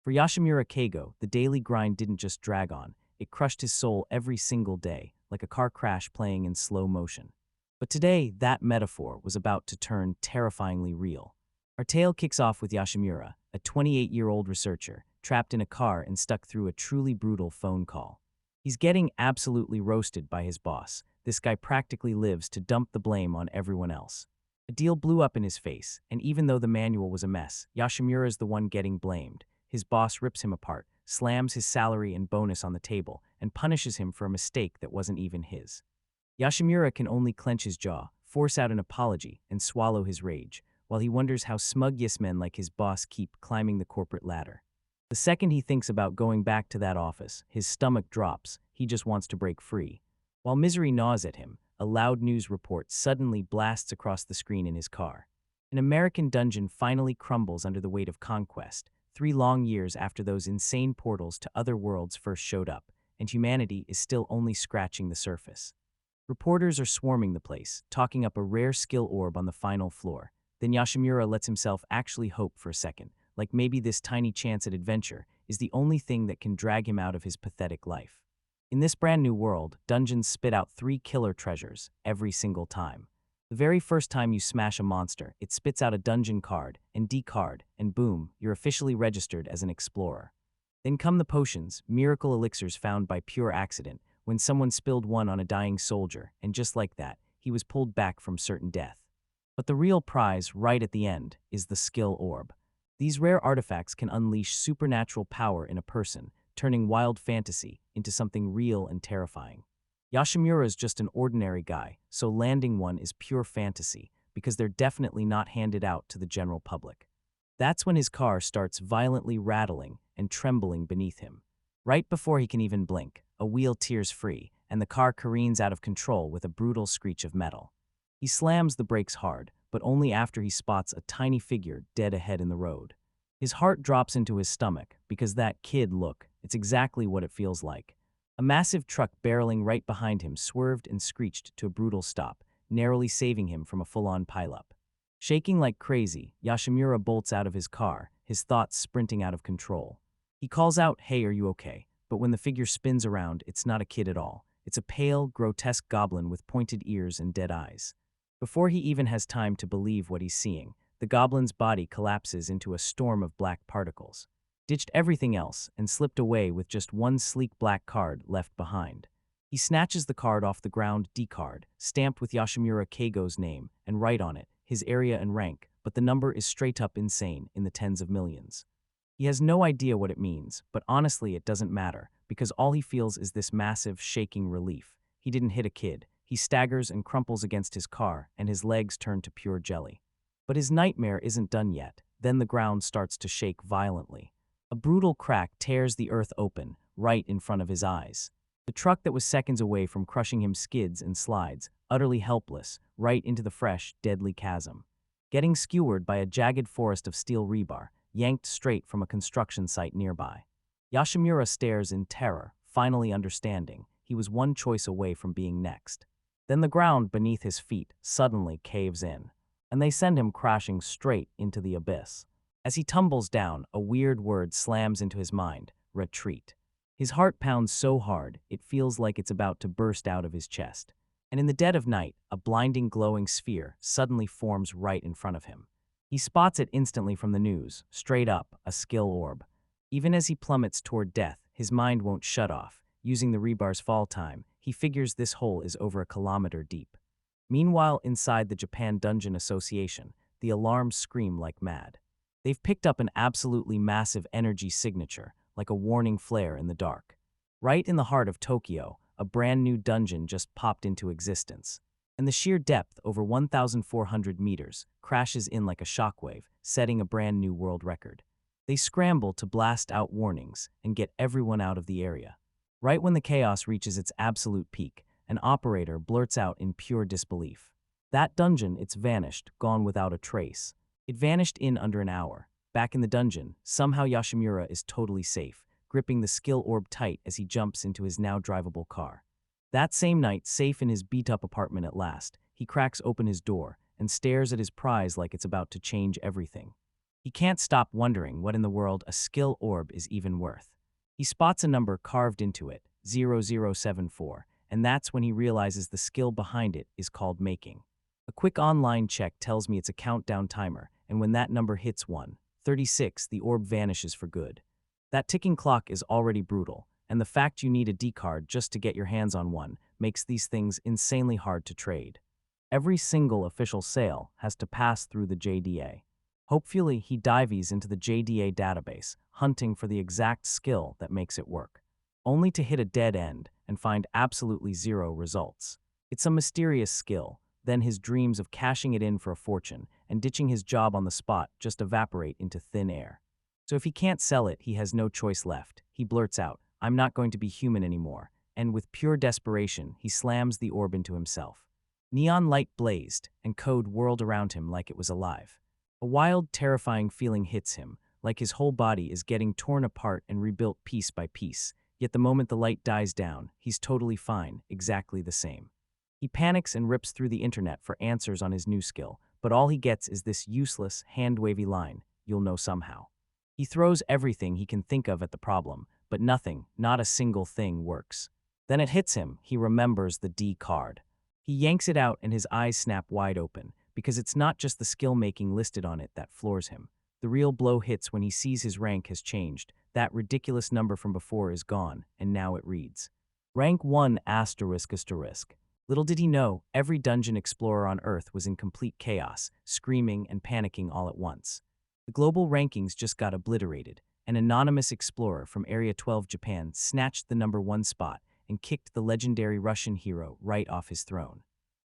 For Yoshimura Keigo, the daily grind didn't just drag on, it crushed his soul every single day, like a car crash playing in slow motion. But today, that metaphor was about to turn terrifyingly real. Our tale kicks off with Yoshimura, a 28-year-old researcher, trapped in a car and stuck through a truly brutal phone call. He's getting absolutely roasted by his boss. This guy practically lives to dump the blame on everyone else. A deal blew up in his face, and even though the manual was a mess, Yoshimura's the one getting blamed. His boss rips him apart, slams his salary and bonus on the table, and punishes him for a mistake that wasn't even his. Yoshimura can only clench his jaw, force out an apology, and swallow his rage, while he wonders how smug yes-men like his boss keep climbing the corporate ladder. The second he thinks about going back to that office, his stomach drops. He just wants to break free. While misery gnaws at him, a loud news report suddenly blasts across the screen in his car. An American dungeon finally crumbles under the weight of conquest, 3 long years after those insane portals to other worlds first showed up, and humanity is still only scratching the surface. Reporters are swarming the place, talking up a rare skill orb on the final floor. Then Yoshimura lets himself actually hope for a second, like maybe this tiny chance at adventure is the only thing that can drag him out of his pathetic life. In this brand new world, dungeons spit out 3 killer treasures every single time. The very first time you smash a monster, it spits out a dungeon card and D-card, and boom, you're officially registered as an explorer. Then come the potions, miracle elixirs found by pure accident, when someone spilled one on a dying soldier, and just like that, he was pulled back from certain death. But the real prize, right at the end, is the skill orb. These rare artifacts can unleash supernatural power in a person, turning wild fantasy into something real and terrifying. Yoshimura's just an ordinary guy, so landing one is pure fantasy, because they're definitely not handed out to the general public. That's when his car starts violently rattling and trembling beneath him. Right before he can even blink, a wheel tears free, and the car careens out of control with a brutal screech of metal. He slams the brakes hard, but only after he spots a tiny figure dead ahead in the road. His heart drops into his stomach, because that kid, look, it's exactly what it feels like. A massive truck barreling right behind him swerved and screeched to a brutal stop, narrowly saving him from a full-on pileup. Shaking like crazy, Yoshimura bolts out of his car, his thoughts sprinting out of control. He calls out, "Hey, are you okay?" But when the figure spins around, it's not a kid at all. It's a pale, grotesque goblin with pointed ears and dead eyes. Before he even has time to believe what he's seeing, the goblin's body collapses into a storm of black particles, ditched everything else, and slipped away with just one sleek black card left behind. He snatches the card off the ground, D-card, stamped with Yoshimura Keigo's name, and right on it, his area and rank, but the number is straight up insane, in the tens of millions. He has no idea what it means, but honestly it doesn't matter, because all he feels is this massive, shaking relief. He didn't hit a kid. He staggers and crumples against his car, and his legs turn to pure jelly. But his nightmare isn't done yet. Then the ground starts to shake violently. A brutal crack tears the earth open, right in front of his eyes. The truck that was seconds away from crushing him skids and slides, utterly helpless, right into the fresh, deadly chasm. Getting skewered by a jagged forest of steel rebar, yanked straight from a construction site nearby. Yoshimura stares in terror, finally understanding he was one choice away from being next. Then the ground beneath his feet suddenly caves in, and they send him crashing straight into the abyss. As he tumbles down, a weird word slams into his mind: retreat. His heart pounds so hard, it feels like it's about to burst out of his chest. And in the dead of night, a blinding glowing sphere suddenly forms right in front of him. He spots it instantly from the news, straight up, a skill orb. Even as he plummets toward death, his mind won't shut off. Using the rebar's fall time, he figures this hole is over a kilometer deep. Meanwhile, inside the Japan Dungeon Association, the alarms scream like mad. They've picked up an absolutely massive energy signature, like a warning flare in the dark. Right in the heart of Tokyo, a brand new dungeon just popped into existence. And the sheer depth, over 1,400 meters, crashes in like a shockwave, setting a brand new world record. They scramble to blast out warnings and get everyone out of the area. Right when the chaos reaches its absolute peak, an operator blurts out in pure disbelief: "That dungeon, it's vanished, gone without a trace." It vanished in under an hour. Back in the dungeon, somehow Yoshimura is totally safe, gripping the skill orb tight as he jumps into his now drivable car. That same night, safe in his beat-up apartment at last, he cracks open his door and stares at his prize like it's about to change everything. He can't stop wondering what in the world a skill orb is even worth. He spots a number carved into it, 0074, and that's when he realizes the skill behind it is called making. A quick online check tells me it's a countdown timer, and when that number hits 1:36, the orb vanishes for good. That ticking clock is already brutal, and the fact you need a D card just to get your hands on one makes these things insanely hard to trade. Every single official sale has to pass through the JDA. Hopefully, he dives into the JDA database, hunting for the exact skill that makes it work, only to hit a dead end and find absolutely zero results. It's a mysterious skill, then his dreams of cashing it in for a fortune and ditching his job on the spot just evaporate into thin air. So if he can't sell it, he has no choice left. He blurts out, "I'm not going to be human anymore," and with pure desperation, he slams the orb into himself. Neon light blazed, and code whirled around him like it was alive. A wild, terrifying feeling hits him, like his whole body is getting torn apart and rebuilt piece by piece, yet the moment the light dies down, he's totally fine, exactly the same. He panics and rips through the internet for answers on his new skill, but all he gets is this useless, hand-wavy line, "You'll know somehow." He throws everything he can think of at the problem, but nothing, not a single thing, works. Then it hits him, he remembers the D card. He yanks it out and his eyes snap wide open, because it's not just the skill making listed on it that floors him. The real blow hits when he sees his rank has changed. That ridiculous number from before is gone, and now it reads, Rank 1 asterisk asterisk. Little did he know, every dungeon explorer on Earth was in complete chaos, screaming and panicking all at once. The global rankings just got obliterated. An anonymous explorer from Area 12 Japan snatched the #1 spot and kicked the legendary Russian hero right off his throne.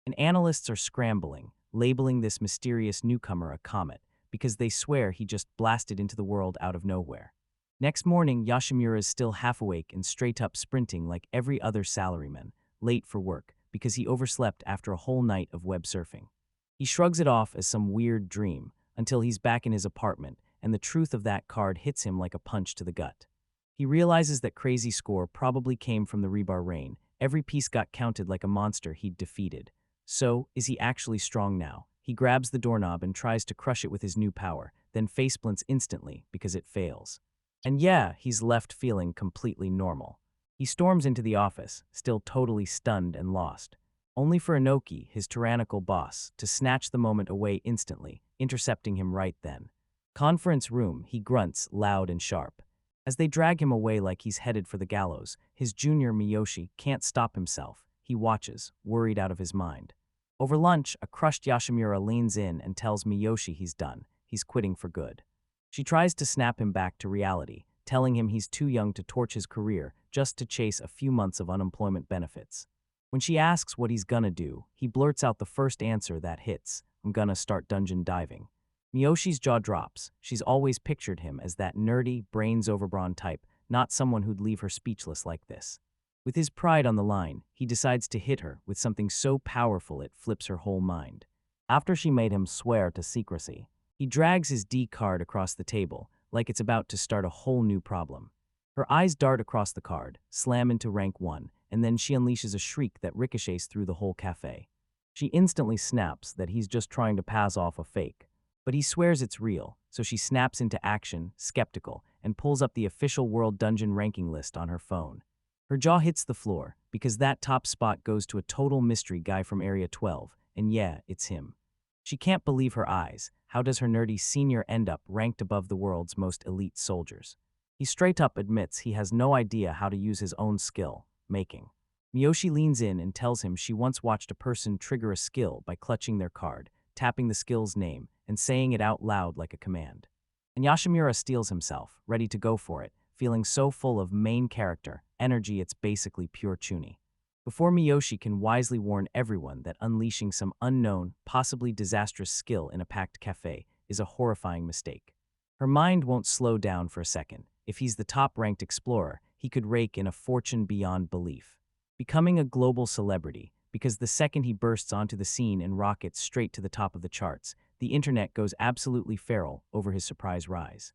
And analysts are scrambling, labeling this mysterious newcomer a comet, because they swear he just blasted into the world out of nowhere. Next morning, Yoshimura is still half awake and straight up sprinting like every other salaryman, late for work, because he overslept after a whole night of web surfing. He shrugs it off as some weird dream, until he's back in his apartment, and the truth of that card hits him like a punch to the gut. He realizes that crazy score probably came from the rebar rain. Every piece got counted like a monster he'd defeated. So, is he actually strong now? He grabs the doorknob and tries to crush it with his new power, then faceplants instantly because it fails. And yeah, he's left feeling completely normal. He storms into the office, still totally stunned and lost, only for Inoki, his tyrannical boss, to snatch the moment away instantly, intercepting him right then. Conference room, he grunts, loud and sharp. As they drag him away like he's headed for the gallows, his junior Miyoshi can't stop himself. He watches, worried out of his mind. Over lunch, a crushed Yoshimura leans in and tells Miyoshi he's done. He's quitting for good. She tries to snap him back to reality, telling him he's too young to torch his career just to chase a few months of unemployment benefits. When she asks what he's gonna do, he blurts out the first answer that hits, "I'm gonna start dungeon diving." Miyoshi's jaw drops. She's always pictured him as that nerdy, brains-overbrawn type, not someone who'd leave her speechless like this. With his pride on the line, he decides to hit her with something so powerful it flips her whole mind. After she made him swear to secrecy, he drags his D card across the table, like it's about to start a whole new problem. Her eyes dart across the card, slam into rank 1, and then she unleashes a shriek that ricochets through the whole cafe. She instantly snaps that he's just trying to pass off a fake. But he swears it's real, so she snaps into action, skeptical, and pulls up the official World Dungeon ranking list on her phone. Her jaw hits the floor, because that top spot goes to a total mystery guy from Area 12, and yeah, it's him. She can't believe her eyes. How does her nerdy senior end up ranked above the world's most elite soldiers? He straight up admits he has no idea how to use his own skill, making. Miyoshi leans in and tells him she once watched a person trigger a skill by clutching their card, tapping the skill's name, and saying it out loud like a command. And Yoshimura steels himself, ready to go for it, feeling so full of main character energy it's basically pure chuny. Before Miyoshi can wisely warn everyone that unleashing some unknown, possibly disastrous skill in a packed cafe is a horrifying mistake. Her mind won't slow down for a second. If he's the top-ranked explorer, he could rake in a fortune beyond belief. Becoming a global celebrity, because the second he bursts onto the scene and rockets straight to the top of the charts, the internet goes absolutely feral over his surprise rise.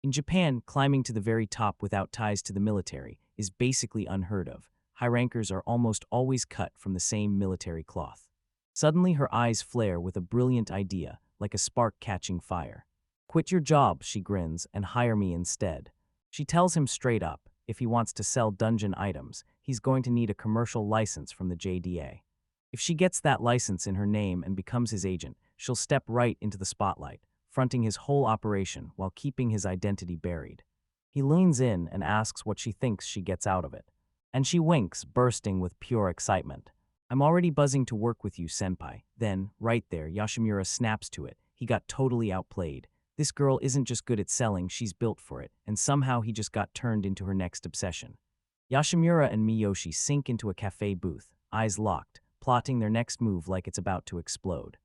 In Japan, climbing to the very top without ties to the military is basically unheard of. High rankers are almost always cut from the same military cloth. Suddenly her eyes flare with a brilliant idea, like a spark catching fire. Quit your job, she grins, and hire me instead. She tells him straight up, if he wants to sell dungeon items, he's going to need a commercial license from the JDA. If she gets that license in her name and becomes his agent, she'll step right into the spotlight, fronting his whole operation while keeping his identity buried. He leans in and asks what she thinks she gets out of it. And she winks, bursting with pure excitement. I'm already buzzing to work with you, senpai. Then, right there, Yoshimura snaps to it. He got totally outplayed. This girl isn't just good at selling, she's built for it, and somehow he just got turned into her next obsession. Yoshimura and Miyoshi sink into a cafe booth, eyes locked, plotting their next move like it's about to explode.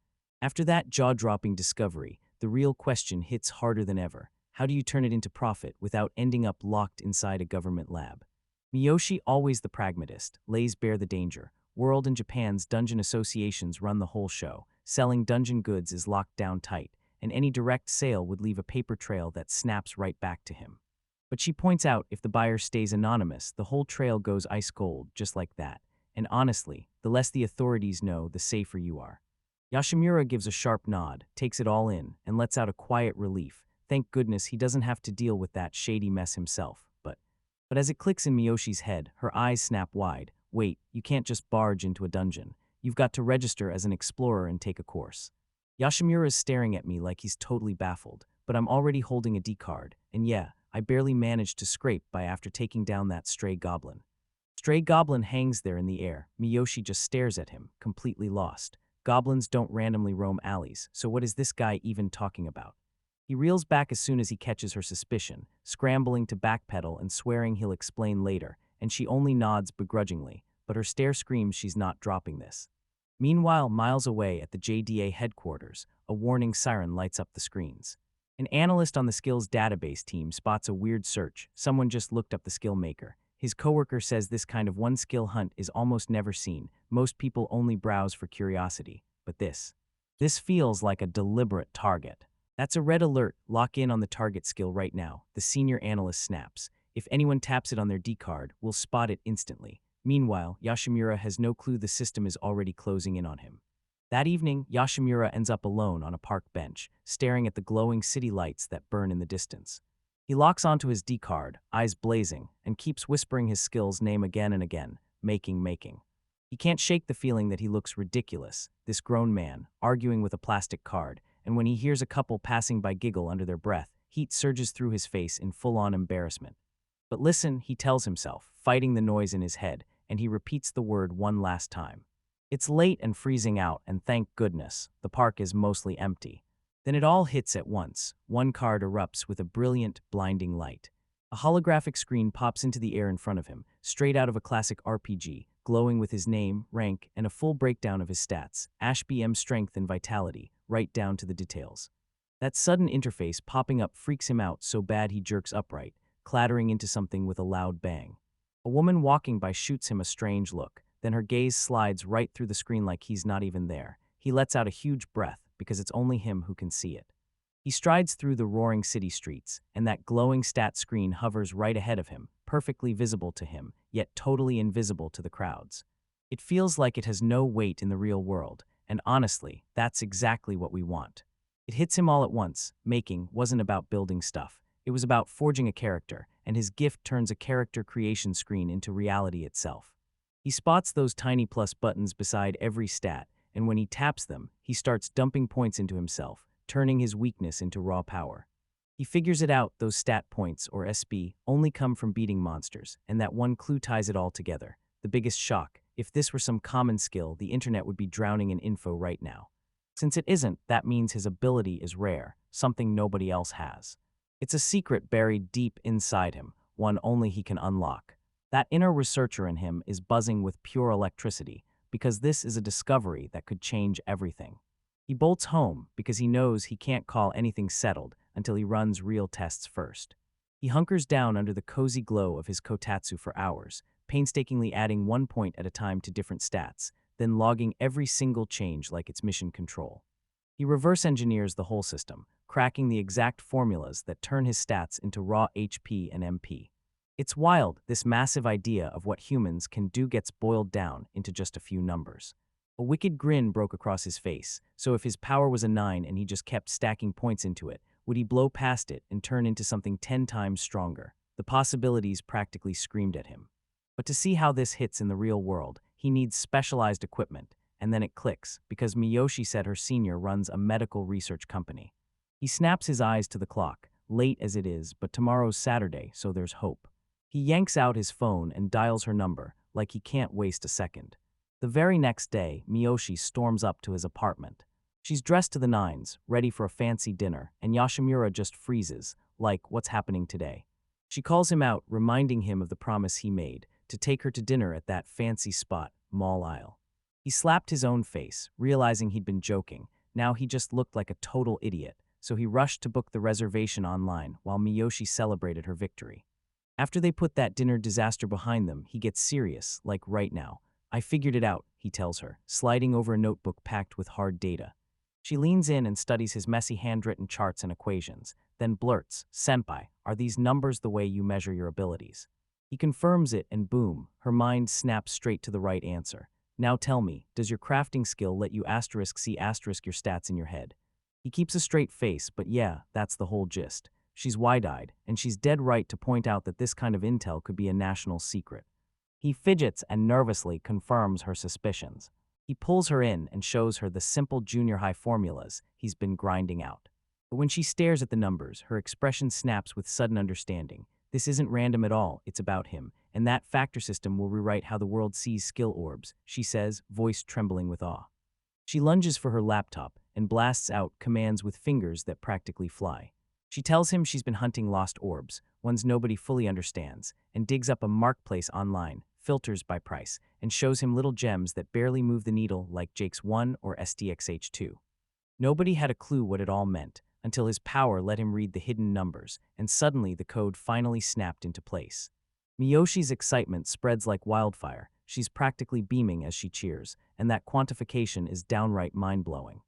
After that jaw-dropping discovery, the real question hits harder than ever. How do you turn it into profit without ending up locked inside a government lab? Miyoshi, always the pragmatist, lays bare the danger. World and Japan's dungeon associations run the whole show. Selling dungeon goods is locked down tight, and any direct sale would leave a paper trail that snaps right back to him. But she points out if the buyer stays anonymous, the whole trail goes ice cold, just like that. And honestly, the less the authorities know, the safer you are. Yoshimura gives a sharp nod, takes it all in, and lets out a quiet relief. Thank goodness he doesn't have to deal with that shady mess himself. But as it clicks in Miyoshi's head, her eyes snap wide. Wait, you can't just barge into a dungeon. You've got to register as an explorer and take a course. Yoshimura's staring at me like he's totally baffled, but I'm already holding a D card, and yeah, I barely managed to scrape by after taking down that stray goblin. Stray goblin hangs there in the air. Miyoshi just stares at him, completely lost. Goblins don't randomly roam alleys, so what is this guy even talking about? He reels back as soon as he catches her suspicion, scrambling to backpedal and swearing he'll explain later, and she only nods begrudgingly, but her stare screams she's not dropping this. Meanwhile, miles away at the JDA headquarters, a warning siren lights up the screens. An analyst on the skills database team spots a weird search. Someone just looked up the skill maker. His coworker says this kind of one-skill hunt is almost never seen. Most people only browse for curiosity. But this feels like a deliberate target. That's a red alert. Lock in on the target skill right now. The senior analyst snaps. If anyone taps it on their D card, we'll spot it instantly. Meanwhile, Yoshimura has no clue the system is already closing in on him. That evening, Yoshimura ends up alone on a park bench, staring at the glowing city lights that burn in the distance. He locks onto his D card, eyes blazing, and keeps whispering his skill's name again and again, making. He can't shake the feeling that he looks ridiculous, this grown man, arguing with a plastic card, and when he hears a couple passing by giggle under their breath, heat surges through his face in full-on embarrassment. But listen, he tells himself, fighting the noise in his head, and he repeats the word one last time. It's late and freezing out, and thank goodness, the park is mostly empty. Then it all hits at once. One card erupts with a brilliant, blinding light. A holographic screen pops into the air in front of him, straight out of a classic RPG, glowing with his name, rank, and a full breakdown of his stats, HBM strength and vitality, right down to the details. That sudden interface popping up freaks him out so bad he jerks upright, clattering into something with a loud bang. A woman walking by shoots him a strange look, then her gaze slides right through the screen like he's not even there. He lets out a huge breath, because it's only him who can see it. He strides through the roaring city streets, and that glowing stat screen hovers right ahead of him, perfectly visible to him, yet totally invisible to the crowds. It feels like it has no weight in the real world, and honestly, that's exactly what we want. It hits him all at once. Making wasn't about building stuff. It was about forging a character, and his gift turns a character creation screen into reality itself. He spots those tiny plus buttons beside every stat, and when he taps them, he starts dumping points into himself, turning his weakness into raw power. He figures it out, those stat points, or SB, only come from beating monsters, and that one clue ties it all together. The biggest shock: if this were some common skill, the internet would be drowning in info right now. Since it isn't, that means his ability is rare, something nobody else has. It's a secret buried deep inside him, one only he can unlock. That inner researcher in him is buzzing with pure electricity, because this is a discovery that could change everything. He bolts home because he knows he can't call anything settled until he runs real tests first. He hunkers down under the cozy glow of his kotatsu for hours, painstakingly adding 1 point at a time to different stats, then logging every single change like it's mission control. He reverse engineers the whole system, cracking the exact formulas that turn his stats into raw HP and MP. It's wild, this massive idea of what humans can do gets boiled down into just a few numbers. A wicked grin broke across his face, so if his power was a 9 and he just kept stacking points into it, Would he blow past it and turn into something 10 times stronger? The possibilities practically screamed at him. But to see how this hits in the real world, he needs specialized equipment, and then it clicks, because Miyoshi said her senior runs a medical research company. He snaps his eyes to the clock, late as it is, but tomorrow's Saturday, so there's hope. He yanks out his phone and dials her number, like he can't waste a second. The very next day, Miyoshi storms up to his apartment. She's dressed to the nines, ready for a fancy dinner, and Yoshimura just freezes, like, what's happening today? She calls him out, reminding him of the promise he made, to take her to dinner at that fancy spot, Mall Isle. He slapped his own face, realizing he'd been joking. Now he just looked like a total idiot, so he rushed to book the reservation online while Miyoshi celebrated her victory. After they put that dinner disaster behind them, he gets serious, like right now. I figured it out, he tells her, sliding over a notebook packed with hard data. She leans in and studies his messy handwritten charts and equations, then blurts, "Senpai, are these numbers the way you measure your abilities?" He confirms it and boom, her mind snaps straight to the right answer. Now tell me, does your crafting skill let you *C* your stats in your head? He keeps a straight face, but yeah, that's the whole gist. She's wide-eyed, and she's dead right to point out that this kind of intel could be a national secret. He fidgets and nervously confirms her suspicions. He pulls her in and shows her the simple junior high formulas he's been grinding out. But when she stares at the numbers, her expression snaps with sudden understanding. This isn't random at all, it's about him, and that factor system will rewrite how the world sees skill orbs, she says, voice trembling with awe. She lunges for her laptop and blasts out commands with fingers that practically fly. She tells him she's been hunting lost orbs, ones nobody fully understands, and digs up a marketplace online, filters by price, and shows him little gems that barely move the needle like Jake's 1 or SDXH2. Nobody had a clue what it all meant, until his power let him read the hidden numbers, and suddenly the code finally snapped into place. Miyoshi's excitement spreads like wildfire. She's practically beaming as she cheers, and that quantification is downright mind-blowing.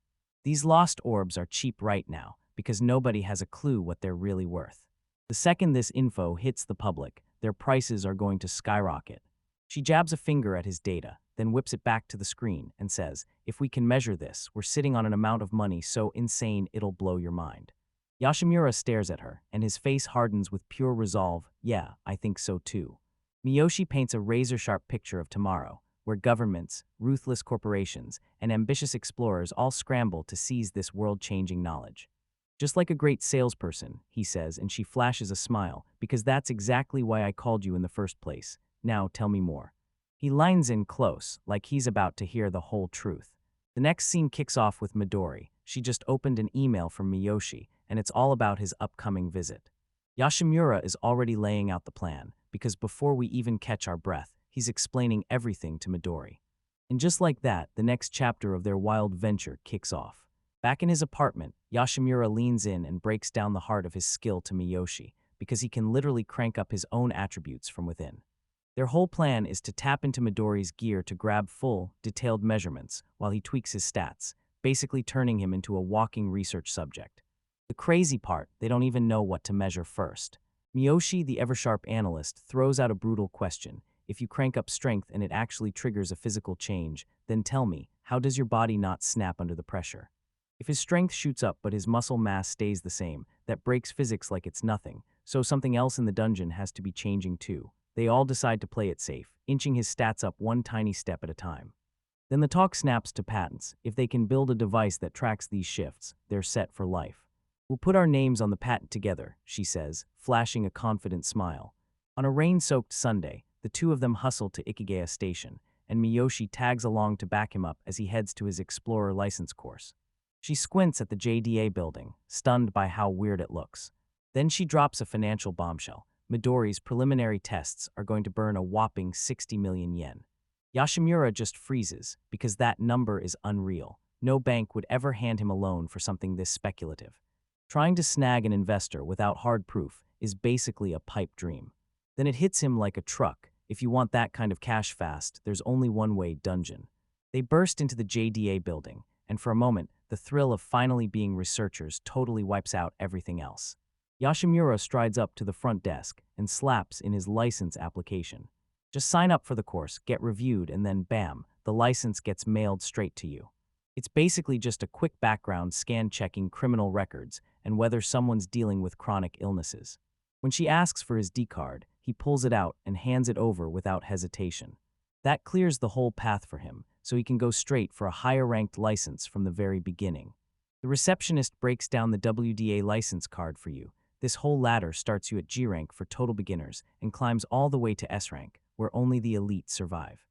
These lost orbs are cheap right now, because nobody has a clue what they're really worth. The second this info hits the public, their prices are going to skyrocket. She jabs a finger at his data, then whips it back to the screen and says, if we can measure this, we're sitting on an amount of money so insane it'll blow your mind. Yoshimura stares at her, and his face hardens with pure resolve. Yeah, I think so too. Miyoshi paints a razor-sharp picture of tomorrow, where governments, ruthless corporations, and ambitious explorers all scramble to seize this world-changing knowledge. Just like a great salesperson, he says, and she flashes a smile, because that's exactly why I called you in the first place. Now tell me more. He lines in close, like he's about to hear the whole truth. The next scene kicks off with Midori. She just opened an email from Miyoshi, and it's all about his upcoming visit. Yoshimura is already laying out the plan, because before we even catch our breath, he's explaining everything to Midori. And just like that, the next chapter of their wild venture kicks off. Back in his apartment, Yoshimura leans in and breaks down the heart of his skill to Miyoshi, because he can literally crank up his own attributes from within. Their whole plan is to tap into Midori's gear to grab full, detailed measurements while he tweaks his stats, basically turning him into a walking research subject. The crazy part, they don't even know what to measure first. Miyoshi, the ever-sharp analyst, throws out a brutal question. If you crank up strength and it actually triggers a physical change, then tell me, how does your body not snap under the pressure? If his strength shoots up but his muscle mass stays the same, that breaks physics like it's nothing, so something else in the dungeon has to be changing too. They all decide to play it safe, inching his stats up one tiny step at a time. Then the talk snaps to patents. If they can build a device that tracks these shifts, they're set for life. We'll put our names on the patent together, she says, flashing a confident smile. On a rain-soaked Sunday, the two of them hustle to Ikigaya Station, and Miyoshi tags along to back him up as he heads to his Explorer license course. She squints at the JDA building, stunned by how weird it looks. Then she drops a financial bombshell. Midori's preliminary tests are going to burn a whopping 60 million yen. Yoshimura just freezes, because that number is unreal. No bank would ever hand him a loan for something this speculative. Trying to snag an investor without hard proof is basically a pipe dream. Then it hits him like a truck. If you want that kind of cash fast, there's only one way: dungeon. They burst into the JDA building, and for a moment, the thrill of finally being researchers totally wipes out everything else. Yoshimura strides up to the front desk and slaps in his license application. Just sign up for the course, get reviewed, and then bam, the license gets mailed straight to you. It's basically just a quick background scan checking criminal records and whether someone's dealing with chronic illnesses. When she asks for his D card, he pulls it out and hands it over without hesitation. That clears the whole path for him, so he can go straight for a higher-ranked license from the very beginning. The receptionist breaks down the WDA license card for you. This whole ladder starts you at G rank for total beginners and climbs all the way to S rank, where only the elite survive.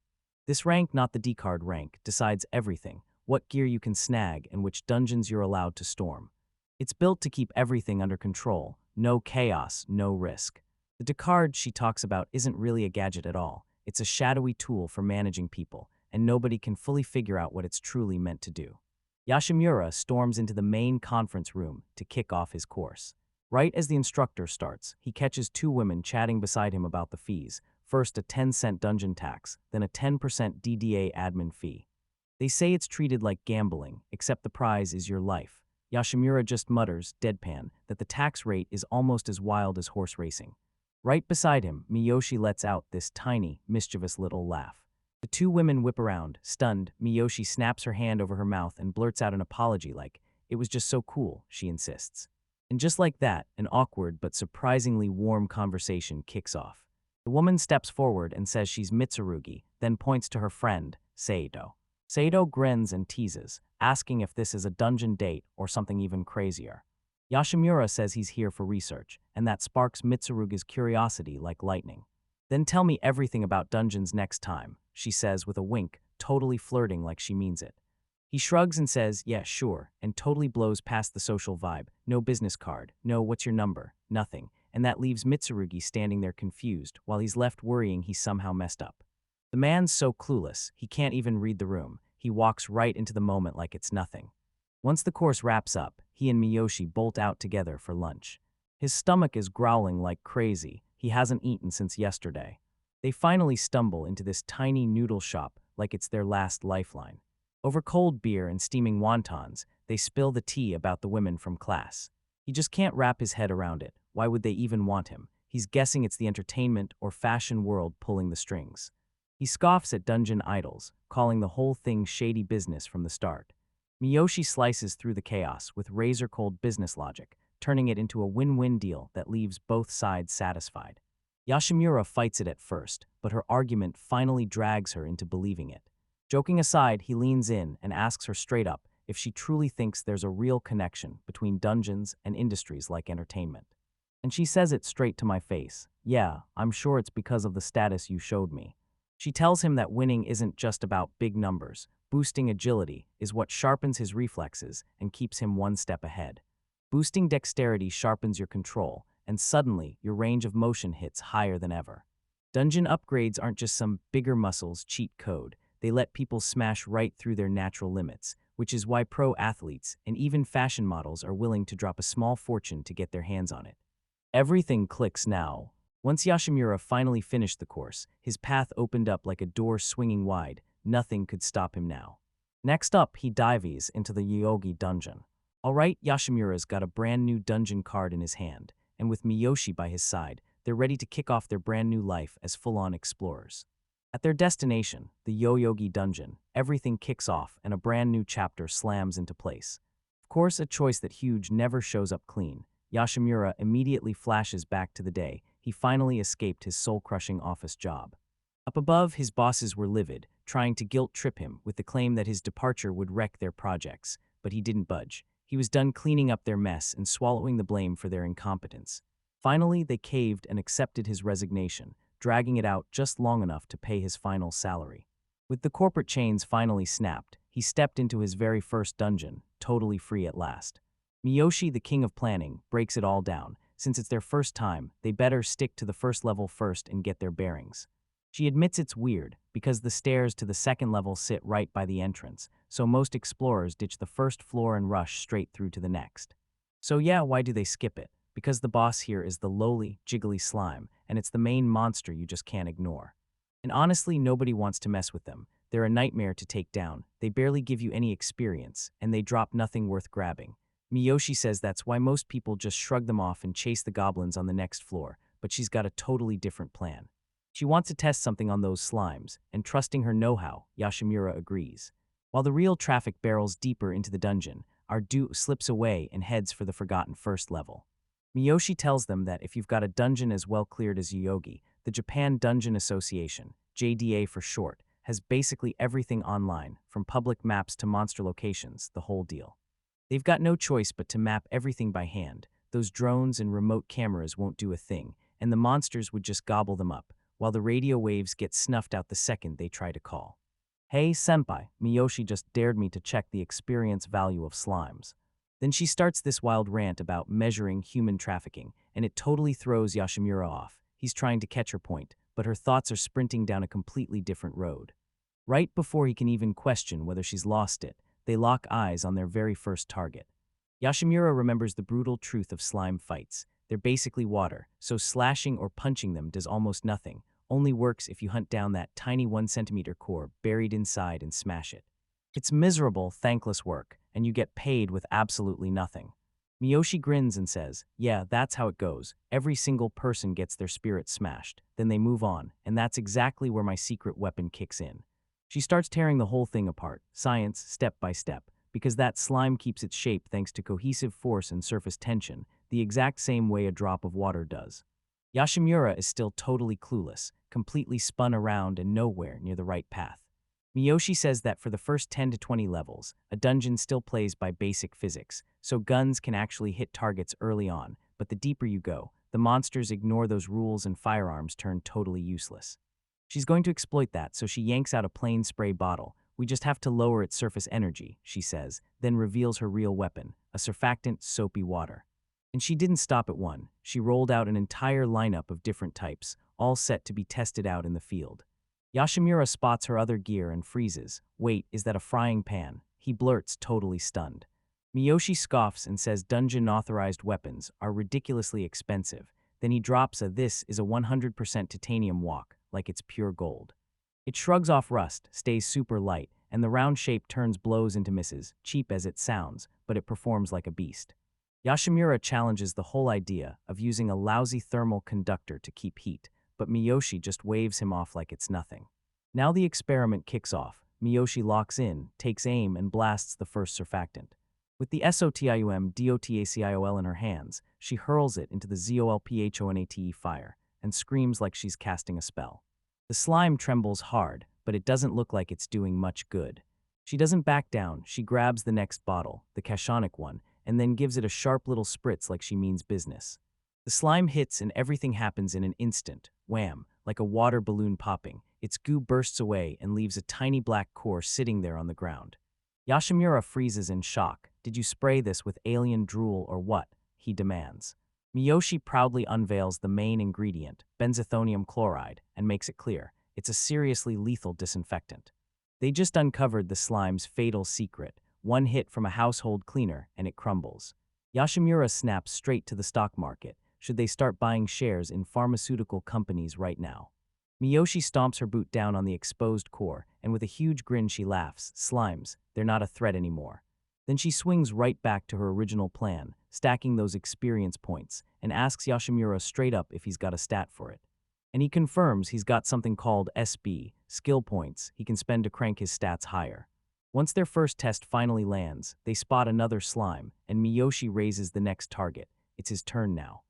This rank, not the D card rank, decides everything: what gear you can snag and which dungeons you're allowed to storm. It's built to keep everything under control, no chaos, no risk. The D card she talks about isn't really a gadget at all. It's a shadowy tool for managing people, and nobody can fully figure out what it's truly meant to do. Yoshimura storms into the main conference room to kick off his course. Right as the instructor starts, he catches two women chatting beside him about the fees, first a 10-cent dungeon tax, then a 10% DDA admin fee. They say it's treated like gambling, except the prize is your life. Yoshimura just mutters, deadpan, that the tax rate is almost as wild as horse racing. Right beside him, Miyoshi lets out this tiny, mischievous little laugh. The two women whip around. Stunned, Miyoshi snaps her hand over her mouth and blurts out an apology like, "It was just so cool," she insists. And just like that, an awkward but surprisingly warm conversation kicks off. The woman steps forward and says she's Mitsurugi, then points to her friend, Seido. Seido grins and teases, asking if this is a dungeon date or something even crazier. Yoshimura says he's here for research, and that sparks Mitsurugi's curiosity like lightning. "Then tell me everything about dungeons next time," she says with a wink, totally flirting like she means it. He shrugs and says, "Yeah, sure," and totally blows past the social vibe. No business card, no "what's your number," nothing, and that leaves Mitsurugi standing there confused, while he's left worrying he's somehow messed up. The man's so clueless, he can't even read the room. He walks right into the moment like it's nothing. Once the course wraps up, he and Miyoshi bolt out together for lunch. His stomach is growling like crazy. He hasn't eaten since yesterday. They finally stumble into this tiny noodle shop like it's their last lifeline. Over cold beer and steaming wontons, they spill the tea about the women from class. He just can't wrap his head around it. Why would they even want him? He's guessing it's the entertainment or fashion world pulling the strings. He scoffs at dungeon idols, calling the whole thing shady business from the start. Miyoshi slices through the chaos with razor-cold business logic, turning it into a win-win deal that leaves both sides satisfied. Yoshimura fights it at first, but her argument finally drags her into believing it. Joking aside, he leans in and asks her straight up if she truly thinks there's a real connection between dungeons and industries like entertainment. And she says it straight to my face. "Yeah, I'm sure it's because of the status you showed me." She tells him that winning isn't just about big numbers. Boosting agility is what sharpens his reflexes and keeps him one step ahead. Boosting dexterity sharpens your control, and suddenly your range of motion hits higher than ever. Dungeon upgrades aren't just some bigger muscles cheat code. They let people smash right through their natural limits, which is why pro athletes and even fashion models are willing to drop a small fortune to get their hands on it. Everything clicks now. Once Yoshimura finally finished the course, his path opened up like a door swinging wide. Nothing could stop him now. Next up, he dives into the Yogi dungeon. All right, Yoshimura's got a brand new dungeon card in his hand, and with Miyoshi by his side, they're ready to kick off their brand new life as full-on explorers. At their destination, the Yoyogi dungeon, everything kicks off and a brand new chapter slams into place. Of course, a choice that Huge never shows up clean. Yoshimura immediately flashes back to the day he finally escaped his soul-crushing office job. Up above, his bosses were livid, trying to guilt-trip him with the claim that his departure would wreck their projects, but he didn't budge. He was done cleaning up their mess and swallowing the blame for their incompetence. Finally, they caved and accepted his resignation, dragging it out just long enough to pay his final salary. With the corporate chains finally snapped, he stepped into his very first dungeon, totally free at last. Miyoshi, the king of planning, breaks it all down. Since it's their first time, they better stick to the first level first and get their bearings. She admits it's weird, because the stairs to the second level sit right by the entrance, so most explorers ditch the first floor and rush straight through to the next. So yeah, why do they skip it? Because the boss here is the lowly, jiggly slime, and it's the main monster you just can't ignore. And honestly, nobody wants to mess with them. They're a nightmare to take down, they barely give you any experience, and they drop nothing worth grabbing. Miyoshi says that's why most people just shrug them off and chase the goblins on the next floor, but she's got a totally different plan. She wants to test something on those slimes, and trusting her know-how, Yoshimura agrees. While the real traffic barrels deeper into the dungeon, our duo slips away and heads for the forgotten first level. Miyoshi tells them that if you've got a dungeon as well cleared as Yoyogi, the Japan Dungeon Association, JDA for short, has basically everything online, from public maps to monster locations, the whole deal. They've got no choice but to map everything by hand. Those drones and remote cameras won't do a thing, and the monsters would just gobble them up, while the radio waves get snuffed out the second they try to call. Hey, senpai, Miyoshi just dared me to check the experience value of slimes. Then she starts this wild rant about measuring human trafficking, and it totally throws Yoshimura off. He's trying to catch her point, but her thoughts are sprinting down a completely different road. Right before he can even question whether she's lost it, they lock eyes on their very first target. Yoshimura remembers the brutal truth of slime fights. They're basically water, so slashing or punching them does almost nothing, only works if you hunt down that tiny 1 centimeter core buried inside and smash it. It's miserable, thankless work, and you get paid with absolutely nothing. Miyoshi grins and says, yeah, that's how it goes. Every single person gets their spirit smashed, then they move on, and that's exactly where my secret weapon kicks in. She starts tearing the whole thing apart, science, step by step, because that slime keeps its shape thanks to cohesive force and surface tension, the exact same way a drop of water does. Yoshimura is still totally clueless, completely spun around and nowhere near the right path. Miyoshi says that for the first 10 to 20 levels, a dungeon still plays by basic physics, so guns can actually hit targets early on, but the deeper you go, the monsters ignore those rules and firearms turn totally useless. She's going to exploit that, so she yanks out a plain spray bottle. We just have to lower its surface energy, she says, then reveals her real weapon, a surfactant, soapy water. And she didn't stop at one. She rolled out an entire lineup of different types, all set to be tested out in the field. Yoshimura spots her other gear and freezes. Wait, is that a frying pan? He blurts, totally stunned. Miyoshi scoffs and says dungeon-authorized weapons are ridiculously expensive. Then he drops a "this is a 100% titanium wok," like it's pure gold. It shrugs off rust, stays super light, and the round shape turns blows into misses, cheap as it sounds, but it performs like a beast. Yoshimura challenges the whole idea of using a lousy thermal conductor to keep heat, but Miyoshi just waves him off like it's nothing. Now the experiment kicks off. Miyoshi locks in, takes aim, and blasts the first surfactant. With the SOTIUM-DOTACIOL in her hands, she hurls it into the ZOLPHONATE fire and screams like she's casting a spell. The slime trembles hard, but it doesn't look like it's doing much good. She doesn't back down. She grabs the next bottle, the cachonic one, and then gives it a sharp little spritz like she means business. The slime hits and everything happens in an instant. Wham! Like a water balloon popping, its goo bursts away and leaves a tiny black core sitting there on the ground. Yoshimura freezes in shock. Did you spray this with alien drool or what? He demands. Miyoshi proudly unveils the main ingredient, benzethonium chloride, and makes it clear. It's a seriously lethal disinfectant. They just uncovered the slime's fatal secret. One hit from a household cleaner and it crumbles. Yoshimura snaps straight to the stock market. Should they start buying shares in pharmaceutical companies right now? Miyoshi stomps her boot down on the exposed core, and with a huge grin she laughs. Slimes, they're not a threat anymore. Then she swings right back to her original plan, stacking those experience points, and asks Yoshimura straight up if he's got a stat for it. And he confirms he's got something called SB, skill points, he can spend to crank his stats higher. Once their first test finally lands, they spot another slime, and Miyoshi raises the next target. It's his turn now.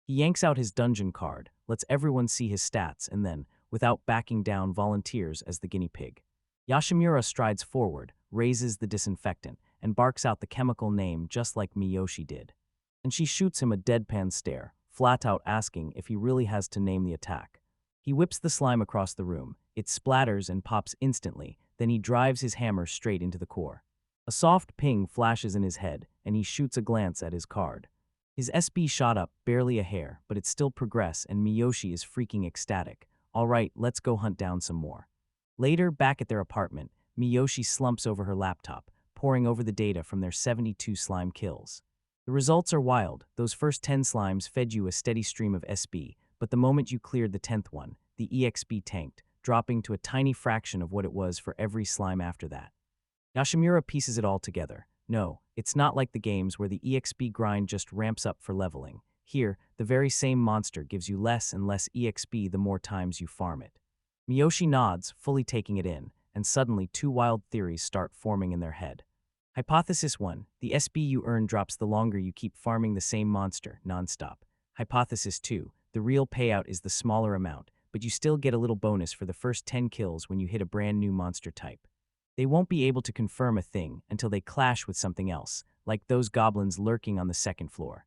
He yanks out his dungeon card, lets everyone see his stats, and then, without backing down, volunteers as the guinea pig. Yoshimura strides forward, raises the disinfectant, and barks out the chemical name just like Miyoshi did. And she shoots him a deadpan stare, flat out asking if he really has to name the attack. He whips the slime across the room. It splatters and pops instantly, then he drives his hammer straight into the core. A soft ping flashes in his head, and he shoots a glance at his card. His SB shot up, barely a hair, but it's still progress, and Miyoshi is freaking ecstatic. All right, let's go hunt down some more. Later, back at their apartment, Miyoshi slumps over her laptop, poring over the data from their 72 slime kills. The results are wild. Those first 10 slimes fed you a steady stream of SB, but the moment you cleared the 10th one, the EXP tanked, dropping to a tiny fraction of what it was for every slime after that. Yoshimura pieces it all together. No, it's not like the games where the EXP grind just ramps up for leveling. Here, the very same monster gives you less and less EXP the more times you farm it. Miyoshi nods, fully taking it in, and suddenly two wild theories start forming in their head. Hypothesis 1. The SB you earn drops the longer you keep farming the same monster, nonstop. Hypothesis 2. The real payout is the smaller amount, but you still get a little bonus for the first 10 kills when you hit a brand new monster type. They won't be able to confirm a thing until they clash with something else, like those goblins lurking on the second floor.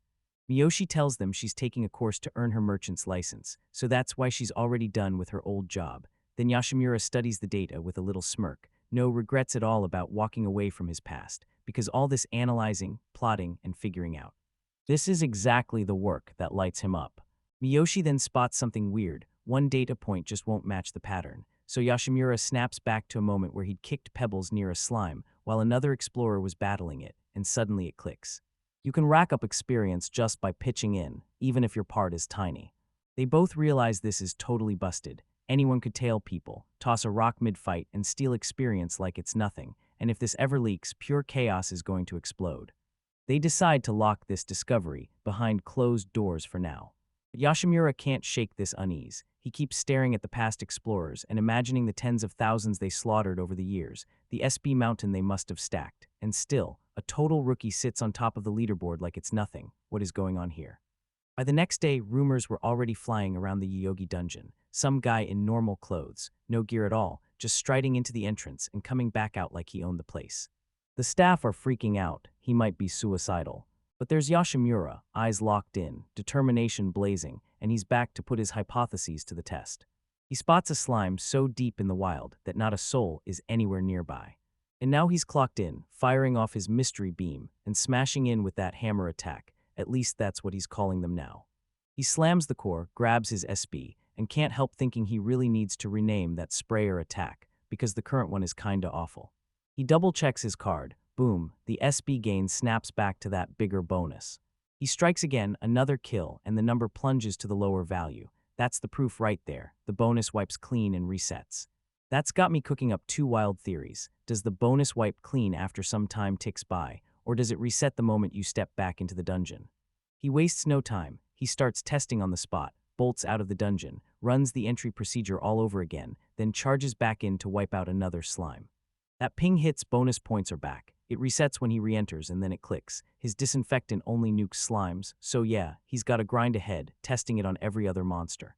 Miyoshi tells them she's taking a course to earn her merchant's license, so that's why she's already done with her old job. Then Yoshimura studies the data with a little smirk, no regrets at all about walking away from his past, because all this analyzing, plotting, and figuring out. This is exactly the work that lights him up. Miyoshi then spots something weird. One data point just won't match the pattern, so Yoshimura snaps back to a moment where he'd kicked pebbles near a slime while another explorer was battling it, and suddenly it clicks. You can rack up experience just by pitching in, even if your part is tiny. They both realize this is totally busted. Anyone could tail people, toss a rock mid-fight, and steal experience like it's nothing, and if this ever leaks, pure chaos is going to explode. They decide to lock this discovery behind closed doors for now. But Yoshimura can't shake this unease. He keeps staring at the past explorers and imagining the tens of thousands they slaughtered over the years, the SB mountain they must have stacked. And still, a total rookie sits on top of the leaderboard like it's nothing. What is going on here? By the next day, rumors were already flying around the Yogi dungeon. Some guy in normal clothes, no gear at all, just striding into the entrance and coming back out like he owned the place. The staff are freaking out. He might be suicidal. But there's Yoshimura, eyes locked in, determination blazing, and he's back to put his hypotheses to the test. He spots a slime so deep in the wild that not a soul is anywhere nearby. And now he's clocked in, firing off his mystery beam and smashing in with that hammer attack. At least that's what he's calling them now. He slams the core, grabs his SB, and can't help thinking he really needs to rename that sprayer attack, because the current one is kinda awful. He double-checks his card. Boom, the SB gain snaps back to that bigger bonus. He strikes again, another kill, and the number plunges to the lower value. That's the proof right there. The bonus wipes clean and resets. That's got me cooking up two wild theories. Does the bonus wipe clean after some time ticks by, or does it reset the moment you step back into the dungeon? He wastes no time. He starts testing on the spot, bolts out of the dungeon, runs the entry procedure all over again, then charges back in to wipe out another slime. That ping hits, bonus points are back. It resets when he re-enters and then it clicks. His disinfectant only nukes slimes, so yeah, he's got to grind ahead, testing it on every other monster.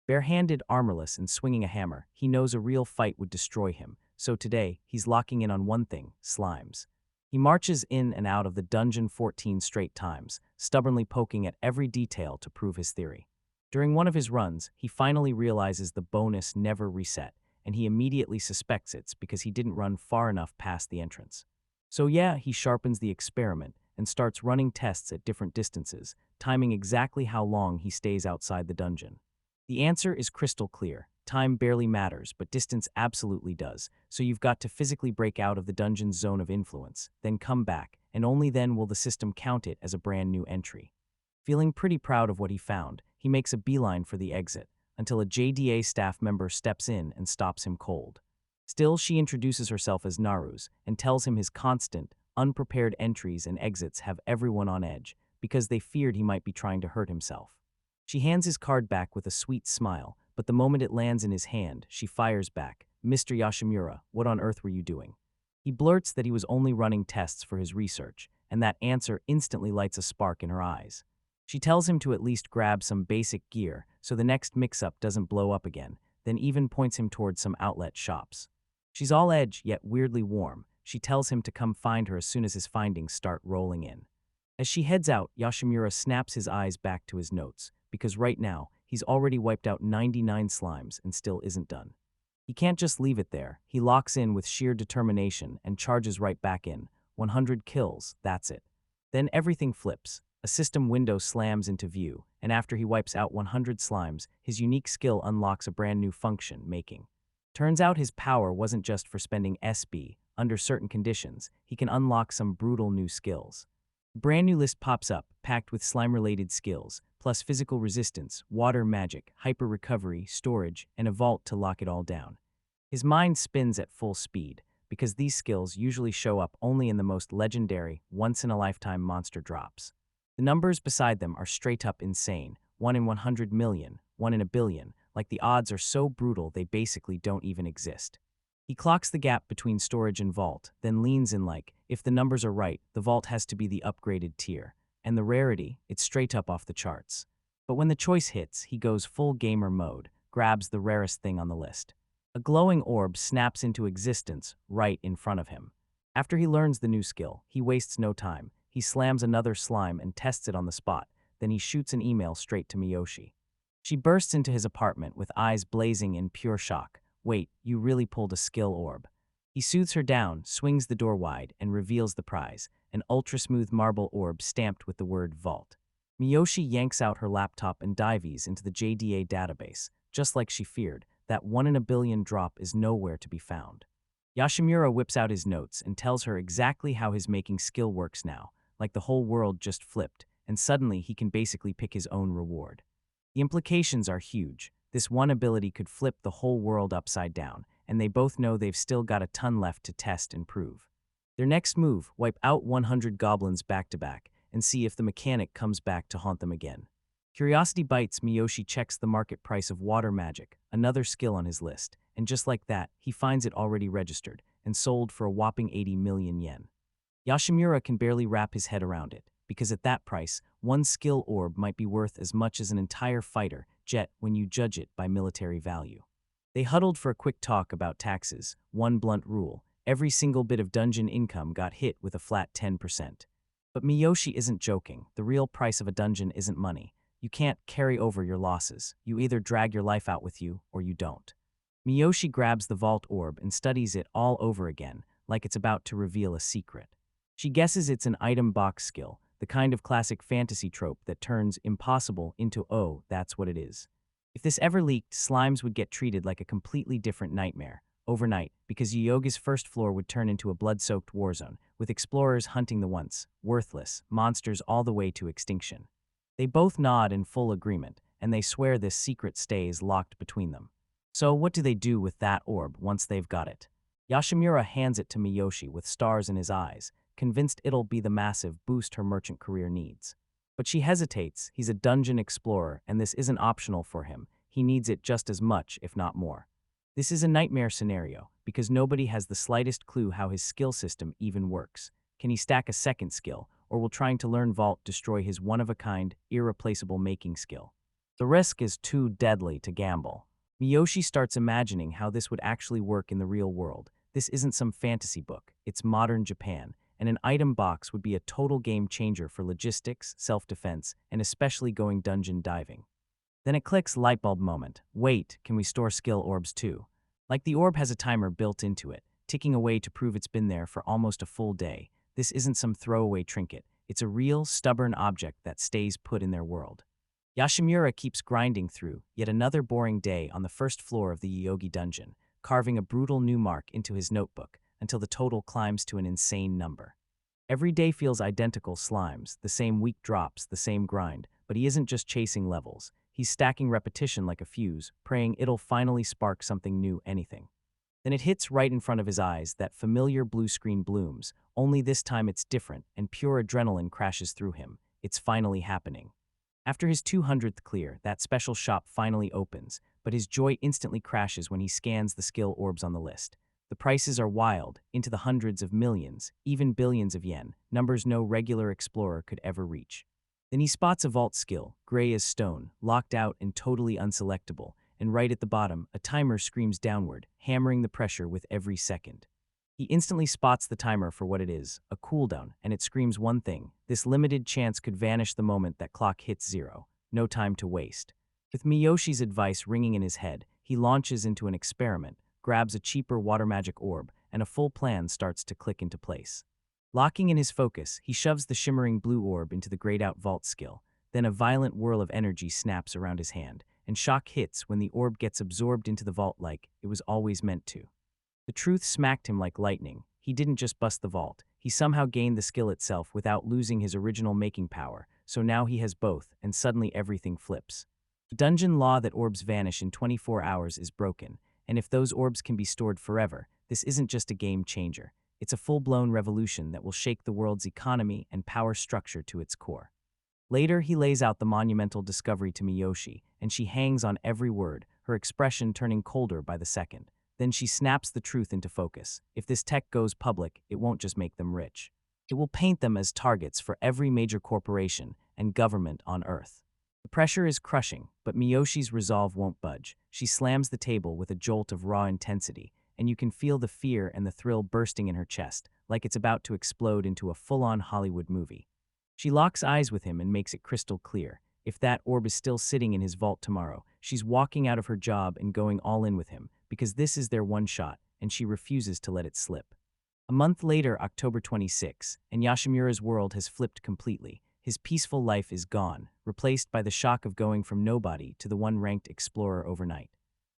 Barehanded, armorless, and swinging a hammer, he knows a real fight would destroy him, so today, he's locking in on one thing: slimes. He marches in and out of the dungeon 14 straight times, stubbornly poking at every detail to prove his theory. During one of his runs, he finally realizes the bonus never reset, and he immediately suspects it's because he didn't run far enough past the entrance. So yeah, he sharpens the experiment and starts running tests at different distances, timing exactly how long he stays outside the dungeon. The answer is crystal clear. Time barely matters, but distance absolutely does, so you've got to physically break out of the dungeon's zone of influence, then come back, and only then will the system count it as a brand new entry. Feeling pretty proud of what he found, he makes a beeline for the exit, until a JDA staff member steps in and stops him cold. Still, she introduces herself as Naru's and tells him his constant, unprepared entries and exits have everyone on edge, because they feared he might be trying to hurt himself. She hands his card back with a sweet smile, but the moment it lands in his hand, she fires back. "Mr. Yoshimura, what on earth were you doing?" He blurts that he was only running tests for his research, and that answer instantly lights a spark in her eyes. She tells him to at least grab some basic gear so the next mix-up doesn't blow up again, then even points him towards some outlet shops. She's all edge, yet weirdly warm. She tells him to come find her as soon as his findings start rolling in. As she heads out, Yoshimura snaps his eyes back to his notes, because right now, he's already wiped out 99 slimes and still isn't done. He can't just leave it there. He locks in with sheer determination and charges right back in. 100 kills, that's it. Then everything flips. A system window slams into view, and after he wipes out 100 slimes, his unique skill unlocks a brand new function, making. Turns out his power wasn't just for spending SB. Under certain conditions, he can unlock some brutal new skills. A brand new list pops up, packed with slime-related skills, plus physical resistance, water magic, hyper-recovery, storage, and a vault to lock it all down. His mind spins at full speed, because these skills usually show up only in the most legendary, once-in-a-lifetime monster drops. The numbers beside them are straight-up insane, 1 in 100 million, 1 in a billion, like the odds are so brutal they basically don't even exist. He clocks the gap between storage and vault, then leans in like, if the numbers are right, the vault has to be the upgraded tier. And the rarity, it's straight up off the charts. But when the choice hits, he goes full gamer mode, grabs the rarest thing on the list. A glowing orb snaps into existence right in front of him. After he learns the new skill, he wastes no time. He slams another slime and tests it on the spot, then he shoots an email straight to Miyoshi. She bursts into his apartment with eyes blazing in pure shock. Wait, you really pulled a skill orb. He soothes her down, swings the door wide, and reveals the prize, an ultra-smooth marble orb stamped with the word vault. Miyoshi yanks out her laptop and dives into the JDA database. Just like she feared, that 1 in a billion drop is nowhere to be found. Yoshimura whips out his notes and tells her exactly how his making skill works now, like the whole world just flipped, and suddenly he can basically pick his own reward. The implications are huge. This one ability could flip the whole world upside down, and they both know they've still got a ton left to test and prove. Their next move, wipe out 100 goblins back-to-back and see if the mechanic comes back to haunt them again. Curiosity bites, Miyoshi checks the market price of water magic, another skill on his list, and just like that, he finds it already registered and sold for a whopping 80 million yen. Yoshimura can barely wrap his head around it, because at that price, one skill orb might be worth as much as an entire fighter jet when you judge it by military value. They huddled for a quick talk about taxes. One blunt rule: every single bit of dungeon income got hit with a flat 10%. But Miyoshi isn't joking. The real price of a dungeon isn't money. You can't carry over your losses. You either drag your life out with you, or you don't. Miyoshi grabs the vault orb and studies it all over again, like it's about to reveal a secret. She guesses it's an item box skill, the kind of classic fantasy trope that turns impossible into, oh, that's what it is. If this ever leaked, slimes would get treated like a completely different nightmare, overnight, because Yogi's first floor would turn into a blood-soaked war zone, with explorers hunting the once worthless monsters all the way to extinction. They both nod in full agreement, and they swear this secret stays locked between them. So what do they do with that orb once they've got it? Yoshimura hands it to Miyoshi with stars in his eyes, convinced it'll be the massive boost her merchant career needs. But she hesitates. He's a dungeon explorer, and this isn't optional for him. He needs it just as much, if not more. This is a nightmare scenario, because nobody has the slightest clue how his skill system even works. Can he stack a second skill, or will trying to learn Vault destroy his one-of-a-kind, irreplaceable making skill? The risk is too deadly to gamble. Miyoshi starts imagining how this would actually work in the real world. This isn't some fantasy book, it's modern Japan, and an item box would be a total game changer for logistics, self-defense, and especially going dungeon diving. Then it clicks, lightbulb moment. Wait, can we store skill orbs too? Like the orb has a timer built into it, ticking away to prove it's been there for almost a full day. This isn't some throwaway trinket. It's a real, stubborn object that stays put in their world. Yoshimura keeps grinding through yet another boring day on the first floor of the Yogi dungeon, carving a brutal new mark into his notebook until the total climbs to an insane number. Every day feels identical: slimes, the same weak drops, the same grind, but he isn't just chasing levels. He's stacking repetition like a fuse, praying it'll finally spark something new, anything. Then it hits right in front of his eyes, that familiar blue screen blooms, only this time it's different, and pure adrenaline crashes through him. It's finally happening. After his 200th clear, that special shop finally opens, but his joy instantly crashes when he scans the skill orbs on the list. The prices are wild, into the hundreds of millions, even billions of yen, numbers no regular explorer could ever reach. Then he spots a vault skill, gray as stone, locked out and totally unselectable, and right at the bottom, a timer screams downward, hammering the pressure with every second. He instantly spots the timer for what it is, a cooldown, and it screams one thing: this limited chance could vanish the moment that clock hits zero. No time to waste. With Miyoshi's advice ringing in his head, he launches into an experiment, grabs a cheaper water magic orb, and a full plan starts to click into place. Locking in his focus, he shoves the shimmering blue orb into the grayed-out vault skill. Then a violent whirl of energy snaps around his hand, and shock hits when the orb gets absorbed into the vault like it was always meant to. The truth smacked him like lightning. He didn't just bust the vault. He somehow gained the skill itself without losing his original making power, so now he has both, and suddenly everything flips. The dungeon law that orbs vanish in 24 hours is broken, and if those orbs can be stored forever, this isn't just a game changer. It's a full-blown revolution that will shake the world's economy and power structure to its core. Later, he lays out the monumental discovery to Miyoshi, and she hangs on every word, her expression turning colder by the second. Then she snaps the truth into focus. If this tech goes public, it won't just make them rich. It will paint them as targets for every major corporation and government on Earth. The pressure is crushing, but Miyoshi's resolve won't budge. She slams the table with a jolt of raw intensity, and you can feel the fear and the thrill bursting in her chest, like it's about to explode into a full-on Hollywood movie. She locks eyes with him and makes it crystal clear. If that orb is still sitting in his vault tomorrow, she's walking out of her job and going all in with him, because this is their one shot, and she refuses to let it slip. A month later, October 26, and Yoshimura's world has flipped completely. His peaceful life is gone, replaced by the shock of going from nobody to the one-ranked explorer overnight.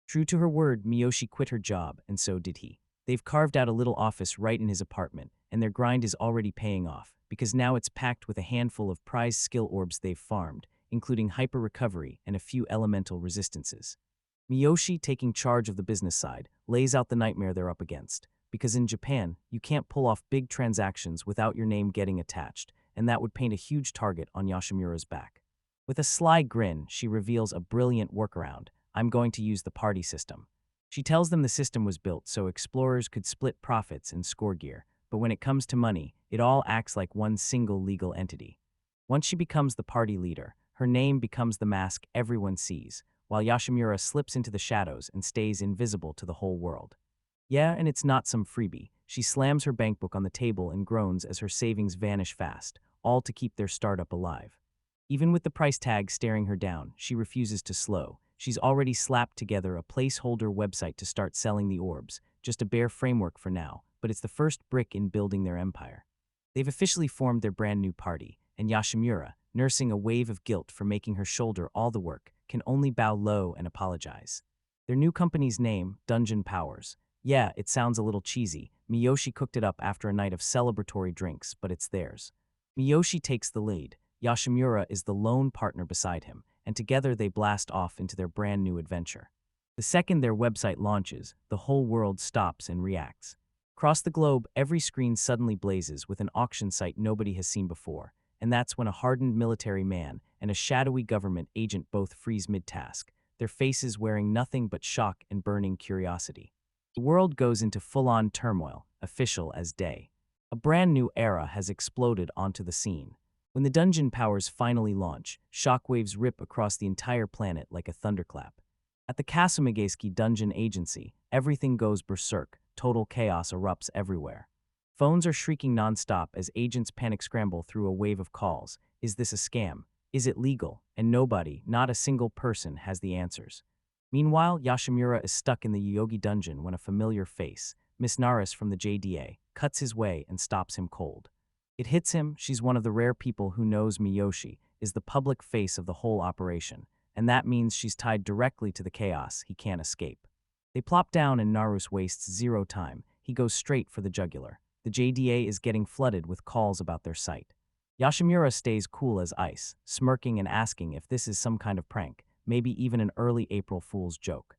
True to her word, Miyoshi quit her job, and so did he. They've carved out a little office right in his apartment, and their grind is already paying off, because now it's packed with a handful of prized skill orbs they've farmed, including hyper-recovery and a few elemental resistances. Miyoshi, taking charge of the business side, lays out the nightmare they're up against, because in Japan, you can't pull off big transactions without your name getting attached, and that would paint a huge target on Yoshimura's back. With a sly grin, she reveals a brilliant workaround. I'm going to use the party system. She tells them the system was built so explorers could split profits and score gear, but when it comes to money, it all acts like one single legal entity. Once she becomes the party leader, her name becomes the mask everyone sees, while Yoshimura slips into the shadows and stays invisible to the whole world. Yeah, and it's not some freebie. She slams her bankbook on the table and groans as her savings vanish fast, all to keep their startup alive. Even with the price tag staring her down, she refuses to slow. She's already slapped together a placeholder website to start selling the orbs, just a bare framework for now, but it's the first brick in building their empire. They've officially formed their brand new party, and Yoshimura, nursing a wave of guilt for making her shoulder all the work, can only bow low and apologize. Their new company's name, Dungeon Powers. Yeah, it sounds a little cheesy. Miyoshi cooked it up after a night of celebratory drinks, but it's theirs. Miyoshi takes the lead. Yoshimura is the lone partner beside him, and together they blast off into their brand new adventure. The second their website launches, the whole world stops and reacts. Across the globe, every screen suddenly blazes with an auction site nobody has seen before, and that's when a hardened military man and a shadowy government agent both freeze mid-task, their faces wearing nothing but shock and burning curiosity. The world goes into full-on turmoil, official as day. A brand new era has exploded onto the scene. When the dungeon powers finally launch, shockwaves rip across the entire planet like a thunderclap. At the Kasumigaski Dungeon Agency, everything goes berserk, total chaos erupts everywhere. Phones are shrieking nonstop as agents panic scramble through a wave of calls. Is this a scam? Is it legal? And nobody, not a single person, has the answers. Meanwhile, Yoshimura is stuck in the Yogi dungeon when a familiar face, Miss Naris from the JDA, cuts his way and stops him cold. It hits him. She's one of the rare people who knows Miyoshi is the public face of the whole operation, and that means she's tied directly to the chaos he can't escape. They plop down and Narus wastes zero time. He goes straight for the jugular. The JDA is getting flooded with calls about their site. Yoshimura stays cool as ice, smirking and asking if this is some kind of prank, maybe even an early April Fool's joke.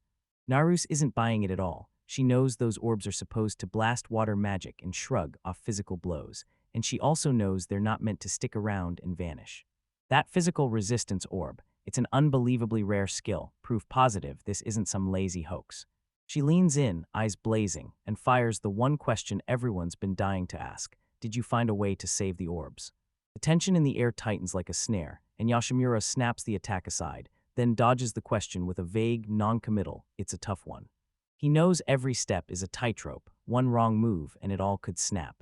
Narus isn't buying it at all. She knows those orbs are supposed to blast water magic and shrug off physical blows, and she also knows they're not meant to stick around and vanish. That physical resistance orb, it's an unbelievably rare skill, proof positive this isn't some lazy hoax. She leans in, eyes blazing, and fires the one question everyone's been dying to ask. Did you find a way to save the orbs? The tension in the air tightens like a snare, and Yoshimura snaps the attack aside, then dodges the question with a vague, non-committal, it's a tough one. He knows every step is a tightrope, one wrong move and it all could snap.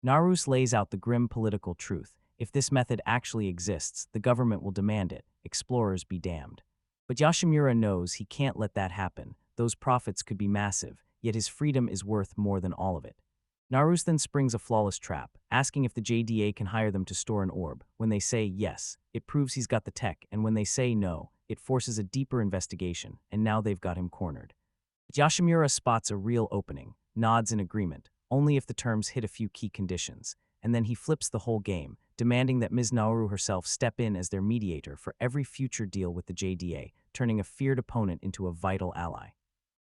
Narus lays out the grim political truth. If this method actually exists, the government will demand it. Explorers be damned. But Yoshimura knows he can't let that happen. Those profits could be massive, yet his freedom is worth more than all of it. Narus then springs a flawless trap, asking if the JDA can hire them to store an orb. When they say yes, it proves he's got the tech, and when they say no, it forces a deeper investigation, and now they've got him cornered. Yoshimura spots a real opening, nods in agreement, only if the terms hit a few key conditions, and then he flips the whole game, demanding that Ms. Naoru herself step in as their mediator for every future deal with the JDA, turning a feared opponent into a vital ally.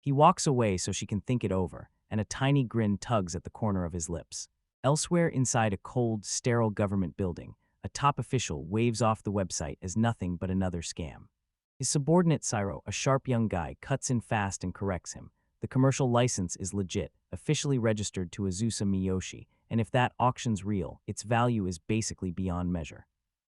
He walks away so she can think it over, and a tiny grin tugs at the corner of his lips. Elsewhere inside a cold, sterile government building, a top official waves off the website as nothing but another scam. His subordinate Sairo, a sharp young guy, cuts in fast and corrects him. the commercial license is legit, officially registered to Azusa Miyoshi, and if that auction's real, its value is basically beyond measure.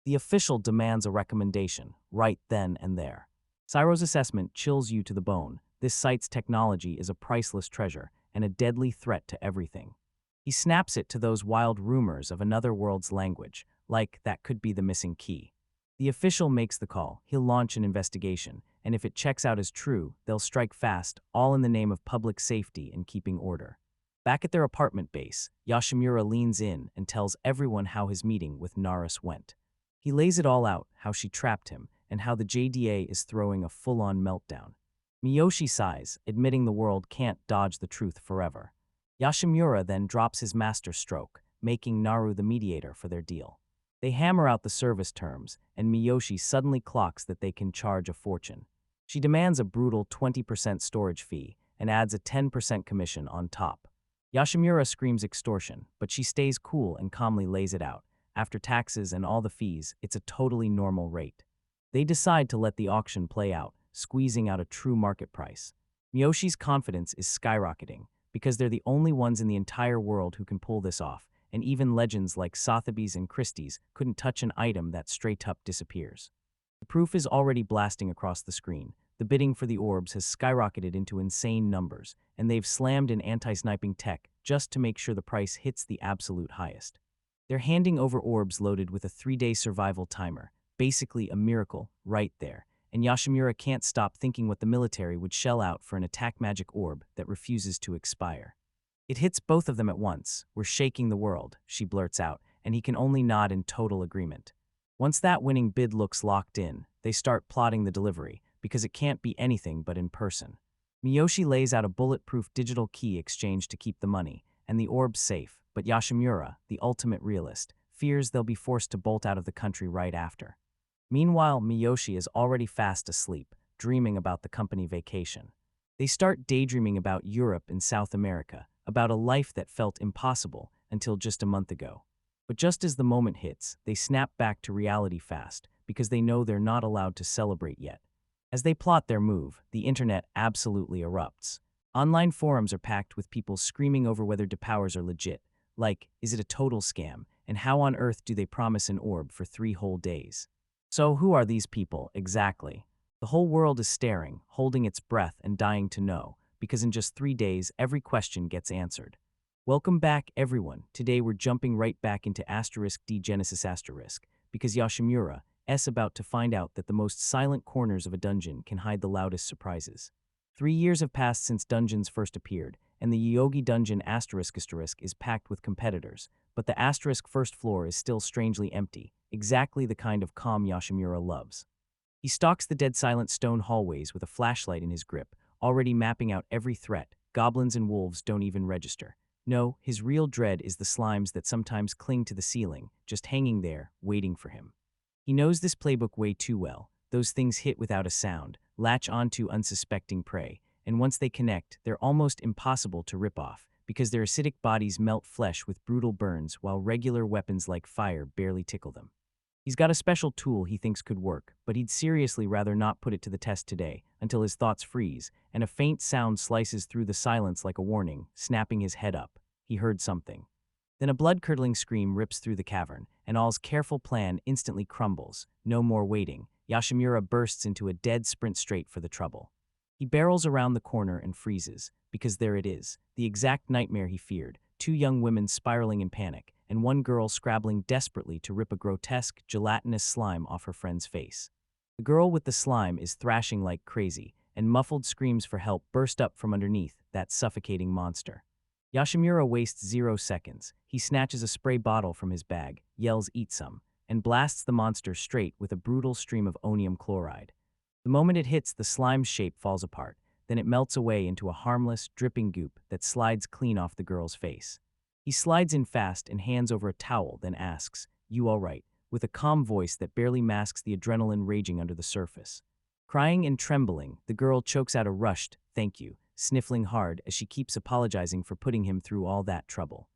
The official demands a recommendation, right then and there. Cyro's assessment chills you to the bone. This site's technology is a priceless treasure and a deadly threat to everything. He snaps it to those wild rumors of another world's language, like that could be the missing key. The official makes the call, he'll launch an investigation, and if it checks out as true, they'll strike fast, all in the name of public safety and keeping order. Back at their apartment base, Yoshimura leans in and tells everyone how his meeting with Naris went. He lays it all out, how she trapped him, and how the JDA is throwing a full-on meltdown. Miyoshi sighs, admitting the world can't dodge the truth forever. Yoshimura then drops his master stroke, making Naru the mediator for their deal. They hammer out the service terms, and Miyoshi suddenly clocks that they can charge a fortune. She demands a brutal 20% storage fee and adds a 10% commission on top. Yoshimura screams extortion, but she stays cool and calmly lays it out. After taxes and all the fees, it's a totally normal rate. They decide to let the auction play out, squeezing out a true market price. Miyoshi's confidence is skyrocketing, because they're the only ones in the entire world who can pull this off, and even legends like Sotheby's and Christie's couldn't touch an item that straight-up disappears. The proof is already blasting across the screen. The bidding for the orbs has skyrocketed into insane numbers, and they've slammed in anti-sniping tech just to make sure the price hits the absolute highest. They're handing over orbs loaded with a 3-day survival timer, basically a miracle right there, and Yoshimura can't stop thinking what the military would shell out for an attack magic orb that refuses to expire. It hits both of them at once. We're shaking the world, she blurts out, and he can only nod in total agreement. Once that winning bid looks locked in, they start plotting the delivery, because it can't be anything but in person. Miyoshi lays out a bulletproof digital key exchange to keep the money, and the orb's safe, but Yoshimura, the ultimate realist, fears they'll be forced to bolt out of the country right after. Meanwhile, Miyoshi is already fast asleep, dreaming about the company vacation. They start daydreaming about Europe and South America, about a life that felt impossible until just a month ago. But just as the moment hits, they snap back to reality fast, because they know they're not allowed to celebrate yet. As they plot their move, the internet absolutely erupts. Online forums are packed with people screaming over whether depowers are legit, like, is it a total scam, and how on earth do they promise an orb for 3 whole days? So who are these people, exactly? The whole world is staring, holding its breath and dying to know, because in just 3 days, every question gets answered. Welcome back, everyone. Today we're jumping right back into *D Genesis*, because Yoshimura is about to find out that the most silent corners of a dungeon can hide the loudest surprises. 3 years have passed since dungeons first appeared, and the Yogi dungeon ** is packed with competitors, but the * first floor is still strangely empty, exactly the kind of calm Yoshimura loves. He stalks the dead silent stone hallways with a flashlight in his grip, already mapping out every threat. Goblins and wolves don't even register. No, his real dread is the slimes that sometimes cling to the ceiling, just hanging there, waiting for him. He knows this playbook way too well. Those things hit without a sound, latch onto unsuspecting prey, and once they connect, they're almost impossible to rip off, because their acidic bodies melt flesh with brutal burns while regular weapons like fire barely tickle them. He's got a special tool he thinks could work, but he'd seriously rather not put it to the test today, until his thoughts freeze, and a faint sound slices through the silence like a warning, snapping his head up. He heard something. Then a blood-curdling scream rips through the cavern, and All's careful plan instantly crumbles. No more waiting. Yoshimura bursts into a dead sprint straight for the trouble. He barrels around the corner and freezes, because there it is, the exact nightmare he feared, 2 young women spiraling in panic, and one girl scrabbling desperately to rip a grotesque, gelatinous slime off her friend's face. The girl with the slime is thrashing like crazy, and muffled screams for help burst up from underneath that suffocating monster. Yoshimura wastes 0 seconds. He snatches a spray bottle from his bag, yells "eat some," and blasts the monster straight with a brutal stream of onium chloride. The moment it hits, the slime's shape falls apart, then it melts away into a harmless, dripping goop that slides clean off the girl's face. He slides in fast and hands over a towel, then asks, "You all right?" with a calm voice that barely masks the adrenaline raging under the surface. Crying and trembling, the girl chokes out a rushed, "Thank you," sniffling hard as she keeps apologizing for putting him through all that trouble.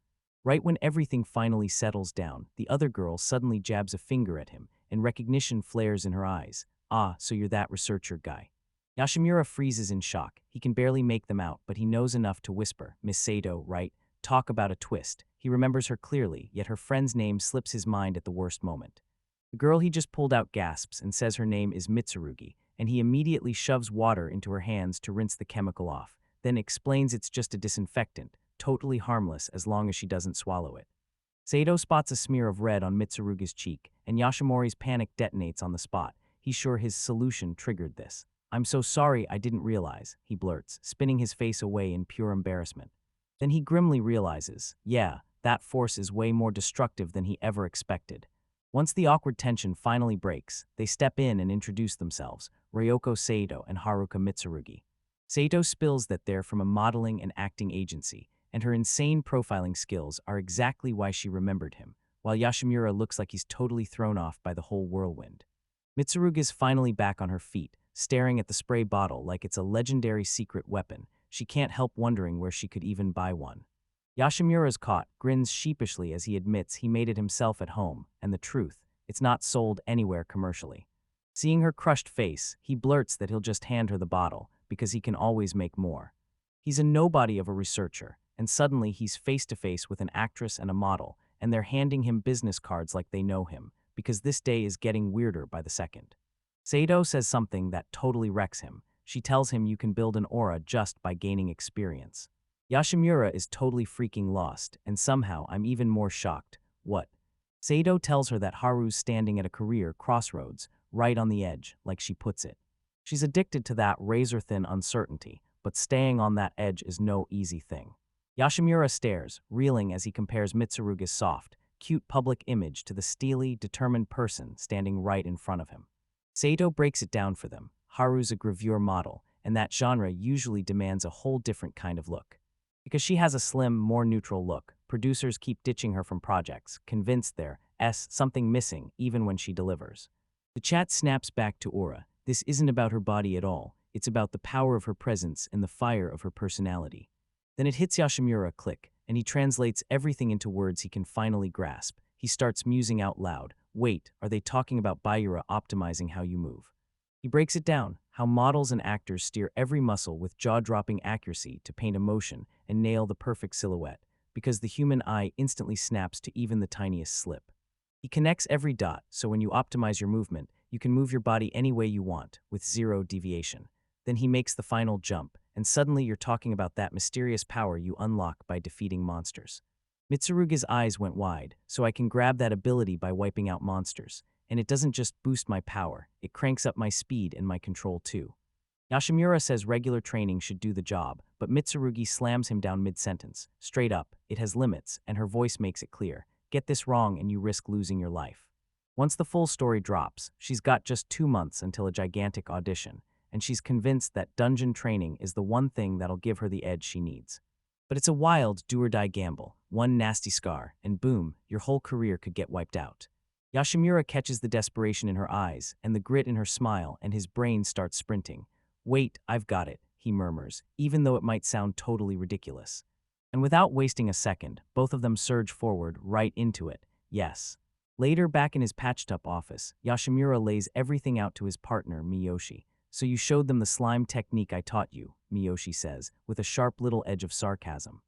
Right when everything finally settles down, the other girl suddenly jabs a finger at him, and recognition flares in her eyes. "Ah, so you're that researcher guy." Yashimura freezes in shock. He can barely make them out, but he knows enough to whisper, "Miss Sato, right? Talk about a twist." He remembers her clearly, yet her friend's name slips his mind at the worst moment. The girl he just pulled out gasps and says her name is Mitsurugi, and he immediately shoves water into her hands to rinse the chemical off, then explains it's just a disinfectant, totally harmless as long as she doesn't swallow it. Sato spots a smear of red on Mitsurugi's cheek, and Yashimori's panic detonates on the spot. He's sure his solution triggered this. "I'm so sorry, I didn't realize," he blurts, spinning his face away in pure embarrassment. Then he grimly realizes, yeah, that force is way more destructive than he ever expected. Once the awkward tension finally breaks, they step in and introduce themselves, Ryoko Sato and Haruka Mitsurugi. Sato spills that they're from a modeling and acting agency, and her insane profiling skills are exactly why she remembered him, while Yashimura looks like he's totally thrown off by the whole whirlwind. Mitsurugi's finally back on her feet, staring at the spray bottle like it's a legendary secret weapon. She can't help wondering where she could even buy one. Yashimura's caught, grins sheepishly as he admits he made it himself at home, and the truth, it's not sold anywhere commercially. Seeing her crushed face, he blurts that he'll just hand her the bottle, because he can always make more. He's a nobody of a researcher, and suddenly he's face to face with an actress and a model, and they're handing him business cards like they know him, because this day is getting weirder by the second. Sato says something that totally wrecks him. She tells him you can build an aura just by gaining experience. Yashimura is totally freaking lost, and somehow I'm even more shocked. What? Sato tells her that Haru's standing at a career crossroads, right on the edge, like she puts it. She's addicted to that razor-thin uncertainty, but staying on that edge is no easy thing. Yashimura stares, reeling as he compares Mitsurugi's soft, cute public image to the steely, determined person standing right in front of him. Sato breaks it down for them. Haru's a gravure model, and that genre usually demands a whole different kind of look. Because she has a slim, more neutral look, producers keep ditching her from projects, convinced there's something missing even when she delivers. The chat snaps back to Aura. This isn't about her body at all. It's about the power of her presence and the fire of her personality. Then it hits Yashimura click, and he translates everything into words he can finally grasp. He starts musing out loud. Wait, are they talking about Bayura optimizing how you move? He breaks it down, how models and actors steer every muscle with jaw-dropping accuracy to paint emotion and nail the perfect silhouette, because the human eye instantly snaps to even the tiniest slip. He connects every dot, so when you optimize your movement, you can move your body any way you want, with zero deviation. Then he makes the final jump, and suddenly you're talking about that mysterious power you unlock by defeating monsters. Mitsurugi's eyes went wide, so I can grab that ability by wiping out monsters. And it doesn't just boost my power, it cranks up my speed and my control too. Yashimura says regular training should do the job, but Mitsurugi slams him down mid-sentence. Straight up, it has limits, and her voice makes it clear. Get this wrong and you risk losing your life. Once the full story drops, she's got just 2 months until a gigantic audition, and she's convinced that dungeon training is the one thing that'll give her the edge she needs. But it's a wild, do-or-die gamble. One nasty scar, and boom, your whole career could get wiped out. Yashimura catches the desperation in her eyes and the grit in her smile, and his brain starts sprinting. Wait, I've got it, he murmurs, even though it might sound totally ridiculous. And without wasting a second, both of them surge forward, right into it. Yes. Later, back in his patched-up office, Yashimura lays everything out to his partner, Miyoshi. So you showed them the slime technique I taught you, Miyoshi says, with a sharp little edge of sarcasm.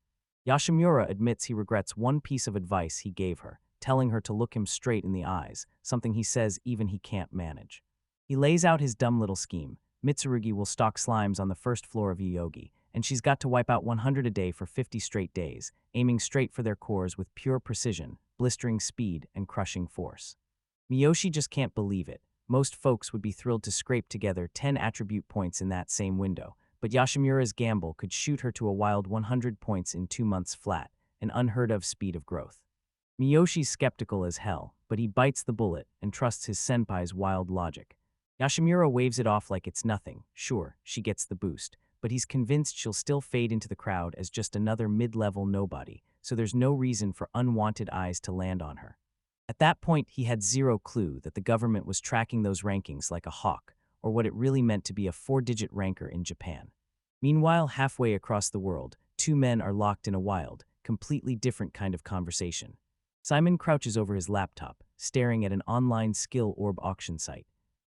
Yashimura admits he regrets one piece of advice he gave her, telling her to look him straight in the eyes, something he says even he can't manage. He lays out his dumb little scheme. Mitsurugi will stock slimes on the first floor of Yoyogi, and she's got to wipe out 100 a day for 50 straight days, aiming straight for their cores with pure precision, blistering speed, and crushing force. Miyoshi just can't believe it. Most folks would be thrilled to scrape together 10 attribute points in that same window, but Yashimura's gamble could shoot her to a wild 100 points in 2 months flat, an unheard-of speed of growth. Miyoshi's skeptical as hell, but he bites the bullet and trusts his senpai's wild logic. Yashimura waves it off like it's nothing. Sure, she gets the boost, but he's convinced she'll still fade into the crowd as just another mid-level nobody, so there's no reason for unwanted eyes to land on her. At that point, he had zero clue that the government was tracking those rankings like a hawk, or what it really meant to be a 4-digit ranker in Japan. Meanwhile, halfway across the world, 2 men are locked in a wild, completely different kind of conversation. Simon crouches over his laptop, staring at an online skill orb auction site.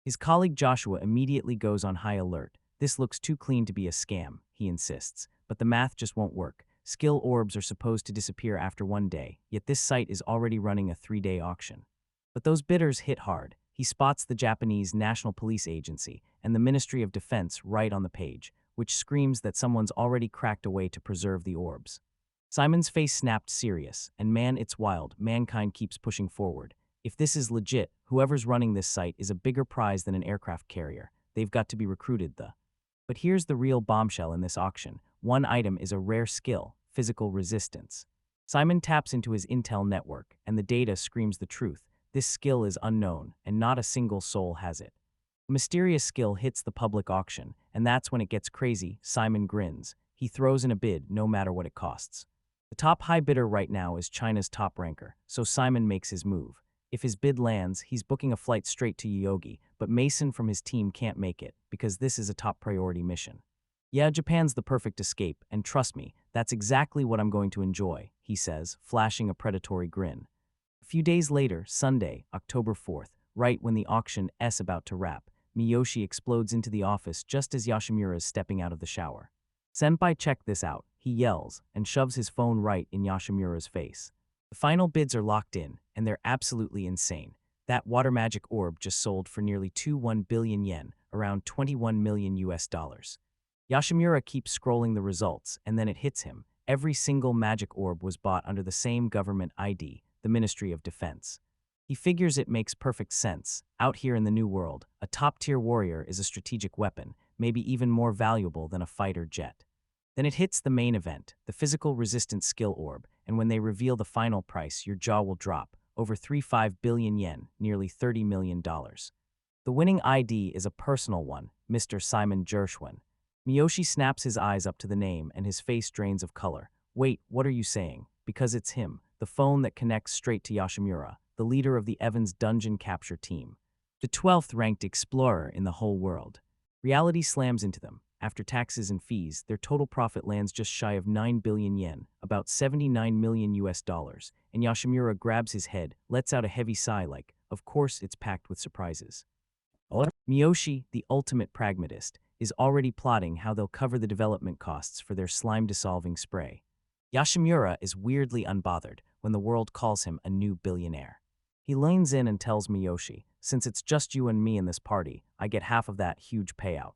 His colleague Joshua immediately goes on high alert. This looks too clean to be a scam, he insists, but the math just won't work. Skill orbs are supposed to disappear after 1 day, yet this site is already running a 3-day auction. But those bidders hit hard. He spots the Japanese National Police Agency and the Ministry of Defense right on the page, which screams that someone's already cracked a way to preserve the orbs. Simon's face snapped serious, and man, it's wild, mankind keeps pushing forward. If this is legit, whoever's running this site is a bigger prize than an aircraft carrier. They've got to be recruited, But here's the real bombshell in this auction. One item is a rare skill, physical resistance. Simon taps into his intel network, and the data screams the truth. This skill is unknown, and not a single soul has it. A mysterious skill hits the public auction, and that's when it gets crazy. Simon grins. He throws in a bid, no matter what it costs. The top high bidder right now is China's top ranker, so Simon makes his move. If his bid lands, he's booking a flight straight to Yogi, but Mason from his team can't make it, because this is a top priority mission. Yeah, Japan's the perfect escape, and trust me, that's exactly what I'm going to enjoy, he says, flashing a predatory grin. A few days later, Sunday, October 4th, right when the auction is about to wrap, Miyoshi explodes into the office just as Yoshimura is stepping out of the shower. "Senpai, check this out," he yells, and shoves his phone right in Yoshimura's face. The final bids are locked in, and they're absolutely insane. That water magic orb just sold for nearly 21 billion yen, around 21 million US dollars. Yoshimura keeps scrolling the results, and then it hits him. Every single magic orb was bought under the same government ID, the Ministry of Defense. He figures it makes perfect sense. Out here in the New World, a top-tier warrior is a strategic weapon, maybe even more valuable than a fighter jet. Then it hits the main event, the physical resistance skill orb, and when they reveal the final price, your jaw will drop, over 35 billion yen, nearly $30 million. The winning ID is a personal one, Mr. Simon Gershwin. Miyoshi snaps his eyes up to the name and his face drains of color. Wait, what are you saying? Because it's him, the phone that connects straight to Yoshimura, the leader of the Evans dungeon capture team. The 12th ranked explorer in the whole world. Reality slams into them. After taxes and fees, their total profit lands just shy of 9 billion yen, about 79 million US dollars, and Yoshimura grabs his head, lets out a heavy sigh like, of course it's packed with surprises. Miyoshi, the ultimate pragmatist, is already plotting how they'll cover the development costs for their slime-dissolving spray. Yoshimura is weirdly unbothered when the world calls him a new billionaire. He leans in and tells Miyoshi, since it's just you and me in this party, I get half of that huge payout.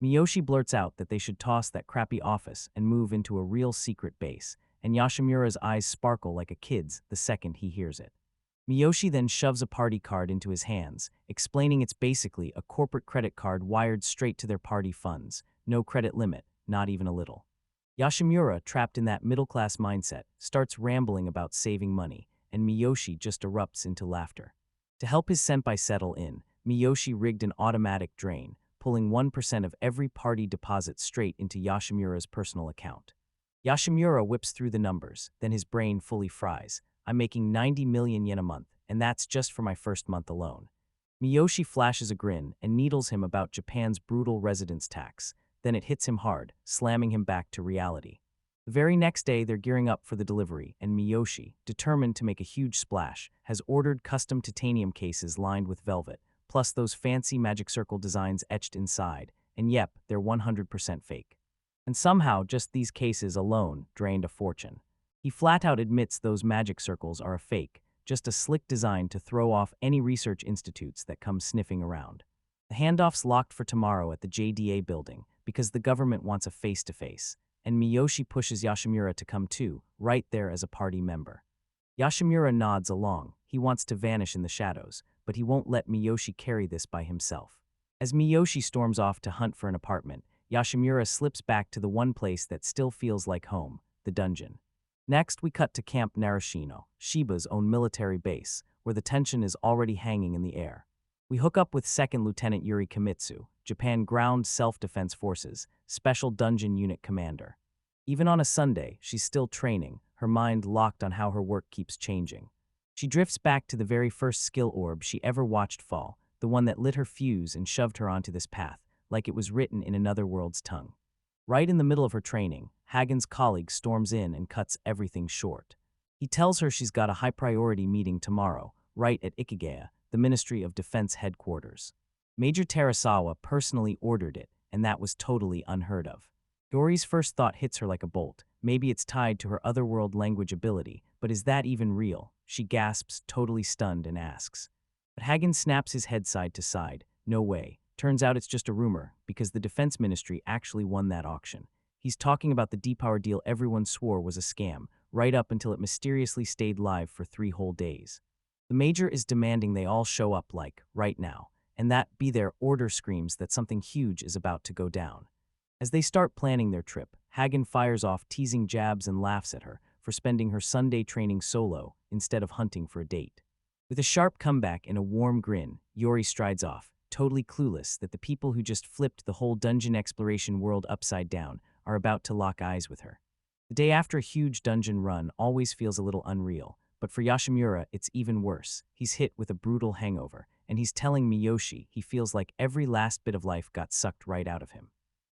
Miyoshi blurts out that they should toss that crappy office and move into a real secret base, and Yoshimura's eyes sparkle like a kid's the second he hears it. Miyoshi then shoves a party card into his hands, explaining it's basically a corporate credit card wired straight to their party funds, no credit limit, not even a little. Yoshimura, trapped in that middle-class mindset, starts rambling about saving money, and Miyoshi just erupts into laughter. To help his senpai settle in, Miyoshi rigged an automatic drain, pulling 1% of every party deposit straight into Yoshimura's personal account. Yoshimura whips through the numbers, then his brain fully fries. I'm making 90 million yen a month, and that's just for my first month alone. Miyoshi flashes a grin and needles him about Japan's brutal residence tax. Then it hits him hard, slamming him back to reality. The very next day, they're gearing up for the delivery, and Miyoshi, determined to make a huge splash, has ordered custom titanium cases lined with velvet, plus those fancy magic circle designs etched inside, and yep, they're 100% fake. And somehow, just these cases alone drained a fortune. He flat out admits those magic circles are a fake, just a slick design to throw off any research institutes that come sniffing around. The handoff's locked for tomorrow at the JDA building because the government wants a face-to-face, and Miyoshi pushes Yoshimura to come too, right there as a party member. Yoshimura nods along. He wants to vanish in the shadows, but he won't let Miyoshi carry this by himself. As Miyoshi storms off to hunt for an apartment, Yoshimura slips back to the one place that still feels like home, the dungeon. Next, we cut to Camp Narashino, Shiba's own military base, where the tension is already hanging in the air. We hook up with 2nd Lieutenant Yuri Kimitsu, Japan Ground Self-Defense Forces, Special Dungeon Unit Commander. Even on a Sunday, she's still training, her mind locked on how her work keeps changing. She drifts back to the very first skill orb she ever watched fall, the one that lit her fuse and shoved her onto this path, like it was written in another world's tongue. Right in the middle of her training, Hagen's colleague storms in and cuts everything short. He tells her she's got a high-priority meeting tomorrow, right at Ikigaya, the Ministry of Defense headquarters. Major Terasawa personally ordered it, and that was totally unheard of. Yori's first thought hits her like a bolt. Maybe it's tied to her otherworld language ability, but is that even real? She gasps, totally stunned, and asks. But Hagen snaps his head side to side. No way. Turns out it's just a rumor, because the Defense Ministry actually won that auction. He's talking about the D-Power deal everyone swore was a scam, right up until it mysteriously stayed live for 3 whole days. The Major is demanding they all show up right now, and that be their order screams that something huge is about to go down. As they start planning their trip, Hagen fires off teasing jabs and laughs at her for spending her Sunday training solo instead of hunting for a date. With a sharp comeback and a warm grin, Yori strides off, totally clueless that the people who just flipped the whole dungeon exploration world upside down are about to lock eyes with her. The day after a huge dungeon run always feels a little unreal, but for Yoshimura it's even worse. He's hit with a brutal hangover, and he's telling Miyoshi he feels like every last bit of life got sucked right out of him.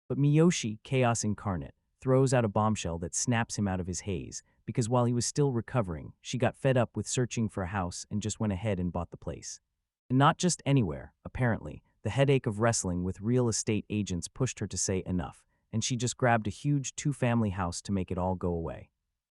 But Miyoshi, chaos incarnate, throws out a bombshell that snaps him out of his haze, because while he was still recovering, she got fed up with searching for a house and just went ahead and bought the place. And not just anywhere, apparently. The headache of wrestling with real estate agents pushed her to say enough, and she just grabbed a huge 2-family house to make it all go away.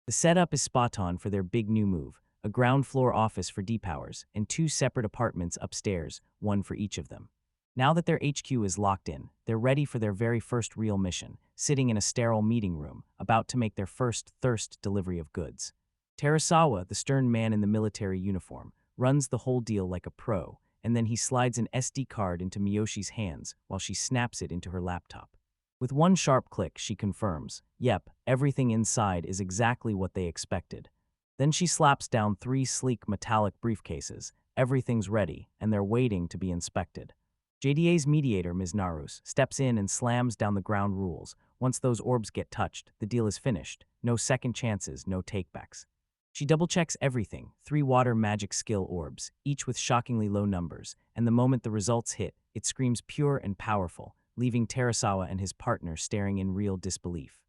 The setup is spot on for their big new move, a ground floor office for D-Powers and 2 separate apartments upstairs, one for each of them. Now that their HQ is locked in, they're ready for their very first real mission, sitting in a sterile meeting room, about to make their first thirst delivery of goods. Terasawa, the stern man in the military uniform, runs the whole deal like a pro, and then he slides an SD card into Miyoshi's hands while she snaps it into her laptop. With one sharp click, she confirms, yep, everything inside is exactly what they expected. Then she slaps down 3 sleek metallic briefcases. Everything's ready, and they're waiting to be inspected. JDA's mediator, Ms. Narus, steps in and slams down the ground rules. Once those orbs get touched, the deal is finished. No second chances, no takebacks. She double-checks everything, 3 water magic skill orbs, each with shockingly low numbers, and the moment the results hit, it screams pure and powerful, leaving Terasawa and his partner staring in real disbelief.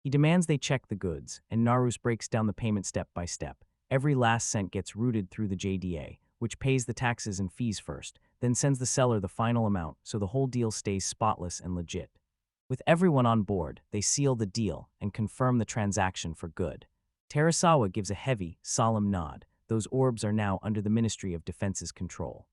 He demands they check the goods, and Narus breaks down the payment step by step. Every last cent gets routed through the JDA, which pays the taxes and fees first, then sends the seller the final amount so the whole deal stays spotless and legit. With everyone on board, they seal the deal and confirm the transaction for good. Terasawa gives a heavy, solemn nod. Those orbs are now under the Ministry of Defense's control.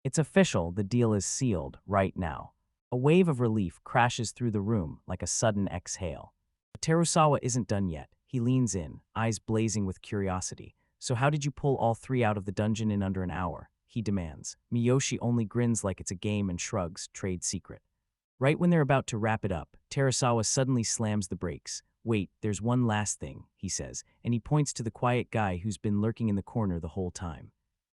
It's official, the deal is sealed right now. A wave of relief crashes through the room like a sudden exhale. But Terasawa isn't done yet. He leans in, eyes blazing with curiosity. So how did you pull all 3 out of the dungeon in under an hour? He demands. Miyoshi only grins like it's a game and shrugs, trade secret. Right when they're about to wrap it up, Terasawa suddenly slams the brakes. Wait, there's one last thing, he says, and he points to the quiet guy who's been lurking in the corner the whole time.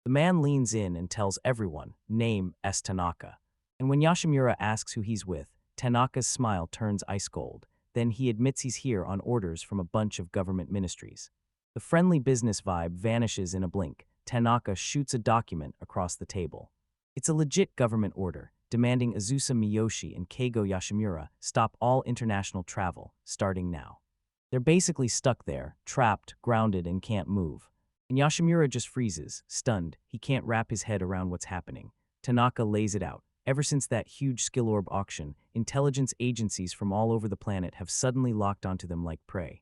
The man leans in and tells everyone, name S. Tanaka. And when Yoshimura asks who he's with, Tanaka's smile turns ice cold. Then he admits he's here on orders from a bunch of government ministries. The friendly business vibe vanishes in a blink. Tanaka shoots a document across the table. It's a legit government order, demanding Azusa Miyoshi and Keigo Yoshimura stop all international travel, starting now. They're basically stuck there, trapped, grounded, and can't move. And Yoshimura just freezes, stunned. He can't wrap his head around what's happening. Tanaka lays it out. Ever since that huge skill orb auction, intelligence agencies from all over the planet have suddenly locked onto them like prey.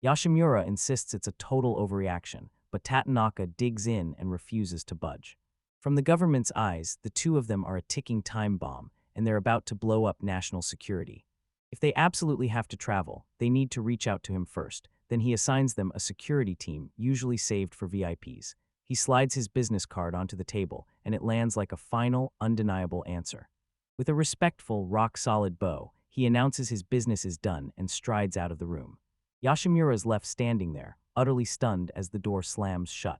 Yoshimura insists it's a total overreaction, but Tatanaka digs in and refuses to budge. From the government's eyes, the two of them are a ticking time bomb, and they're about to blow up national security. If they absolutely have to travel, they need to reach out to him first. Then he assigns them a security team, usually saved for VIPs. He slides his business card onto the table, and it lands like a final, undeniable answer. With a respectful, rock-solid bow, he announces his business is done and strides out of the room. Yoshimura is left standing there, utterly stunned as the door slams shut.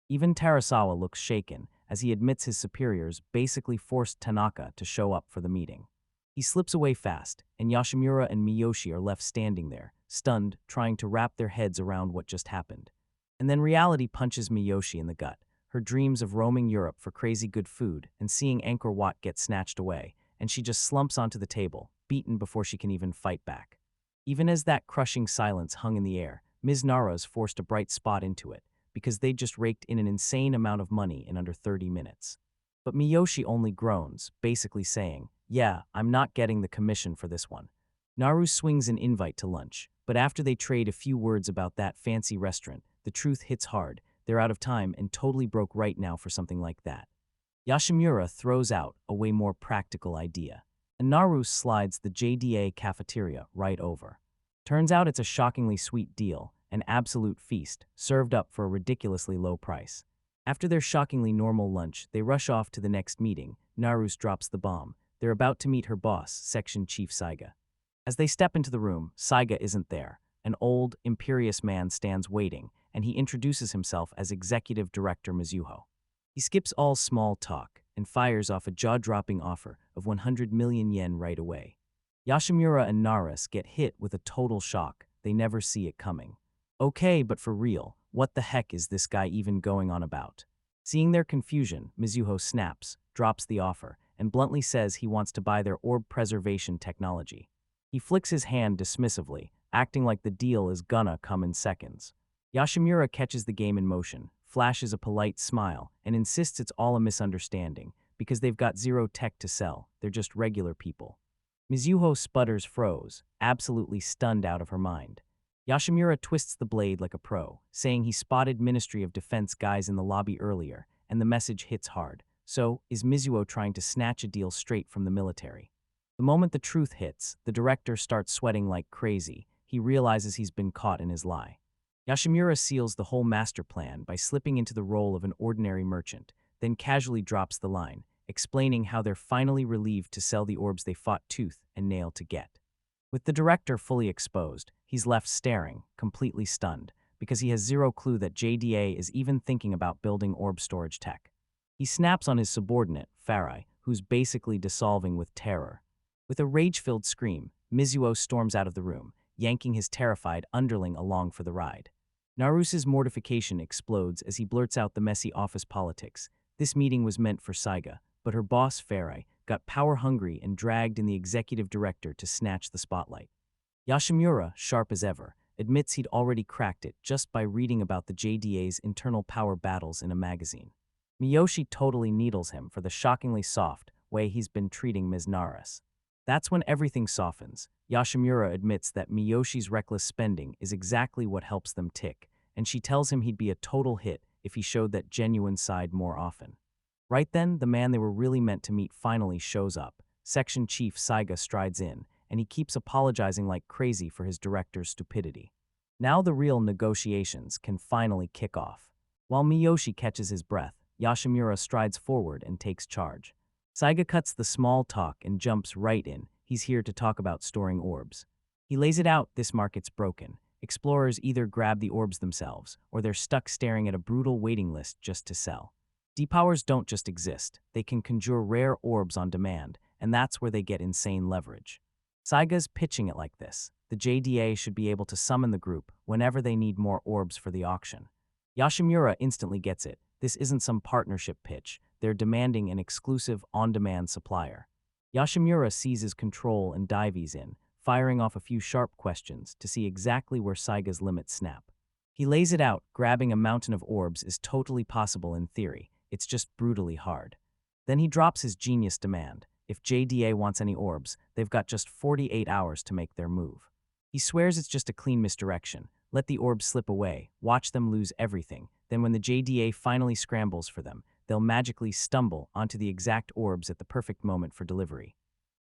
Even Terasawa looks shaken, as he admits his superiors basically forced Tanaka to show up for the meeting. He slips away fast, and Yoshimura and Miyoshi are left standing there, stunned, trying to wrap their heads around what just happened. And then reality punches Miyoshi in the gut. Her dreams of roaming Europe for crazy good food and seeing Angkor Wat get snatched away, and she just slumps onto the table, beaten before she can even fight back. Even as that crushing silence hung in the air, Ms. Nara's forced a bright spot into it, because they'd just raked in an insane amount of money in under 30 minutes. But Miyoshi only groans, basically saying, Yeah, I'm not getting the commission for this one. Naru swings an invite to lunch, but after they trade a few words about that fancy restaurant, the truth hits hard. They're out of time and totally broke right now for something like that. Yashimura throws out a way more practical idea, and Naru slides the JDA cafeteria right over. Turns out it's a shockingly sweet deal, an absolute feast, served up for a ridiculously low price. After their shockingly normal lunch, they rush off to the next meeting. Narus drops the bomb. They're about to meet her boss, Section Chief Saiga. As they step into the room, Saiga isn't there. An old, imperious man stands waiting, and he introduces himself as Executive Director Mizuho. He skips all small talk and fires off a jaw-dropping offer of 100 million yen right away. Yashimura and Naris get hit with a total shock. They never see it coming. Okay, but for real, what the heck is this guy even going on about? Seeing their confusion, Mizuho snaps, drops the offer, and bluntly says he wants to buy their orb preservation technology. He flicks his hand dismissively, acting like the deal is gonna come in seconds. Yashimura catches the game in motion, flashes a polite smile, and insists it's all a misunderstanding, because they've got zero tech to sell, they're just regular people. Mizuho sputters froze, absolutely stunned out of her mind. Yashimura twists the blade like a pro, saying he spotted Ministry of Defense guys in the lobby earlier, and the message hits hard. So, is Mizuho trying to snatch a deal straight from the military? The moment the truth hits, the director starts sweating like crazy. He realizes he's been caught in his lie. Yashimura seals the whole master plan by slipping into the role of an ordinary merchant, then casually drops the line, explaining how they're finally relieved to sell the orbs they fought tooth and nail to get. With the director fully exposed, he's left staring, completely stunned, because he has zero clue that JDA is even thinking about building orb storage tech. He snaps on his subordinate, Farai, who's basically dissolving with terror. With a rage-filled scream, Mizuho storms out of the room, yanking his terrified underling along for the ride. Narus's mortification explodes as he blurts out the messy office politics. This meeting was meant for Saiga, but her boss, Farai, got power-hungry and dragged in the executive director to snatch the spotlight. Yashimura, sharp as ever, admits he'd already cracked it just by reading about the JDA's internal power battles in a magazine. Miyoshi totally needles him for the shockingly soft way he's been treating Ms. Naris. That's when everything softens. Yashimura admits that Miyoshi's reckless spending is exactly what helps them tick, and she tells him he'd be a total hit if he showed that genuine side more often. Right then, the man they were really meant to meet finally shows up. Section Chief Saiga strides in, and he keeps apologizing like crazy for his director's stupidity. Now the real negotiations can finally kick off. While Miyoshi catches his breath, Yashimura strides forward and takes charge. Saiga cuts the small talk and jumps right in. He's here to talk about storing orbs. He lays it out, this market's broken. Explorers either grab the orbs themselves, or they're stuck staring at a brutal waiting list just to sell. D-powers don't just exist, they can conjure rare orbs on demand, and that's where they get insane leverage. Saiga's pitching it like this. The JDA should be able to summon the group whenever they need more orbs for the auction. Yashimura instantly gets it. This isn't some partnership pitch. They're demanding an exclusive, on-demand supplier. Yashimura seizes control and dives in, firing off a few sharp questions to see exactly where Saiga's limits snap. He lays it out, grabbing a mountain of orbs is totally possible in theory. It's just brutally hard. Then he drops his genius demand. If JDA wants any orbs, they've got just 48 hours to make their move. He swears it's just a clean misdirection. Let the orbs slip away, watch them lose everything. Then when the JDA finally scrambles for them, they'll magically stumble onto the exact orbs at the perfect moment for delivery.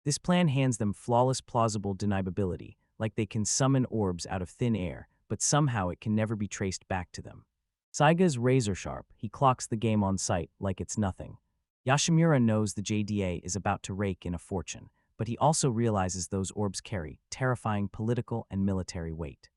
This plan hands them flawless plausible deniability, like they can summon orbs out of thin air, but somehow it can never be traced back to them. Saiga's razor sharp, he clocks the game on sight like it's nothing. Yashimura knows the JDA is about to rake in a fortune, but he also realizes those orbs carry terrifying political and military weight.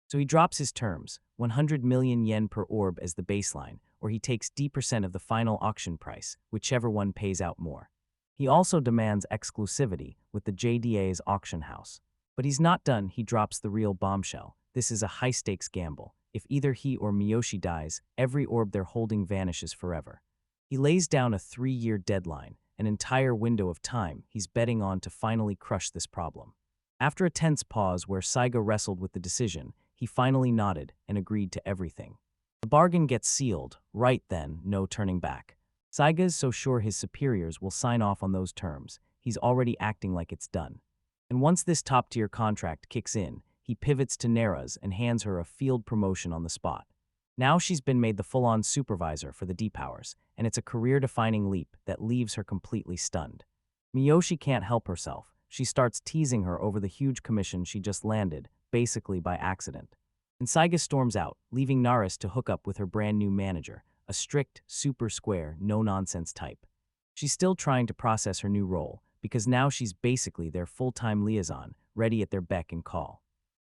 So he drops his terms, 100 million yen per orb as the baseline, or he takes D% of the final auction price, whichever one pays out more. He also demands exclusivity with the JDA's auction house. But he's not done, he drops the real bombshell. This is a high-stakes gamble. If either he or Miyoshi dies, every orb they're holding vanishes forever. He lays down a 3-year deadline, an entire window of time he's betting on to finally crush this problem. After a tense pause where Saiga wrestled with the decision, he finally nodded and agreed to everything. The bargain gets sealed, right then, no turning back. Saiga's so sure his superiors will sign off on those terms, he's already acting like it's done. And once this top-tier contract kicks in, he pivots to Nara's and hands her a field promotion on the spot. Now she's been made the full-on supervisor for the D-Powers, and it's a career-defining leap that leaves her completely stunned. Miyoshi can't help herself. She starts teasing her over the huge commission she just landed, basically by accident. And Saiga storms out, leaving Naris to hook up with her brand-new manager, a strict, super square, no-nonsense type. She's still trying to process her new role, because now she's basically their full-time liaison, ready at their beck and call.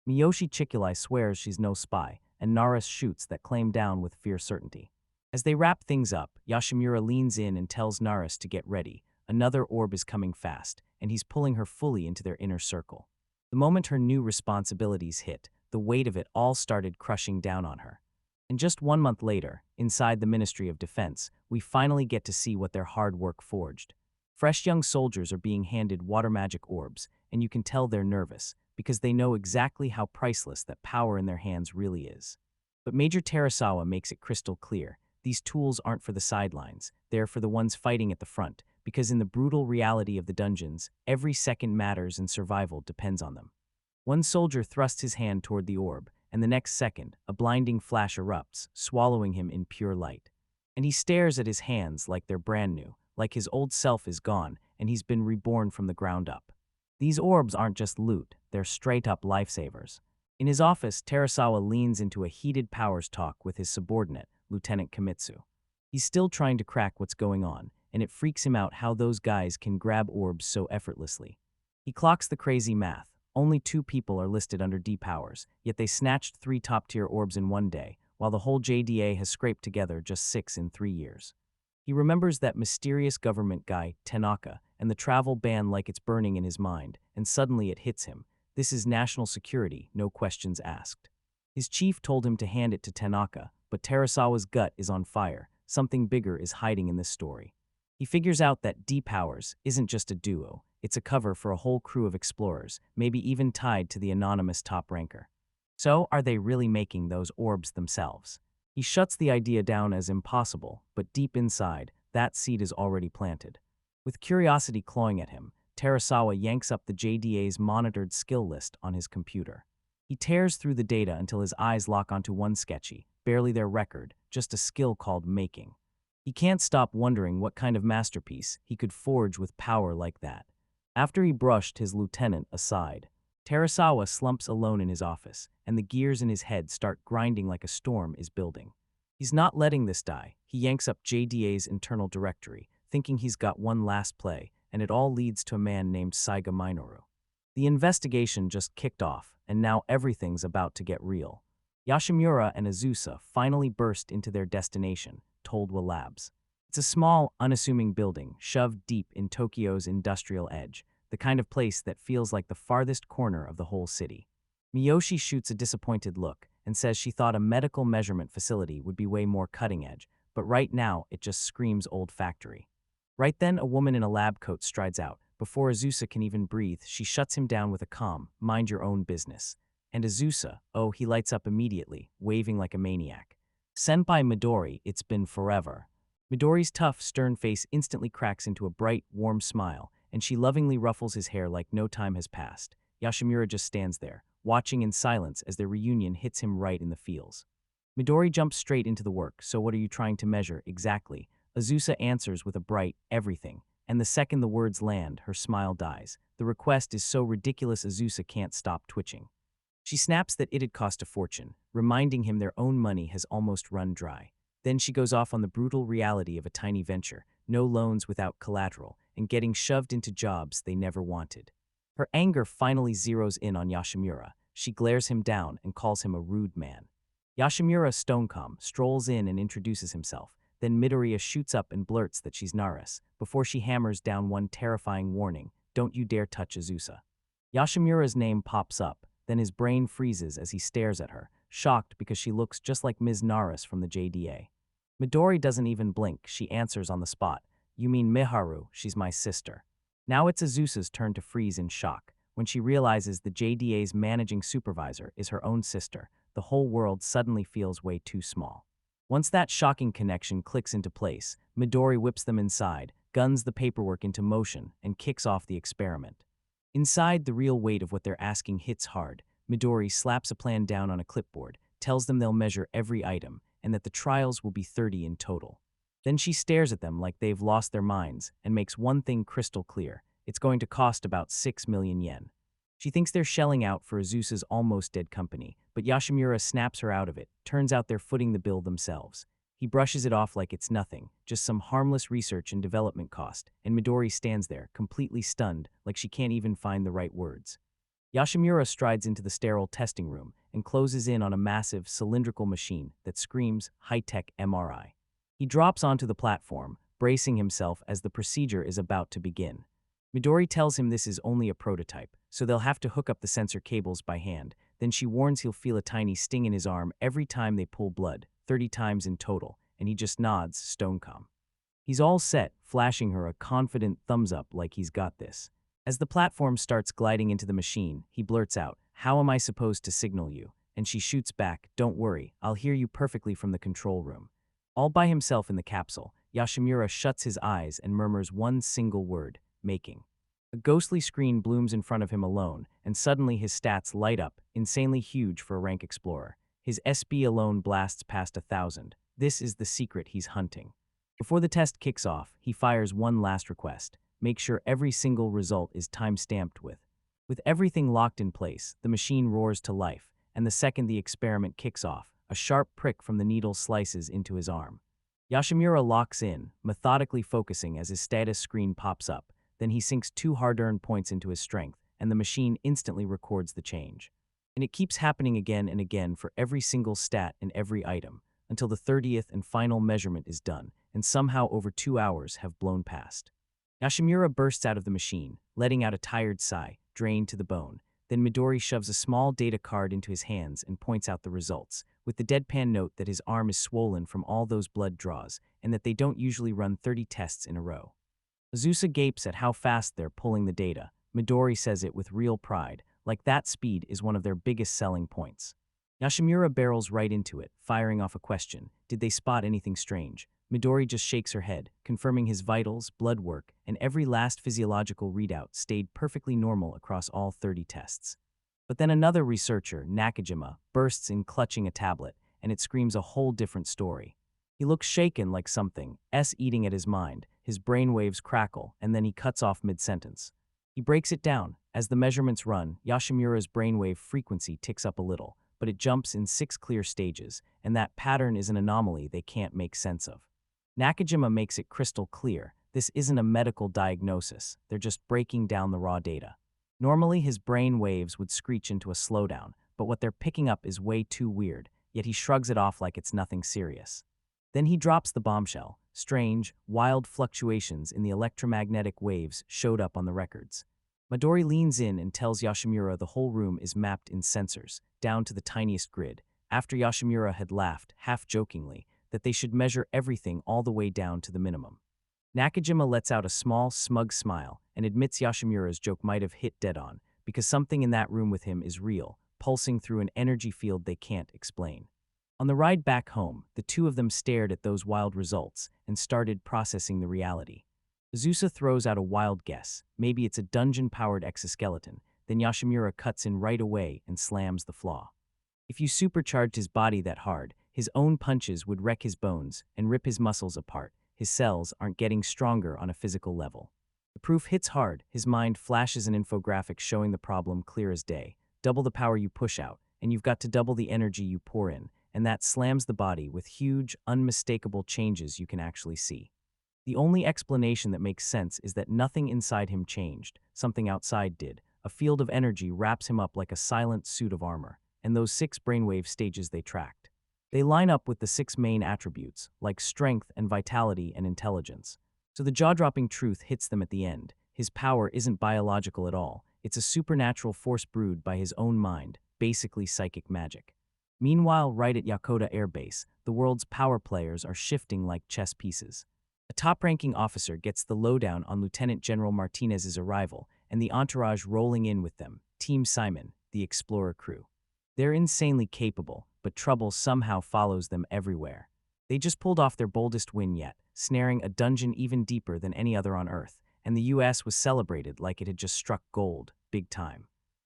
Miyoshi Chikulai swears she's no spy, and Naris shoots that claim down with fierce certainty. As they wrap things up, Yashimura leans in and tells Naris to get ready. Another orb is coming fast, and he's pulling her fully into their inner circle. The moment her new responsibilities hit, the weight of it all started crushing down on her. And just 1 month later, inside the Ministry of Defense, we finally get to see what their hard work forged. Fresh young soldiers are being handed water magic orbs, and you can tell they're nervous, because they know exactly how priceless that power in their hands really is. But Major Terasawa makes it crystal clear. These tools aren't for the sidelines, they're for the ones fighting at the front, because in the brutal reality of the dungeons, every second matters and survival depends on them. One soldier thrusts his hand toward the orb, and the next second, a blinding flash erupts, swallowing him in pure light. And he stares at his hands like they're brand new, like his old self is gone, and he's been reborn from the ground up. These orbs aren't just loot, they're straight-up lifesavers. In his office, Terasawa leans into a heated powers talk with his subordinate, Lieutenant Kimitsu. He's still trying to crack what's going on, and it freaks him out how those guys can grab orbs so effortlessly. He clocks the crazy math. Only 2 people are listed under D-Powers, yet they snatched 3 top-tier orbs in 1 day, while the whole JDA has scraped together just 6 in 3 years. He remembers that mysterious government guy, Tanaka, and the travel ban like it's burning in his mind, and suddenly it hits him. This is national security, no questions asked. His chief told him to hand it to Tanaka, but Terasawa's gut is on fire. Something bigger is hiding in this story. He figures out that D-Powers isn't just a duo, it's a cover for a whole crew of explorers, maybe even tied to the anonymous top ranker. So, are they really making those orbs themselves? He shuts the idea down as impossible, but deep inside, that seed is already planted. With curiosity clawing at him, Terasawa yanks up the JDA's monitored skill list on his computer. He tears through the data until his eyes lock onto one sketchy, barely their record, just a skill called making. He can't stop wondering what kind of masterpiece he could forge with power like that. After he brushed his lieutenant aside, Terasawa slumps alone in his office, and the gears in his head start grinding like a storm is building. He's not letting this die. He yanks up JDA's internal directory, thinking he's got one last play, and it all leads to a man named Saiga Minoru. The investigation just kicked off, and now everything's about to get real. Yashimura and Azusa finally burst into their destination, Toldwa Labs. It's a small, unassuming building shoved deep in Tokyo's industrial edge, the kind of place that feels like the farthest corner of the whole city. Miyoshi shoots a disappointed look and says she thought a medical measurement facility would be way more cutting edge, but right now it just screams old factory. Right then, a woman in a lab coat strides out. Before Azusa can even breathe, she shuts him down with a calm, mind your own business. And Azusa, oh, he lights up immediately, waving like a maniac. Senpai Midori, it's been forever. Midori's tough, stern face instantly cracks into a bright, warm smile, and she lovingly ruffles his hair like no time has passed. Yashimura just stands there, watching in silence as their reunion hits him right in the feels. Midori jumps straight into the work. So what are you trying to measure, exactly? Azusa answers with a bright, everything, and the second the words land, her smile dies. The request is so ridiculous Azusa can't stop twitching. She snaps that it'd cost a fortune, reminding him their own money has almost run dry. Then she goes off on the brutal reality of a tiny venture, no loans without collateral, and getting shoved into jobs they never wanted. Her anger finally zeroes in on Yashimura. She glares him down and calls him a rude man. Yashimura, stone calm, strolls in and introduces himself. Then Midoriya shoots up and blurts that she's Naris, before she hammers down one terrifying warning: don't you dare touch Azusa. Yashimura's name pops up, then his brain freezes as he stares at her, shocked because she looks just like Ms. Naris from the JDA. Midori doesn't even blink, she answers on the spot. You mean Miharu, she's my sister. Now it's Azusa's turn to freeze in shock. When she realizes the JDA's managing supervisor is her own sister, the whole world suddenly feels way too small. Once that shocking connection clicks into place, Midori whips them inside, guns the paperwork into motion, and kicks off the experiment. Inside, the real weight of what they're asking hits hard. Midori slaps a plan down on a clipboard, tells them they'll measure every item, and that the trials will be 30 in total. Then she stares at them like they've lost their minds and makes one thing crystal clear. It's going to cost about 6 million yen. She thinks they're shelling out for Azusa's almost dead company, but Yoshimura snaps her out of it. Turns out they're footing the bill themselves. He brushes it off like it's nothing, just some harmless research and development cost, and Midori stands there, completely stunned, like she can't even find the right words. Yoshimura strides into the sterile testing room and closes in on a massive, cylindrical machine that screams high-tech MRI. He drops onto the platform, bracing himself as the procedure is about to begin. Midori tells him this is only a prototype, so they'll have to hook up the sensor cables by hand. Then she warns he'll feel a tiny sting in his arm every time they pull blood, 30 times in total, and he just nods, stone calm. He's all set, flashing her a confident thumbs up like he's got this. As the platform starts gliding into the machine, he blurts out, "How am I supposed to signal you?" And she shoots back, "Don't worry, I'll hear you perfectly from the control room." All by himself in the capsule, Yoshimura shuts his eyes and murmurs one single word, "making." A ghostly screen blooms in front of him alone, and suddenly his stats light up, insanely huge for a rank explorer. His SB alone blasts past 1,000. This is the secret he's hunting. Before the test kicks off, he fires one last request. Make sure every single result is time-stamped with. With everything locked in place, the machine roars to life, and the second the experiment kicks off, a sharp prick from the needle slices into his arm. Yoshimura locks in, methodically focusing as his status screen pops up. Then he sinks 2 hard-earned points into his strength, and the machine instantly records the change. And it keeps happening again and again for every single stat and every item, until the 30th and final measurement is done, and somehow over 2 hours have blown past. Yoshimura bursts out of the machine, letting out a tired sigh, drained to the bone. Then Midori shoves a small data card into his hands and points out the results, with the deadpan note that his arm is swollen from all those blood draws, and that they don't usually run 30 tests in a row. Azusa gapes at how fast they're pulling the data. Midori says it with real pride, like that speed is one of their biggest selling points. Yoshimura barrels right into it, firing off a question. Did they spot anything strange? Midori just shakes her head, confirming his vitals, blood work, and every last physiological readout stayed perfectly normal across all 30 tests. But then another researcher, Nakajima, bursts in clutching a tablet, and it screams a whole different story. He looks shaken like something eating at his mind. His brainwaves crackle, and then he cuts off mid-sentence. He breaks it down. As the measurements run, Yoshimura's brainwave frequency ticks up a little, but it jumps in 6 clear stages, and that pattern is an anomaly they can't make sense of. Nakajima makes it crystal clear. This isn't a medical diagnosis. They're just breaking down the raw data. Normally, his brain waves would screech into a slowdown, but what they're picking up is way too weird, yet he shrugs it off like it's nothing serious. Then he drops the bombshell. Strange, wild fluctuations in the electromagnetic waves showed up on the records. Midori leans in and tells Yoshimura the whole room is mapped in sensors, down to the tiniest grid, after Yoshimura had laughed, half-jokingly, that they should measure everything all the way down to the minimum. Nakajima lets out a small, smug smile and admits Yoshimura's joke might have hit dead on, because something in that room with him is real, pulsing through an energy field they can't explain. On the ride back home, the two of them stared at those wild results and started processing the reality. Azusa throws out a wild guess. Maybe it's a dungeon-powered exoskeleton. Then Yoshimura cuts in right away and slams the flaw. If you supercharged his body that hard, his own punches would wreck his bones and rip his muscles apart. His cells aren't getting stronger on a physical level. The proof hits hard. His mind flashes an infographic showing the problem clear as day. Double the power you push out, and you've got to double the energy you pour in, and that slams the body with huge, unmistakable changes you can actually see. The only explanation that makes sense is that nothing inside him changed, something outside did. A field of energy wraps him up like a silent suit of armor, and those 6 brainwave stages they tracked. They line up with the 6 main attributes, like strength and vitality and intelligence. So the jaw-dropping truth hits them at the end. His power isn't biological at all. It's a supernatural force brewed by his own mind, basically psychic magic. Meanwhile, right at Yokota Air Base, the world's power players are shifting like chess pieces. A top-ranking officer gets the lowdown on Lieutenant General Martinez's arrival, and the entourage rolling in with them, Team Simon, the explorer crew. They're insanely capable, but trouble somehow follows them everywhere. They just pulled off their boldest win yet, snaring a dungeon even deeper than any other on Earth, and the US was celebrated like it had just struck gold, big time.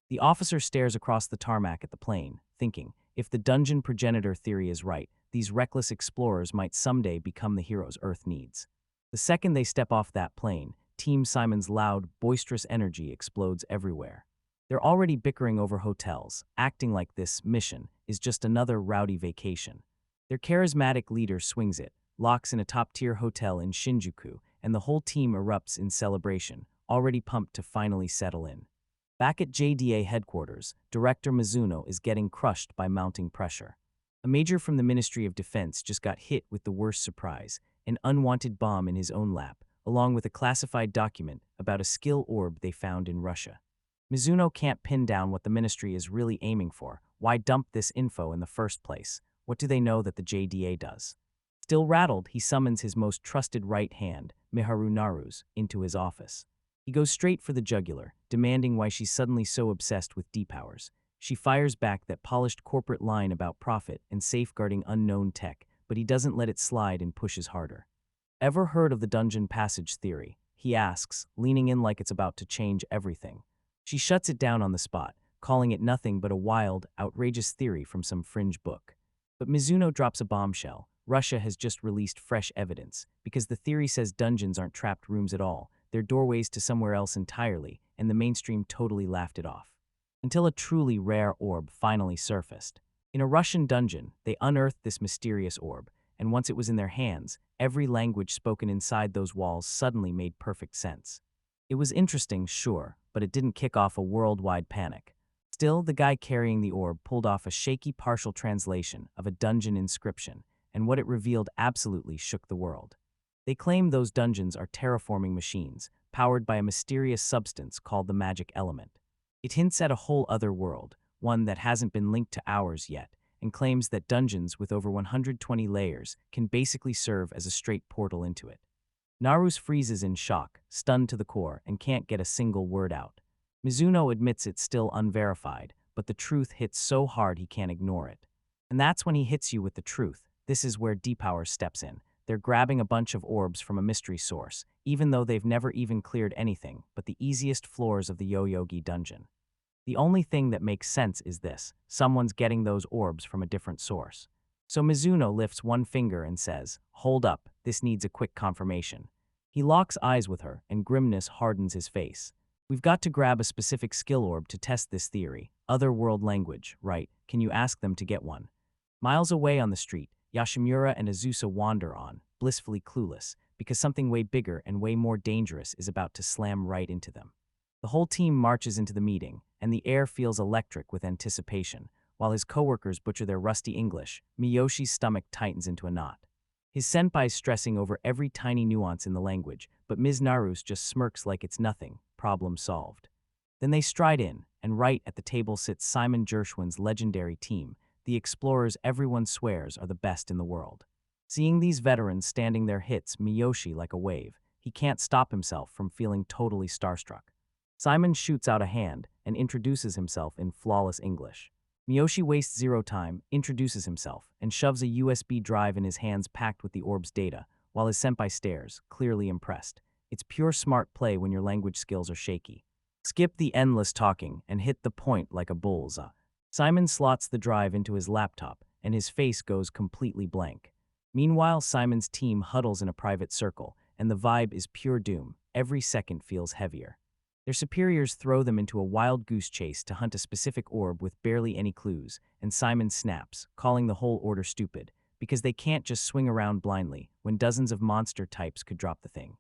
The officer stares across the tarmac at the plane, thinking, if the dungeon progenitor theory is right, these reckless explorers might someday become the heroes Earth needs. The second they step off that plane, Team Simon's loud, boisterous energy explodes everywhere. They're already bickering over hotels, acting like this mission is just another rowdy vacation. Their charismatic leader swings it, locks in a top-tier hotel in Shinjuku, and the whole team erupts in celebration, already pumped to finally settle in. Back at JDA headquarters, Director Mizuno is getting crushed by mounting pressure. A major from the Ministry of Defense just got hit with the worst surprise, an unwanted bomb in his own lap, along with a classified document about a skill orb they found in Russia. Mizuno can't pin down what the ministry is really aiming for. Why dump this info in the first place? What do they know that the JDA does? Still rattled, he summons his most trusted right hand, Miharu Naruse, into his office. He goes straight for the jugular, demanding why she's suddenly so obsessed with D-powers. She fires back that polished corporate line about profit and safeguarding unknown tech, but he doesn't let it slide and pushes harder. Ever heard of the dungeon passage theory? He asks, leaning in like it's about to change everything. She shuts it down on the spot, calling it nothing but a wild, outrageous theory from some fringe book. But Mizuno drops a bombshell. Russia has just released fresh evidence, because the theory says dungeons aren't trapped rooms at all, they're doorways to somewhere else entirely, and the mainstream totally laughed it off. Until a truly rare orb finally surfaced. In a Russian dungeon, they unearthed this mysterious orb, and once it was in their hands, every language spoken inside those walls suddenly made perfect sense. It was interesting, sure, but it didn't kick off a worldwide panic. Still, the guy carrying the orb pulled off a shaky partial translation of a dungeon inscription, and what it revealed absolutely shook the world. They claim those dungeons are terraforming machines, powered by a mysterious substance called the magic element. It hints at a whole other world, one that hasn't been linked to ours yet, and claims that dungeons with over 120 layers can basically serve as a straight portal into it. Naruse freezes in shock, stunned to the core, and can't get a single word out. Mizuno admits it's still unverified, but the truth hits so hard he can't ignore it. And that's when he hits you with the truth. This is where D-Power steps in. They're grabbing a bunch of orbs from a mystery source, even though they've never even cleared anything but the easiest floors of the Yoyogi dungeon. The only thing that makes sense is this: someone's getting those orbs from a different source. So Mizuno lifts one finger and says, "Hold up, this needs a quick confirmation." He locks eyes with her, and grimness hardens his face. "We've got to grab a specific skill orb to test this theory. Other-world language, right? Can you ask them to get one?" Miles away on the street, Yoshimura and Azusa wander on, blissfully clueless, because something way bigger and way more dangerous is about to slam right into them. The whole team marches into the meeting, and the air feels electric with anticipation. While his coworkers butcher their rusty English, Miyoshi's stomach tightens into a knot. His senpai's stressing over every tiny nuance in the language, but Ms. Naruse just smirks like it's nothing, problem solved. Then they stride in, and right at the table sits Simon Gershwin's legendary team, the explorers everyone swears are the best in the world. Seeing these veterans standing there hits Miyoshi like a wave. He can't stop himself from feeling totally starstruck. Simon shoots out a hand and introduces himself in flawless English. Miyoshi wastes zero time, introduces himself, and shoves a USB drive in his hands packed with the orb's data, while his senpai stares, clearly impressed. It's pure smart play when your language skills are shaky. Skip the endless talking and hit the point like a bullseye. Simon slots the drive into his laptop, and his face goes completely blank. Meanwhile, Simon's team huddles in a private circle, and the vibe is pure doom. Every second feels heavier. Their superiors throw them into a wild goose chase to hunt a specific orb with barely any clues, and Simon snaps, calling the whole order stupid, because they can't just swing around blindly when dozens of monster types could drop the thing.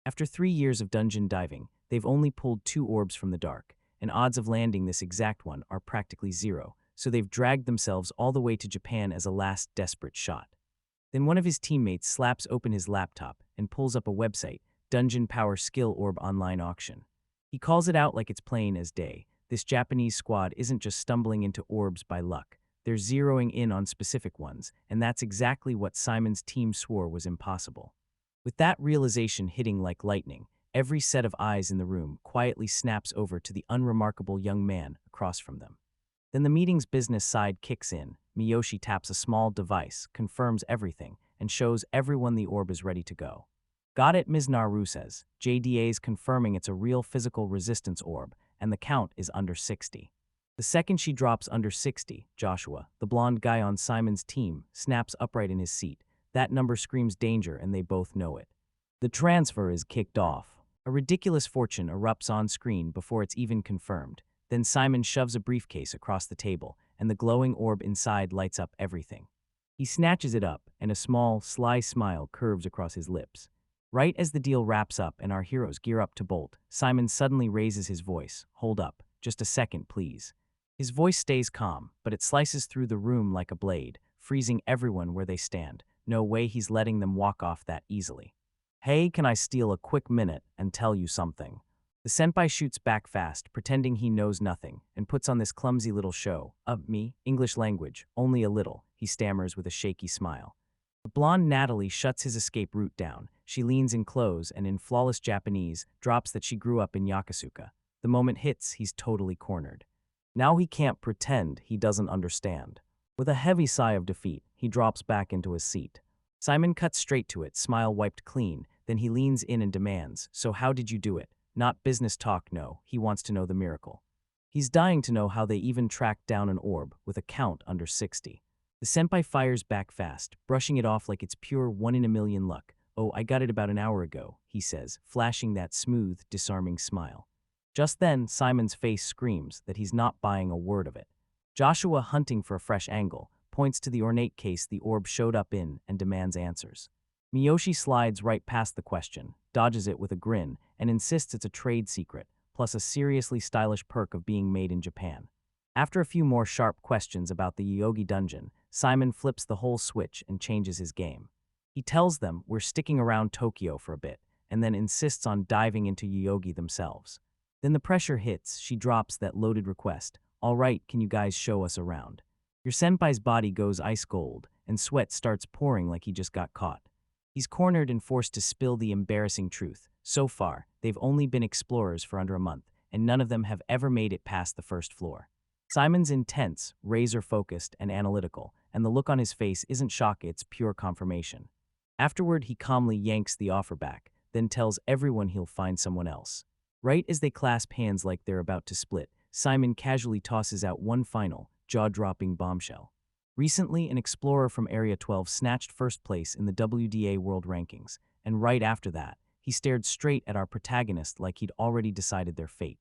After 3 years of dungeon diving, they've only pulled 2 orbs from the dark, and odds of landing this exact one are practically zero, so they've dragged themselves all the way to Japan as a last desperate shot. Then one of his teammates slaps open his laptop and pulls up a website, Dungeon Power Skill Orb Online Auction. He calls it out like it's plain as day. This Japanese squad isn't just stumbling into orbs by luck. They're zeroing in on specific ones, and that's exactly what Simon's team swore was impossible. With that realization hitting like lightning, every set of eyes in the room quietly snaps over to the unremarkable young man across from them. Then the meeting's business side kicks in. Miyoshi taps a small device, confirms everything, and shows everyone the orb is ready to go. Got it, Ms. Naru says. JDA's confirming it's a real physical resistance orb, and the count is under 60. The second she drops under 60, Joshua, the blonde guy on Simon's team, snaps upright in his seat. That number screams danger, and they both know it. The transfer is kicked off. A ridiculous fortune erupts on screen before it's even confirmed. Then Simon shoves a briefcase across the table, and the glowing orb inside lights up everything. He snatches it up, and a small, sly smile curves across his lips. Right as the deal wraps up and our heroes gear up to bolt, Simon suddenly raises his voice. Hold up, just a second, please. His voice stays calm, but it slices through the room like a blade, freezing everyone where they stand. No way he's letting them walk off that easily. Hey, can I steal a quick minute and tell you something? The senpai shoots back fast, pretending he knows nothing, and puts on this clumsy little show. Me, English language, only a little, he stammers with a shaky smile. The blonde Natalie shuts his escape route down. She leans in close and in flawless Japanese, drops that she grew up in Yakusuka. The moment hits, he's totally cornered. Now he can't pretend he doesn't understand. With a heavy sigh of defeat, he drops back into his seat. Simon cuts straight to it, smile wiped clean, then he leans in and demands, so how did you do it? Not business talk, no, he wants to know the miracle. He's dying to know how they even tracked down an orb with a count under 60. The senpai fires back fast, brushing it off like it's pure 1 in a million luck. Oh, I got it about an hour ago, he says, flashing that smooth, disarming smile. Just then, Simon's face screams that he's not buying a word of it. Joshua, hunting for a fresh angle, points to the ornate case the orb showed up in and demands answers. Miyoshi slides right past the question, dodges it with a grin, and insists it's a trade secret, plus a seriously stylish perk of being made in Japan. After a few more sharp questions about the Yogi dungeon, Simon flips the whole switch and changes his game. He tells them we're sticking around Tokyo for a bit, and then insists on diving into Yogi themselves. Then the pressure hits, she drops that loaded request. All right, can you guys show us around? Your senpai's body goes ice cold, and sweat starts pouring like he just got caught. He's cornered and forced to spill the embarrassing truth. So far, they've only been explorers for under a month, and none of them have ever made it past the first floor. Simon's intense, razor-focused, and analytical, and the look on his face isn't shock, it's pure confirmation. Afterward, he calmly yanks the offer back, then tells everyone he'll find someone else. Right as they clasp hands like they're about to split, Simon casually tosses out one final, jaw-dropping bombshell. Recently, an explorer from Area 12 snatched first place in the WDA World Rankings, and right after that, he stared straight at our protagonist like he'd already decided their fate.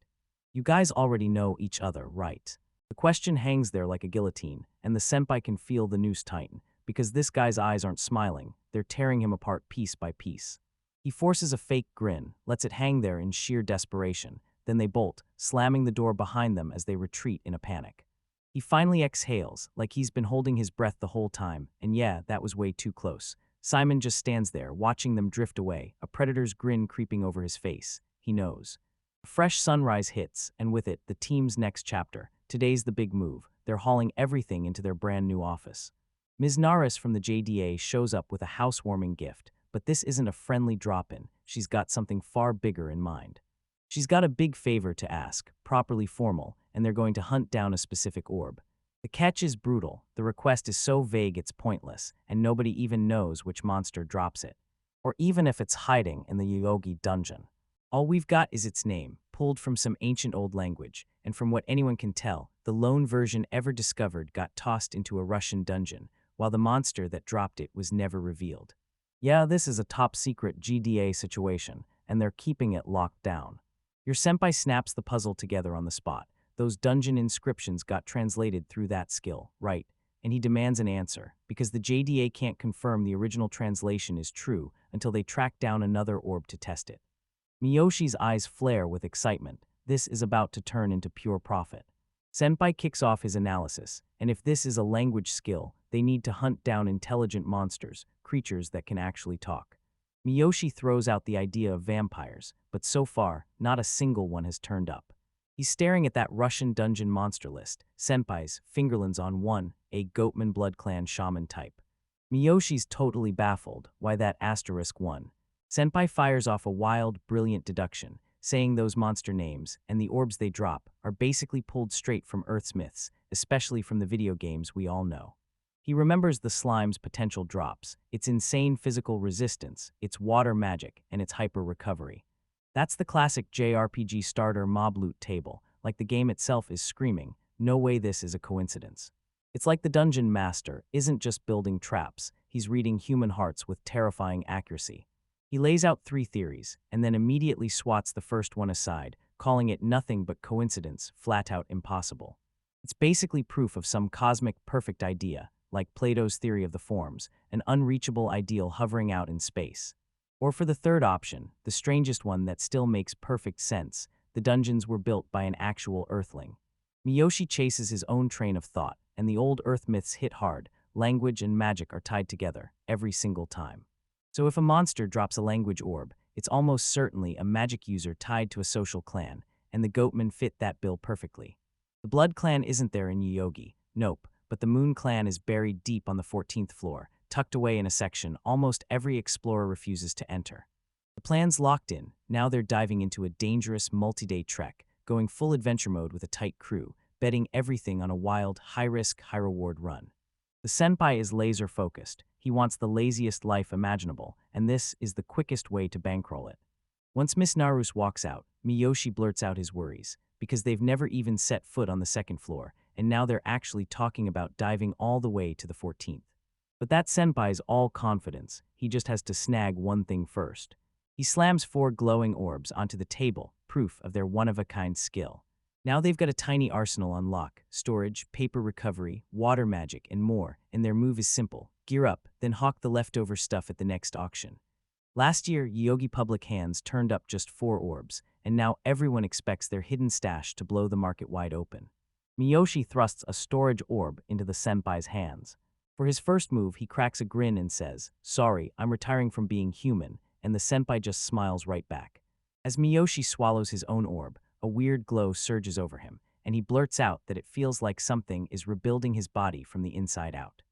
You guys already know each other, right? The question hangs there like a guillotine, and the senpai can feel the noose tighten, because this guy's eyes aren't smiling, they're tearing him apart piece by piece. He forces a fake grin, lets it hang there in sheer desperation, then they bolt, slamming the door behind them as they retreat in a panic. He finally exhales, like he's been holding his breath the whole time, and yeah, that was way too close. Simon just stands there, watching them drift away, a predator's grin creeping over his face. He knows. A fresh sunrise hits, and with it, the team's next chapter. Today's the big move. They're hauling everything into their brand new office. Ms. Naris from the JDA shows up with a housewarming gift, but this isn't a friendly drop-in. She's got something far bigger in mind. She's got a big favor to ask, properly formal, and they're going to hunt down a specific orb. The catch is brutal, the request is so vague it's pointless, and nobody even knows which monster drops it. Or even if it's hiding in the Yogi dungeon. All we've got is its name, pulled from some ancient old language, and from what anyone can tell, the lone version ever discovered got tossed into a Russian dungeon, while the monster that dropped it was never revealed. Yeah, this is a top-secret GDA situation, and they're keeping it locked down. Your senpai snaps the puzzle together on the spot. Those dungeon inscriptions got translated through that skill, right? And he demands an answer, because the JDA can't confirm the original translation is true until they track down another orb to test it. Miyoshi's eyes flare with excitement. This is about to turn into pure profit. Senpai kicks off his analysis, and if this is a language skill, they need to hunt down intelligent monsters, creatures that can actually talk. Miyoshi throws out the idea of vampires, but so far, not a single one has turned up. He's staring at that Russian dungeon monster list. Senpai's, fingerlings on one, a Goatman Blood Clan shaman type. Miyoshi's totally baffled, why that asterisk one. Senpai fires off a wild, brilliant deduction, saying those monster names, and the orbs they drop, are basically pulled straight from Earth's myths, especially from the video games we all know. He remembers the slime's potential drops, its insane physical resistance, its water magic, and its hyper recovery. That's the classic JRPG starter mob loot table, like the game itself is screaming, no way this is a coincidence. It's like the dungeon master isn't just building traps, he's reading human hearts with terrifying accuracy. He lays out 3 theories, and then immediately swats the first one aside, calling it nothing but coincidence, flat out impossible. It's basically proof of some cosmic perfect idea, like Plato's theory of the forms, an unreachable ideal hovering out in space. Or for the third option, the strangest one that still makes perfect sense, the dungeons were built by an actual Earthling. Miyoshi chases his own train of thought, and the old Earth myths hit hard. Language and magic are tied together, every single time. So if a monster drops a language orb, it's almost certainly a magic user tied to a social clan, and the Goatmen fit that bill perfectly. The Blood Clan isn't there in Yoyogi, nope, but the Moon Clan is buried deep on the 14th floor, tucked away in a section almost every explorer refuses to enter. The plan's locked in, now they're diving into a dangerous multi-day trek, going full adventure mode with a tight crew, betting everything on a wild, high-risk, high-reward run. The senpai is laser-focused. He wants the laziest life imaginable, and this is the quickest way to bankroll it. Once Miss Narus walks out, Miyoshi blurts out his worries, because they've never even set foot on the 2nd floor, and now they're actually talking about diving all the way to the 14th. But that senpai's all confidence, he just has to snag one thing first. He slams 4 glowing orbs onto the table, proof of their one-of-a-kind skill. Now they've got a tiny arsenal on lock, storage, paper recovery, water magic, and more, and their move is simple. Gear up, then hawk the leftover stuff at the next auction. Last year, Yogi Public Hands turned up just 4 orbs, and now everyone expects their hidden stash to blow the market wide open. Miyoshi thrusts a storage orb into the senpai's hands. For his first move, he cracks a grin and says, "Sorry, I'm retiring from being human," and the senpai just smiles right back. As Miyoshi swallows his own orb, a weird glow surges over him, and he blurts out that it feels like something is rebuilding his body from the inside out.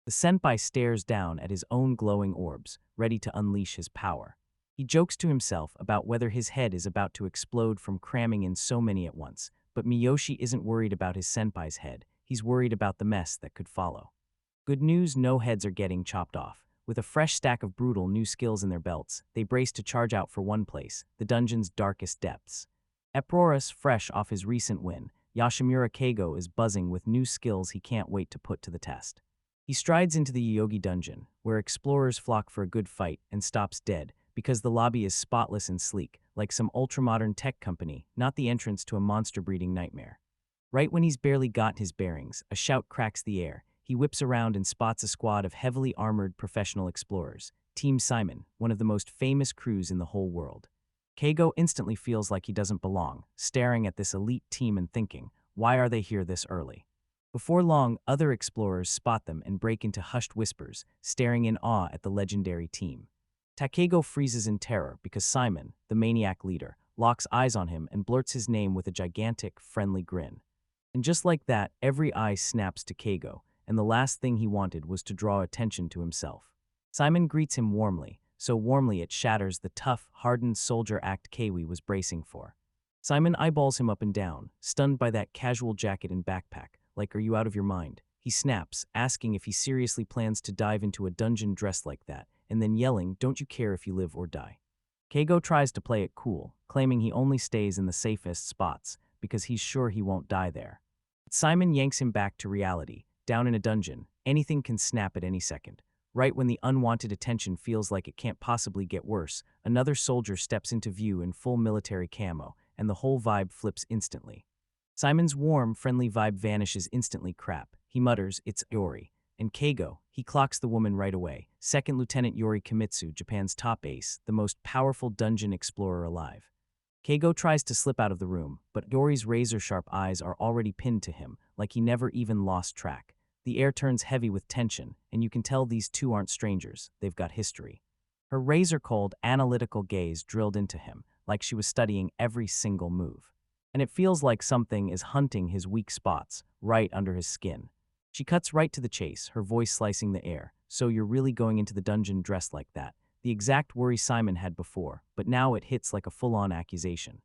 The senpai stares down at his own glowing orbs, ready to unleash his power. He jokes to himself about whether his head is about to explode from cramming in so many at once, but Miyoshi isn't worried about his senpai's head, he's worried about the mess that could follow. Good news, no heads are getting chopped off. With a fresh stack of brutal new skills in their belts, they brace to charge out for one place, the dungeon's darkest depths. Uproarious, fresh off his recent win, Yoshimura Keigo is buzzing with new skills he can't wait to put to the test. He strides into the Yoyogi dungeon, where explorers flock for a good fight, and stops dead, because the lobby is spotless and sleek, like some ultramodern tech company, not the entrance to a monster-breeding nightmare. Right when he's barely got his bearings, a shout cracks the air. He whips around and spots a squad of heavily armored professional explorers, Team Simon, one of the most famous crews in the whole world. Keigo instantly feels like he doesn't belong, staring at this elite team and thinking, why are they here this early? Before long, other explorers spot them and break into hushed whispers, staring in awe at the legendary team. Takeigo freezes in terror because Simon, the maniac leader, locks eyes on him and blurts his name with a gigantic, friendly grin. And just like that, every eye snaps to Keigo, and the last thing he wanted was to draw attention to himself. Simon greets him warmly, so warmly it shatters the tough, hardened soldier act Keiwi was bracing for. Simon eyeballs him up and down, stunned by that casual jacket and backpack, like, are you out of your mind? He snaps, asking if he seriously plans to dive into a dungeon dressed like that, and then yelling, don't you care if you live or die? Keigo tries to play it cool, claiming he only stays in the safest spots, because he's sure he won't die there. But Simon yanks him back to reality. Down in a dungeon, anything can snap at any second. Right when the unwanted attention feels like it can't possibly get worse, another soldier steps into view in full military camo, and the whole vibe flips instantly. Simon's warm, friendly vibe vanishes instantly. Crap, he mutters, it's Yori. And Keigo, he clocks the woman right away. Second Lieutenant Yori Kimitsu, Japan's top ace, the most powerful dungeon explorer alive. Keigo tries to slip out of the room, but Yori's razor-sharp eyes are already pinned to him, like he never even lost track. The air turns heavy with tension, and you can tell these two aren't strangers, they've got history. Her razor-cold, analytical gaze drilled into him, like she was studying every single move. And it feels like something is hunting his weak spots, right under his skin. She cuts right to the chase, her voice slicing the air. So you're really going into the dungeon dressed like that? The exact worry Simon had before, but now it hits like a full-on accusation.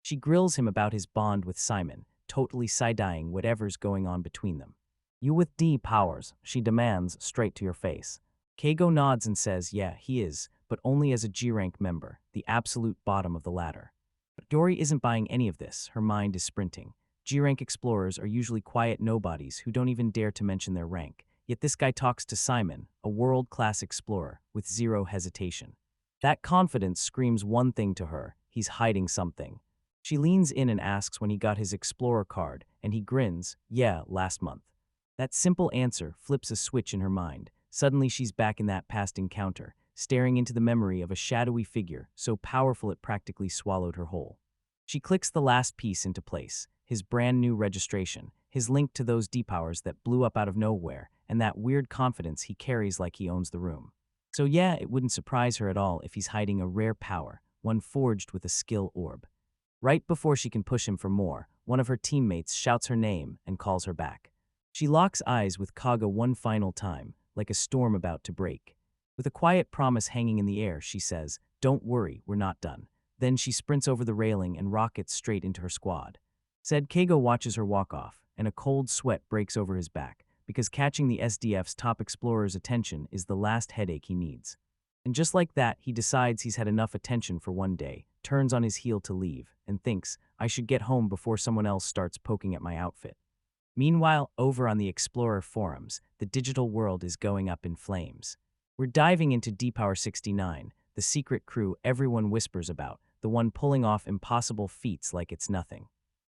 She grills him about his bond with Simon, totally side-eyeing whatever's going on between them. You with D powers, she demands straight to your face. Keigo nods and says, yeah, he is, but only as a G-rank member, the absolute bottom of the ladder. But Dory isn't buying any of this, her mind is sprinting. G-rank explorers are usually quiet nobodies who don't even dare to mention their rank, yet this guy talks to Simon, a world-class explorer, with zero hesitation. That confidence screams one thing to her: he's hiding something. She leans in and asks when he got his explorer card, and he grins, yeah, last month. That simple answer flips a switch in her mind. Suddenly she's back in that past encounter, staring into the memory of a shadowy figure so powerful it practically swallowed her whole. She clicks the last piece into place: his brand new registration, his link to those D-powers that blew up out of nowhere, and that weird confidence he carries like he owns the room. So yeah, it wouldn't surprise her at all if he's hiding a rare power, one forged with a skill orb. Right before she can push him for more, one of her teammates shouts her name and calls her back. She locks eyes with Kaga one final time, like a storm about to break. With a quiet promise hanging in the air, she says, "Don't worry, we're not done." Then she sprints over the railing and rockets straight into her squad. Said Kago watches her walk off, and a cold sweat breaks over his back, because catching the SDF's top explorer's attention is the last headache he needs. And just like that, he decides he's had enough attention for one day, turns on his heel to leave, and thinks, I should get home before someone else starts poking at my outfit. Meanwhile, over on the Explorer forums, the digital world is going up in flames. We're diving into D-Power 69, the secret crew everyone whispers about, the one pulling off impossible feats like it's nothing.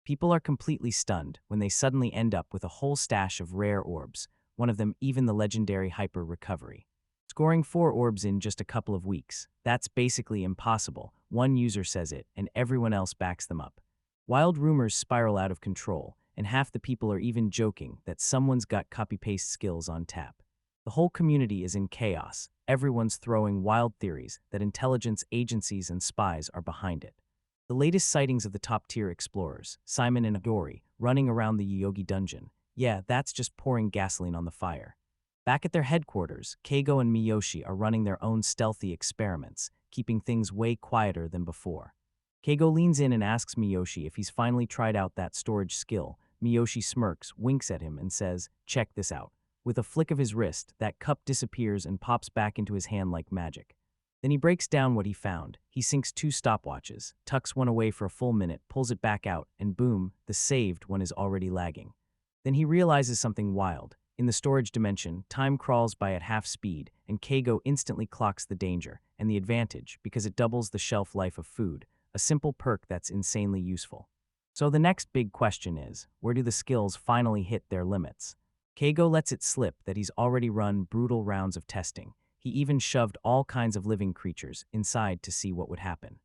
People are completely stunned when they suddenly end up with a whole stash of rare orbs, one of them even the legendary Hyper Recovery. Scoring 4 orbs in just a couple of weeks, that's basically impossible. One user says it, and everyone else backs them up. Wild rumors spiral out of control, and half the people are even joking that someone's got copy-paste skills on tap. The whole community is in chaos. Everyone's throwing wild theories that intelligence agencies and spies are behind it. The latest sightings of the top-tier explorers, Simon and Dory, running around the Yogi dungeon. Yeah, that's just pouring gasoline on the fire. Back at their headquarters, Keigo and Miyoshi are running their own stealthy experiments, keeping things way quieter than before. Keigo leans in and asks Miyoshi if he's finally tried out that storage skill. Miyoshi smirks, winks at him, and says, check this out. With a flick of his wrist, that cup disappears and pops back into his hand like magic. Then he breaks down what he found. He sinks 2 stopwatches, tucks one away for a full minute, pulls it back out, and boom, the saved one is already lagging. Then he realizes something wild. In the storage dimension, time crawls by at half speed, and Keigo instantly clocks the danger and the advantage because it doubles the shelf life of food, a simple perk that's insanely useful. So the next big question is, where do the skills finally hit their limits? Keigo lets it slip that he's already run brutal rounds of testing. He even shoved all kinds of living creatures inside to see what would happen.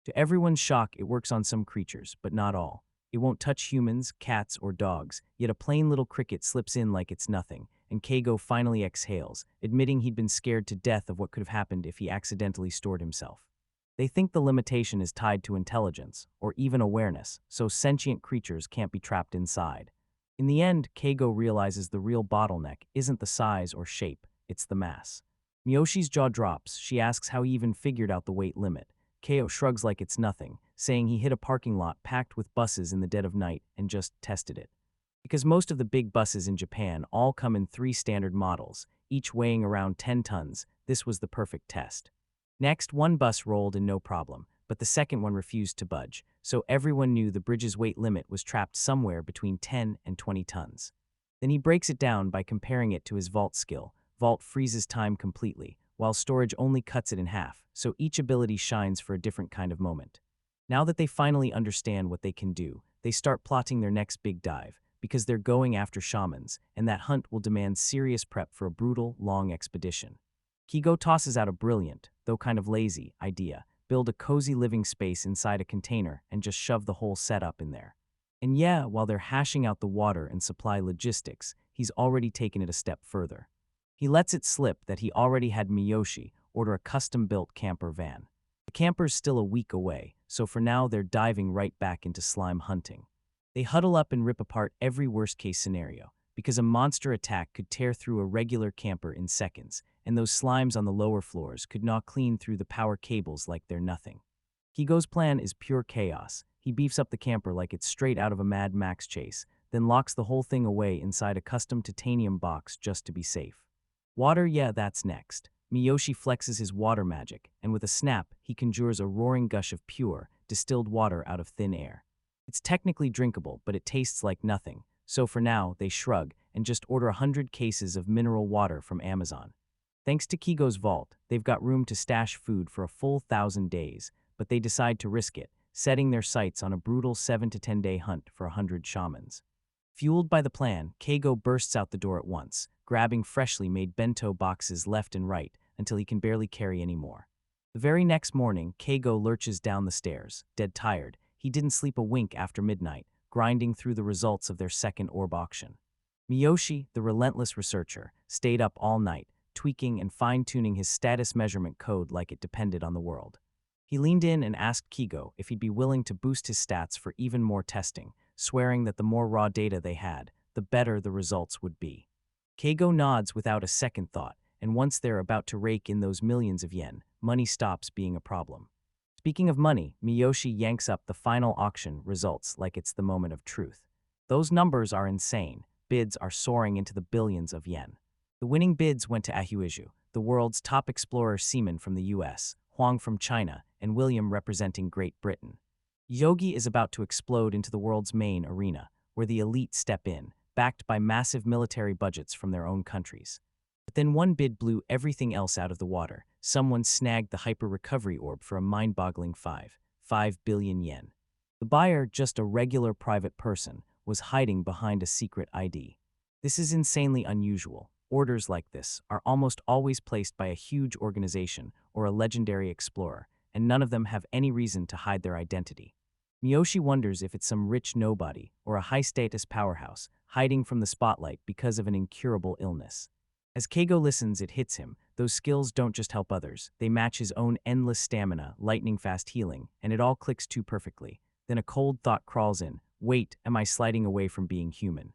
To everyone's shock, it works on some creatures, but not all. It won't touch humans, cats, or dogs, yet a plain little cricket slips in like it's nothing, and Keigo finally exhales, admitting he'd been scared to death of what could have happened if he accidentally stored himself. They think the limitation is tied to intelligence, or even awareness, so sentient creatures can't be trapped inside. In the end, Keigo realizes the real bottleneck isn't the size or shape, it's the mass. Miyoshi's jaw drops. She asks how he even figured out the weight limit. Keigo shrugs like it's nothing, saying he hit a parking lot packed with buses in the dead of night and just tested it. Because most of the big buses in Japan all come in 3 standard models, each weighing around 10 tons, this was the perfect test. Next, one bus rolled in no problem, but the second one refused to budge, so everyone knew the bridge's weight limit was trapped somewhere between 10 and 20 tons. Then he breaks it down by comparing it to his vault skill. Vault freezes time completely, while storage only cuts it in half, so each ability shines for a different kind of moment. Now that they finally understand what they can do, they start plotting their next big dive, because they're going after shamans, and that hunt will demand serious prep for a brutal, long expedition. Keigo tosses out a brilliant, though kind of lazy, idea: build a cozy living space inside a container and just shove the whole setup in there. And yeah, while they're hashing out the water and supply logistics, he's already taken it a step further. He lets it slip that he already had Miyoshi order a custom-built camper van. The camper's still a week away, so for now they're diving right back into slime hunting. They huddle up and rip apart every worst-case scenario, because a monster attack could tear through a regular camper in seconds, and those slimes on the lower floors could gnaw clean through the power cables like they're nothing. Keigo's plan is pure chaos. He beefs up the camper like it's straight out of a Mad Max chase, then locks the whole thing away inside a custom titanium box just to be safe. Water, yeah, that's next. Miyoshi flexes his water magic, and with a snap, he conjures a roaring gush of pure, distilled water out of thin air. It's technically drinkable, but it tastes like nothing, so for now, they shrug and just order 100 cases of mineral water from Amazon. Thanks to Kigo's vault, they've got room to stash food for a full 1,000 days, but they decide to risk it, setting their sights on a brutal 7 to 10 day hunt for 100 shamans. Fueled by the plan, Keigo bursts out the door at once, grabbing freshly made bento boxes left and right until he can barely carry any more. The very next morning, Keigo lurches down the stairs, dead tired. He didn't sleep a wink after midnight, grinding through the results of their second orb auction. Miyoshi, the relentless researcher, stayed up all night, tweaking and fine-tuning his status measurement code like it depended on the world. He leaned in and asked Kigo if he'd be willing to boost his stats for even more testing, swearing that the more raw data they had, the better the results would be. Keigo nods without a second thought, and once they're about to rake in those millions of yen, money stops being a problem. Speaking of money, Miyoshi yanks up the final auction results like it's the moment of truth. Those numbers are insane. Bids are soaring into the billions of yen. The winning bids went to Ahuiju, the world's top explorer seaman from the US, Huang from China, and William representing Great Britain. Yogi is about to explode into the world's main arena, where the elite step in, backed by massive military budgets from their own countries. But then one bid blew everything else out of the water. Someone snagged the hyper-recovery orb for a mind-boggling 5 billion yen. The buyer, just a regular private person, was hiding behind a secret ID. This is insanely unusual. Orders like this are almost always placed by a huge organization or a legendary explorer, and none of them have any reason to hide their identity. Miyoshi wonders if it's some rich nobody or a high-status powerhouse hiding from the spotlight because of an incurable illness. As Keigo listens, it hits him. Those skills don't just help others. They match his own endless stamina, lightning-fast healing, and it all clicks too perfectly. Then a cold thought crawls in. Wait, am I sliding away from being human?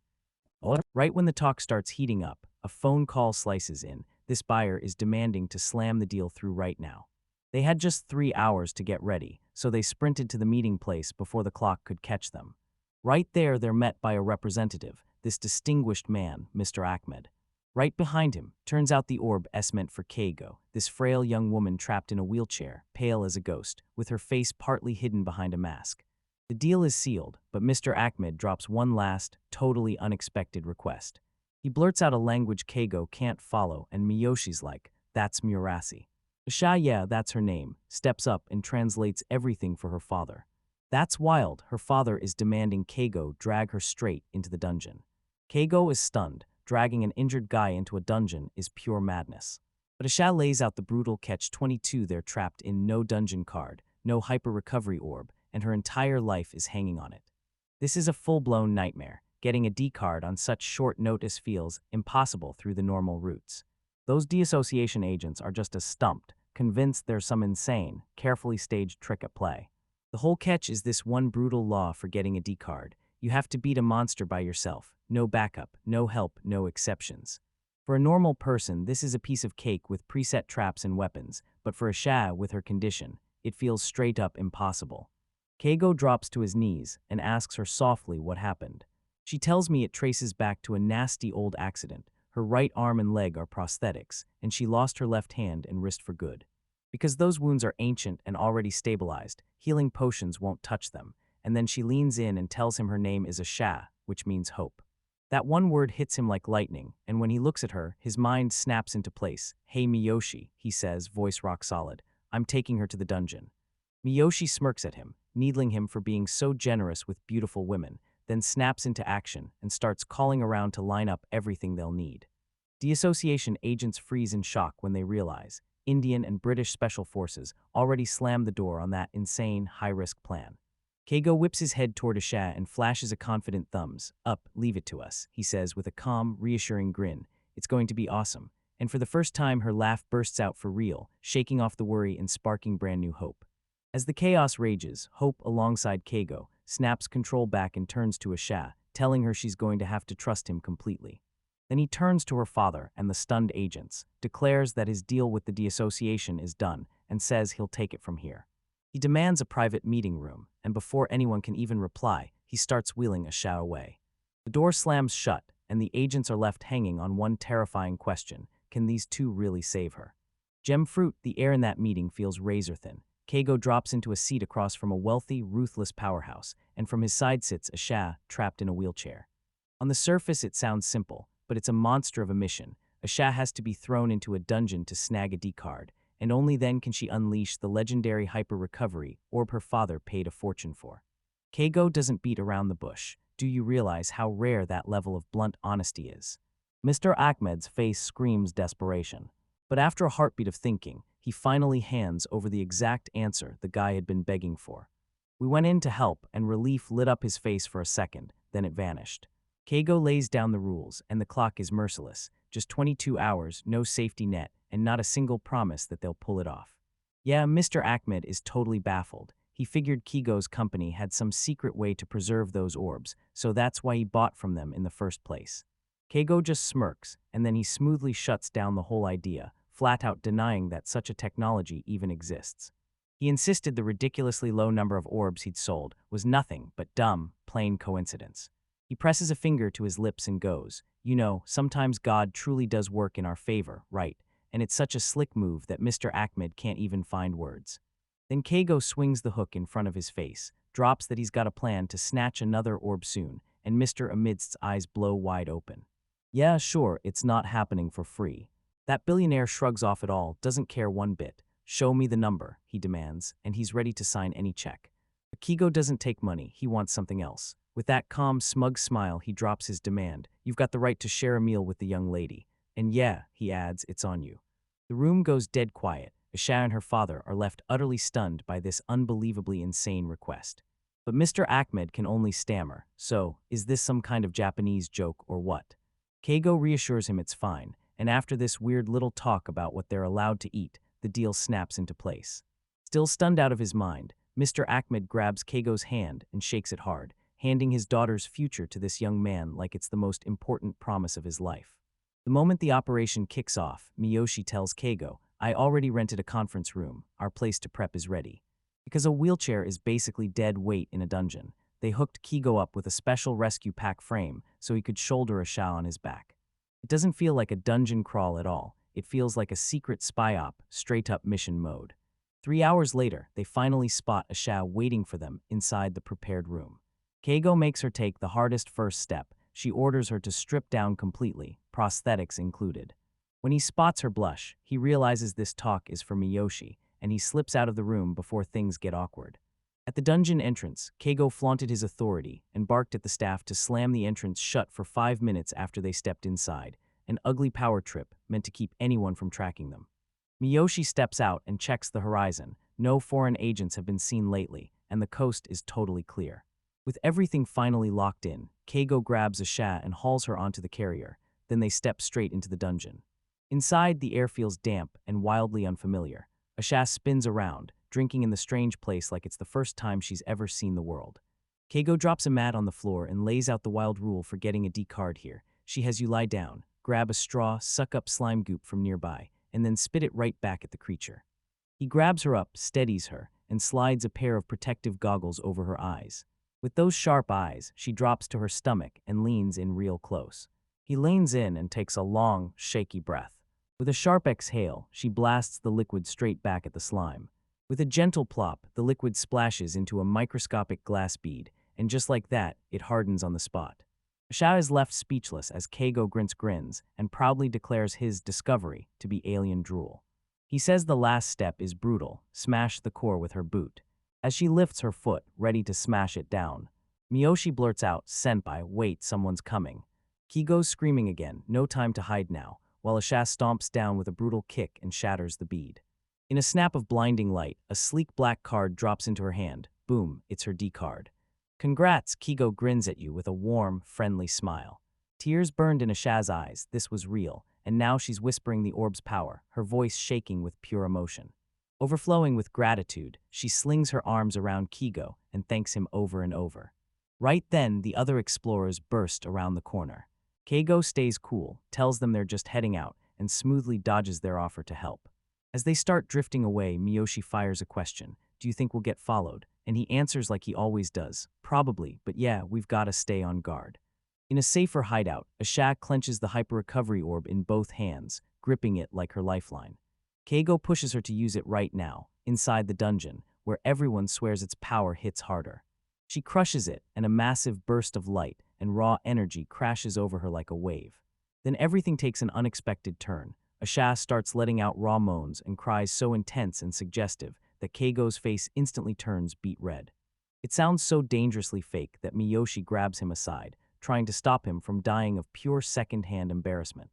Right when the talk starts heating up, a phone call slices in. This buyer is demanding to slam the deal through right now. They had just 3 hours to get ready, so they sprinted to the meeting place before the clock could catch them. Right there, they're met by a representative, this distinguished man, Mr. Ahmed. Right behind him, turns out the orb S meant for Keigo, this frail young woman trapped in a wheelchair, pale as a ghost, with her face partly hidden behind a mask. The deal is sealed, but Mr. Ahmed drops one last, totally unexpected request. He blurts out a language Keigo can't follow, and Miyoshi's like, "That's Murasi." Asha, yeah, that's her name, steps up and translates everything for her father. That's wild. Her father is demanding Keigo drag her straight into the dungeon. Keigo is stunned. Dragging an injured guy into a dungeon is pure madness. But Asha lays out the brutal catch-22 they're trapped in: no dungeon card, no hyper-recovery orb, and her entire life is hanging on it. This is a full-blown nightmare. Getting a D card on such short notice feels impossible through the normal routes. Those deassociation agents are just as stumped, convinced there's some insane, carefully staged trick at play. The whole catch is this one brutal law for getting a D card. You have to beat a monster by yourself. No backup, no help, no exceptions. For a normal person, this is a piece of cake with preset traps and weapons, but for Asha, with her condition, it feels straight up impossible. Keigo drops to his knees and asks her softly what happened. She tells me it traces back to a nasty old accident. Her right arm and leg are prosthetics, and she lost her left hand and wrist for good. Because those wounds are ancient and already stabilized, healing potions won't touch them, and then she leans in and tells him her name is Asha, which means hope. That one word hits him like lightning, and when he looks at her, his mind snaps into place. "Hey Miyoshi," he says, voice rock solid, "I'm taking her to the dungeon." Miyoshi smirks at him, needling him for being so generous with beautiful women, then snaps into action and starts calling around to line up everything they'll need. Deassociation agents freeze in shock when they realize Indian and British special forces already slammed the door on that insane, high-risk plan. Keigo whips his head toward Asha and flashes a confident thumbs up. "Leave it to us," he says with a calm, reassuring grin. "It's going to be awesome." And for the first time, her laugh bursts out for real, shaking off the worry and sparking brand new hope. As the chaos rages, Hope, alongside Keigo, snaps control back and turns to Asha, telling her she's going to have to trust him completely. Then he turns to her father and the stunned agents, declares that his deal with the deassociation is done, and says he'll take it from here. He demands a private meeting room, and before anyone can even reply, he starts wheeling Asha away. The door slams shut, and the agents are left hanging on one terrifying question: can these two really save her? Gemfruit, the air in that meeting feels razor thin. Keigo drops into a seat across from a wealthy, ruthless powerhouse, and from his side sits a Sha, trapped in a wheelchair. On the surface, it sounds simple, but it's a monster of a mission. A Sha has to be thrown into a dungeon to snag a D-card, and only then can she unleash the legendary hyper-recovery orb her father paid a fortune for. Keigo doesn't beat around the bush. Do you realize how rare that level of blunt honesty is? Mr. Ahmed's face screams desperation. But after a heartbeat of thinking, he finally hands over the exact answer the guy had been begging for. We went in to help, and relief lit up his face for a second, then it vanished. Keigo lays down the rules, and the clock is merciless. Just 22 hours, no safety net, and not a single promise that they'll pull it off. Yeah, Mr. Ahmed is totally baffled. He figured Keigo's company had some secret way to preserve those orbs, so that's why he bought from them in the first place. Keigo just smirks, and then he smoothly shuts down the whole idea, flat out denying that such a technology even exists. He insisted the ridiculously low number of orbs he'd sold was nothing but dumb, plain coincidence. He presses a finger to his lips and goes, "You know, sometimes God truly does work in our favor, right? And it's such a slick move that Mr. Ahmed can't even find words." Then Keigo swings the hook in front of his face, drops that he's got a plan to snatch another orb soon, and Mr. Amidst's eyes blow wide open. Yeah, sure, it's not happening for free. That billionaire shrugs off it all, doesn't care one bit. "Show me the number," he demands, and he's ready to sign any check. But Keigo doesn't take money, he wants something else. With that calm, smug smile, he drops his demand. "You've got the right to share a meal with the young lady. And yeah," he adds, "it's on you." The room goes dead quiet. Asha and her father are left utterly stunned by this unbelievably insane request. But Mr. Ahmed can only stammer, so, is this some kind of Japanese joke or what? Keigo reassures him it's fine, and after this weird little talk about what they're allowed to eat, the deal snaps into place. Still stunned out of his mind, Mr. Ahmed grabs Keigo's hand and shakes it hard, handing his daughter's future to this young man like it's the most important promise of his life. The moment the operation kicks off, Miyoshi tells Keigo, "I already rented a conference room. Our place to prep is ready." Because a wheelchair is basically dead weight in a dungeon, they hooked Keigo up with a special rescue pack frame so he could shoulder a Sha on his back. It doesn't feel like a dungeon crawl at all. It feels like a secret spy op, straight-up mission mode. 3 hours later, they finally spot a Sha waiting for them inside the prepared room. Keigo makes her take the hardest first step. She orders her to strip down completely, prosthetics included. When he spots her blush, he realizes this talk is for Miyoshi, and he slips out of the room before things get awkward. At the dungeon entrance, Keigo flaunted his authority and barked at the staff to slam the entrance shut for 5 minutes after they stepped inside, an ugly power trip meant to keep anyone from tracking them. Miyoshi steps out and checks the horizon. No foreign agents have been seen lately, and the coast is totally clear. With everything finally locked in, Keigo grabs Asha and hauls her onto the carrier. Then they step straight into the dungeon. Inside, the air feels damp and wildly unfamiliar. Asha spins around, drinking in the strange place like it's the first time she's ever seen the world. Keigo drops a mat on the floor and lays out the wild rule for getting a D card here. She has you lie down, grab a straw, suck up slime goop from nearby, and then spit it right back at the creature. He grabs her up, steadies her, and slides a pair of protective goggles over her eyes. With those sharp eyes, she drops to her stomach and leans in real close. He leans in and takes a long, shaky breath. With a sharp exhale, she blasts the liquid straight back at the slime. With a gentle plop, the liquid splashes into a microscopic glass bead, and just like that, it hardens on the spot. Asha is left speechless as Keigo grins and proudly declares his discovery to be alien drool. He says the last step is brutal: smash the core with her boot. As she lifts her foot, ready to smash it down, Miyoshi blurts out, "Senpai, wait, someone's coming." Keigo's screaming again, no time to hide now, while Asha stomps down with a brutal kick and shatters the bead. In a snap of blinding light, a sleek black card drops into her hand. Boom, it's her D card. "Congrats," Keigo grins at you with a warm, friendly smile. Tears burned in Asha's eyes. This was real, and now she's whispering the orb's power, her voice shaking with pure emotion. Overflowing with gratitude, she slings her arms around Keigo and thanks him over and over. Right then, the other explorers burst around the corner. Keigo stays cool, tells them they're just heading out, and smoothly dodges their offer to help. As they start drifting away, Miyoshi fires a question. "Do you think we'll get followed?" And he answers like he always does. "Probably, but yeah, we've gotta stay on guard." In a safer hideout, Asha clenches the hyper-recovery orb in both hands, gripping it like her lifeline. Keigo pushes her to use it right now, inside the dungeon, where everyone swears its power hits harder. She crushes it, and a massive burst of light and raw energy crashes over her like a wave. Then everything takes an unexpected turn. Asha starts letting out raw moans and cries so intense and suggestive that Keigo's face instantly turns beet red. It sounds so dangerously fake that Miyoshi grabs him aside, trying to stop him from dying of pure second-hand embarrassment.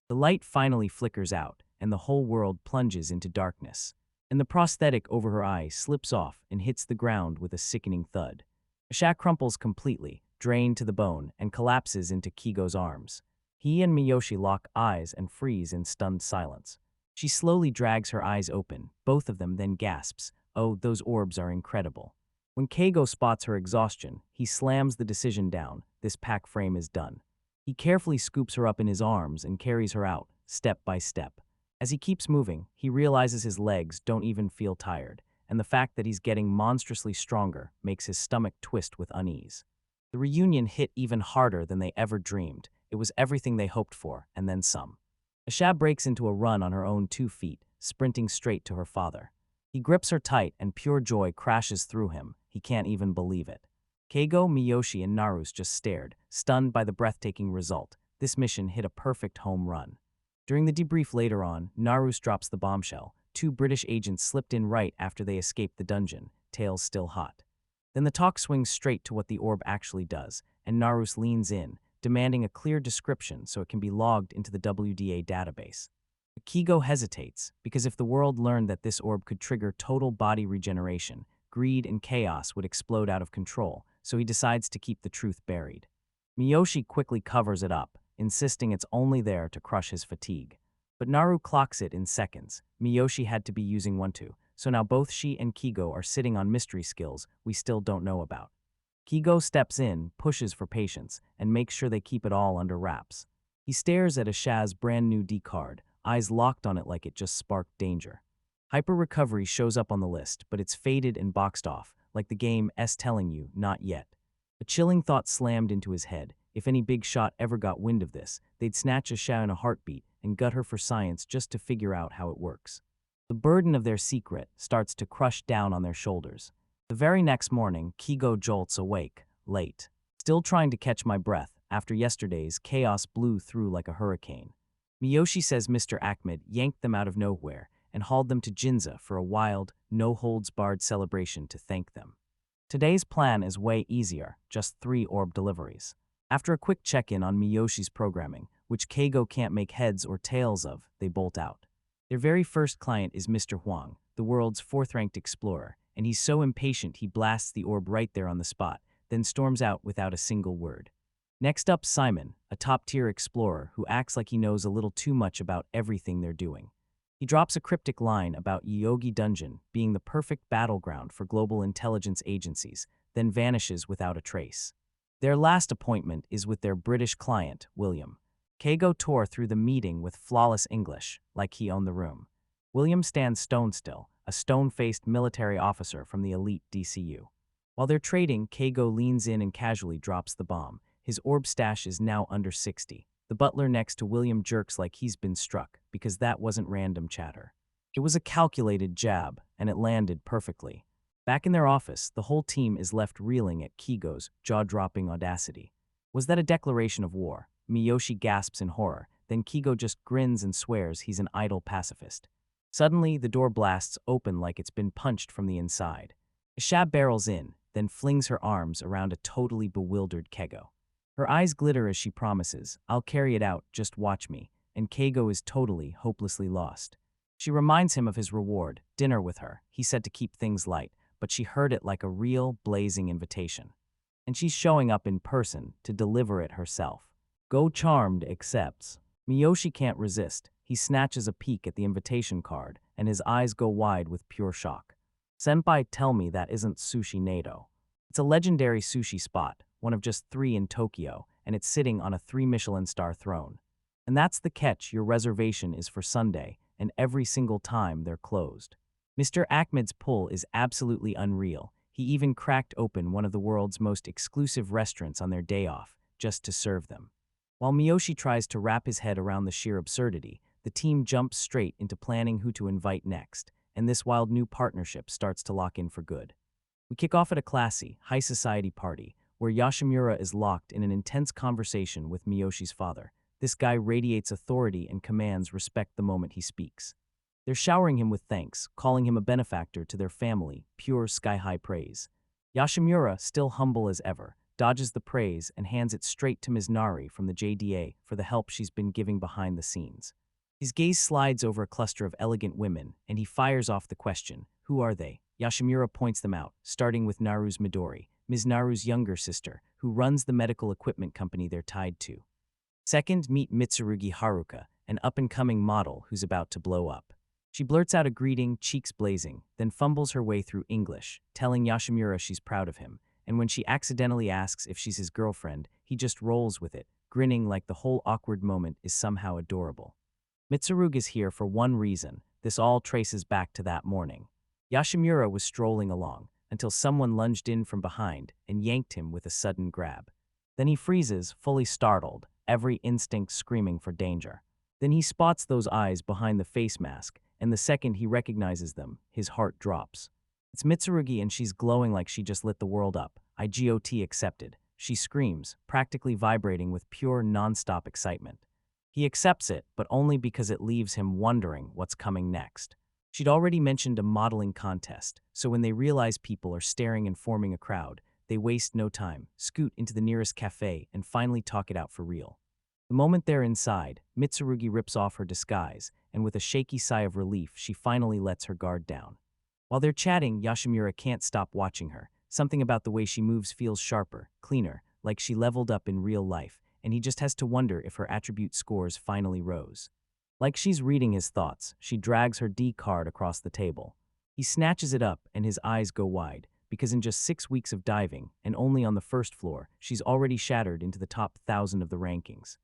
The light finally flickers out, and the whole world plunges into darkness. And the prosthetic over her eye slips off and hits the ground with a sickening thud. Asha crumples completely, drained to the bone, and collapses into Kigo's arms. He and Miyoshi lock eyes and freeze in stunned silence. She slowly drags her eyes open, both of them then gasps, "Oh, those orbs are incredible." When Keigo spots her exhaustion, he slams the decision down. This pack frame is done. He carefully scoops her up in his arms and carries her out, step by step. As he keeps moving, he realizes his legs don't even feel tired, and the fact that he's getting monstrously stronger makes his stomach twist with unease. The reunion hit even harder than they ever dreamed. It was everything they hoped for, and then some. Asha breaks into a run on her own 2 feet, sprinting straight to her father. He grips her tight, and pure joy crashes through him. He can't even believe it. Keigo, Miyoshi, and Narus just stared, stunned by the breathtaking result. This mission hit a perfect home run. During the debrief later on, Narus drops the bombshell. 2 British agents slipped in right after they escaped the dungeon, tails still hot. Then the talk swings straight to what the orb actually does, and Narus leans in, demanding a clear description so it can be logged into the WDA database. But Kigo hesitates, because if the world learned that this orb could trigger total body regeneration, greed and chaos would explode out of control, so he decides to keep the truth buried. Miyoshi quickly covers it up, insisting it's only there to crush his fatigue. But Naru clocks it in seconds. Miyoshi had to be using one too, so now both she and Kigo are sitting on mystery skills we still don't know about. Kigo steps in, pushes for patience, and makes sure they keep it all under wraps. He stares at Asha's brand new D-card, eyes locked on it like it just sparked danger. Hyper Recovery shows up on the list, but it's faded and boxed off, like the game S telling you, not yet. A chilling thought slammed into his head. If any big shot ever got wind of this, they'd snatch Asha in a heartbeat and gut her for science just to figure out how it works. The burden of their secret starts to crush down on their shoulders. The very next morning, Kigo jolts awake, late. Still trying to catch my breath after yesterday's chaos blew through like a hurricane. Miyoshi says Mr. Ahmed yanked them out of nowhere and hauled them to Ginza for a wild, no-holds-barred celebration to thank them. Today's plan is way easier, just 3 orb deliveries. After a quick check-in on Miyoshi's programming, which Keigo can't make heads or tails of, they bolt out. Their very first client is Mr. Huang, the world's 4th-ranked explorer, and he's so impatient he blasts the orb right there on the spot, then storms out without a single word. Next up, Simon, a top-tier explorer who acts like he knows a little too much about everything they're doing. He drops a cryptic line about Yogi Dungeon being the perfect battleground for global intelligence agencies, then vanishes without a trace. Their last appointment is with their British client, William. Keigo tore through the meeting with flawless English, like he owned the room. William stands stone still, a stone-faced military officer from the elite DCU. While they're trading, Keigo leans in and casually drops the bomb. His orb stash is now under 60. The butler next to William jerks like he's been struck, because that wasn't random chatter. It was a calculated jab, and it landed perfectly. Back in their office, the whole team is left reeling at Kigo's jaw-dropping audacity. Was that a declaration of war? Miyoshi gasps in horror, then Kigo just grins and swears he's an idle pacifist. Suddenly, the door blasts open like it's been punched from the inside. Asha barrels in, then flings her arms around a totally bewildered Keigo. Her eyes glitter as she promises, "I'll carry it out, just watch me," and Keigo is totally, hopelessly lost. She reminds him of his reward, dinner with her. He said to keep things light, but she heard it like a real, blazing invitation. And she's showing up in person to deliver it herself. Go Charmed accepts. Miyoshi can't resist. He snatches a peek at the invitation card, and his eyes go wide with pure shock. Senpai, tell me that isn't Sushi Nato. It's a legendary sushi spot, one of just 3 in Tokyo, and it's sitting on a 3 Michelin star throne. And that's the catch, your reservation is for Sunday, and every single time they're closed. Mr. Ahmed's pull is absolutely unreal. He even cracked open one of the world's most exclusive restaurants on their day off, just to serve them. While Miyoshi tries to wrap his head around the sheer absurdity, the team jumps straight into planning who to invite next, and this wild new partnership starts to lock in for good. We kick off at a classy, high society party, where Yoshimura is locked in an intense conversation with Miyoshi's father. This guy radiates authority and commands respect the moment he speaks. They're showering him with thanks, calling him a benefactor to their family, pure sky-high praise. Yoshimura, still humble as ever, dodges the praise and hands it straight to Ms. Nari from the JDA for the help she's been giving behind the scenes. His gaze slides over a cluster of elegant women, and he fires off the question, "Who are they?" Yoshimura points them out, starting with Naru's Midori, Ms. Naru's younger sister, who runs the medical equipment company they're tied to. Second, meet Mitsurugi Haruka, an up-and-coming model who's about to blow up. She blurts out a greeting, cheeks blazing, then fumbles her way through English, telling Yoshimura she's proud of him, and when she accidentally asks if she's his girlfriend, he just rolls with it, grinning like the whole awkward moment is somehow adorable. Mitsurugi's here for one reason. This all traces back to that morning. Yoshimura was strolling along, until someone lunged in from behind and yanked him with a sudden grab. Then he freezes, fully startled, every instinct screaming for danger. Then he spots those eyes behind the face mask, and the second he recognizes them, his heart drops. It's Mitsurugi and she's glowing like she just lit the world up. IGOT accepted. She screams, practically vibrating with pure non-stop excitement. He accepts it, but only because it leaves him wondering what's coming next. She'd already mentioned a modeling contest, so when they realize people are staring and forming a crowd, they waste no time, scoot into the nearest cafe, and finally talk it out for real. The moment they're inside, Mitsurugi rips off her disguise, and with a shaky sigh of relief, she finally lets her guard down. While they're chatting, Yoshimura can't stop watching her. Something about the way she moves feels sharper, cleaner, like she leveled up in real life, and he just has to wonder if her attribute scores finally rose. Like she's reading his thoughts, she drags her D card across the table. He snatches it up and his eyes go wide, because in just 6 weeks of diving, and only on the first floor, she's already shattered into the top 1,000 of the rankings.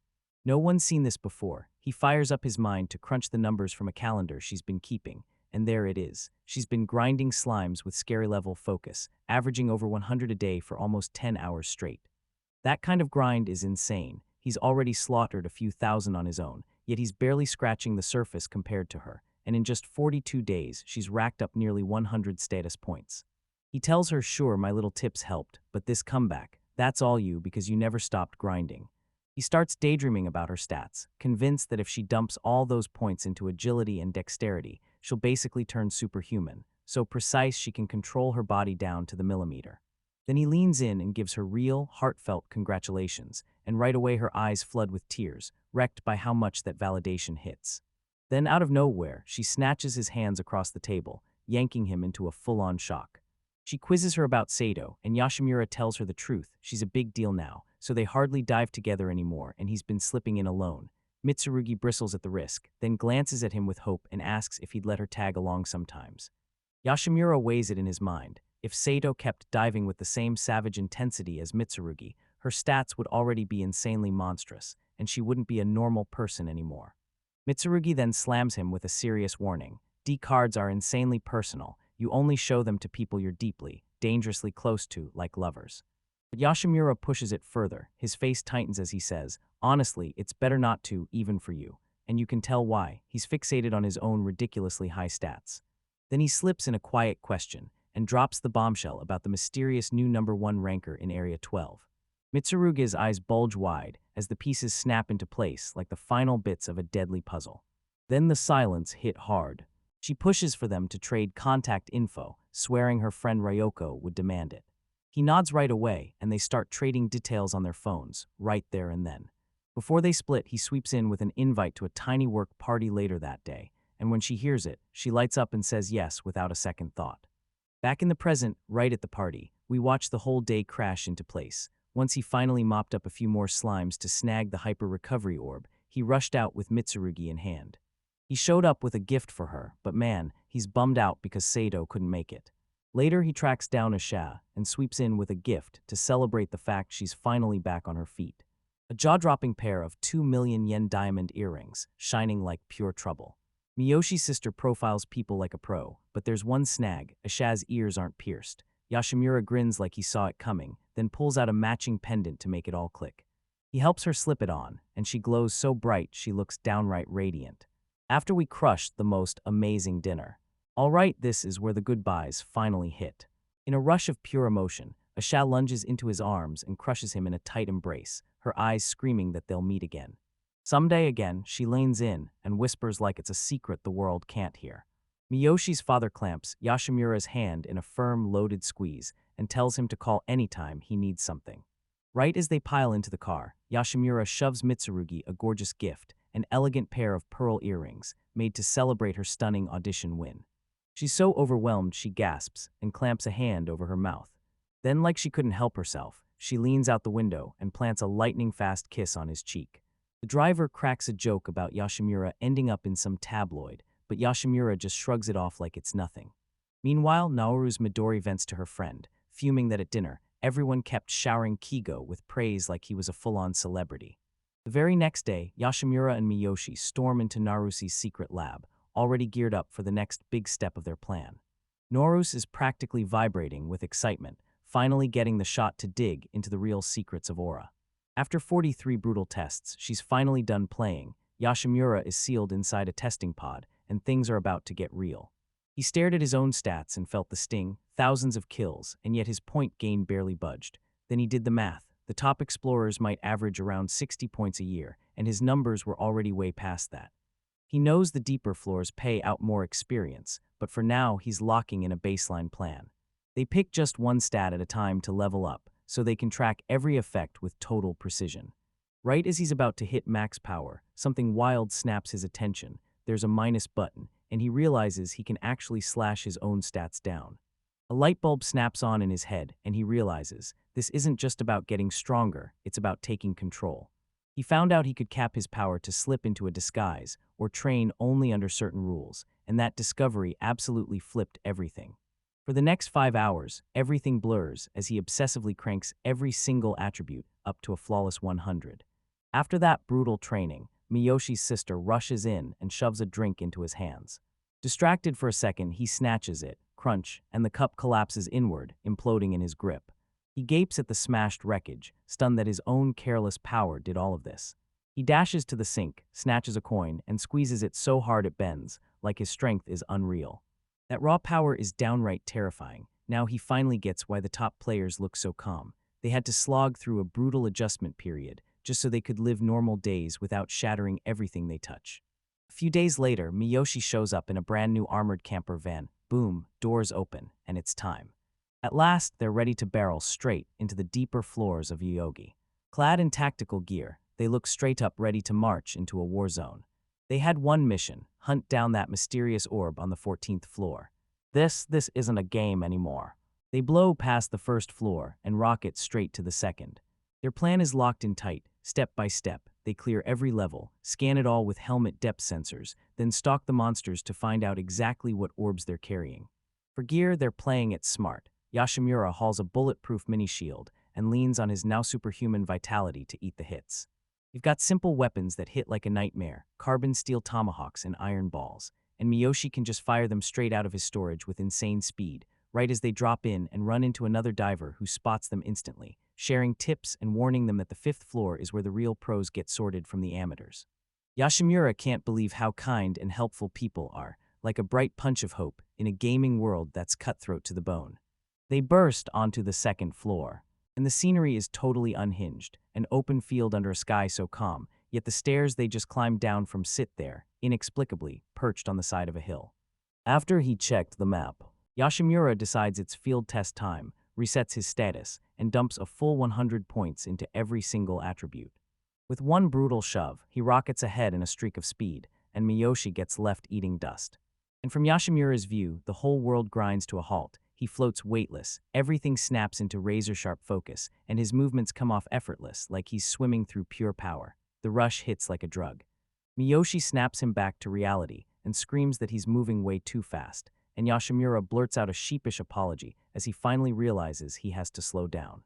No one's seen this before. He fires up his mind to crunch the numbers from a calendar she's been keeping, and there it is. She's been grinding slimes with scary level focus, averaging over 100 a day for almost 10 hours straight. That kind of grind is insane. He's already slaughtered a few thousand on his own, yet he's barely scratching the surface compared to her, and in just 42 days, she's racked up nearly 100 status points. He tells her, "Sure, my little tips helped, but this comeback, that's all you because you never stopped grinding." He starts daydreaming about her stats, convinced that if she dumps all those points into agility and dexterity, she'll basically turn superhuman, so precise she can control her body down to the millimeter. Then he leans in and gives her real, heartfelt congratulations, and right away her eyes flood with tears, wrecked by how much that validation hits. Then out of nowhere, she snatches his hands across the table, yanking him into a full-on shock. She quizzes her about Sato, and Yoshimura tells her the truth. She's a big deal now, so they hardly dive together anymore, and he's been slipping in alone. Mitsurugi bristles at the risk, then glances at him with hope and asks if he'd let her tag along sometimes. Yoshimura weighs it in his mind. If Sato kept diving with the same savage intensity as Mitsurugi, her stats would already be insanely monstrous, and she wouldn't be a normal person anymore. Mitsurugi then slams him with a serious warning. D cards are insanely personal. You only show them to people you're deeply, dangerously close to, like lovers. But Yoshimura pushes it further. His face tightens as he says, "Honestly, it's better not to, even for you." And you can tell why. He's fixated on his own ridiculously high stats. Then he slips in a quiet question, and drops the bombshell about the mysterious new #1 ranker in Area 12. Mitsurugi's eyes bulge wide as the pieces snap into place like the final bits of a deadly puzzle. Then the silence hit hard. She pushes for them to trade contact info, swearing her friend Ryoko would demand it. He nods right away, and they start trading details on their phones, right there and then. Before they split, he sweeps in with an invite to a tiny work party later that day, and when she hears it, she lights up and says yes without a second thought. Back in the present, right at the party, we watch the whole day crash into place. Once he finally mopped up a few more slimes to snag the hyper-recovery orb, he rushed out with Mitsurugi in hand. He showed up with a gift for her, but man, he's bummed out because Sato couldn't make it. Later, he tracks down Asha and sweeps in with a gift to celebrate the fact she's finally back on her feet. A jaw-dropping pair of 2 million yen diamond earrings, shining like pure trouble. Miyoshi's sister profiles people like a pro, but there's one snag: Asha's ears aren't pierced. Yoshimura grins like he saw it coming, then pulls out a matching pendant to make it all click. He helps her slip it on, and she glows so bright she looks downright radiant. After we crushed the most amazing dinner. All right, this is where the goodbyes finally hit. In a rush of pure emotion, Asha lunges into his arms and crushes him in a tight embrace, her eyes screaming that they'll meet again. Someday again, she leans in and whispers like it's a secret the world can't hear. Miyoshi's father clamps Yashimura's hand in a firm, loaded squeeze and tells him to call anytime he needs something. Right as they pile into the car, Yashimura shoves Mitsurugi a gorgeous gift, an elegant pair of pearl earrings, made to celebrate her stunning audition win. She's so overwhelmed she gasps and clamps a hand over her mouth. Then, like she couldn't help herself, she leans out the window and plants a lightning-fast kiss on his cheek. The driver cracks a joke about Yashimura ending up in some tabloid, but Yashimura just shrugs it off like it's nothing. Meanwhile, Naoru's Midori vents to her friend, fuming that at dinner, everyone kept showering Kigo with praise like he was a full-on celebrity. The very next day, Yashimura and Miyoshi storm into Narusi's secret lab, already geared up for the next big step of their plan. Norus is practically vibrating with excitement, finally getting the shot to dig into the real secrets of Aura. After 43 brutal tests, she's finally done playing. Yashimura is sealed inside a testing pod, and things are about to get real. He stared at his own stats and felt the sting, thousands of kills, and yet his point gain barely budged. Then he did the math. The top explorers might average around 60 points a year, and his numbers were already way past that. He knows the deeper floors pay out more experience, but for now he's locking in a baseline plan. They pick just one stat at a time to level up, so they can track every effect with total precision. Right as he's about to hit max power, something wild snaps his attention. There's a minus button, and he realizes he can actually slash his own stats down. A light bulb snaps on in his head, and he realizes this isn't just about getting stronger, it's about taking control. He found out he could cap his power to slip into a disguise or train only under certain rules, and that discovery absolutely flipped everything. For the next 5 hours, everything blurs as he obsessively cranks every single attribute up to a flawless 100. After that brutal training, Miyoshi's sister rushes in and shoves a drink into his hands. Distracted for a second, he snatches it, crunch, and the cup collapses inward, imploding in his grip. He gapes at the smashed wreckage, stunned that his own careless power did all of this. He dashes to the sink, snatches a coin, and squeezes it so hard it bends, like his strength is unreal. That raw power is downright terrifying. Now he finally gets why the top players look so calm. They had to slog through a brutal adjustment period, just so they could live normal days without shattering everything they touch. A few days later, Miyoshi shows up in a brand new armored camper van. Boom, doors open, and it's time. At last, they're ready to barrel straight into the deeper floors of Yoyogi. Clad in tactical gear, they look straight up ready to march into a war zone. They had one mission: hunt down that mysterious orb on the 14th floor. This isn't a game anymore. They blow past the first floor and rocket straight to the second. Their plan is locked in tight, step by step. They clear every level, scan it all with helmet depth sensors, then stalk the monsters to find out exactly what orbs they're carrying. For gear, they're playing it smart. Yashimura hauls a bulletproof mini-shield and leans on his now superhuman vitality to eat the hits. You've got simple weapons that hit like a nightmare, carbon steel tomahawks and iron balls, and Miyoshi can just fire them straight out of his storage with insane speed, right as they drop in and run into another diver who spots them instantly, sharing tips and warning them that the 5th floor is where the real pros get sorted from the amateurs. Yashimura can't believe how kind and helpful people are, like a bright punch of hope in a gaming world that's cutthroat to the bone. They burst onto the 2nd floor, and the scenery is totally unhinged, an open field under a sky so calm, yet the stairs they just climbed down from sit there, inexplicably, perched on the side of a hill. After he checked the map, Yashimura decides it's field test time, resets his status, and dumps a full 100 points into every single attribute. With one brutal shove, he rockets ahead in a streak of speed, and Miyoshi gets left eating dust. And from Yashimura's view, the whole world grinds to a halt. He floats weightless, everything snaps into razor-sharp focus, and his movements come off effortless, like he's swimming through pure power. The rush hits like a drug. Miyoshi snaps him back to reality and screams that he's moving way too fast, and Yashimura blurts out a sheepish apology as he finally realizes he has to slow down.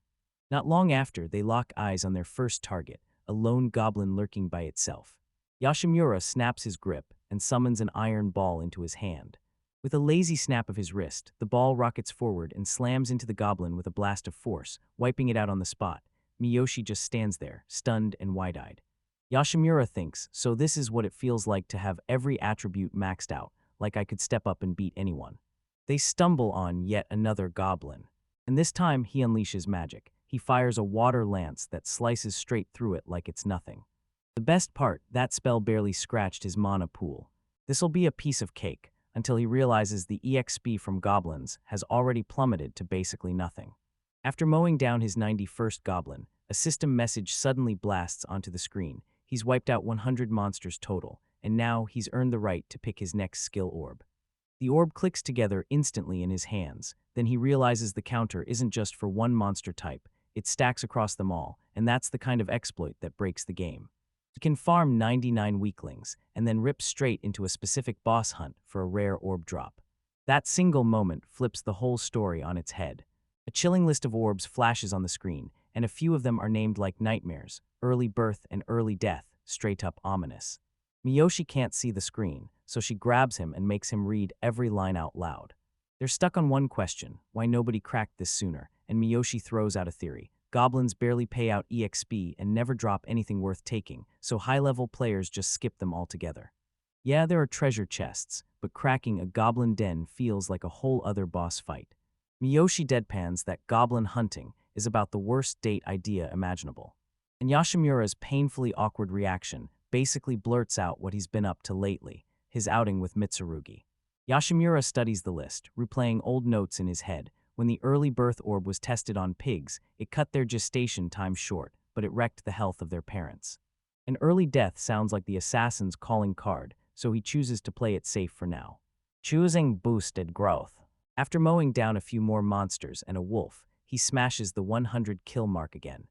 Not long after, they lock eyes on their first target, a lone goblin lurking by itself. Yashimura snaps his grip and summons an iron ball into his hand. With a lazy snap of his wrist, the ball rockets forward and slams into the goblin with a blast of force, wiping it out on the spot. Miyoshi just stands there, stunned and wide-eyed. Yoshimura thinks, so this is what it feels like to have every attribute maxed out, like I could step up and beat anyone. They stumble on yet another goblin. And this time he unleashes magic. He fires a water lance that slices straight through it like it's nothing. The best part, that spell barely scratched his mana pool. This'll be a piece of cake, until he realizes the EXP from goblins has already plummeted to basically nothing. After mowing down his 91st goblin, a system message suddenly blasts onto the screen. He's wiped out 100 monsters total, and now he's earned the right to pick his next skill orb. The orb clicks together instantly in his hands. Then he realizes the counter isn't just for one monster type, it stacks across them all, and that's the kind of exploit that breaks the game. He can farm 99 weaklings, and then rip straight into a specific boss hunt for a rare orb drop. That single moment flips the whole story on its head. A chilling list of orbs flashes on the screen, and a few of them are named like nightmares, early birth and early death, straight up ominous. Miyoshi can't see the screen, so she grabs him and makes him read every line out loud. They're stuck on one question, why nobody cracked this sooner, and Miyoshi throws out a theory. Goblins barely pay out EXP and never drop anything worth taking, so high-level players just skip them altogether. Yeah, there are treasure chests, but cracking a goblin den feels like a whole other boss fight. Miyoshi deadpans that goblin hunting is about the worst date idea imaginable. And Yoshimura's painfully awkward reaction basically blurts out what he's been up to lately, his outing with Mitsurugi. Yoshimura studies the list, replaying old notes in his head. When the early birth orb was tested on pigs, it cut their gestation time short, but it wrecked the health of their parents. An early death sounds like the assassin's calling card, so he chooses to play it safe for now. Choosing boosted growth. After mowing down a few more monsters and a wolf, he smashes the 100 kill mark again.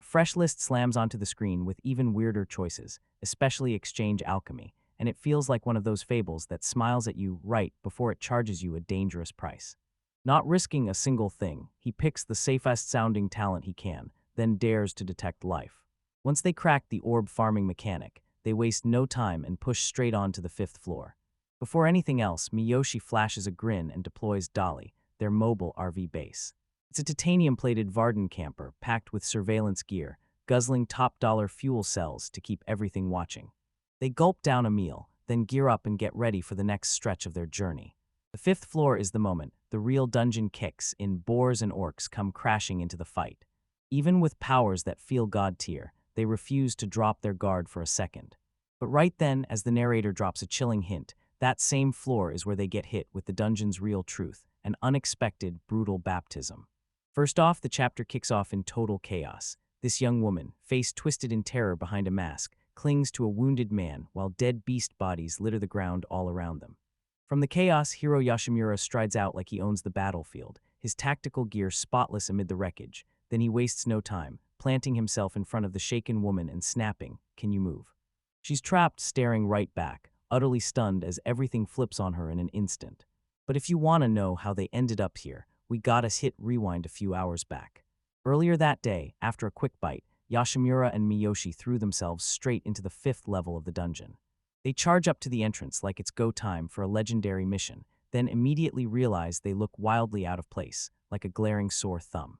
A fresh list slams onto the screen with even weirder choices, especially Exchange Alchemy, and it feels like one of those fables that smiles at you right before it charges you a dangerous price. Not risking a single thing, he picks the safest-sounding talent he can, then dares to detect life. Once they crack the orb farming mechanic, they waste no time and push straight on to the 5th floor. Before anything else, Miyoshi flashes a grin and deploys Dolly, their mobile RV base. It's a titanium-plated Varden camper packed with surveillance gear, guzzling top-dollar fuel cells to keep everything watching. They gulp down a meal, then gear up and get ready for the next stretch of their journey. The 5th floor is the moment the real dungeon kicks in. Boars and orcs come crashing into the fight. Even with powers that feel god tier, they refuse to drop their guard for a second. But right then, as the narrator drops a chilling hint, that same floor is where they get hit with the dungeon's real truth, an unexpected, brutal baptism. First off, the chapter kicks off in total chaos. This young woman, face twisted in terror behind a mask, clings to a wounded man while dead beast bodies litter the ground all around them. From the chaos, Hiro Yoshimura strides out like he owns the battlefield, his tactical gear spotless amid the wreckage. Then he wastes no time, planting himself in front of the shaken woman and snapping, "Can you move?" She's trapped, staring right back, utterly stunned as everything flips on her in an instant. But if you want to know how they ended up here, we gotta hit rewind a few hours back. Earlier that day, after a quick bite, Yoshimura and Miyoshi threw themselves straight into the 5th level of the dungeon. They charge up to the entrance like it's go time for a legendary mission, then immediately realize they look wildly out of place, like a glaring sore thumb.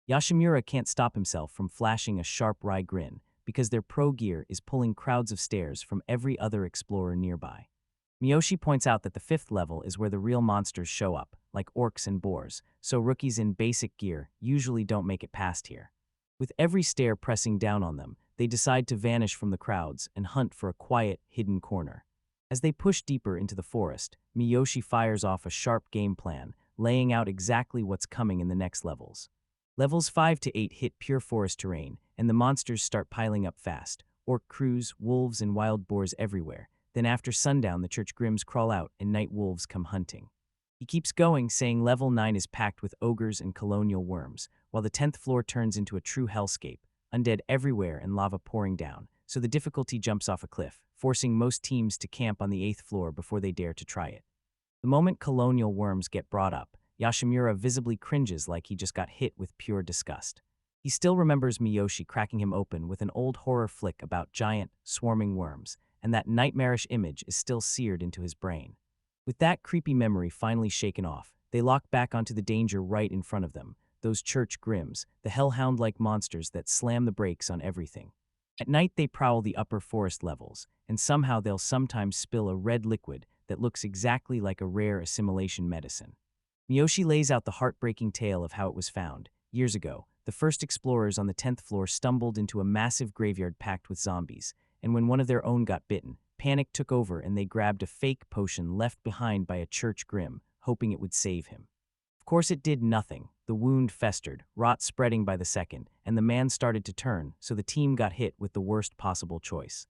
Yoshimura can't stop himself from flashing a sharp wry grin, because their pro gear is pulling crowds of stares from every other explorer nearby. Miyoshi points out that the 5th level is where the real monsters show up, like orcs and boars, so rookies in basic gear usually don't make it past here. With every stare pressing down on them, they decide to vanish from the crowds and hunt for a quiet, hidden corner. As they push deeper into the forest, Miyoshi fires off a sharp game plan, laying out exactly what's coming in the next levels. Levels 5 to 8 hit pure forest terrain, and the monsters start piling up fast. Orc crews, wolves, and wild boars everywhere. Then after sundown, the church grims crawl out and night wolves come hunting. He keeps going, saying level 9 is packed with ogres and colonial worms, while the 10th floor turns into a true hellscape, undead everywhere and lava pouring down, so the difficulty jumps off a cliff, forcing most teams to camp on the 8th floor before they dare to try it. The moment colonial worms get brought up, Yoshimura visibly cringes like he just got hit with pure disgust. He still remembers Miyoshi cracking him open with an old horror flick about giant, swarming worms, and that nightmarish image is still seared into his brain. With that creepy memory finally shaken off, they lock back onto the danger right in front of them, those church grims, the hellhound-like monsters that slam the brakes on everything. At night they prowl the upper forest levels, and somehow they'll sometimes spill a red liquid that looks exactly like a rare assimilation medicine. Miyoshi lays out the heartbreaking tale of how it was found. Years ago, the first explorers on the 10th floor stumbled into a massive graveyard packed with zombies, and when one of their own got bitten, panic took over and they grabbed a fake potion left behind by a church grim, hoping it would save him. Of course it did nothing. The wound festered, rot spreading by the second, and the man started to turn, so the team got hit with the worst possible choice.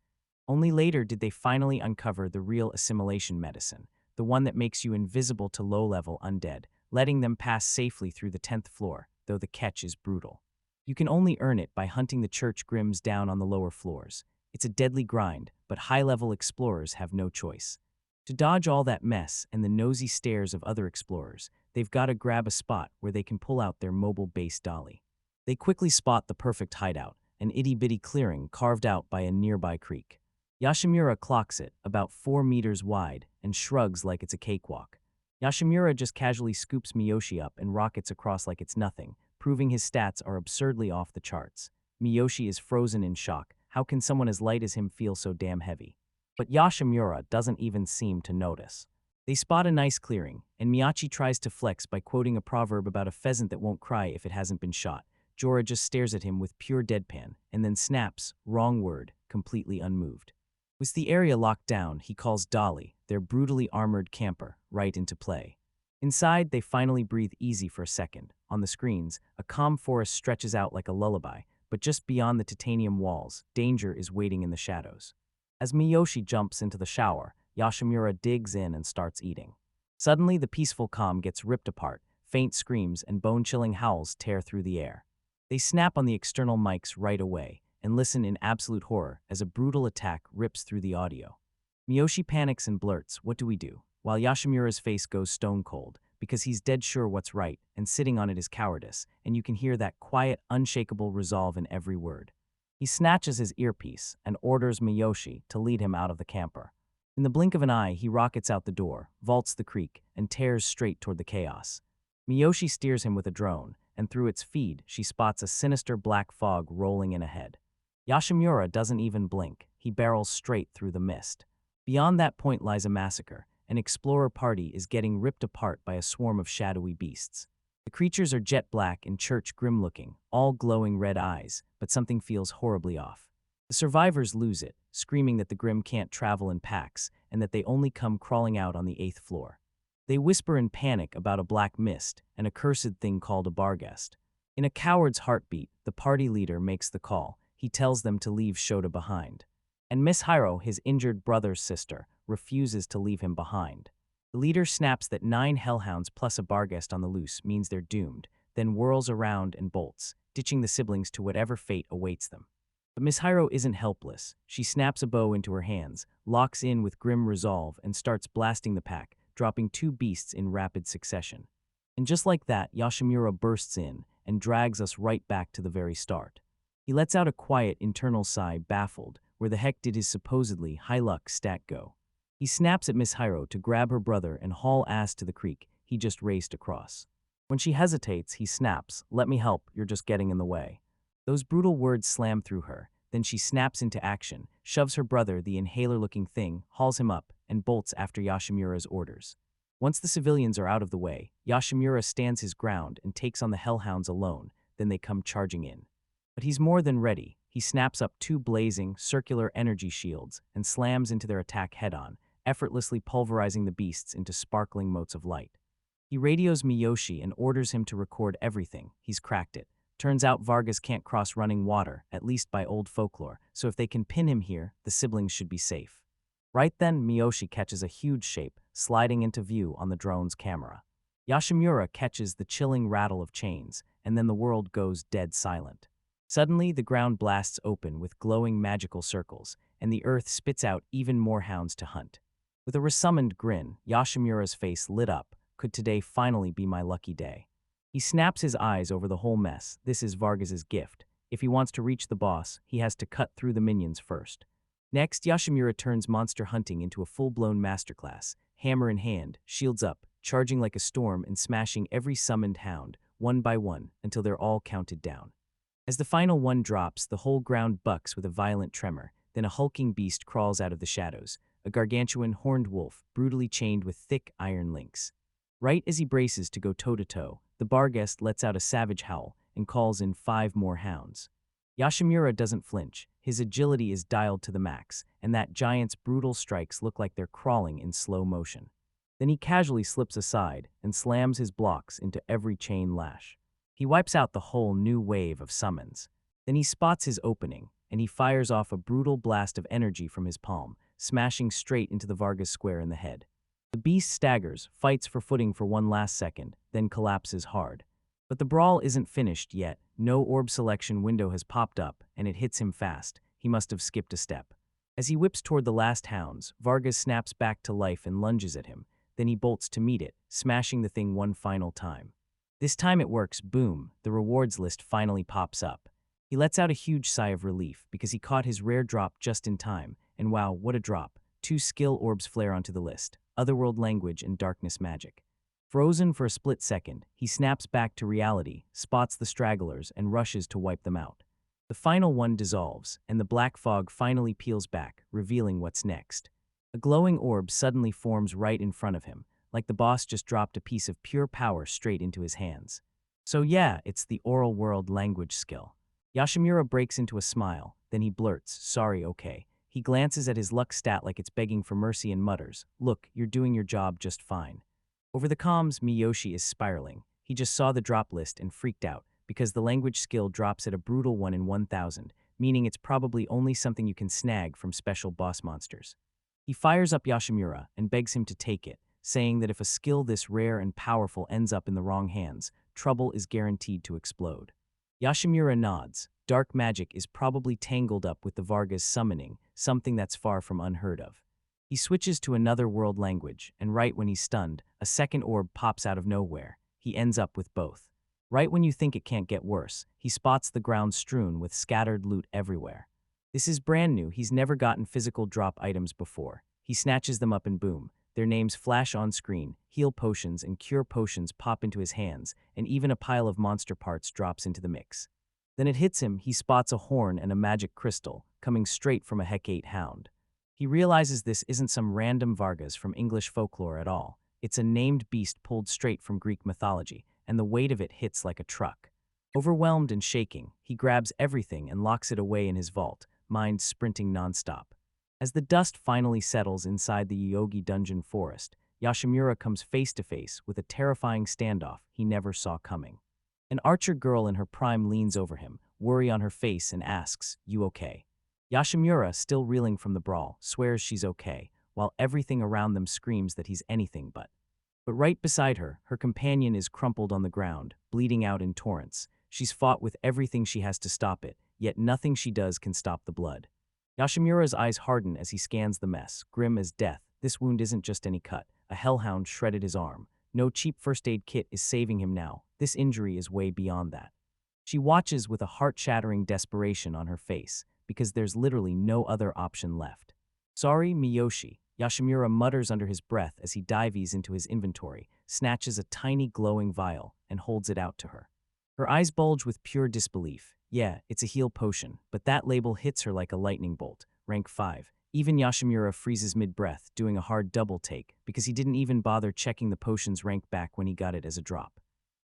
Only later did they finally uncover the real assimilation medicine, the one that makes you invisible to low-level undead, letting them pass safely through the 10th floor, though the catch is brutal. You can only earn it by hunting the church grims down on the lower floors. It's a deadly grind, but high-level explorers have no choice. To dodge all that mess and the nosy stares of other explorers, they've got to grab a spot where they can pull out their mobile base dolly. They quickly spot the perfect hideout, an itty-bitty clearing carved out by a nearby creek. Yoshimura clocks it, about 4 meters wide, and shrugs like it's a cakewalk. Yoshimura just casually scoops Miyoshi up and rockets across like it's nothing, proving his stats are absurdly off the charts. Miyoshi is frozen in shock. How can someone as light as him feel so damn heavy? But Yoshimura doesn't even seem to notice. They spot a nice clearing, and Miyachi tries to flex by quoting a proverb about a pheasant that won't cry if it hasn't been shot. Jorah just stares at him with pure deadpan, and then snaps, wrong word, completely unmoved. With the area locked down, he calls Dolly, their brutally armored camper, right into play. Inside, they finally breathe easy for a second. On the screens, a calm forest stretches out like a lullaby, but just beyond the titanium walls, danger is waiting in the shadows. As Miyoshi jumps into the shower, Yoshimura digs in and starts eating. Suddenly, the peaceful calm gets ripped apart. Faint screams and bone-chilling howls tear through the air. They snap on the external mics right away and listen in absolute horror as a brutal attack rips through the audio. Miyoshi panics and blurts, "What do we do?" while Yoshimura's face goes stone cold, because he's dead sure what's right, and sitting on it is cowardice, and you can hear that quiet, unshakable resolve in every word. He snatches his earpiece and orders Miyoshi to lead him out of the camper. In the blink of an eye, he rockets out the door, vaults the creek, and tears straight toward the chaos. Miyoshi steers him with a drone, and through its feed, she spots a sinister black fog rolling in ahead. Yoshimura doesn't even blink. He barrels straight through the mist. Beyond that point lies a massacre. An explorer party is getting ripped apart by a swarm of shadowy beasts. The creatures are jet black and church grim-looking, all glowing red eyes, but something feels horribly off. The survivors lose it, screaming that the grim can't travel in packs and that they only come crawling out on the 8th floor. They whisper in panic about a black mist, an accursed thing called a barghest. In a coward's heartbeat, the party leader makes the call. He tells them to leave Shota behind. And Miss Hiro, his injured brother's sister, refuses to leave him behind. The leader snaps that 9 hellhounds plus a barghest on the loose means they're doomed, then whirls around and bolts, ditching the siblings to whatever fate awaits them. But Miss Hiro isn't helpless. She snaps a bow into her hands, locks in with grim resolve, and starts blasting the pack, dropping 2 beasts in rapid succession. And just like that, Yoshimura bursts in and drags us right back to the very start. He lets out a quiet internal sigh, baffled. Where the heck did his supposedly high-luck stat go? He snaps at Miss Hiro to grab her brother and haul ass to the creek he just raced across. When she hesitates, he snaps, "Let me help, you're just getting in the way." Those brutal words slam through her. Then she snaps into action, shoves her brother, the inhaler-looking thing, hauls him up, and bolts after Yoshimura's orders. Once the civilians are out of the way, Yoshimura stands his ground and takes on the hellhounds alone, then they come charging in. But he's more than ready. He snaps up 2 blazing, circular energy shields and slams into their attack head-on, effortlessly pulverizing the beasts into sparkling motes of light. He radios Miyoshi and orders him to record everything. He's cracked it. Turns out Vargas can't cross running water, at least by old folklore, so if they can pin him here, the siblings should be safe. Right then, Miyoshi catches a huge shape, sliding into view on the drone's camera. Yoshimura catches the chilling rattle of chains, and then the world goes dead silent. Suddenly, the ground blasts open with glowing magical circles, and the earth spits out even more hounds to hunt. With a resummoned grin, Yoshimura's face lit up. Could today finally be my lucky day? He snaps his eyes over the whole mess. This is Vargas's gift. If he wants to reach the boss, he has to cut through the minions first. Next, Yoshimura turns monster hunting into a full-blown masterclass, hammer in hand, shields up, charging like a storm and smashing every summoned hound, one by one, until they're all counted down. As the final one drops, the whole ground bucks with a violent tremor. Then a hulking beast crawls out of the shadows, a gargantuan horned wolf, brutally chained with thick iron links. Right as he braces to go toe-to-toe, the Barghest lets out a savage howl and calls in 5 more hounds. Yashimura doesn't flinch. His agility is dialed to the max, and that giant's brutal strikes look like they're crawling in slow motion. Then he casually slips aside and slams his blocks into every chain lash. He wipes out the whole new wave of summons. Then he spots his opening, and he fires off a brutal blast of energy from his palm, smashing straight into the Vargas square in the head. The beast staggers, fights for footing for one last second, then collapses hard. But the brawl isn't finished yet. No orb selection window has popped up, and it hits him fast. He must have skipped a step. As he whips toward the last hounds, Vargas snaps back to life and lunges at him. Then he bolts to meet it, smashing the thing one final time. This time it works. Boom, the rewards list finally pops up. He lets out a huge sigh of relief because he caught his rare drop just in time, and wow, what a drop. 2 skill orbs flare onto the list, Otherworld Language and Darkness Magic. Frozen for a split second, he snaps back to reality, spots the stragglers, and rushes to wipe them out. The final one dissolves, and the black fog finally peels back, revealing what's next. A glowing orb suddenly forms right in front of him, like the boss just dropped a piece of pure power straight into his hands. So yeah, it's the Oral World Language skill. Yashimura breaks into a smile, then he blurts, "Sorry, okay." He glances at his luck stat like it's begging for mercy and mutters, "Look, you're doing your job just fine." Over the comms, Miyoshi is spiraling. He just saw the drop list and freaked out, because the language skill drops at a brutal 1 in 1,000, meaning it's probably only something you can snag from special boss monsters. He fires up Yashimura and begs him to take it, saying that if a skill this rare and powerful ends up in the wrong hands, trouble is guaranteed to explode. Yashimura nods. Dark magic is probably tangled up with the Vargas summoning, something that's far from unheard of. He switches to another world language, and right when he's stunned, a second orb pops out of nowhere. He ends up with both. Right when you think it can't get worse, he spots the ground strewn with scattered loot everywhere. This is brand new. He's never gotten physical drop items before. He snatches them up and boom, their names flash on screen, heal potions and cure potions pop into his hands, and even a pile of monster parts drops into the mix. Then it hits him. He spots a horn and a magic crystal, coming straight from a Hecate hound. He realizes this isn't some random Vargas from English folklore at all. It's a named beast pulled straight from Greek mythology, and the weight of it hits like a truck. Overwhelmed and shaking, he grabs everything and locks it away in his vault, mind sprinting nonstop. As the dust finally settles inside the Yogi dungeon forest, Yashimura comes face to face with a terrifying standoff he never saw coming. An archer girl in her prime leans over him, worry on her face, and asks, "You okay?" Yashimura, still reeling from the brawl, swears she's okay, while everything around them screams that he's anything but. But right beside her, her companion is crumpled on the ground, bleeding out in torrents. She's fought with everything she has to stop it, yet nothing she does can stop the blood. Yashimura's eyes harden as he scans the mess, grim as death. This wound isn't just any cut. A hellhound shredded his arm. No cheap first aid kit is saving him now. This injury is way beyond that. She watches with a heart-shattering desperation on her face, because there's literally no other option left. "Sorry, Miyoshi," Yashimura mutters under his breath as he dives into his inventory, snatches a tiny glowing vial, and holds it out to her. Her eyes bulge with pure disbelief. Yeah, it's a heal potion, but that label hits her like a lightning bolt. Rank 5. Even Yashimura freezes mid-breath, doing a hard double take, because he didn't even bother checking the potion's rank back when he got it as a drop.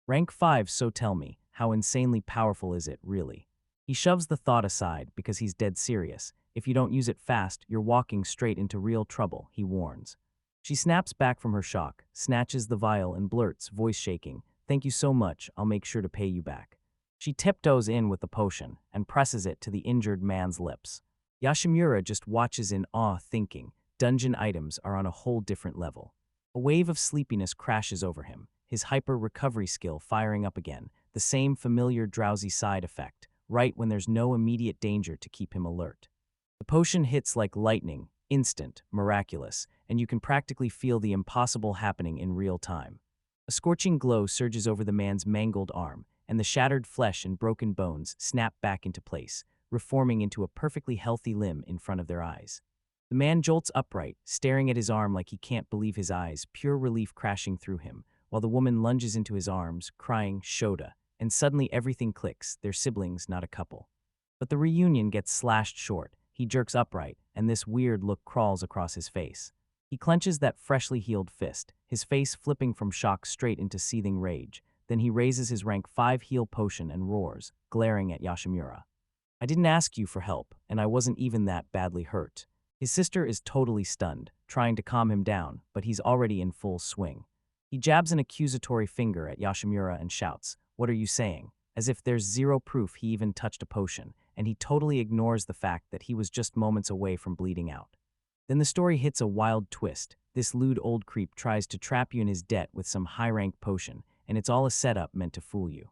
Rank 5, so tell me, how insanely powerful is it, really? He shoves the thought aside because he's dead serious. If you don't use it fast, you're walking straight into real trouble, he warns. She snaps back from her shock, snatches the vial and blurts, voice shaking, "Thank you so much, I'll make sure to pay you back." She tiptoes in with the potion and presses it to the injured man's lips. Yashimura just watches in awe, thinking, dungeon items are on a whole different level. A wave of sleepiness crashes over him, his hyper-recovery skill firing up again, the same familiar drowsy side effect, right when there's no immediate danger to keep him alert. The potion hits like lightning, instant, miraculous, and you can practically feel the impossible happening in real time. A scorching glow surges over the man's mangled arm, and the shattered flesh and broken bones snap back into place, reforming into a perfectly healthy limb in front of their eyes. The man jolts upright, staring at his arm like he can't believe his eyes, pure relief crashing through him, while the woman lunges into his arms, crying, Shoda, and suddenly everything clicks, they're siblings, not a couple. But the reunion gets slashed short. He jerks upright, and this weird look crawls across his face. He clenches that freshly healed fist, his face flipping from shock straight into seething rage. Then he raises his rank 5 heal potion and roars, glaring at Yoshimura. I didn't ask you for help, and I wasn't even that badly hurt. His sister is totally stunned, trying to calm him down, but he's already in full swing. He jabs an accusatory finger at Yoshimura and shouts, What are you saying? As if there's zero proof he even touched a potion, and he totally ignores the fact that he was just moments away from bleeding out. Then the story hits a wild twist. This lewd old creep tries to trap you in his debt with some high-ranked potion, and it's all a setup meant to fool you.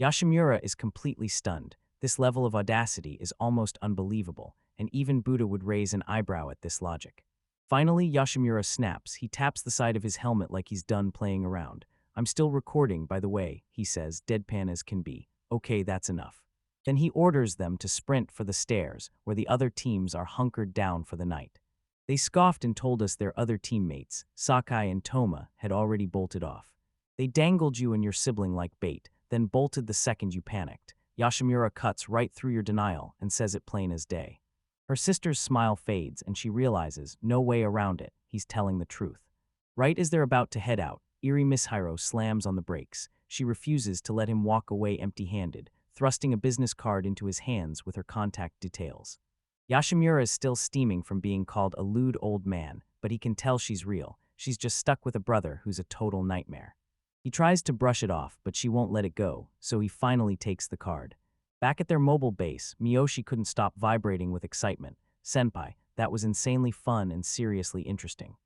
Yoshimura is completely stunned. This level of audacity is almost unbelievable, and even Buddha would raise an eyebrow at this logic. Finally, Yoshimura snaps. He taps the side of his helmet like he's done playing around. I'm still recording, by the way, he says, deadpan as can be. Okay, that's enough. Then he orders them to sprint for the stairs, where the other teams are hunkered down for the night. They scoffed and told us their other teammates, Sakai and Toma, had already bolted off. They dangled you and your sibling like bait, then bolted the second you panicked. Yoshimura cuts right through your denial and says it plain as day. Her sister's smile fades and she realizes, no way around it, he's telling the truth. Right as they're about to head out, Iri Mishiro slams on the brakes. She refuses to let him walk away empty-handed, thrusting a business card into his hands with her contact details. Yoshimura is still steaming from being called a lewd old man, but he can tell she's real. She's just stuck with a brother who's a total nightmare. He tries to brush it off, but she won't let it go, so he finally takes the card. Back at their mobile base, Miyoshi couldn't stop vibrating with excitement. Senpai, that was insanely fun and seriously interesting.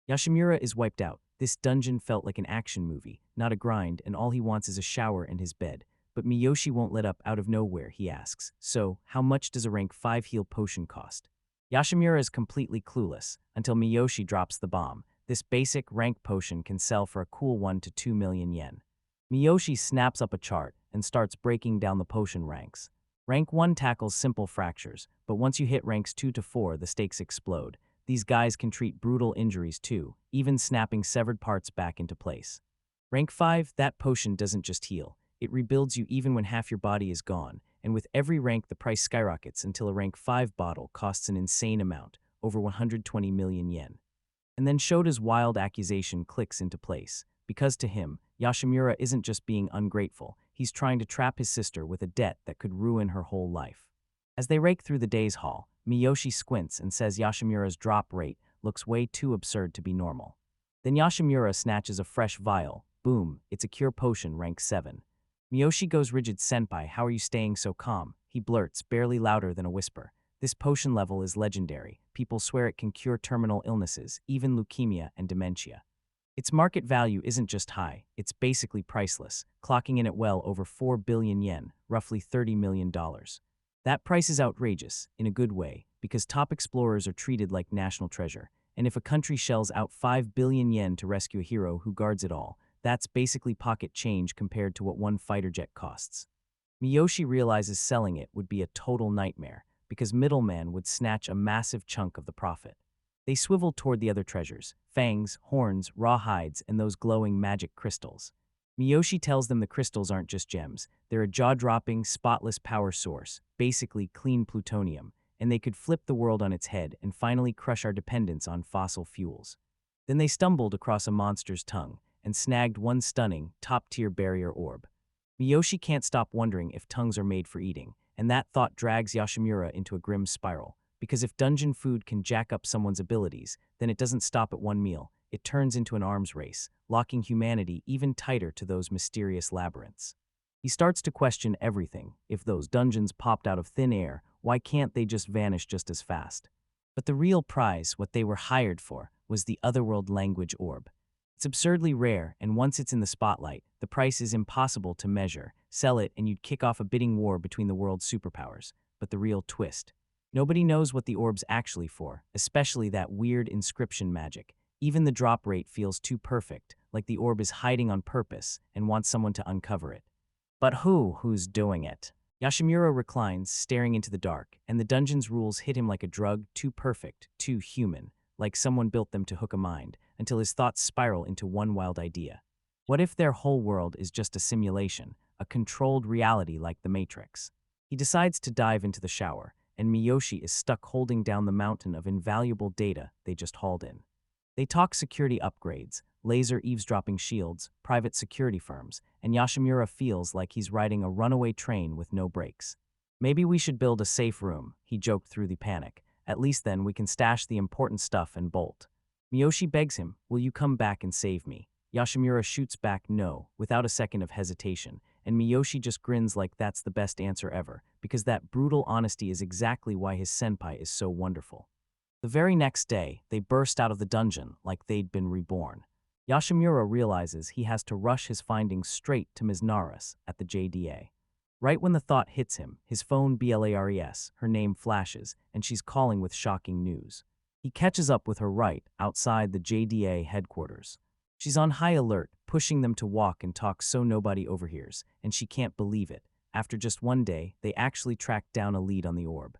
Yoshimura is wiped out. This dungeon felt like an action movie, not a grind, and all he wants is a shower and his bed. But Miyoshi won't let up. Out of nowhere, he asks, so, how much does a rank 5 heal potion cost? Yoshimura is completely clueless, until Miyoshi drops the bomb. This basic rank potion can sell for a cool 1 to 2 million yen. Miyoshi snaps up a chart and starts breaking down the potion ranks. Rank 1 tackles simple fractures, but once you hit ranks 2 to 4, the stakes explode. These guys can treat brutal injuries too, even snapping severed parts back into place. Rank 5, that potion doesn't just heal. It rebuilds you even when half your body is gone, and with every rank the price skyrockets until a rank 5 bottle costs an insane amount, over 120 million yen. And then Shoda's wild accusation clicks into place, because to him, Yoshimura isn't just being ungrateful, he's trying to trap his sister with a debt that could ruin her whole life. As they rake through the day's hall, Miyoshi squints and says Yoshimura's drop rate looks way too absurd to be normal. Then Yoshimura snatches a fresh vial. Boom, it's a cure potion rank 7. Miyoshi goes rigid. Senpai, how are you staying so calm? He blurts, barely louder than a whisper. This potion level is legendary. People swear it can cure terminal illnesses, even leukemia and dementia. Its market value isn't just high, it's basically priceless, clocking in at well over 4 billion yen, roughly $30 million. That price is outrageous, in a good way, because top explorers are treated like national treasure, and if a country shells out 5 billion yen to rescue a hero who guards it all, that's basically pocket change compared to what one fighter jet costs. Miyoshi realizes selling it would be a total nightmare, because middleman would snatch a massive chunk of the profit. They swivel toward the other treasures, fangs, horns, raw hides, and those glowing magic crystals. Miyoshi tells them the crystals aren't just gems, they're a jaw-dropping, spotless power source, basically clean plutonium, and they could flip the world on its head and finally crush our dependence on fossil fuels. Then they stumbled across a monster's tongue, and snagged one stunning, top-tier barrier orb. Miyoshi can't stop wondering if tongues are made for eating, and that thought drags Yoshimura into a grim spiral, because if dungeon food can jack up someone's abilities, then it doesn't stop at one meal, it turns into an arms race, locking humanity even tighter to those mysterious labyrinths. He starts to question everything. If those dungeons popped out of thin air, why can't they just vanish just as fast? But the real prize, what they were hired for, was the otherworld language orb. It's absurdly rare, and once it's in the spotlight, the price is impossible to measure. Sell it and you'd kick off a bidding war between the world's superpowers. But the real twist. Nobody knows what the orb's actually for, especially that weird inscription magic. Even the drop rate feels too perfect, like the orb is hiding on purpose and wants someone to uncover it. But who's doing it? Yoshimura reclines, staring into the dark, and the dungeon's rules hit him like a drug, too perfect, too human, like someone built them to hook a mind, until his thoughts spiral into one wild idea. What if their whole world is just a simulation, a controlled reality like the Matrix? He decides to dive into the shower, and Miyoshi is stuck holding down the mountain of invaluable data they just hauled in. They talk security upgrades, laser eavesdropping shields, private security firms, and Yoshimura feels like he's riding a runaway train with no brakes. Maybe we should build a safe room, he joked through the panic. At least then we can stash the important stuff and bolt. Miyoshi begs him, will you come back and save me? Yoshimura shoots back no, without a second of hesitation, and Miyoshi just grins like that's the best answer ever, because that brutal honesty is exactly why his senpai is so wonderful. The very next day, they burst out of the dungeon like they'd been reborn. Yoshimura realizes he has to rush his findings straight to Ms. Naras at the JDA. Right when the thought hits him, his phone blares, her name flashes, and she's calling with shocking news. He catches up with her right outside the JDA headquarters. She's on high alert, pushing them to walk and talk so nobody overhears, and she can't believe it. After just one day, they actually tracked down a lead on the orb.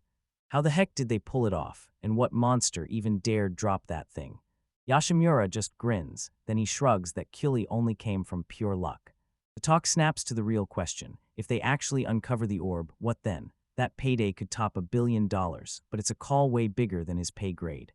How the heck did they pull it off, and what monster even dared drop that thing? Yoshimura just grins, then he shrugs that Kyuli only came from pure luck. The talk snaps to the real question. If they actually uncover the orb, what then? That payday could top $1 billion, but it's a call way bigger than his pay grade.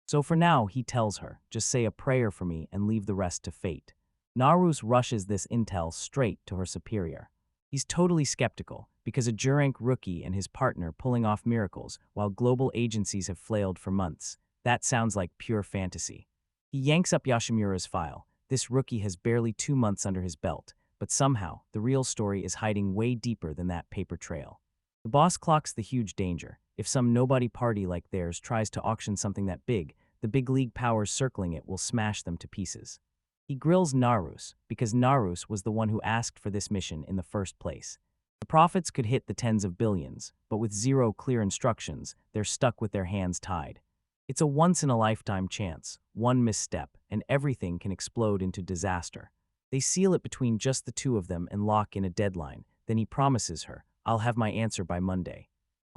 So for now, he tells her, just say a prayer for me and leave the rest to fate. Narus rushes this intel straight to her superior. He's totally skeptical, because a Jurank rookie and his partner pulling off miracles while global agencies have flailed for months. That sounds like pure fantasy. He yanks up Yoshimura's file. This rookie has barely 2 months under his belt, but somehow, the real story is hiding way deeper than that paper trail. The boss clocks the huge danger. If some nobody party like theirs tries to auction something that big, the big league powers circling it will smash them to pieces. He grills Narus, because Narus was the one who asked for this mission in the first place. The profits could hit the tens of billions, but with zero clear instructions, they're stuck with their hands tied. It's a once-in-a-lifetime chance, one misstep, and everything can explode into disaster. They seal it between just the two of them and lock in a deadline. Then he promises her, I'll have my answer by Monday.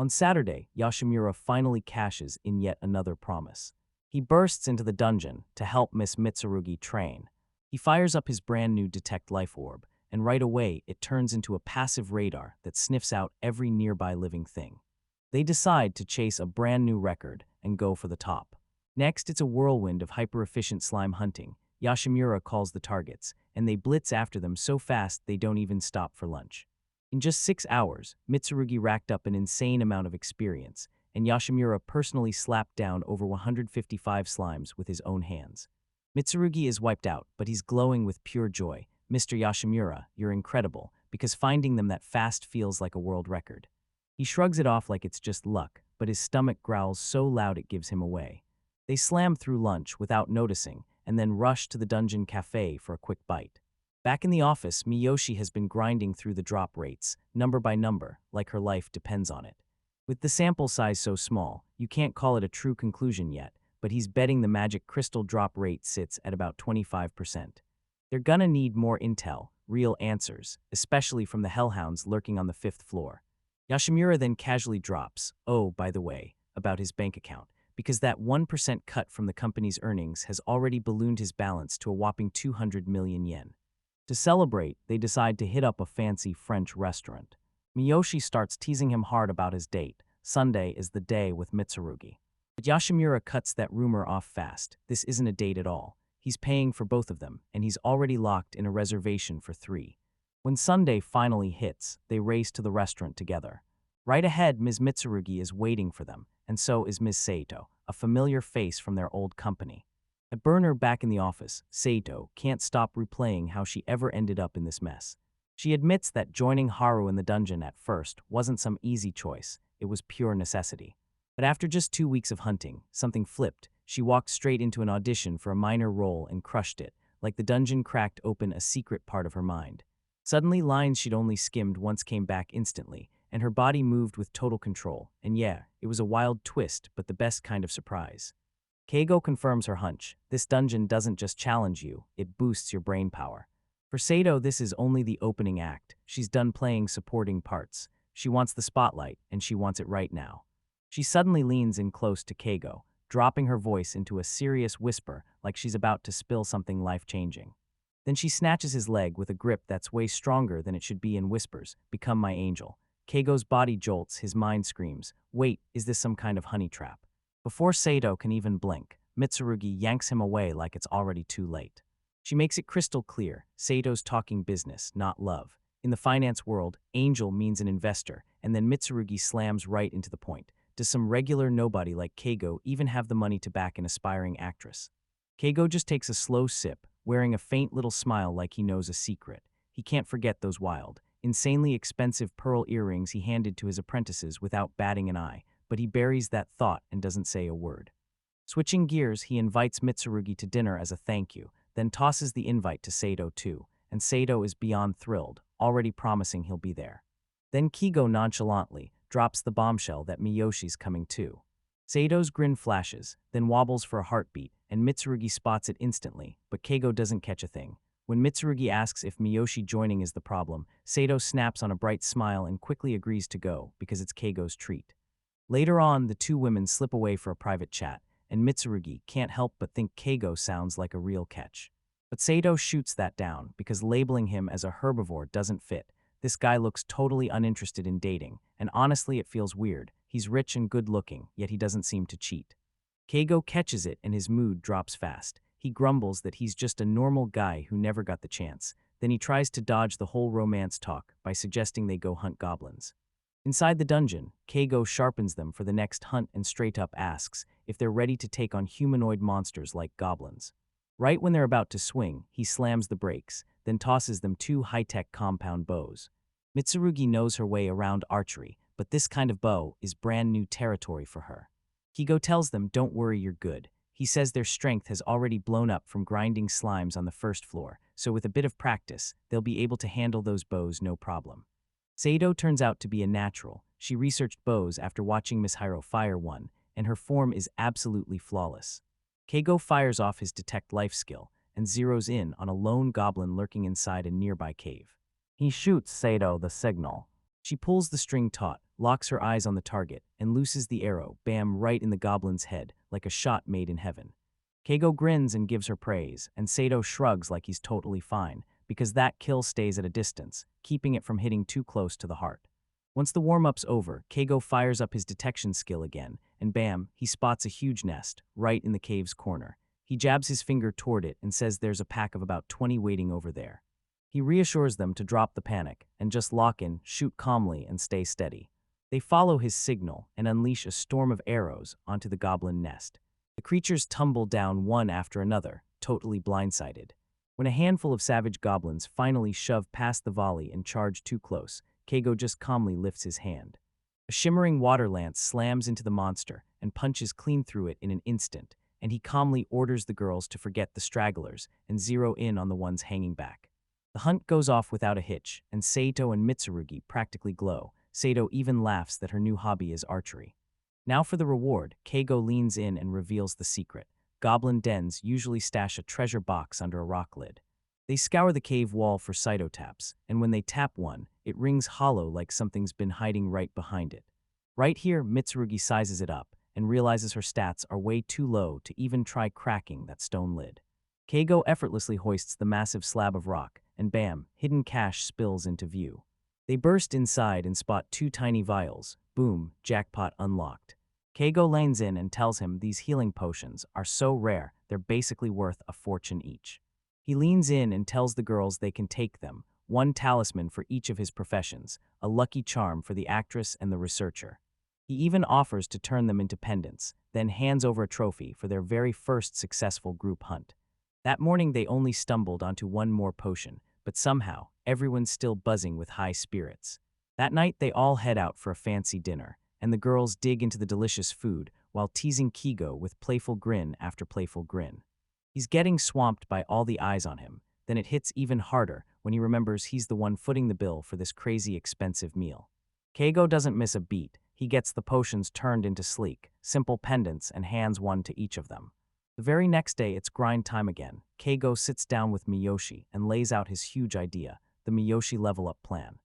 On Saturday, Yoshimura finally cashes in yet another promise. He bursts into the dungeon to help Miss Mitsurugi train. He fires up his brand new Detect Life orb, and right away it turns into a passive radar that sniffs out every nearby living thing. They decide to chase a brand new record and go for the top. Next, it's a whirlwind of hyper-efficient slime hunting. Yoshimura calls the targets, and they blitz after them so fast they don't even stop for lunch. In just 6 hours, Mitsurugi racked up an insane amount of experience, and Yoshimura personally slapped down over 155 slimes with his own hands. Mitsurugi is wiped out, but he's glowing with pure joy. Mr. Yoshimura, you're incredible, because finding them that fast feels like a world record. He shrugs it off like it's just luck, but his stomach growls so loud it gives him away. They slam through lunch without noticing, and then rush to the dungeon cafe for a quick bite. Back in the office, Miyoshi has been grinding through the drop rates, number by number, like her life depends on it. With the sample size so small, you can't call it a true conclusion yet, but he's betting the magic crystal drop rate sits at about 25%. They're gonna need more intel, real answers, especially from the hellhounds lurking on the 5th floor. Yoshimura then casually drops, oh, by the way, about his bank account, because that 1% cut from the company's earnings has already ballooned his balance to a whopping 200 million yen. To celebrate, they decide to hit up a fancy French restaurant. Miyoshi starts teasing him hard about his date. Sunday is the day with Mitsurugi. But Yoshimura cuts that rumor off fast. This isn't a date at all. He's paying for both of them, and he's already locked in a reservation for 3. When Sunday finally hits, they race to the restaurant together. Right ahead, Ms. Mitsurugi is waiting for them, and so is Ms. Saito, a familiar face from their old company. At Burner back in the office, Saito can't stop replaying how she ever ended up in this mess. She admits that joining Haru in the dungeon at first wasn't some easy choice, it was pure necessity. But after just 2 weeks of hunting, something flipped. She walked straight into an audition for a minor role and crushed it, like the dungeon cracked open a secret part of her mind. Suddenly, lines she'd only skimmed once came back instantly, and her body moved with total control. And yeah, it was a wild twist, but the best kind of surprise. Keigo confirms her hunch. This dungeon doesn't just challenge you, it boosts your brain power. For Saito, this is only the opening act. She's done playing supporting parts. She wants the spotlight, and she wants it right now. She suddenly leans in close to Keigo, dropping her voice into a serious whisper like she's about to spill something life-changing. Then she snatches his leg with a grip that's way stronger than it should be and whispers, "Become my angel." Keigo's body jolts, his mind screams, "Wait, is this some kind of honey trap?" Before Sato can even blink, Mitsurugi yanks him away like it's already too late. She makes it crystal clear, Sato's talking business, not love. In the finance world, angel means an investor, and then Mitsurugi slams right into the point. Does some regular nobody like Keigo even have the money to back an aspiring actress? Keigo just takes a slow sip, wearing a faint little smile like he knows a secret. He can't forget those wild, insanely expensive pearl earrings he handed to his apprentices without batting an eye, but he buries that thought and doesn't say a word. Switching gears, he invites Mitsurugi to dinner as a thank you, then tosses the invite to Sato too, and Sato is beyond thrilled, already promising he'll be there. Then Keigo nonchalantly drops the bombshell that Miyoshi's coming too. Sato's grin flashes, then wobbles for a heartbeat, and Mitsurugi spots it instantly, but Keigo doesn't catch a thing. When Mitsurugi asks if Miyoshi joining is the problem, Sato snaps on a bright smile and quickly agrees to go because it's Keigo's treat. Later on, the two women slip away for a private chat, and Mitsurugi can't help but think Keigo sounds like a real catch. But Sato shoots that down because labeling him as a herbivore doesn't fit. This guy looks totally uninterested in dating, and honestly it feels weird. He's rich and good-looking, yet he doesn't seem to cheat. Keigo catches it and his mood drops fast. He grumbles that he's just a normal guy who never got the chance. Then he tries to dodge the whole romance talk by suggesting they go hunt goblins. Inside the dungeon, Keigo sharpens them for the next hunt and straight up asks if they're ready to take on humanoid monsters like goblins. Right when they're about to swing, he slams the brakes, then tosses them two high-tech compound bows. Mitsurugi knows her way around archery, but this kind of bow is brand new territory for her. Keigo tells them, "Don't worry, you're good." He says their strength has already blown up from grinding slimes on the first floor, so with a bit of practice, they'll be able to handle those bows no problem. Sato turns out to be a natural. She researched bows after watching Miss Hiro fire one, and her form is absolutely flawless. Keigo fires off his detect life skill and zeroes in on a lone goblin lurking inside a nearby cave. He shoots Sato the signal. She pulls the string taut, locks her eyes on the target, and looses the arrow, bam, right in the goblin's head, like a shot made in heaven. Keigo grins and gives her praise, and Sato shrugs like he's totally fine, because that kill stays at a distance, keeping it from hitting too close to the heart. Once the warm-up's over, Keigo fires up his detection skill again, and bam, he spots a huge nest, right in the cave's corner. He jabs his finger toward it and says there's a pack of about 20 waiting over there. He reassures them to drop the panic and just lock in, shoot calmly, and stay steady. They follow his signal and unleash a storm of arrows onto the goblin nest. The creatures tumble down one after another, totally blindsided. When a handful of savage goblins finally shove past the volley and charge too close, Keigo just calmly lifts his hand. A shimmering water lance slams into the monster and punches clean through it in an instant, and he calmly orders the girls to forget the stragglers and zero in on the ones hanging back. The hunt goes off without a hitch, and Sato and Mitsurugi practically glow. Sato even laughs that her new hobby is archery. Now for the reward, Keigo leans in and reveals the secret. Goblin dens usually stash a treasure box under a rock lid. They scour the cave wall for cytotaps, and when they tap one, it rings hollow like something's been hiding right behind it. Right here, Mitsurugi sizes it up and realizes her stats are way too low to even try cracking that stone lid. Keigo effortlessly hoists the massive slab of rock, and bam, hidden cash spills into view. They burst inside and spot two tiny vials. Boom, jackpot unlocked. Keigo lanes in and tells him these healing potions are so rare, they're basically worth a fortune each. He leans in and tells the girls they can take them, one talisman for each of his professions, a lucky charm for the actress and the researcher. He even offers to turn them into pendants, then hands over a trophy for their very first successful group hunt. That morning they only stumbled onto one more potion, but somehow, everyone's still buzzing with high spirits. That night they all head out for a fancy dinner, and the girls dig into the delicious food while teasing Keigo with playful grin after playful grin. He's getting swamped by all the eyes on him, then it hits even harder when he remembers he's the one footing the bill for this crazy expensive meal. Keigo doesn't miss a beat. He gets the potions turned into sleek, simple pendants and hands one to each of them. The very next day it's grind time again. Keigo sits down with Miyoshi and lays out his huge idea, the Miyoshi level-up plan.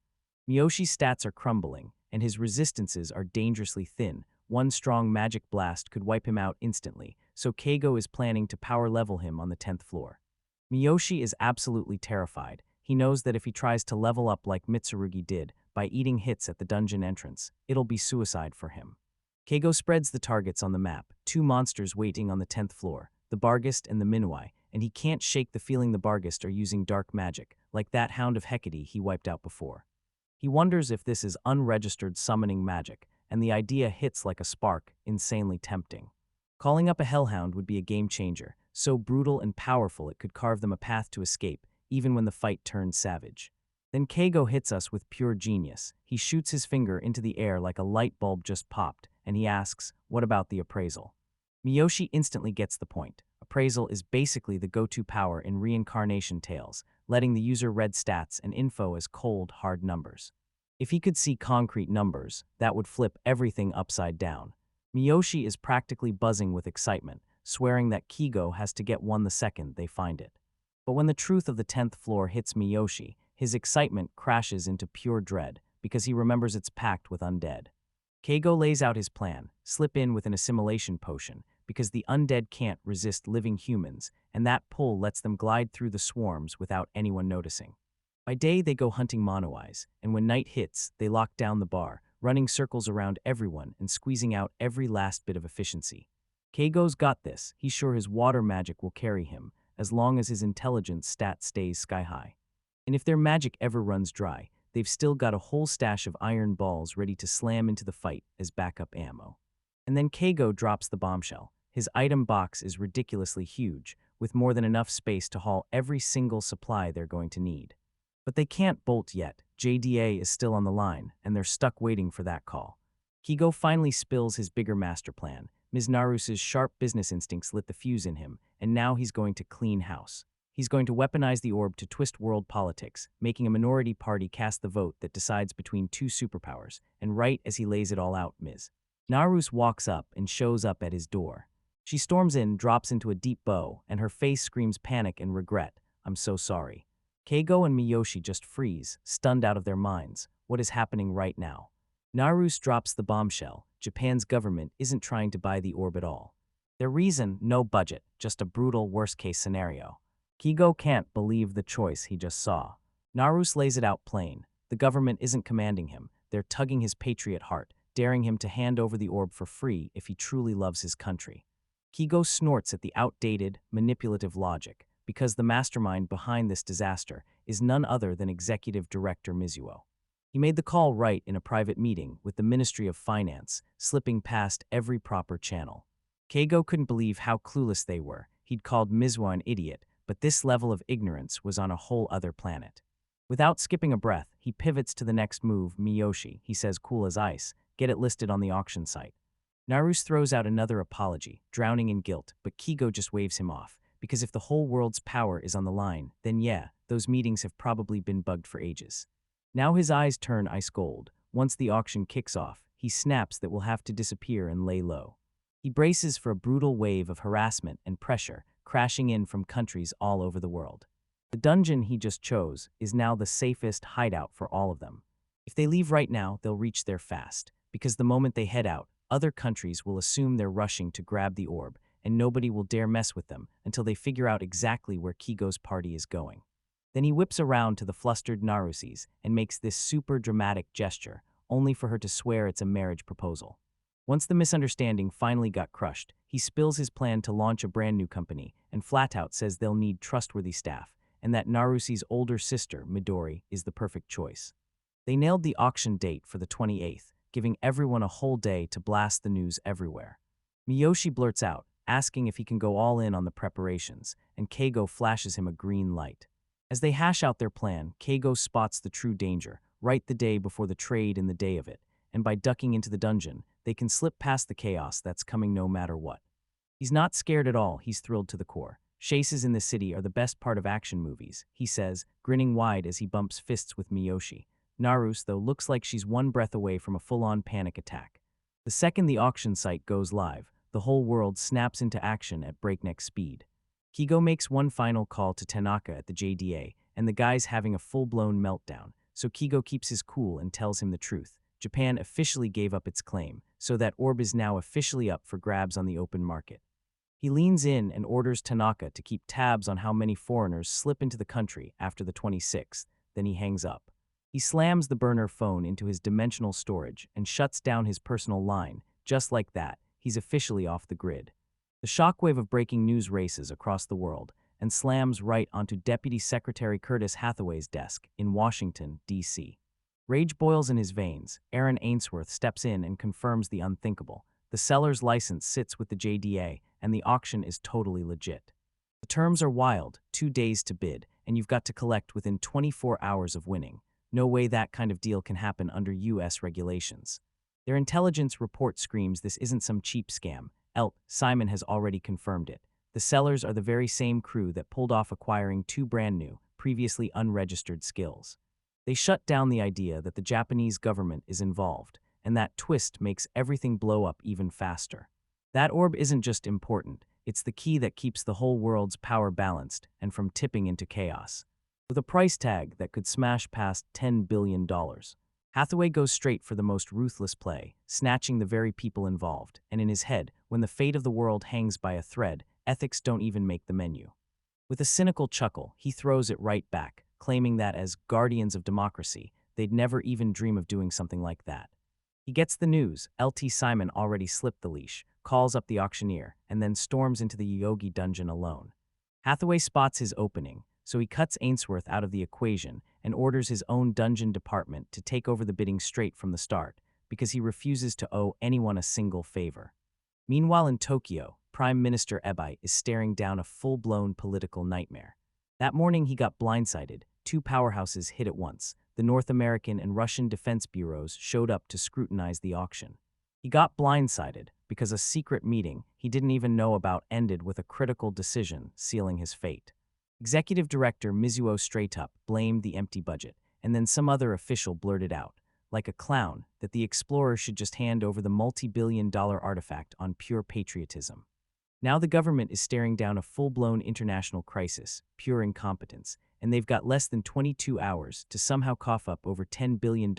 Miyoshi's stats are crumbling, and his resistances are dangerously thin. One strong magic blast could wipe him out instantly, so Keigo is planning to power level him on the 10th floor. Miyoshi is absolutely terrified. He knows that if he tries to level up like Mitsurugi did, by eating hits at the dungeon entrance, it'll be suicide for him. Keigo spreads the targets on the map, two monsters waiting on the 10th floor, the Barghest and the Minuai, and he can't shake the feeling the Barghest are using dark magic, like that Hound of Hecate he wiped out before. He wonders if this is unregistered summoning magic, and the idea hits like a spark, insanely tempting. Calling up a hellhound would be a game changer, so brutal and powerful it could carve them a path to escape, even when the fight turns savage. Then Keigo hits us with pure genius. He shoots his finger into the air like a light bulb just popped, and he asks, "What about the appraisal?" Miyoshi instantly gets the point. Appraisal is basically the go-to power in reincarnation tales, letting the user read stats and info as cold, hard numbers. If he could see concrete numbers, that would flip everything upside down. Miyoshi is practically buzzing with excitement, swearing that Keigo has to get one the second they find it. But when the truth of the 10th floor hits Miyoshi, his excitement crashes into pure dread because he remembers it's packed with undead. Keigo lays out his plan, slip in with an assimilation potion, because the undead can't resist living humans, and that pull lets them glide through the swarms without anyone noticing. By day, they go hunting monoeyes, and when night hits, they lock down the bar, running circles around everyone and squeezing out every last bit of efficiency. Keigo's got this. He's sure his water magic will carry him, as long as his intelligence stat stays sky-high. And if their magic ever runs dry, they've still got a whole stash of iron balls ready to slam into the fight as backup ammo. And then Keigo drops the bombshell. His item box is ridiculously huge, with more than enough space to haul every single supply they're going to need. But they can't bolt yet. JDA is still on the line, and they're stuck waiting for that call. Keigo finally spills his bigger master plan. Ms. Narus's sharp business instincts lit the fuse in him, and now he's going to clean house. He's going to weaponize the orb to twist world politics, making a minority party cast the vote that decides between two superpowers, and right as he lays it all out, Ms. Narus walks up and shows up at his door. She storms in, drops into a deep bow, and her face screams panic and regret. "I'm so sorry." Keigo and Miyoshi just freeze, stunned out of their minds. What is happening right now? Narus drops the bombshell. Japan's government isn't trying to buy the orb at all. Their reason, no budget, just a brutal worst-case scenario. Keigo can't believe the choice he just saw. Narus lays it out plain. The government isn't commanding him. They're tugging his patriot heart, daring him to hand over the orb for free if he truly loves his country. Keigo snorts at the outdated, manipulative logic, because the mastermind behind this disaster is none other than Executive Director Mizuo. He made the call right in a private meeting with the Ministry of Finance, slipping past every proper channel. Keigo couldn't believe how clueless they were. He'd called Mizuo an idiot, but this level of ignorance was on a whole other planet. Without skipping a breath, he pivots to the next move, Miyoshi. He says, cool as ice, get it listed on the auction site. Narus throws out another apology, drowning in guilt, but Keigo just waves him off, because if the whole world's power is on the line, then yeah, those meetings have probably been bugged for ages. Now his eyes turn ice gold. Once the auction kicks off, he snaps that we'll have to disappear and lay low. He braces for a brutal wave of harassment and pressure, crashing in from countries all over the world. The dungeon he just chose is now the safest hideout for all of them. If they leave right now, they'll reach there fast, because the moment they head out, other countries will assume they're rushing to grab the orb, and nobody will dare mess with them until they figure out exactly where Keigo's party is going. Then he whips around to the flustered Narusis and makes this super dramatic gesture, only for her to swear it's a marriage proposal. Once the misunderstanding finally got crushed, he spills his plan to launch a brand new company, and flat out says they'll need trustworthy staff, and that Narusi's older sister, Midori, is the perfect choice. They nailed the auction date for the 28th, giving everyone a whole day to blast the news everywhere. Miyoshi blurts out, asking if he can go all in on the preparations, and Keigo flashes him a green light. As they hash out their plan, Keigo spots the true danger, right the day before the trade and the day of it, and by ducking into the dungeon, they can slip past the chaos that's coming no matter what. He's not scared at all, he's thrilled to the core. Chases in the city are the best part of action movies, he says, grinning wide as he bumps fists with Miyoshi. Narus, though, looks like she's one breath away from a full-on panic attack. The second the auction site goes live, the whole world snaps into action at breakneck speed. Keigo makes one final call to Tanaka at the JDA, and the guy's having a full-blown meltdown, so Keigo keeps his cool and tells him the truth. Japan officially gave up its claim, so that orb is now officially up for grabs on the open market. He leans in and orders Tanaka to keep tabs on how many foreigners slip into the country after the 26th, then he hangs up. He slams the burner phone into his dimensional storage and shuts down his personal line. Just like that, he's officially off the grid. The shockwave of breaking news races across the world and slams right onto Deputy Secretary Curtis Hathaway's desk in Washington, D.C. Rage boils in his veins. Aaron Ainsworth steps in and confirms the unthinkable. The seller's license sits with the JDA, and the auction is totally legit. The terms are wild, 2 days to bid, and you've got to collect within 24 hours of winning. No way that kind of deal can happen under U.S. regulations. Their intelligence report screams this isn't some cheap scam. Simon has already confirmed it. The sellers are the very same crew that pulled off acquiring 2 brand new, previously unregistered skills. They shut down the idea that the Japanese government is involved, and that twist makes everything blow up even faster. That orb isn't just important, it's the key that keeps the whole world's power balanced and from tipping into chaos. With a price tag that could smash past $10 billion, Hathaway goes straight for the most ruthless play, snatching the very people involved, and in his head, when the fate of the world hangs by a thread, ethics don't even make the menu. With a cynical chuckle, he throws it right back, claiming that as guardians of democracy, they'd never even dream of doing something like that. He gets the news. LT Simon already slipped the leash, calls up the auctioneer, and then storms into the Yogi dungeon alone. Hathaway spots his opening, so he cuts Ainsworth out of the equation and orders his own dungeon department to take over the bidding straight from the start, because he refuses to owe anyone a single favor. Meanwhile in Tokyo, Prime Minister Abe is staring down a full-blown political nightmare. That morning he got blindsided. 2 powerhouses hit at once. The North American and Russian defense bureaus showed up to scrutinize the auction. He got blindsided because a secret meeting he didn't even know about ended with a critical decision sealing his fate. Executive Director Mizuo Straitup blamed the empty budget, and then some other official blurted out, like a clown, that the explorer should just hand over the multi-billion-dollar artifact on pure patriotism. Now the government is staring down a full-blown international crisis, pure incompetence, and they've got less than 22 hours to somehow cough up over $10 billion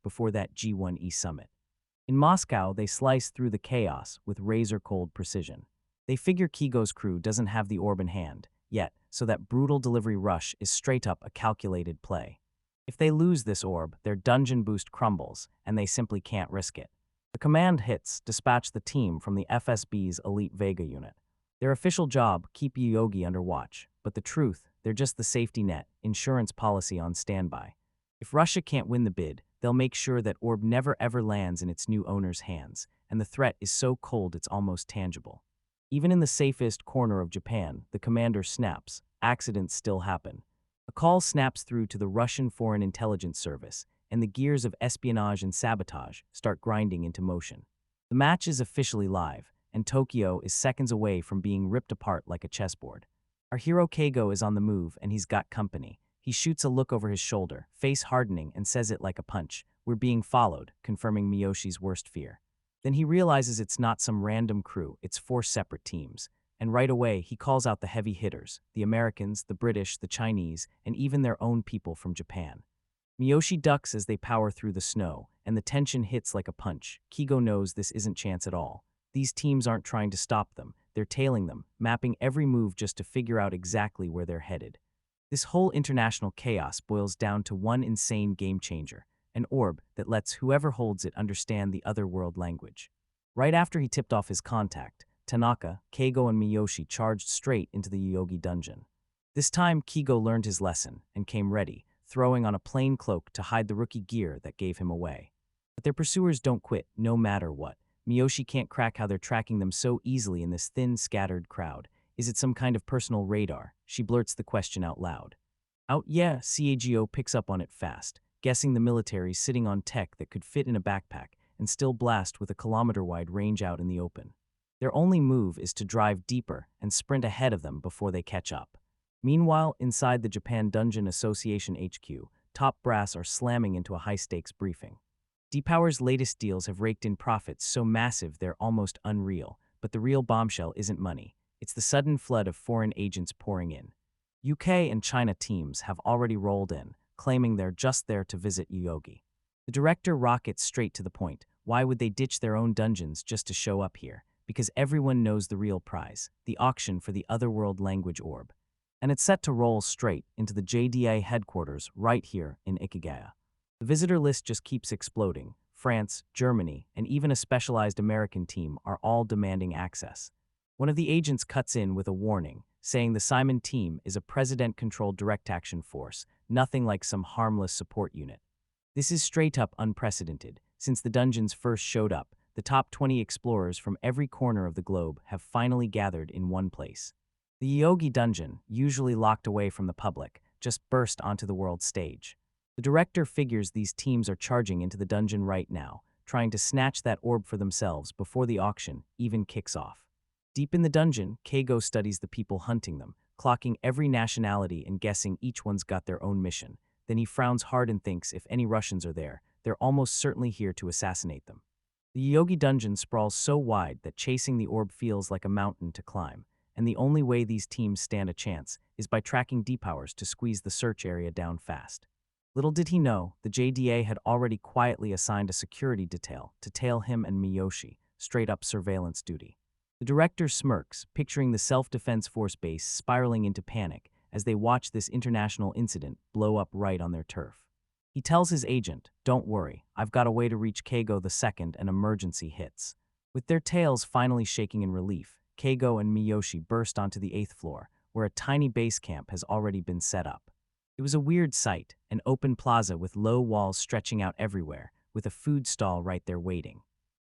before that G1E summit. In Moscow, they slice through the chaos with razor-cold precision. They figure Kigo's crew doesn't have the orb in hand yet, so that brutal delivery rush is straight up a calculated play. If they lose this orb, their dungeon boost crumbles, and they simply can't risk it. The command hits dispatch the team from the FSB's elite Vega unit. Their official job, keep Yogi under watch, but the truth, they're just the safety net, insurance policy on standby. If Russia can't win the bid, they'll make sure that orb never ever lands in its new owner's hands, and the threat is so cold it's almost tangible. Even in the safest corner of Japan, the commander snaps. Accidents still happen. A call snaps through to the Russian Foreign Intelligence Service, and the gears of espionage and sabotage start grinding into motion. The match is officially live, and Tokyo is seconds away from being ripped apart like a chessboard. Our hero Keigo is on the move, and he's got company. He shoots a look over his shoulder, face hardening, and says it like a punch. We're being followed, confirming Miyoshi's worst fear. Then he realizes it's not some random crew, it's 4 separate teams. And right away, he calls out the heavy hitters, the Americans, the British, the Chinese, and even their own people from Japan. Miyoshi ducks as they power through the snow, and the tension hits like a punch. Kigo knows this isn't chance at all. These teams aren't trying to stop them, they're tailing them, mapping every move just to figure out exactly where they're headed. This whole international chaos boils down to one insane game changer, an orb that lets whoever holds it understand the other world language. Right after he tipped off his contact, Tanaka, Keigo, and Miyoshi charged straight into the Yogi dungeon. This time, Kigo learned his lesson and came ready, throwing on a plain cloak to hide the rookie gear that gave him away. But their pursuers don't quit, no matter what. Miyoshi can't crack how they're tracking them so easily in this thin, scattered crowd. Is it some kind of personal radar? She blurts the question out loud. Yeah, CAGO picks up on it fast, guessing the military's sitting on tech that could fit in a backpack and still blast with a kilometer-wide range out in the open. Their only move is to drive deeper and sprint ahead of them before they catch up. Meanwhile, inside the Japan Dungeon Association HQ, top brass are slamming into a high-stakes briefing. D-Power's latest deals have raked in profits so massive they're almost unreal, but the real bombshell isn't money. It's the sudden flood of foreign agents pouring in. UK and China teams have already rolled in, claiming they're just there to visit Yogi. The director rockets straight to the point. Why would they ditch their own dungeons just to show up here? because everyone knows the real prize, the auction for the Otherworld language orb. And it's set to roll straight into the JDA headquarters right here in Ikigaya. The visitor list just keeps exploding. France, Germany, and even a specialized American team are all demanding access. One of the agents cuts in with a warning, saying the Simon team is a president-controlled direct action force, nothing like some harmless support unit. This is straight-up unprecedented. Since the dungeons first showed up, the top 20 explorers from every corner of the globe have finally gathered in one place. The Yogi dungeon, usually locked away from the public, just burst onto the world stage. The director figures these teams are charging into the dungeon right now, trying to snatch that orb for themselves before the auction even kicks off. Deep in the dungeon, Keigo studies the people hunting them, clocking every nationality and guessing each one's got their own mission. Then he frowns hard and thinks if any Russians are there, they're almost certainly here to assassinate them. The Yogi dungeon sprawls so wide that chasing the orb feels like a mountain to climb, and the only way these teams stand a chance is by tracking D-powers to squeeze the search area down fast. Little did he know, the JDA had already quietly assigned a security detail to tail him and Miyoshi, straight-up surveillance duty. The director smirks, picturing the self-defense force base spiraling into panic as they watch this international incident blow up right on their turf. He tells his agent, "Don't worry, I've got a way to reach Keigo the second an emergency hits." With their tails finally shaking in relief, Keigo and Miyoshi burst onto the 8th floor, where a tiny base camp has already been set up. It was a weird sight, an open plaza with low walls stretching out everywhere, with a food stall right there waiting.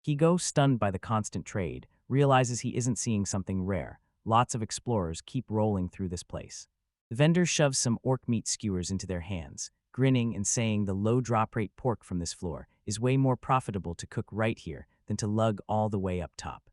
Keigo, stunned by the constant trade, realizes he isn't seeing something rare. Lots of explorers keep rolling through this place. The vendor shoves some orc meat skewers into their hands, grinning and saying the low drop rate pork from this floor is way more profitable to cook right here than to lug all the way up top.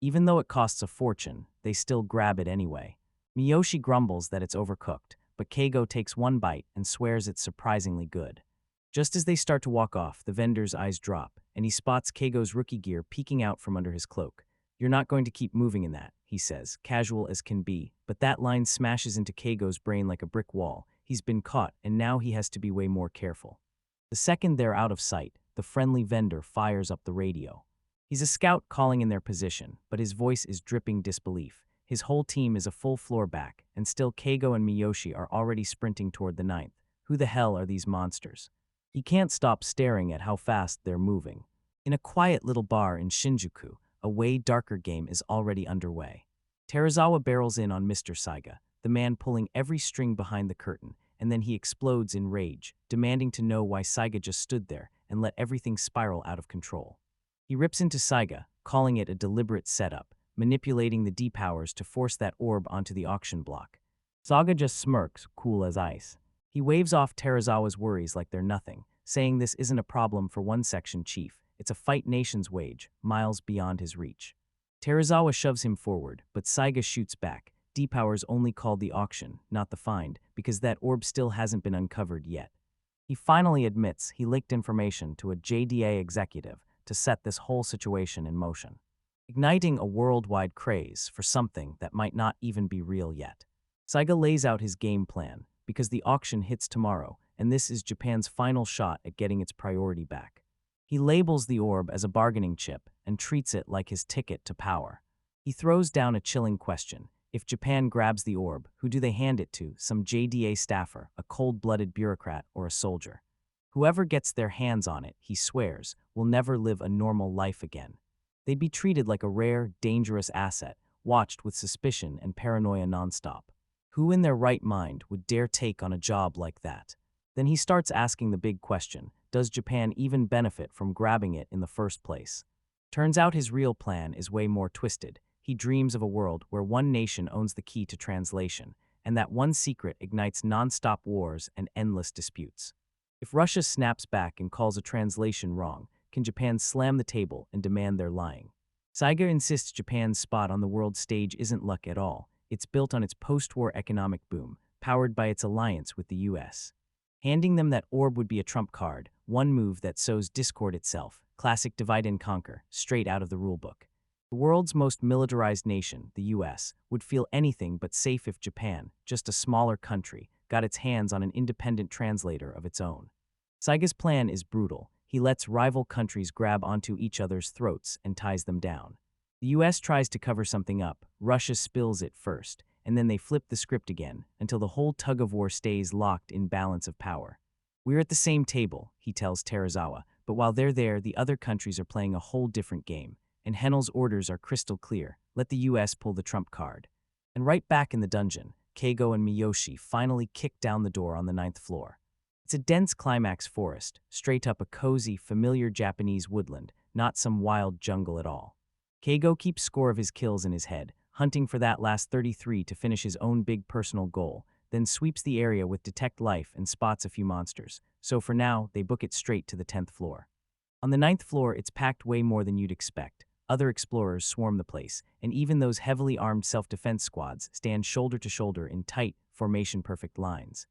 Even though it costs a fortune, they still grab it anyway. Miyoshi grumbles that it's overcooked, but Keigo takes one bite and swears it's surprisingly good. Just as they start to walk off, the vendor's eyes drop, and he spots Keigo's rookie gear peeking out from under his cloak. "You're not going to keep moving in that," he says, casual as can be, but that line smashes into Keigo's brain like a brick wall. He's been caught, and now he has to be way more careful. The second they're out of sight, the friendly vendor fires up the radio. He's a scout calling in their position, but his voice is dripping disbelief. His whole team is a full floor back, and still Keigo and Miyoshi are already sprinting toward the 9th. Who the hell are these monsters? He can't stop staring at how fast they're moving. In a quiet little bar in Shinjuku, a way darker game is already underway. Terazawa barrels in on Mr. Saiga, the man pulling every string behind the curtain, and then he explodes in rage, demanding to know why Saiga just stood there and let everything spiral out of control. He rips into Saiga, calling it a deliberate setup, manipulating the D-powers to force that orb onto the auction block. Saiga just smirks, cool as ice. He waves off Terazawa's worries like they're nothing, saying this isn't a problem for one section chief, it's a fight nations wage, miles beyond his reach. Terazawa shoves him forward, but Saiga shoots back. D-powers only called the auction, not the find, because that orb still hasn't been uncovered yet. He finally admits he leaked information to a JDA executive to set this whole situation in motion, igniting a worldwide craze for something that might not even be real yet. Saiga lays out his game plan, because the auction hits tomorrow, and this is Japan's final shot at getting its priority back. He labels the orb as a bargaining chip and treats it like his ticket to power. He throws down a chilling question. If Japan grabs the orb, who do they hand it to? Some JDA staffer, a cold-blooded bureaucrat, or a soldier? Whoever gets their hands on it, he swears, will never live a normal life again. They'd be treated like a rare, dangerous asset, watched with suspicion and paranoia nonstop. Who in their right mind would dare take on a job like that? Then he starts asking the big question, does Japan even benefit from grabbing it in the first place? Turns out his real plan is way more twisted. He dreams of a world where one nation owns the key to translation, and that one secret ignites nonstop wars and endless disputes. If Russia snaps back and calls a translation wrong, can Japan slam the table and demand they're lying? Saiga insists Japan's spot on the world stage isn't luck at all. It's built on its post-war economic boom, powered by its alliance with the US. Handing them that orb would be a trump card, one move that sows discord itself, classic divide and conquer, straight out of the rulebook. The world's most militarized nation, the US, would feel anything but safe if Japan, just a smaller country, got its hands on an independent translator of its own. Saiga's plan is brutal. He lets rival countries grab onto each other's throats and ties them down. The US tries to cover something up, Russia spills it first, and then they flip the script again until the whole tug-of-war stays locked in balance of power. "We're at the same table," he tells Terazawa, but while they're there, the other countries are playing a whole different game, and Hennel's orders are crystal clear: let the US pull the trump card. And right back in the dungeon, Keigo and Miyoshi finally kick down the door on the ninth floor. It's a dense climax forest, straight up a cozy, familiar Japanese woodland, not some wild jungle at all. Keigo keeps score of his kills in his head, hunting for that last 33 to finish his own big personal goal, then sweeps the area with Detect Life and spots a few monsters. So for now, they book it straight to the 10th floor. On the ninth floor, it's packed way more than you'd expect. Other explorers swarm the place, and even those heavily armed self-defense squads stand shoulder to shoulder in tight, formation-perfect lines.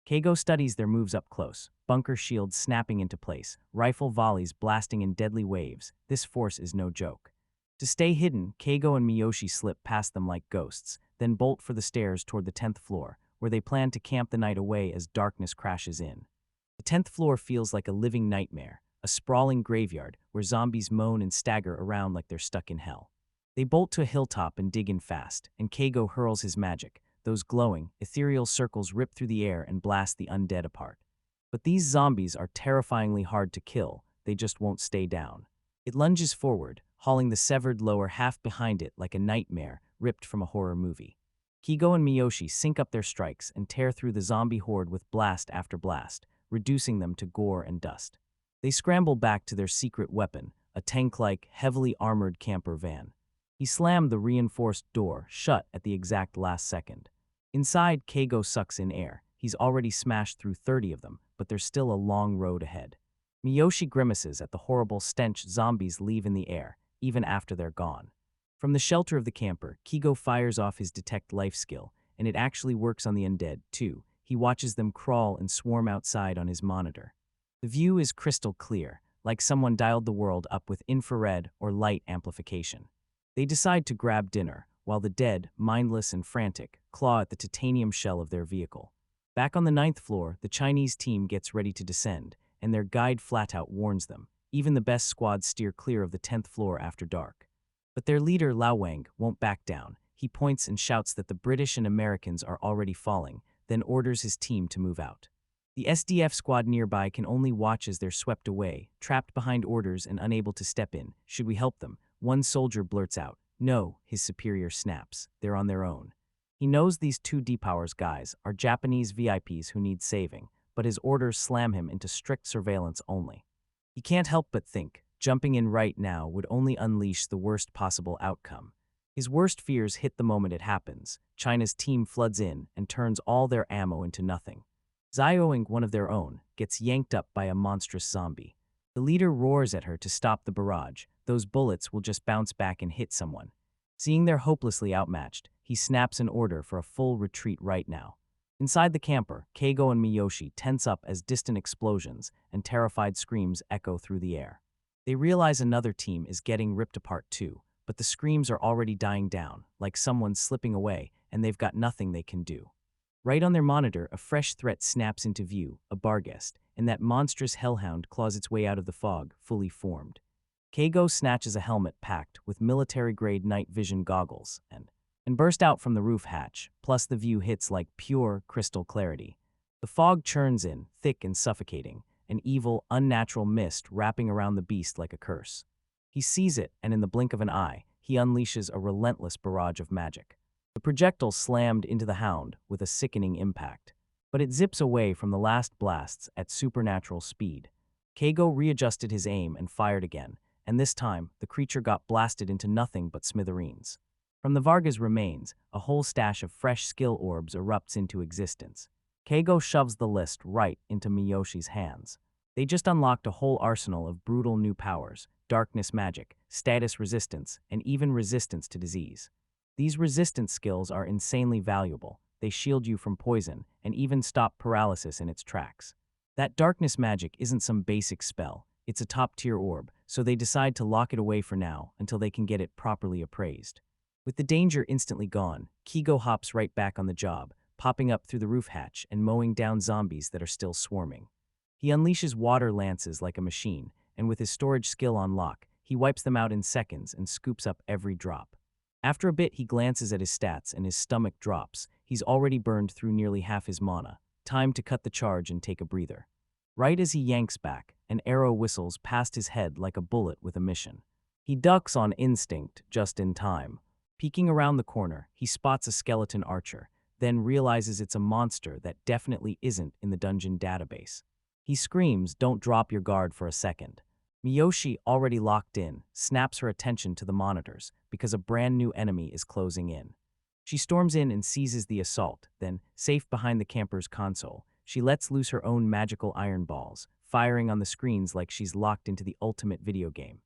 Keigo studies their moves up close, bunker shields snapping into place, rifle volleys blasting in deadly waves. This force is no joke. To stay hidden, Keigo and Miyoshi slip past them like ghosts, then bolt for the stairs toward the 10th floor, where they plan to camp the night away as darkness crashes in. The 10th floor feels like a living nightmare, a sprawling graveyard where zombies moan and stagger around like they're stuck in hell. They bolt to a hilltop and dig in fast, and Keigo hurls his magic. Those glowing, ethereal circles rip through the air and blast the undead apart. But these zombies are terrifyingly hard to kill, they just won't stay down. It lunges forward, hauling the severed lower half behind it like a nightmare ripped from a horror movie. Keigo and Miyoshi sync up their strikes and tear through the zombie horde with blast after blast, reducing them to gore and dust. They scramble back to their secret weapon, a tank-like, heavily armored camper van. He slammed the reinforced door shut at the exact last second. Inside, Keigo sucks in air. He's already smashed through 30 of them, but there's still a long road ahead. Miyoshi grimaces at the horrible stench zombies leave in the air, even after they're gone. From the shelter of the camper, Keigo fires off his Detect Life skill, and it actually works on the undead, too. He watches them crawl and swarm outside on his monitor. The view is crystal clear, like someone dialed the world up with infrared or light amplification. They decide to grab dinner, while the dead, mindless and frantic, claw at the titanium shell of their vehicle. Back on the 9th floor, the Chinese team gets ready to descend, and their guide flat-out warns them. Even the best squads steer clear of the 10th floor after dark. But their leader, Lao Wang, won't back down. He points and shouts that the British and Americans are already falling, then orders his team to move out. The SDF squad nearby can only watch as they're swept away, trapped behind orders and unable to step in. Should we help them? One soldier blurts out. No, his superior snaps. They're on their own. He knows these two D-Powers guys are Japanese VIPs who need saving, but his orders slam him into strict surveillance only. He can't help but think, jumping in right now would only unleash the worst possible outcome. His worst fears hit the moment it happens. China's team floods in and turns all their ammo into nothing. Zioing, one of their own, gets yanked up by a monstrous zombie. The leader roars at her to stop the barrage. Those bullets will just bounce back and hit someone. Seeing they're hopelessly outmatched, he snaps an order for a full retreat right now. Inside the camper, Keigo and Miyoshi tense up as distant explosions and terrified screams echo through the air. They realize another team is getting ripped apart too, but the screams are already dying down, like someone's slipping away, and they've got nothing they can do. Right on their monitor, a fresh threat snaps into view, a Barghest, and that monstrous hellhound claws its way out of the fog, fully formed. Keigo snatches a helmet packed with military-grade night vision goggles and burst out from the roof hatch, plus the view hits like pure crystal clarity. The fog churns in, thick and suffocating, an evil, unnatural mist wrapping around the beast like a curse. He sees it, and in the blink of an eye, he unleashes a relentless barrage of magic. The projectile slammed into the hound with a sickening impact, but it zips away from the last blasts at supernatural speed. Keigo readjusted his aim and fired again, and this time, the creature got blasted into nothing but smithereens. From the Varga's remains, a whole stash of fresh skill orbs erupts into existence. Keigo shoves the list right into Miyoshi's hands. They just unlocked a whole arsenal of brutal new powers, darkness magic, status resistance, and even resistance to disease. These resistance skills are insanely valuable. They shield you from poison and even stop paralysis in its tracks. That darkness magic isn't some basic spell. It's a top-tier orb, so they decide to lock it away for now until they can get it properly appraised. With the danger instantly gone, Keigo hops right back on the job, popping up through the roof hatch and mowing down zombies that are still swarming. He unleashes water lances like a machine, and with his storage skill on lock, he wipes them out in seconds and scoops up every drop. After a bit, he glances at his stats and his stomach drops. He's already burned through nearly half his mana. Time to cut the charge and take a breather. Right as he yanks back, an arrow whistles past his head like a bullet with a mission. He ducks on instinct, just in time. Peeking around the corner, he spots a skeleton archer, then realizes it's a monster that definitely isn't in the dungeon database. He screams, "Don't drop your guard for a second." Miyoshi, already locked in, snaps her attention to the monitors because a brand new enemy is closing in. She storms in and seizes the assault, then, safe behind the camper's console, she lets loose her own magical iron balls, firing on the screens like she's locked into the ultimate video game.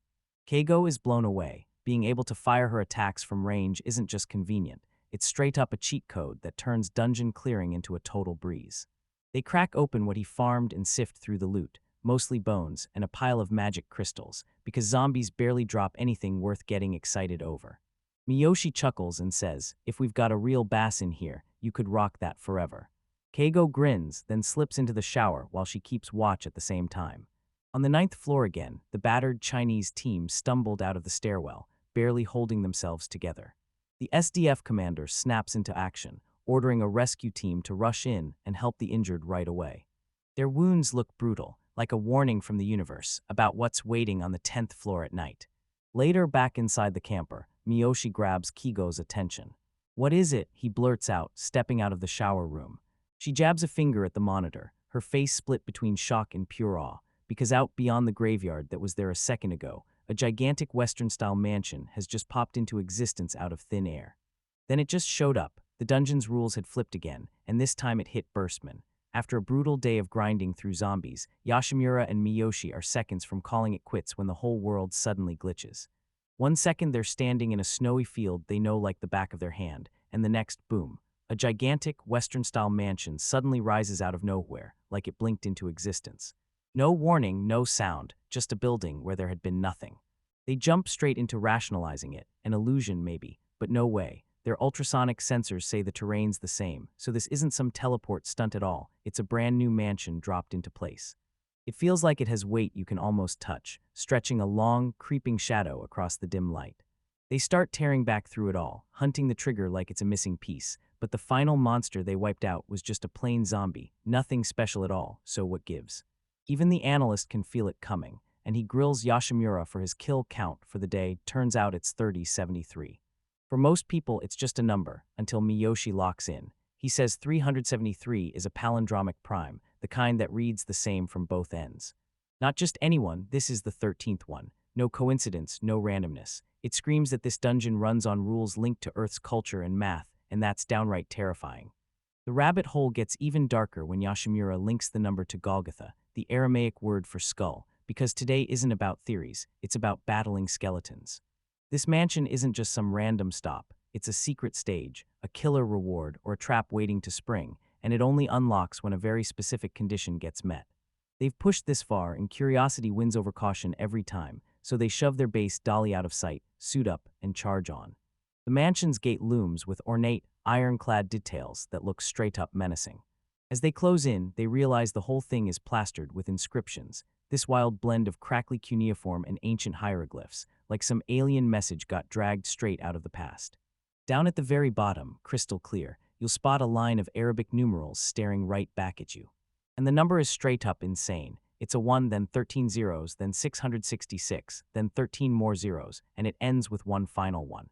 Keigo is blown away. Being able to fire her attacks from range isn't just convenient, it's straight up a cheat code that turns dungeon clearing into a total breeze. They crack open what he farmed and sift through the loot, mostly bones and a pile of magic crystals, because zombies barely drop anything worth getting excited over. Miyoshi chuckles and says, "If we've got a real bass in here, you could rock that forever." Keigo grins, then slips into the shower while she keeps watch at the same time. On the 9th floor again, the battered Chinese team stumbled out of the stairwell, barely holding themselves together. The SDF commander snaps into action, ordering a rescue team to rush in and help the injured right away. Their wounds look brutal, like a warning from the universe about what's waiting on the 10th floor at night. Later, back inside the camper, Miyoshi grabs Kigo's attention. "What is it?" he blurts out, stepping out of the shower room. She jabs a finger at the monitor, her face split between shock and pure awe, because out beyond the graveyard that was there a second ago, a gigantic Western-style mansion has just popped into existence out of thin air. Then it just showed up. The dungeon's rules had flipped again, and this time it hit Burstman. After a brutal day of grinding through zombies, Yoshimura and Miyoshi are seconds from calling it quits when the whole world suddenly glitches. One second they're standing in a snowy field they know like the back of their hand, and the next, boom. A gigantic, Western-style mansion suddenly rises out of nowhere, like it blinked into existence. No warning, no sound, just a building where there had been nothing. They jump straight into rationalizing it, an illusion maybe, but no way. Their ultrasonic sensors say the terrain's the same, so this isn't some teleport stunt at all, it's a brand new mansion dropped into place. It feels like it has weight you can almost touch, stretching a long, creeping shadow across the dim light. They start tearing back through it all, hunting the trigger like it's a missing piece, but the final monster they wiped out was just a plain zombie, nothing special at all, so what gives? Even the analyst can feel it coming, and he grills Yoshimura for his kill count for the day. Turns out it's 3073. For most people, it's just a number, until Miyoshi locks in. He says 373 is a palindromic prime, the kind that reads the same from both ends. Not just anyone, this is the 13th one. No coincidence, no randomness. It screams that this dungeon runs on rules linked to Earth's culture and math, and that's downright terrifying. The rabbit hole gets even darker when Yoshimura links the number to Golgotha, the Aramaic word for skull, because today isn't about theories, it's about battling skeletons. This mansion isn't just some random stop, it's a secret stage, a killer reward, or a trap waiting to spring, and it only unlocks when a very specific condition gets met. They've pushed this far, and curiosity wins over caution every time, so they shove their base dolly out of sight, suit up, and charge on. The mansion's gate looms with ornate, ironclad details that look straight up menacing. As they close in, they realize the whole thing is plastered with inscriptions, this wild blend of crackly cuneiform and ancient hieroglyphs, like some alien message got dragged straight out of the past. Down at the very bottom, crystal clear, you'll spot a line of Arabic numerals staring right back at you. And the number is straight up insane. It's a 1, then 13 zeros, then 666, then 13 more zeros, and it ends with one final one.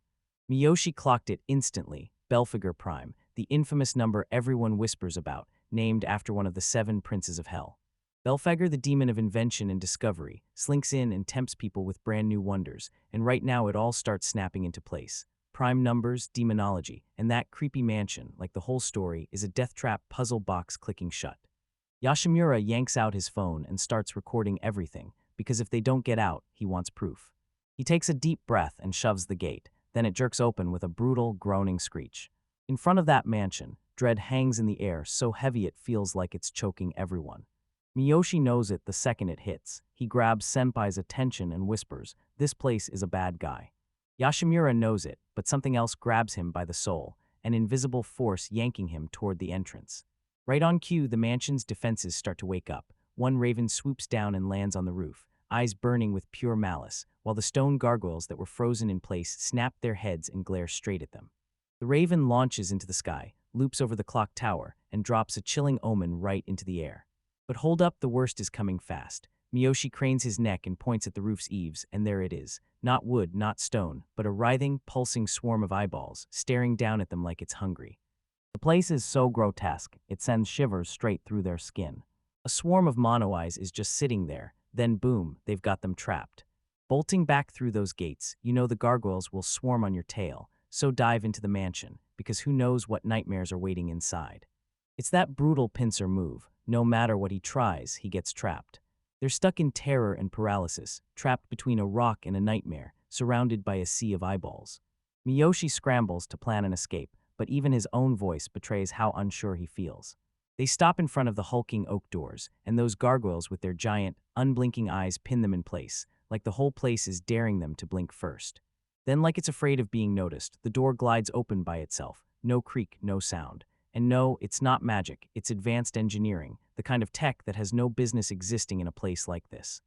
Miyoshi clocked it instantly, Belphegor Prime, the infamous number everyone whispers about, named after one of the 7 princes of hell. Belphegor, the demon of invention and discovery, slinks in and tempts people with brand new wonders, and right now it all starts snapping into place. Prime numbers, demonology, and that creepy mansion, like the whole story, is a death trap puzzle box clicking shut. Yoshimura yanks out his phone and starts recording everything, because if they don't get out, he wants proof. He takes a deep breath and shoves the gate, then it jerks open with a brutal, groaning screech. In front of that mansion, dread hangs in the air so heavy it feels like it's choking everyone. Miyoshi knows it the second it hits. He grabs Senpai's attention and whispers, "This place is a bad guy." Yoshimura knows it, but something else grabs him by the soul, an invisible force yanking him toward the entrance. Right on cue, the mansion's defenses start to wake up. One raven swoops down and lands on the roof. eyes burning with pure malice, while the stone gargoyles that were frozen in place snap their heads and glare straight at them. The raven launches into the sky, loops over the clock tower, and drops a chilling omen right into the air. But hold up, the worst is coming fast. Miyoshi cranes his neck and points at the roof's eaves, and there it is. Not wood, not stone, but a writhing, pulsing swarm of eyeballs, staring down at them like it's hungry. The place is so grotesque, it sends shivers straight through their skin. A swarm of mono eyes is just sitting there, then boom, they've got them trapped. Bolting back through those gates, you know the gargoyles will swarm on your tail, so dive into the mansion, because who knows what nightmares are waiting inside. It's that brutal pincer move. No matter what he tries, he gets trapped. They're stuck in terror and paralysis, trapped between a rock and a nightmare, surrounded by a sea of eyeballs. Miyoshi scrambles to plan an escape, but even his own voice betrays how unsure he feels. They stop in front of the hulking oak doors, and those gargoyles with their giant, unblinking eyes pin them in place, like the whole place is daring them to blink first. Then, like it's afraid of being noticed, the door glides open by itself. No creak, no sound. And no, it's not magic, it's advanced engineering, the kind of tech that has no business existing in a place like this.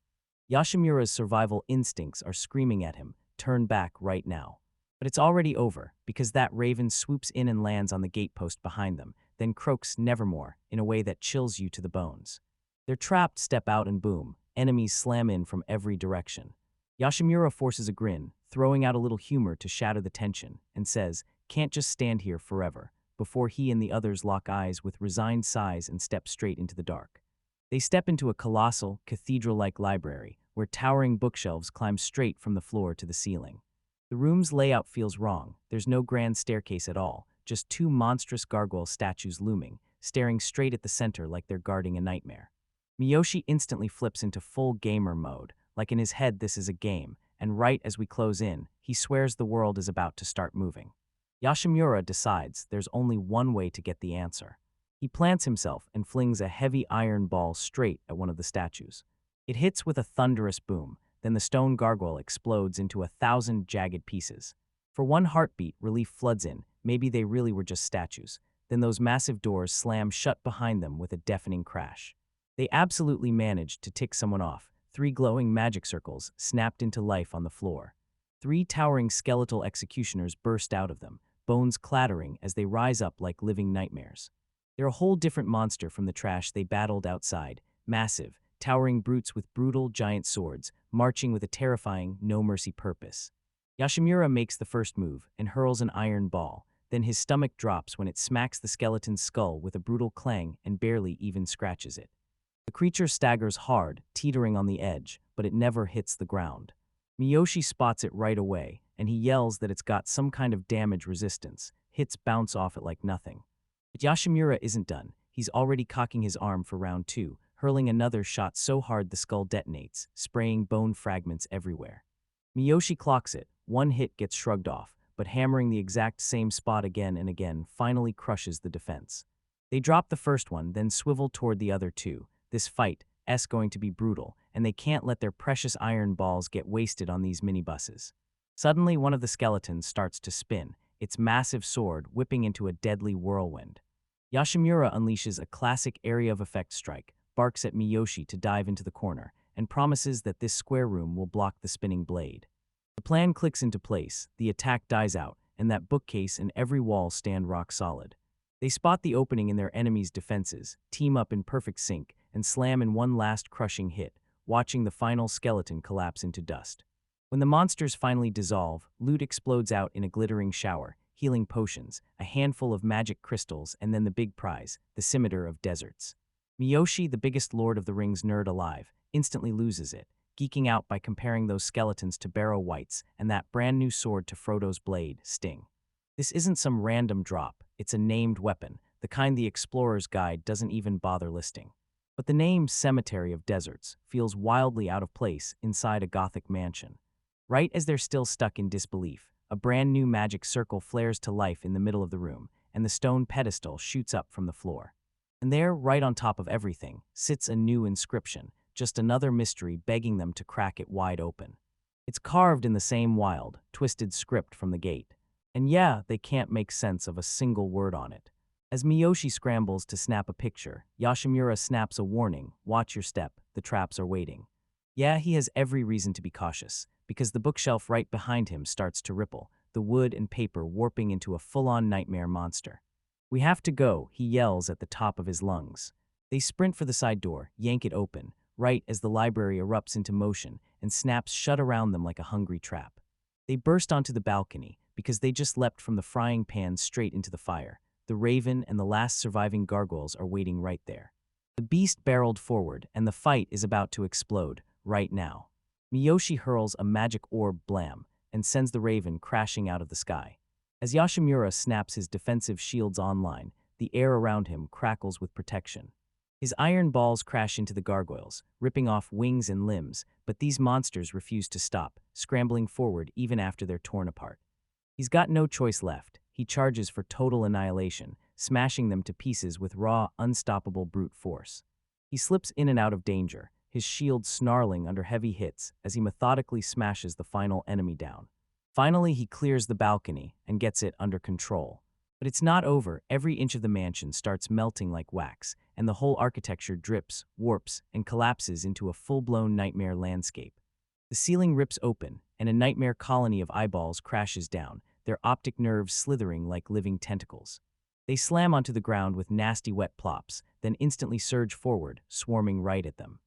Yoshimura's survival instincts are screaming at him, turn back right now. But it's already over, because that raven swoops in and lands on the gatepost behind them, then croaks nevermore in a way that chills you to the bones. They're trapped, step out, and boom, enemies slam in from every direction. Yoshimura forces a grin, throwing out a little humor to shatter the tension, and says, "Can't just stand here forever," before he and the others lock eyes with resigned sighs and step straight into the dark. They step into a colossal, cathedral-like library, where towering bookshelves climb straight from the floor to the ceiling. The room's layout feels wrong. There's no grand staircase at all, just two monstrous gargoyle statues looming, staring straight at the center like they're guarding a nightmare. Miyoshi instantly flips into full gamer mode, like in his head this is a game, and right as we close in, he swears the world is about to start moving. Yoshimura decides there's only one way to get the answer. He plants himself and flings a heavy iron ball straight at one of the statues. It hits with a thunderous boom, then the stone gargoyle explodes into 1,000 jagged pieces. For one heartbeat, relief floods in. Maybe they really were just statues. Then those massive doors slam shut behind them with a deafening crash. They absolutely managed to tick someone off. 3 glowing magic circles snapped into life on the floor. 3 towering skeletal executioners burst out of them, bones clattering as they rise up like living nightmares. They're a whole different monster from the trash they battled outside, massive, towering brutes with brutal, giant swords, marching with a terrifying, no-mercy purpose. Yoshimura makes the first move and hurls an iron ball, then his stomach drops when it smacks the skeleton's skull with a brutal clang and barely even scratches it. The creature staggers hard, teetering on the edge, but it never hits the ground. Miyoshi spots it right away, and he yells that it's got some kind of damage resistance. Hits bounce off it like nothing. But Yoshimura isn't done. He's already cocking his arm for round 2, hurling another shot so hard the skull detonates, spraying bone fragments everywhere. Miyoshi clocks it. One hit gets shrugged off, but hammering the exact same spot again and again finally crushes the defense. They drop the first one, then swivel toward the other 2. This fight is going to be brutal, and they can't let their precious iron balls get wasted on these minibuses. Suddenly, one of the skeletons starts to spin, its massive sword whipping into a deadly whirlwind. Yoshimura unleashes a classic area of effect strike, barks at Miyoshi to dive into the corner, and promises that this square room will block the spinning blade. The plan clicks into place, the attack dies out, and that bookcase and every wall stand rock solid. They spot the opening in their enemy's defenses, team up in perfect sync, and slam in one last crushing hit, watching the final skeleton collapse into dust. When the monsters finally dissolve, loot explodes out in a glittering shower, healing potions, a handful of magic crystals, and then the big prize, the scimitar of deserts. Miyoshi, the biggest Lord of the Rings nerd alive, instantly loses it, geeking out by comparing those skeletons to Barrow White's and that brand new sword to Frodo's blade, Sting. This isn't some random drop, it's a named weapon, the kind the Explorer's Guide doesn't even bother listing. But the name Cemetery of Deserts feels wildly out of place inside a Gothic mansion. Right as they're still stuck in disbelief, a brand new magic circle flares to life in the middle of the room, and the stone pedestal shoots up from the floor. And there, right on top of everything, sits a new inscription, just another mystery begging them to crack it wide open. It's carved in the same wild, twisted script from the gate. And yeah, they can't make sense of a single word on it. As Miyoshi scrambles to snap a picture, Yoshimura snaps a warning, "Watch your step, the traps are waiting." Yeah, he has every reason to be cautious, because the bookshelf right behind him starts to ripple, the wood and paper warping into a full-on nightmare monster. "We have to go," he yells at the top of his lungs. They sprint for the side door, yank it open, right as the library erupts into motion and snaps shut around them like a hungry trap. They burst onto the balcony, because they just leapt from the frying pan straight into the fire. The raven and the last surviving gargoyles are waiting right there. The beast barreled forward, and the fight is about to explode, right now. Miyoshi hurls a magic orb blam and sends the raven crashing out of the sky. As Yashimura snaps his defensive shields online, the air around him crackles with protection. His iron balls crash into the gargoyles, ripping off wings and limbs, but these monsters refuse to stop, scrambling forward even after they're torn apart. He's got no choice left. He charges for total annihilation, smashing them to pieces with raw, unstoppable brute force. He slips in and out of danger, his shield snarling under heavy hits as he methodically smashes the final enemy down. Finally, he clears the balcony and gets it under control. But it's not over. Every inch of the mansion starts melting like wax, and the whole architecture drips, warps, and collapses into a full-blown nightmare landscape. The ceiling rips open, and a nightmare colony of eyeballs crashes down, their optic nerves slithering like living tentacles. They slam onto the ground with nasty wet plops, then instantly surge forward, swarming right at them.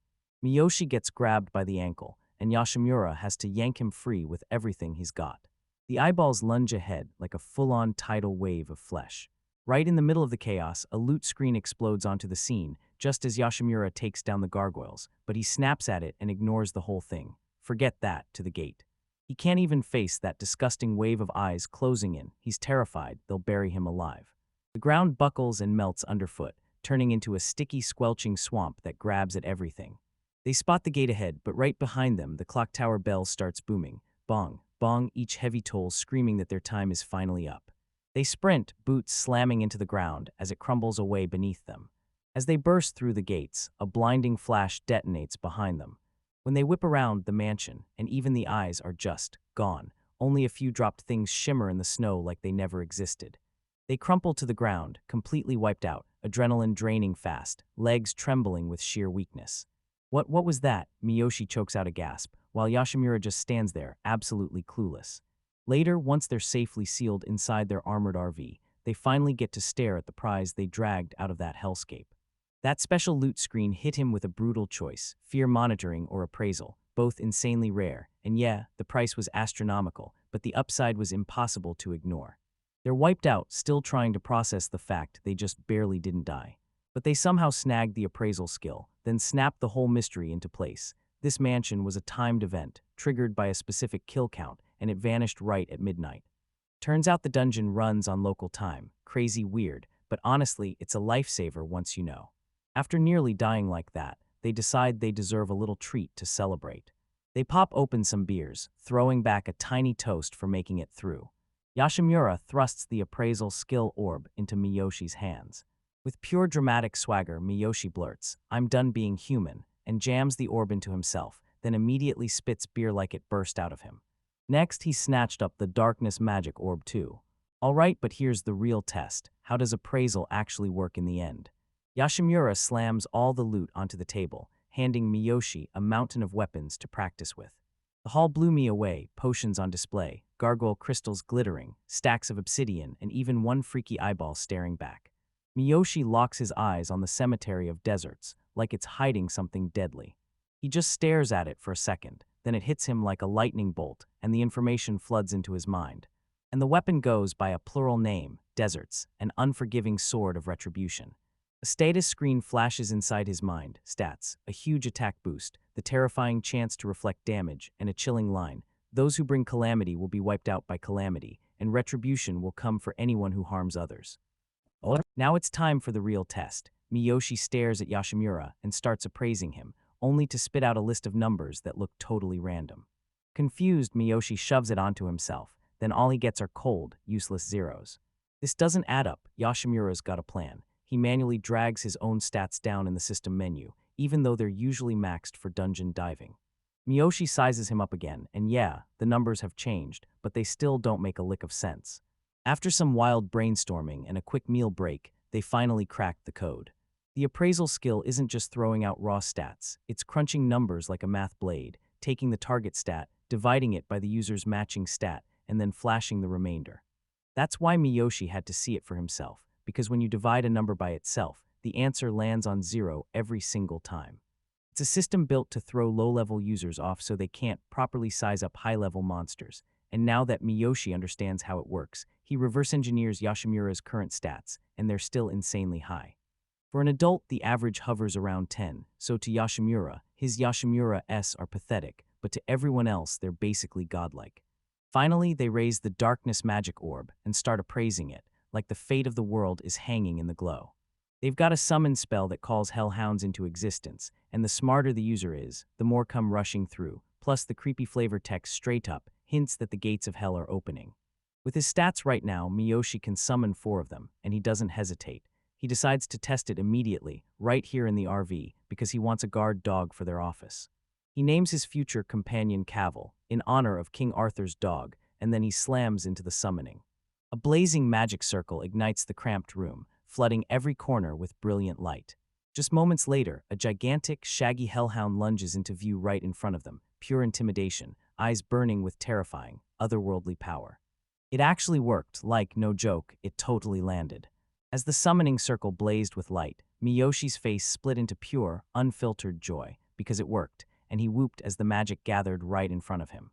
Miyoshi gets grabbed by the ankle, and Yashimura has to yank him free with everything he's got. The eyeballs lunge ahead like a full-on tidal wave of flesh. Right in the middle of the chaos, a loot screen explodes onto the scene, just as Yashimura takes down the gargoyles, but he snaps at it and ignores the whole thing. Forget that, to the gate. He can't even face that disgusting wave of eyes closing in. He's terrified they'll bury him alive. The ground buckles and melts underfoot, turning into a sticky, squelching swamp that grabs at everything. They spot the gate ahead, but right behind them, the clock tower bell starts booming. Bong, bong, each heavy toll screaming that their time is finally up. They sprint, boots slamming into the ground as it crumbles away beneath them. As they burst through the gates, a blinding flash detonates behind them. When they whip around the mansion, and even the eyes are just gone, only a few dropped things shimmer in the snow like they never existed. They crumple to the ground, completely wiped out, adrenaline draining fast, legs trembling with sheer weakness. What was that? Miyoshi chokes out a gasp, while Yashimura just stands there, absolutely clueless. Later, once they're safely sealed inside their armored RV, they finally get to stare at the prize they dragged out of that hellscape. That special loot screen hit him with a brutal choice: fear monitoring or appraisal, both insanely rare, and yeah, the price was astronomical, but the upside was impossible to ignore. They're wiped out, still trying to process the fact they just barely didn't die. But they somehow snagged the appraisal skill, then snapped the whole mystery into place. This mansion was a timed event, triggered by a specific kill count, and it vanished right at midnight. Turns out the dungeon runs on local time. Crazy weird, but honestly, it's a lifesaver once you know. After nearly dying like that, they decide they deserve a little treat to celebrate. They pop open some beers, throwing back a tiny toast for making it through. Yashimura thrusts the appraisal skill orb into Miyoshi's hands. With pure dramatic swagger, Miyoshi blurts, "I'm done being human," and jams the orb into himself, then immediately spits beer like it burst out of him. Next, he snatched up the darkness magic orb too. All right, but here's the real test. How does appraisal actually work in the end? Yashimura slams all the loot onto the table, handing Miyoshi a mountain of weapons to practice with. The hall blew me away, potions on display, gargoyle crystals glittering, stacks of obsidian, and even one freaky eyeball staring back. Miyoshi locks his eyes on the cemetery of deserts, like it's hiding something deadly. He just stares at it for a second, then it hits him like a lightning bolt, and the information floods into his mind. And the weapon goes by a plural name: deserts, an unforgiving sword of retribution. A status screen flashes inside his mind: stats, a huge attack boost, the terrifying chance to reflect damage, and a chilling line: those who bring calamity will be wiped out by calamity, and retribution will come for anyone who harms others. Now it's time for the real test. Miyoshi stares at Yashimura and starts appraising him, only to spit out a list of numbers that look totally random. Confused, Miyoshi shoves it onto himself, then all he gets are cold, useless zeros. This doesn't add up. Yashimura's got a plan. He manually drags his own stats down in the system menu, even though they're usually maxed for dungeon diving. Miyoshi sizes him up again, and yeah, the numbers have changed, but they still don't make a lick of sense. After some wild brainstorming and a quick meal break, they finally cracked the code. The appraisal skill isn't just throwing out raw stats, it's crunching numbers like a math blade, taking the target stat, dividing it by the user's matching stat, and then flashing the remainder. That's why Miyoshi had to see it for himself, because when you divide a number by itself, the answer lands on zero every single time. It's a system built to throw low-level users off so they can't properly size up high-level monsters. And now that Miyoshi understands how it works, he reverse engineers Yoshimura's current stats, and they're still insanely high. For an adult, the average hovers around 10, so to Yoshimura, his Yoshimura S are pathetic, but to everyone else, they're basically godlike. Finally, they raise the Darkness Magic Orb and start appraising it, like the fate of the world is hanging in the glow. They've got a summon spell that calls hellhounds into existence, and the smarter the user is, the more come rushing through, plus the creepy flavor text straight up hints that the gates of hell are opening. With his stats right now, Miyoshi can summon 4 of them, and he doesn't hesitate. He decides to test it immediately, right here in the RV, because he wants a guard dog for their office. He names his future companion Cavil, in honor of King Arthur's dog, and then he slams into the summoning. A blazing magic circle ignites the cramped room, flooding every corner with brilliant light. Just moments later, a gigantic, shaggy hellhound lunges into view right in front of them, pure intimidation, eyes burning with terrifying, otherworldly power. It actually worked, like, no joke, it totally landed. As the summoning circle blazed with light, Miyoshi's face split into pure, unfiltered joy, because it worked, and he whooped as the magic gathered right in front of him.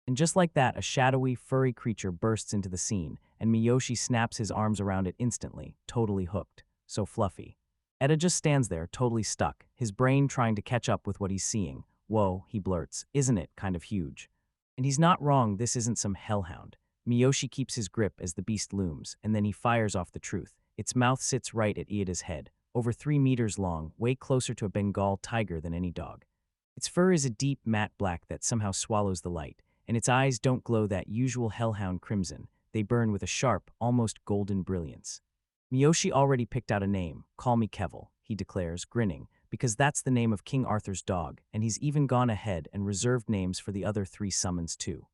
And just like that, a shadowy, furry creature bursts into the scene, and Miyoshi snaps his arms around it instantly, totally hooked. So fluffy. Eda just stands there, totally stuck, his brain trying to catch up with what he's seeing. Whoa, he blurts, isn't it kind of huge? And he's not wrong, this isn't some hellhound. Miyoshi keeps his grip as the beast looms, and then he fires off the truth. Its mouth sits right at Ieda's head, over 3 meters long, way closer to a Bengal tiger than any dog. Its fur is a deep, matte black that somehow swallows the light, and its eyes don't glow that usual hellhound crimson, they burn with a sharp, almost golden brilliance. Miyoshi already picked out a name, call me Kevil, he declares, grinning, because that's the name of King Arthur's dog, and he's even gone ahead and reserved names for the other 3 summons too.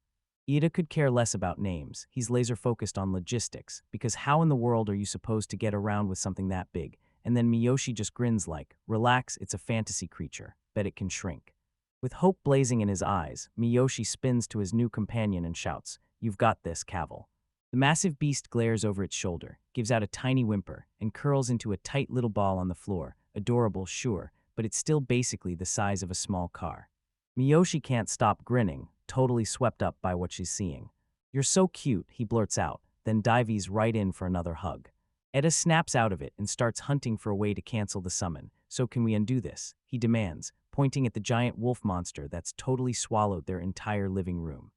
Iida could care less about names, he's laser-focused on logistics, because how in the world are you supposed to get around with something that big? And then Miyoshi just grins like, relax, it's a fantasy creature, bet it can shrink. With hope blazing in his eyes, Miyoshi spins to his new companion and shouts, you've got this, Cavil. The massive beast glares over its shoulder, gives out a tiny whimper, and curls into a tight little ball on the floor, adorable, sure, but it's still basically the size of a small car. Miyoshi can't stop grinning, totally swept up by what she's seeing. You're so cute, he blurts out, then dives right in for another hug. Eda snaps out of it and starts hunting for a way to cancel the summon. So can we undo this? He demands, pointing at the giant wolf monster that's totally swallowed their entire living room.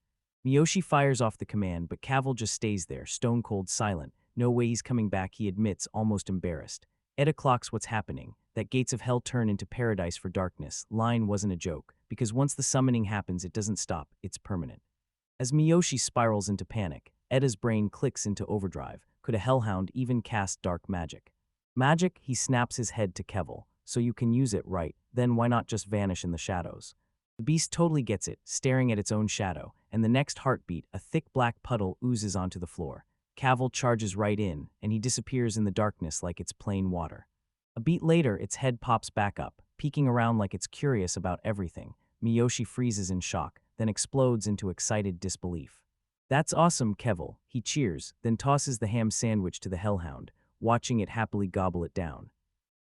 Miyoshi fires off the command, but Cavil just stays there, stone-cold silent. No way he's coming back, he admits, almost embarrassed. Eda clocks what's happening, that gates of hell turn into paradise for darkness. Line wasn't a joke, because once the summoning happens, it doesn't stop, it's permanent. As Miyoshi spirals into panic, Eda's brain clicks into overdrive. Could a hellhound even cast dark magic? Magic, he snaps his head to Kevil. So you can use it, right? Then why not just vanish in the shadows? The beast totally gets it, staring at its own shadow, and the next heartbeat, a thick black puddle oozes onto the floor. Cavil charges right in, and he disappears in the darkness like it's plain water. A beat later, its head pops back up, peeking around like it's curious about everything. Miyoshi freezes in shock, then explodes into excited disbelief. That's awesome, Kevil, he cheers, then tosses the ham sandwich to the hellhound, watching it happily gobble it down.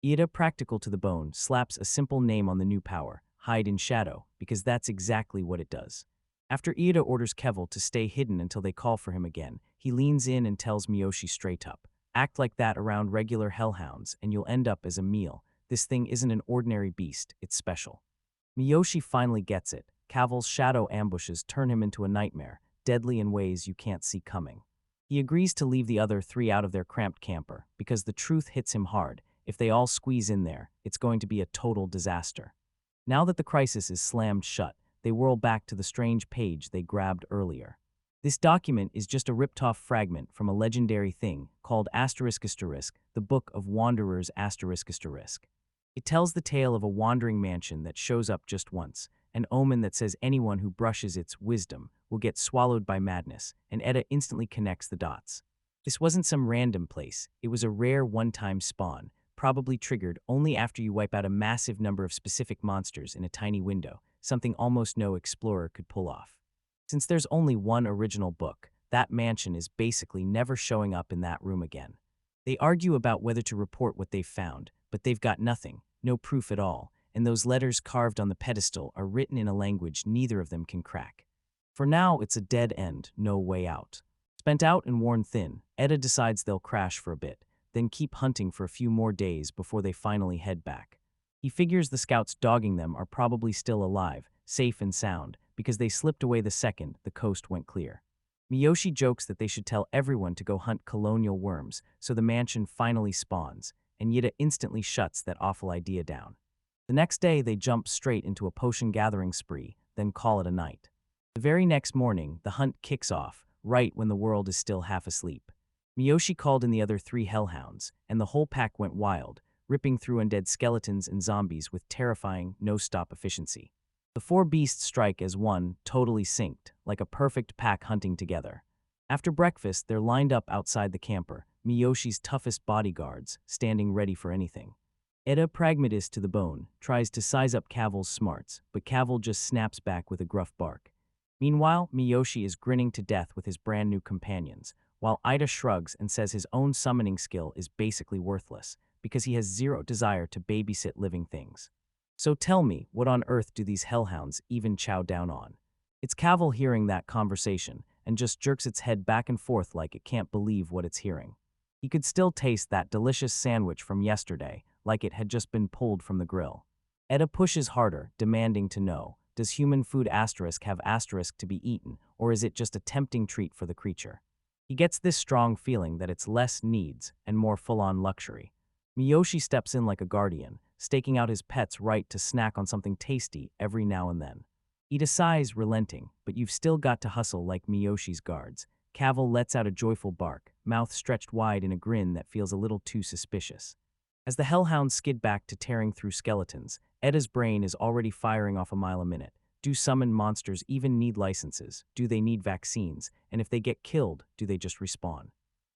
Iida, practical to the bone, slaps a simple name on the new power, hide in shadow, because that's exactly what it does. After Iida orders Kevil to stay hidden until they call for him again, he leans in and tells Miyoshi straight up, act like that around regular hellhounds and you'll end up as a meal. This thing isn't an ordinary beast, it's special. Miyoshi finally gets it. Cavil's shadow ambushes turn him into a nightmare, deadly in ways you can't see coming. He agrees to leave the other 3 out of their cramped camper, because the truth hits him hard. If they all squeeze in there, it's going to be a total disaster. Now that the crisis is slammed shut, they whirl back to the strange page they grabbed earlier. This document is just a ripped-off fragment from a legendary thing called ***, the Book of Wanderers ***. It tells the tale of a wandering mansion that shows up just once, an omen that says anyone who brushes its wisdom will get swallowed by madness, and Eda instantly connects the dots. This wasn't some random place, it was a rare one-time spawn, probably triggered only after you wipe out a massive number of specific monsters in a tiny window, something almost no explorer could pull off. Since there's only one original book, that mansion is basically never showing up in that room again. They argue about whether to report what they've found, but they've got nothing, no proof at all, and those letters carved on the pedestal are written in a language neither of them can crack. For now, it's a dead end, no way out. Spent out and worn thin, Edda decides they'll crash for a bit, then keep hunting for a few more days before they finally head back. He figures the scouts dogging them are probably still alive, safe and sound, because they slipped away the second the coast went clear. Miyoshi jokes that they should tell everyone to go hunt colonial worms, so the mansion finally spawns, and Yida instantly shuts that awful idea down. The next day, they jump straight into a potion-gathering spree, then call it a night. The very next morning, the hunt kicks off, right when the world is still half asleep. Miyoshi called in the other 3 hellhounds, and the whole pack went wild, ripping through undead skeletons and zombies with terrifying, no-stop efficiency. The 4 beasts strike as one, totally synced, like a perfect pack hunting together. After breakfast, they're lined up outside the camper, Miyoshi's toughest bodyguards, standing ready for anything. Edda, pragmatist to the bone, tries to size up Cavill's smarts, but Cavill just snaps back with a gruff bark. Meanwhile, Miyoshi is grinning to death with his brand new companions, while Ida shrugs and says his own summoning skill is basically worthless, because he has zero desire to babysit living things. So tell me, what on earth do these hellhounds even chow down on? It's Cavill hearing that conversation, and just jerks its head back and forth like it can't believe what it's hearing. He could still taste that delicious sandwich from yesterday, like it had just been pulled from the grill. Edda pushes harder, demanding to know, does human food asterisk have asterisk to be eaten, or is it just a tempting treat for the creature? He gets this strong feeling that it's less needs and more full-on luxury. Miyoshi steps in like a guardian, staking out his pet's right to snack on something tasty every now and then. Ida sighs, relenting, but you've still got to hustle like Miyoshi's guards. Cavill lets out a joyful bark, mouth stretched wide in a grin that feels a little too suspicious. As the hellhounds skid back to tearing through skeletons, Edda's brain is already firing off a mile a minute. Do summoned monsters even need licenses? Do they need vaccines? And if they get killed, do they just respawn?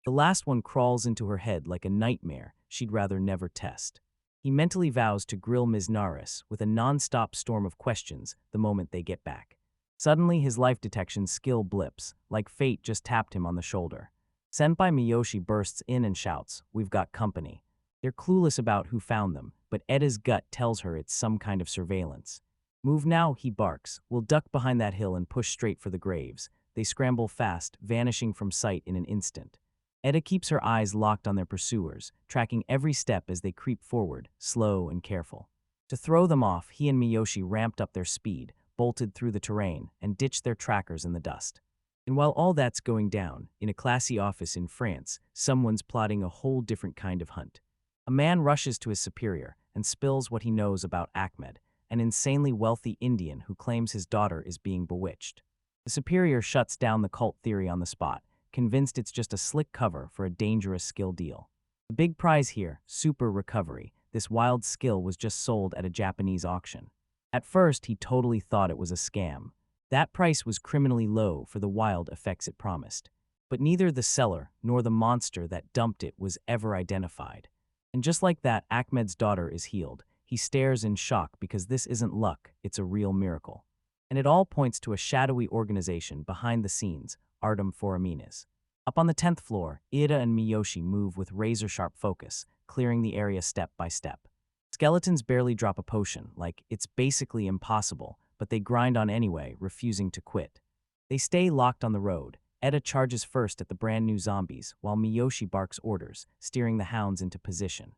The last one crawls into her head like a nightmare she'd rather never test. He mentally vows to grill Ms. Naris with a non-stop storm of questions the moment they get back. Suddenly, his life detection skill blips, like fate just tapped him on the shoulder. Senpai Miyoshi bursts in and shouts, "We've got company." They're clueless about who found them, but Edda's gut tells her it's some kind of surveillance. "Move now," he barks. "We'll duck behind that hill and push straight for the graves." They scramble fast, vanishing from sight in an instant. Edda keeps her eyes locked on their pursuers, tracking every step as they creep forward, slow and careful. To throw them off, he and Miyoshi ramped up their speed, bolted through the terrain, and ditched their trackers in the dust. And while all that's going down, in a classy office in France, someone's plotting a whole different kind of hunt. A man rushes to his superior and spills what he knows about Ahmed, an insanely wealthy Indian who claims his daughter is being bewitched. The superior shuts down the cult theory on the spot, convinced it's just a slick cover for a dangerous skill deal. The big prize here, super recovery. This wild skill was just sold at a Japanese auction. At first, he totally thought it was a scam. That price was criminally low for the wild effects it promised. But neither the seller nor the monster that dumped it was ever identified. And just like that, Ahmed's daughter is healed. He stares in shock because this isn't luck, it's a real miracle. And it all points to a shadowy organization behind the scenes, Artem Foramin's. Up on the 10th floor, Ida and Miyoshi move with razor-sharp focus, clearing the area step by step. Skeletons barely drop a potion, like it's basically impossible, but they grind on anyway, refusing to quit. They stay locked on the road. Ida charges first at the brand new zombies, while Miyoshi barks orders, steering the hounds into position.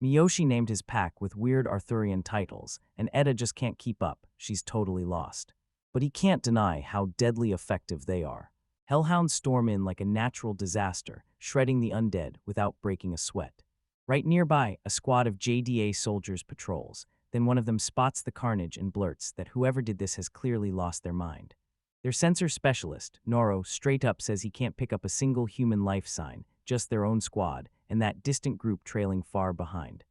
Miyoshi named his pack with weird Arthurian titles, and Ida just can't keep up, she's totally lost. But he can't deny how deadly effective they are. Hellhounds storm in like a natural disaster, shredding the undead without breaking a sweat. Right nearby, a squad of JDA soldiers patrols. Then one of them spots the carnage and blurts that whoever did this has clearly lost their mind. Their sensor specialist, Noro, straight up says he can't pick up a single human life sign, just their own squad, and that distant group trailing far behind.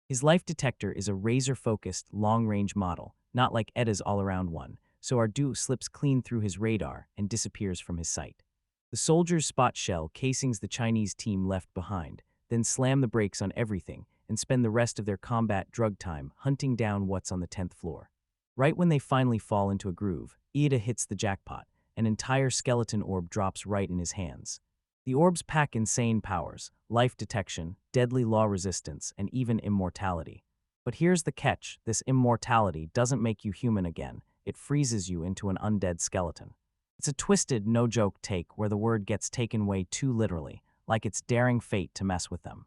His life detector is a razor-focused, long-range model, not like Edda's all-around one, so Ardu slips clean through his radar and disappears from his sight. The soldiers spot shell casings the Chinese team left behind, then slam the brakes on everything and spend the rest of their combat drug time hunting down what's on the 10th floor. Right when they finally fall into a groove, Iida hits the jackpot. An entire skeleton orb drops right in his hands. The orbs pack insane powers, life detection, deadly law resistance, and even immortality. But here's the catch: this immortality doesn't make you human again, it freezes you into an undead skeleton. It's a twisted, no-joke take where the word gets taken way too literally, like it's daring fate to mess with them.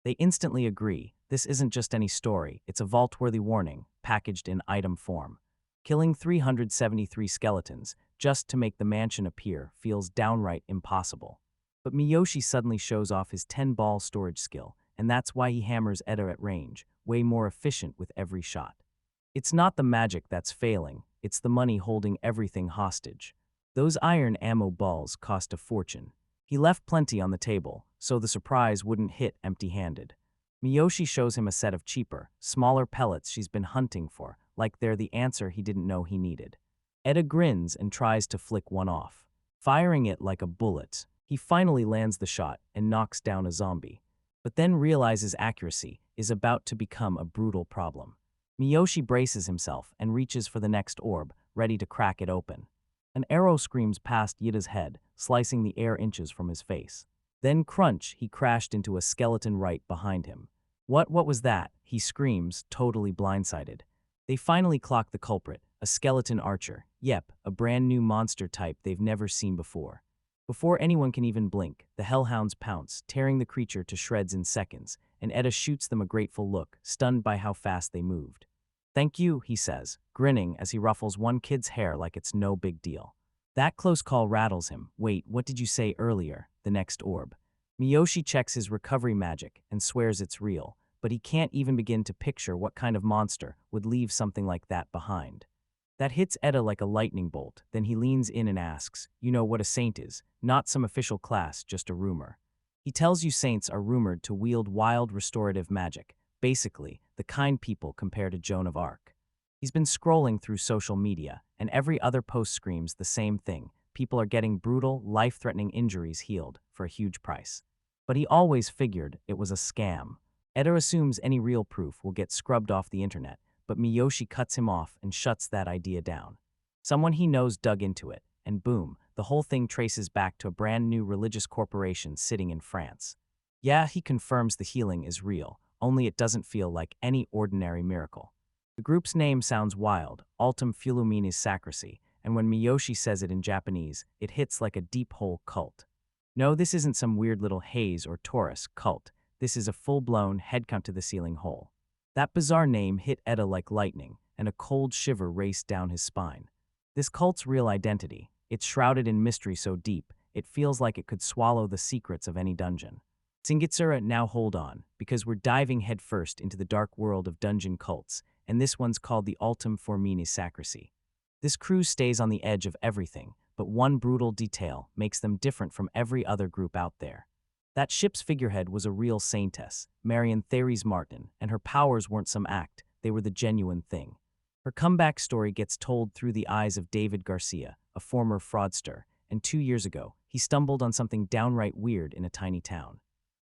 They instantly agree, this isn't just any story, it's a vault-worthy warning, packaged in item form. Killing 373 skeletons, just to make the mansion appear, feels downright impossible. But Miyoshi suddenly shows off his 10-ball storage skill, and that's why he hammers Eda at range, way more efficient with every shot. It's not the magic that's failing, it's the money holding everything hostage. Those iron ammo balls cost a fortune. He left plenty on the table, so the surprise wouldn't hit empty-handed. Miyoshi shows him a set of cheaper, smaller pellets she's been hunting for, like they're the answer he didn't know he needed. Eda grins and tries to flick one off. Firing it like a bullet, he finally lands the shot and knocks down a zombie. But then realizes accuracy is about to become a brutal problem. Miyoshi braces himself and reaches for the next orb, ready to crack it open. An arrow screams past Yida's head, slicing the air inches from his face. Then crunch, he crashed into a skeleton right behind him. What was that? He screams, totally blindsided. They finally clock the culprit, a skeleton archer. Yep, a brand new monster type they've never seen before. Before anyone can even blink, the hellhounds pounce, tearing the creature to shreds in seconds, and Eda shoots them a grateful look, stunned by how fast they moved. "Thank you," he says, grinning as he ruffles one kid's hair like it's no big deal. That close call rattles him. Wait, what did you say earlier? The next orb. Miyoshi checks his recovery magic and swears it's real, but he can't even begin to picture what kind of monster would leave something like that behind. That hits Eda like a lightning bolt, then he leans in and asks, "You know what a saint is? Not some official class, just a rumor." He tells you saints are rumored to wield wild restorative magic, basically, the kind people compare to Joan of Arc. He's been scrolling through social media, and every other post screams the same thing: people are getting brutal, life-threatening injuries healed for a huge price. But he always figured it was a scam. Eda assumes any real proof will get scrubbed off the internet, but Miyoshi cuts him off and shuts that idea down. Someone he knows dug into it, and boom, the whole thing traces back to a brand new religious corporation sitting in France. Yeah, he confirms the healing is real, only it doesn't feel like any ordinary miracle. The group's name sounds wild, Altum Fuluminis Sacracy, and when Miyoshi says it in Japanese, it hits like a deep hole cult. No, this isn't some weird little haze or Taurus cult. This is a full-blown head-count-to-the-ceiling hole. That bizarre name hit Eda like lightning, and a cold shiver raced down his spine. This cult's real identity, it's shrouded in mystery so deep, it feels like it could swallow the secrets of any dungeon. Singitsura, now hold on, because we're diving headfirst into the dark world of dungeon cults, and this one's called the Altum Forminis Sacracy. This crew stays on the edge of everything, but one brutal detail makes them different from every other group out there. That ship's figurehead was a real saintess, Marion Therese Martin, and her powers weren't some act, they were the genuine thing. Her comeback story gets told through the eyes of David Garcia, a former fraudster, and 2 years ago, he stumbled on something downright weird in a tiny town.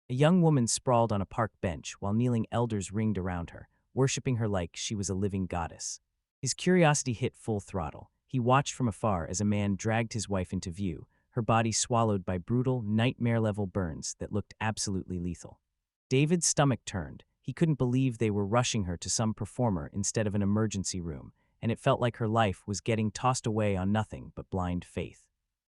A young woman sprawled on a park bench while kneeling elders ringed around her, worshipping her like she was a living goddess. His curiosity hit full throttle. He watched from afar as a man dragged his wife into view, her body swallowed by brutal, nightmare-level burns that looked absolutely lethal. David's stomach turned. He couldn't believe they were rushing her to some performer instead of an emergency room, and it felt like her life was getting tossed away on nothing but blind faith.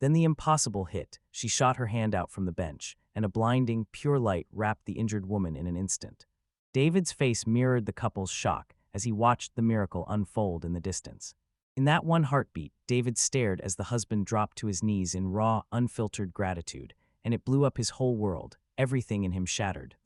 Then the impossible hit. She shot her hand out from the bench, and a blinding, pure light wrapped the injured woman in an instant. David's face mirrored the couple's shock as he watched the miracle unfold in the distance. In that one heartbeat, David stared as the husband dropped to his knees in raw, unfiltered gratitude, and it blew up his whole world. Everything in him shattered.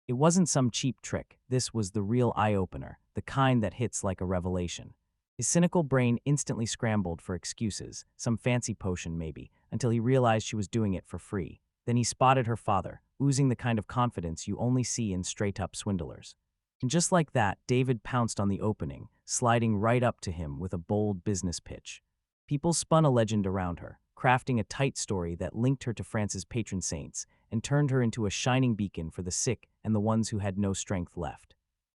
It wasn't some cheap trick. This was the real eye-opener, the kind that hits like a revelation. His cynical brain instantly scrambled for excuses, some fancy potion maybe, until he realized she was doing it for free. Then he spotted her father, oozing the kind of confidence you only see in straight-up swindlers. And just like that, David pounced on the opening, sliding right up to him with a bold business pitch. People spun a legend around her, crafting a tight story that linked her to France's patron saints and turned her into a shining beacon for the sick and and the ones who had no strength left.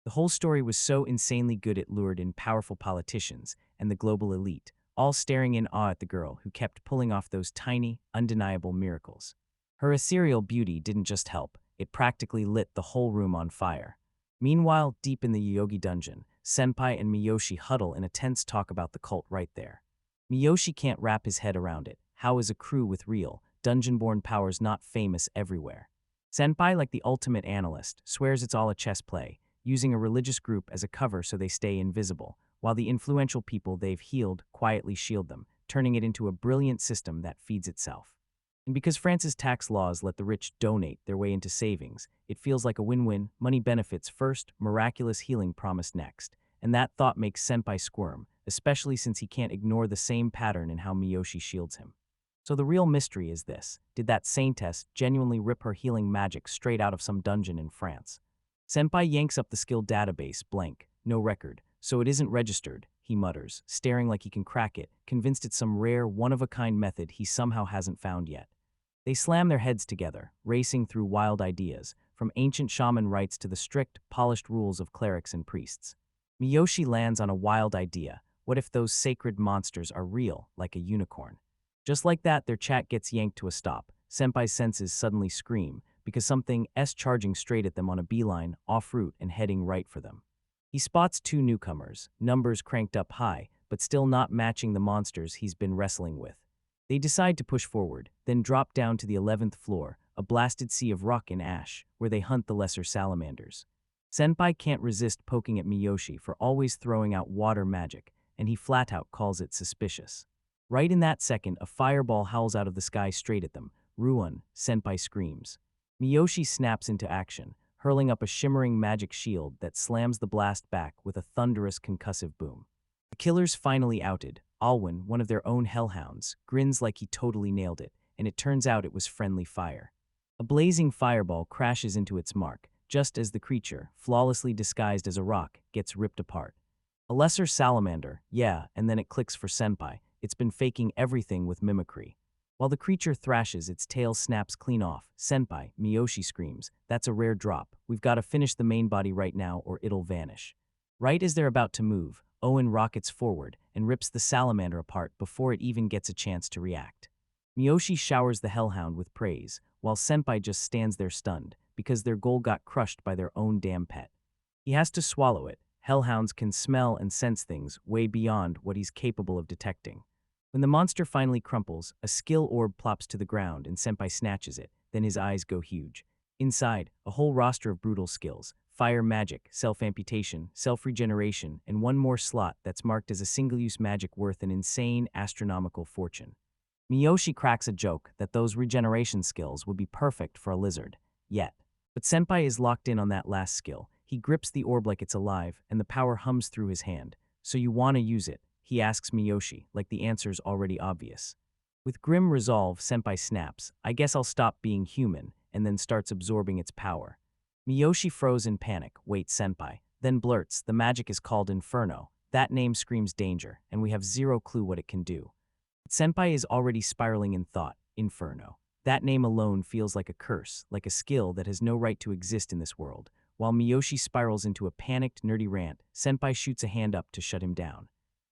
The whole story was so insanely good it lured in powerful politicians and the global elite, all staring in awe at the girl who kept pulling off those tiny, undeniable miracles. Her ethereal beauty didn't just help, it practically lit the whole room on fire. Meanwhile, deep in the Yogi dungeon, Senpai and Miyoshi huddle in a tense talk about the cult right there. Miyoshi can't wrap his head around it. How is a crew with real, dungeon-born powers not famous everywhere? Senpai, like the ultimate analyst, swears it's all a chess play, using a religious group as a cover so they stay invisible, while the influential people they've healed quietly shield them, turning it into a brilliant system that feeds itself. And because France's tax laws let the rich donate their way into savings, it feels like a win-win, money benefits first, miraculous healing promised next. And that thought makes Senpai squirm, especially since he can't ignore the same pattern in how Miyoshi shields him. So the real mystery is this: did that saintess genuinely rip her healing magic straight out of some dungeon in France? Senpai yanks up the skill database, blank, no record, so it isn't registered, he mutters, staring like he can crack it, convinced it's some rare, one-of-a-kind method he somehow hasn't found yet. They slam their heads together, racing through wild ideas, from ancient shaman rites to the strict, polished rules of clerics and priests. Miyoshi lands on a wild idea. What if those sacred monsters are real, like a unicorn? Just like that, their chat gets yanked to a stop. Senpai's senses suddenly scream, because something's charging straight at them on a beeline, off route and heading right for them. He spots two newcomers, numbers cranked up high, but still not matching the monsters he's been wrestling with. They decide to push forward, then drop down to the 11th floor, a blasted sea of rock and ash, where they hunt the lesser salamanders. Senpai can't resist poking at Miyoshi for always throwing out water magic, and he flat out calls it suspicious. Right in that second, a fireball howls out of the sky straight at them. Ruin, Senpai screams. Miyoshi snaps into action, hurling up a shimmering magic shield that slams the blast back with a thunderous concussive boom. The killer's finally outed. Alwyn, one of their own hellhounds, grins like he totally nailed it, and it turns out it was friendly fire. A blazing fireball crashes into its mark, just as the creature, flawlessly disguised as a rock, gets ripped apart. A lesser salamander, yeah, and then it clicks for Senpai. It's been faking everything with mimicry. While the creature thrashes, its tail snaps clean off. Senpai, Miyoshi screams, that's a rare drop. We've got to finish the main body right now or it'll vanish. Right as they're about to move, Owen rockets forward and rips the salamander apart before it even gets a chance to react. Miyoshi showers the hellhound with praise, while Senpai just stands there stunned, because their goal got crushed by their own damn pet. He has to swallow it. Hellhounds can smell and sense things way beyond what he's capable of detecting. When the monster finally crumples, a skill orb plops to the ground and Senpai snatches it, then his eyes go huge. Inside, a whole roster of brutal skills: fire magic, self-amputation, self-regeneration, and one more slot that's marked as a single-use magic worth an insane, astronomical fortune. Miyoshi cracks a joke that those regeneration skills would be perfect for a lizard, yet. But Senpai is locked in on that last skill. He grips the orb like it's alive, and the power hums through his hand. So you want to use it? He asks Miyoshi, like the answer's already obvious. With grim resolve, Senpai snaps, I guess I'll stop being human, and then starts absorbing its power. Miyoshi froze in panic, waits Senpai, then blurts, the magic is called Inferno. That name screams danger, and we have zero clue what it can do. But Senpai is already spiraling in thought, Inferno. That name alone feels like a curse, like a skill that has no right to exist in this world. While Miyoshi spirals into a panicked, nerdy rant, Senpai shoots a hand up to shut him down.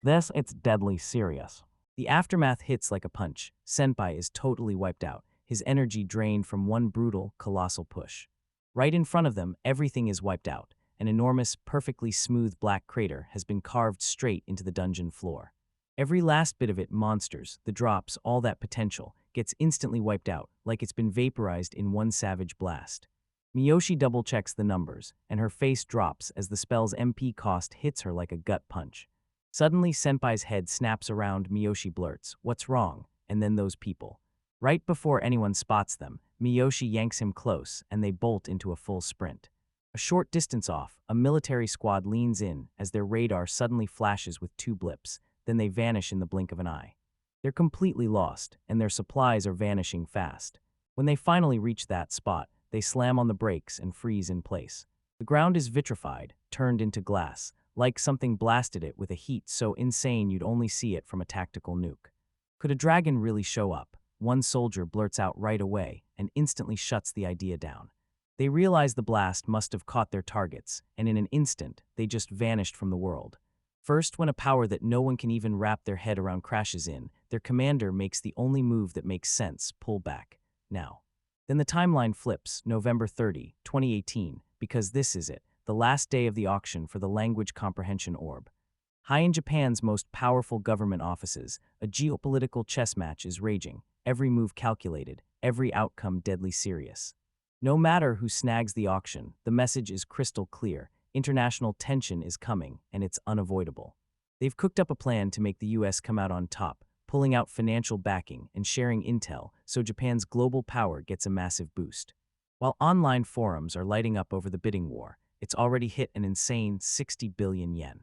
It's deadly serious. The aftermath hits like a punch. Senpai is totally wiped out, his energy drained from one brutal, colossal push. Right in front of them, everything is wiped out. An enormous, perfectly smooth black crater has been carved straight into the dungeon floor. Every last bit of it, monsters, the drops, all that potential, gets instantly wiped out, like it's been vaporized in one savage blast. Miyoshi double-checks the numbers, and her face drops as the spell's MP cost hits her like a gut punch. Suddenly, Senpai's head snaps around. Miyoshi blurts, what's wrong? And then those people. Right before anyone spots them, Miyoshi yanks him close, and they bolt into a full sprint. A short distance off, a military squad leans in as their radar suddenly flashes with two blips, then they vanish in the blink of an eye. They're completely lost, and their supplies are vanishing fast. When they finally reach that spot, they slam on the brakes and freeze in place. The ground is vitrified, turned into glass, like something blasted it with a heat so insane you'd only see it from a tactical nuke. Could a dragon really show up? One soldier blurts out right away and instantly shuts the idea down. They realize the blast must have caught their targets, and in an instant, they just vanished from the world. First, when a power that no one can even wrap their head around crashes in, their commander makes the only move that makes sense: pull back. Now. Then the timeline flips, November 30, 2018, because this is it, the last day of the auction for the language comprehension orb. High in Japan's most powerful government offices, a geopolitical chess match is raging, every move calculated, every outcome deadly serious. No matter who snags the auction, the message is crystal clear: international tension is coming, and it's unavoidable. They've cooked up a plan to make the US come out on top, pulling out financial backing and sharing intel so Japan's global power gets a massive boost. While online forums are lighting up over the bidding war, it's already hit an insane 60 billion yen.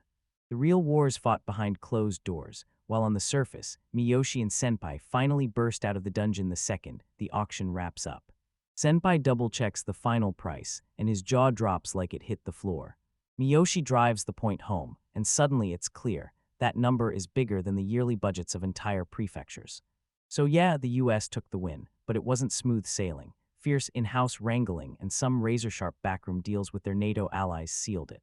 The real war is fought behind closed doors, while on the surface, Miyoshi and Senpai finally burst out of the dungeon the second the auction wraps up. Senpai double-checks the final price, and his jaw drops like it hit the floor. Miyoshi drives the point home, and suddenly it's clear that number is bigger than the yearly budgets of entire prefectures. So yeah, the US took the win, but it wasn't smooth sailing. Fierce in-house wrangling and some razor-sharp backroom deals with their NATO allies sealed it.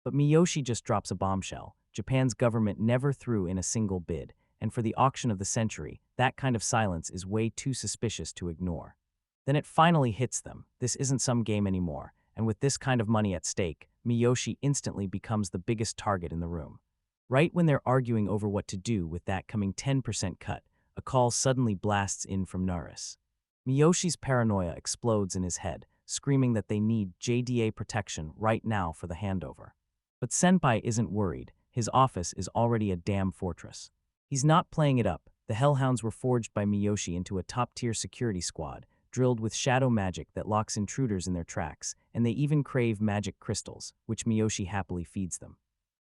But Miyoshi just drops a bombshell. Japan's government never threw in a single bid, and for the auction of the century, that kind of silence is way too suspicious to ignore. Then it finally hits them. This isn't some game anymore, and with this kind of money at stake, Miyoshi instantly becomes the biggest target in the room. Right when they're arguing over what to do with that coming 10% cut, a call suddenly blasts in from Naris. Miyoshi's paranoia explodes in his head, screaming that they need JDA protection right now for the handover. But Senpai isn't worried. His office is already a damn fortress. He's not playing it up. The Hellhounds were forged by Miyoshi into a top-tier security squad, drilled with shadow magic that locks intruders in their tracks, and they even crave magic crystals, which Miyoshi happily feeds them.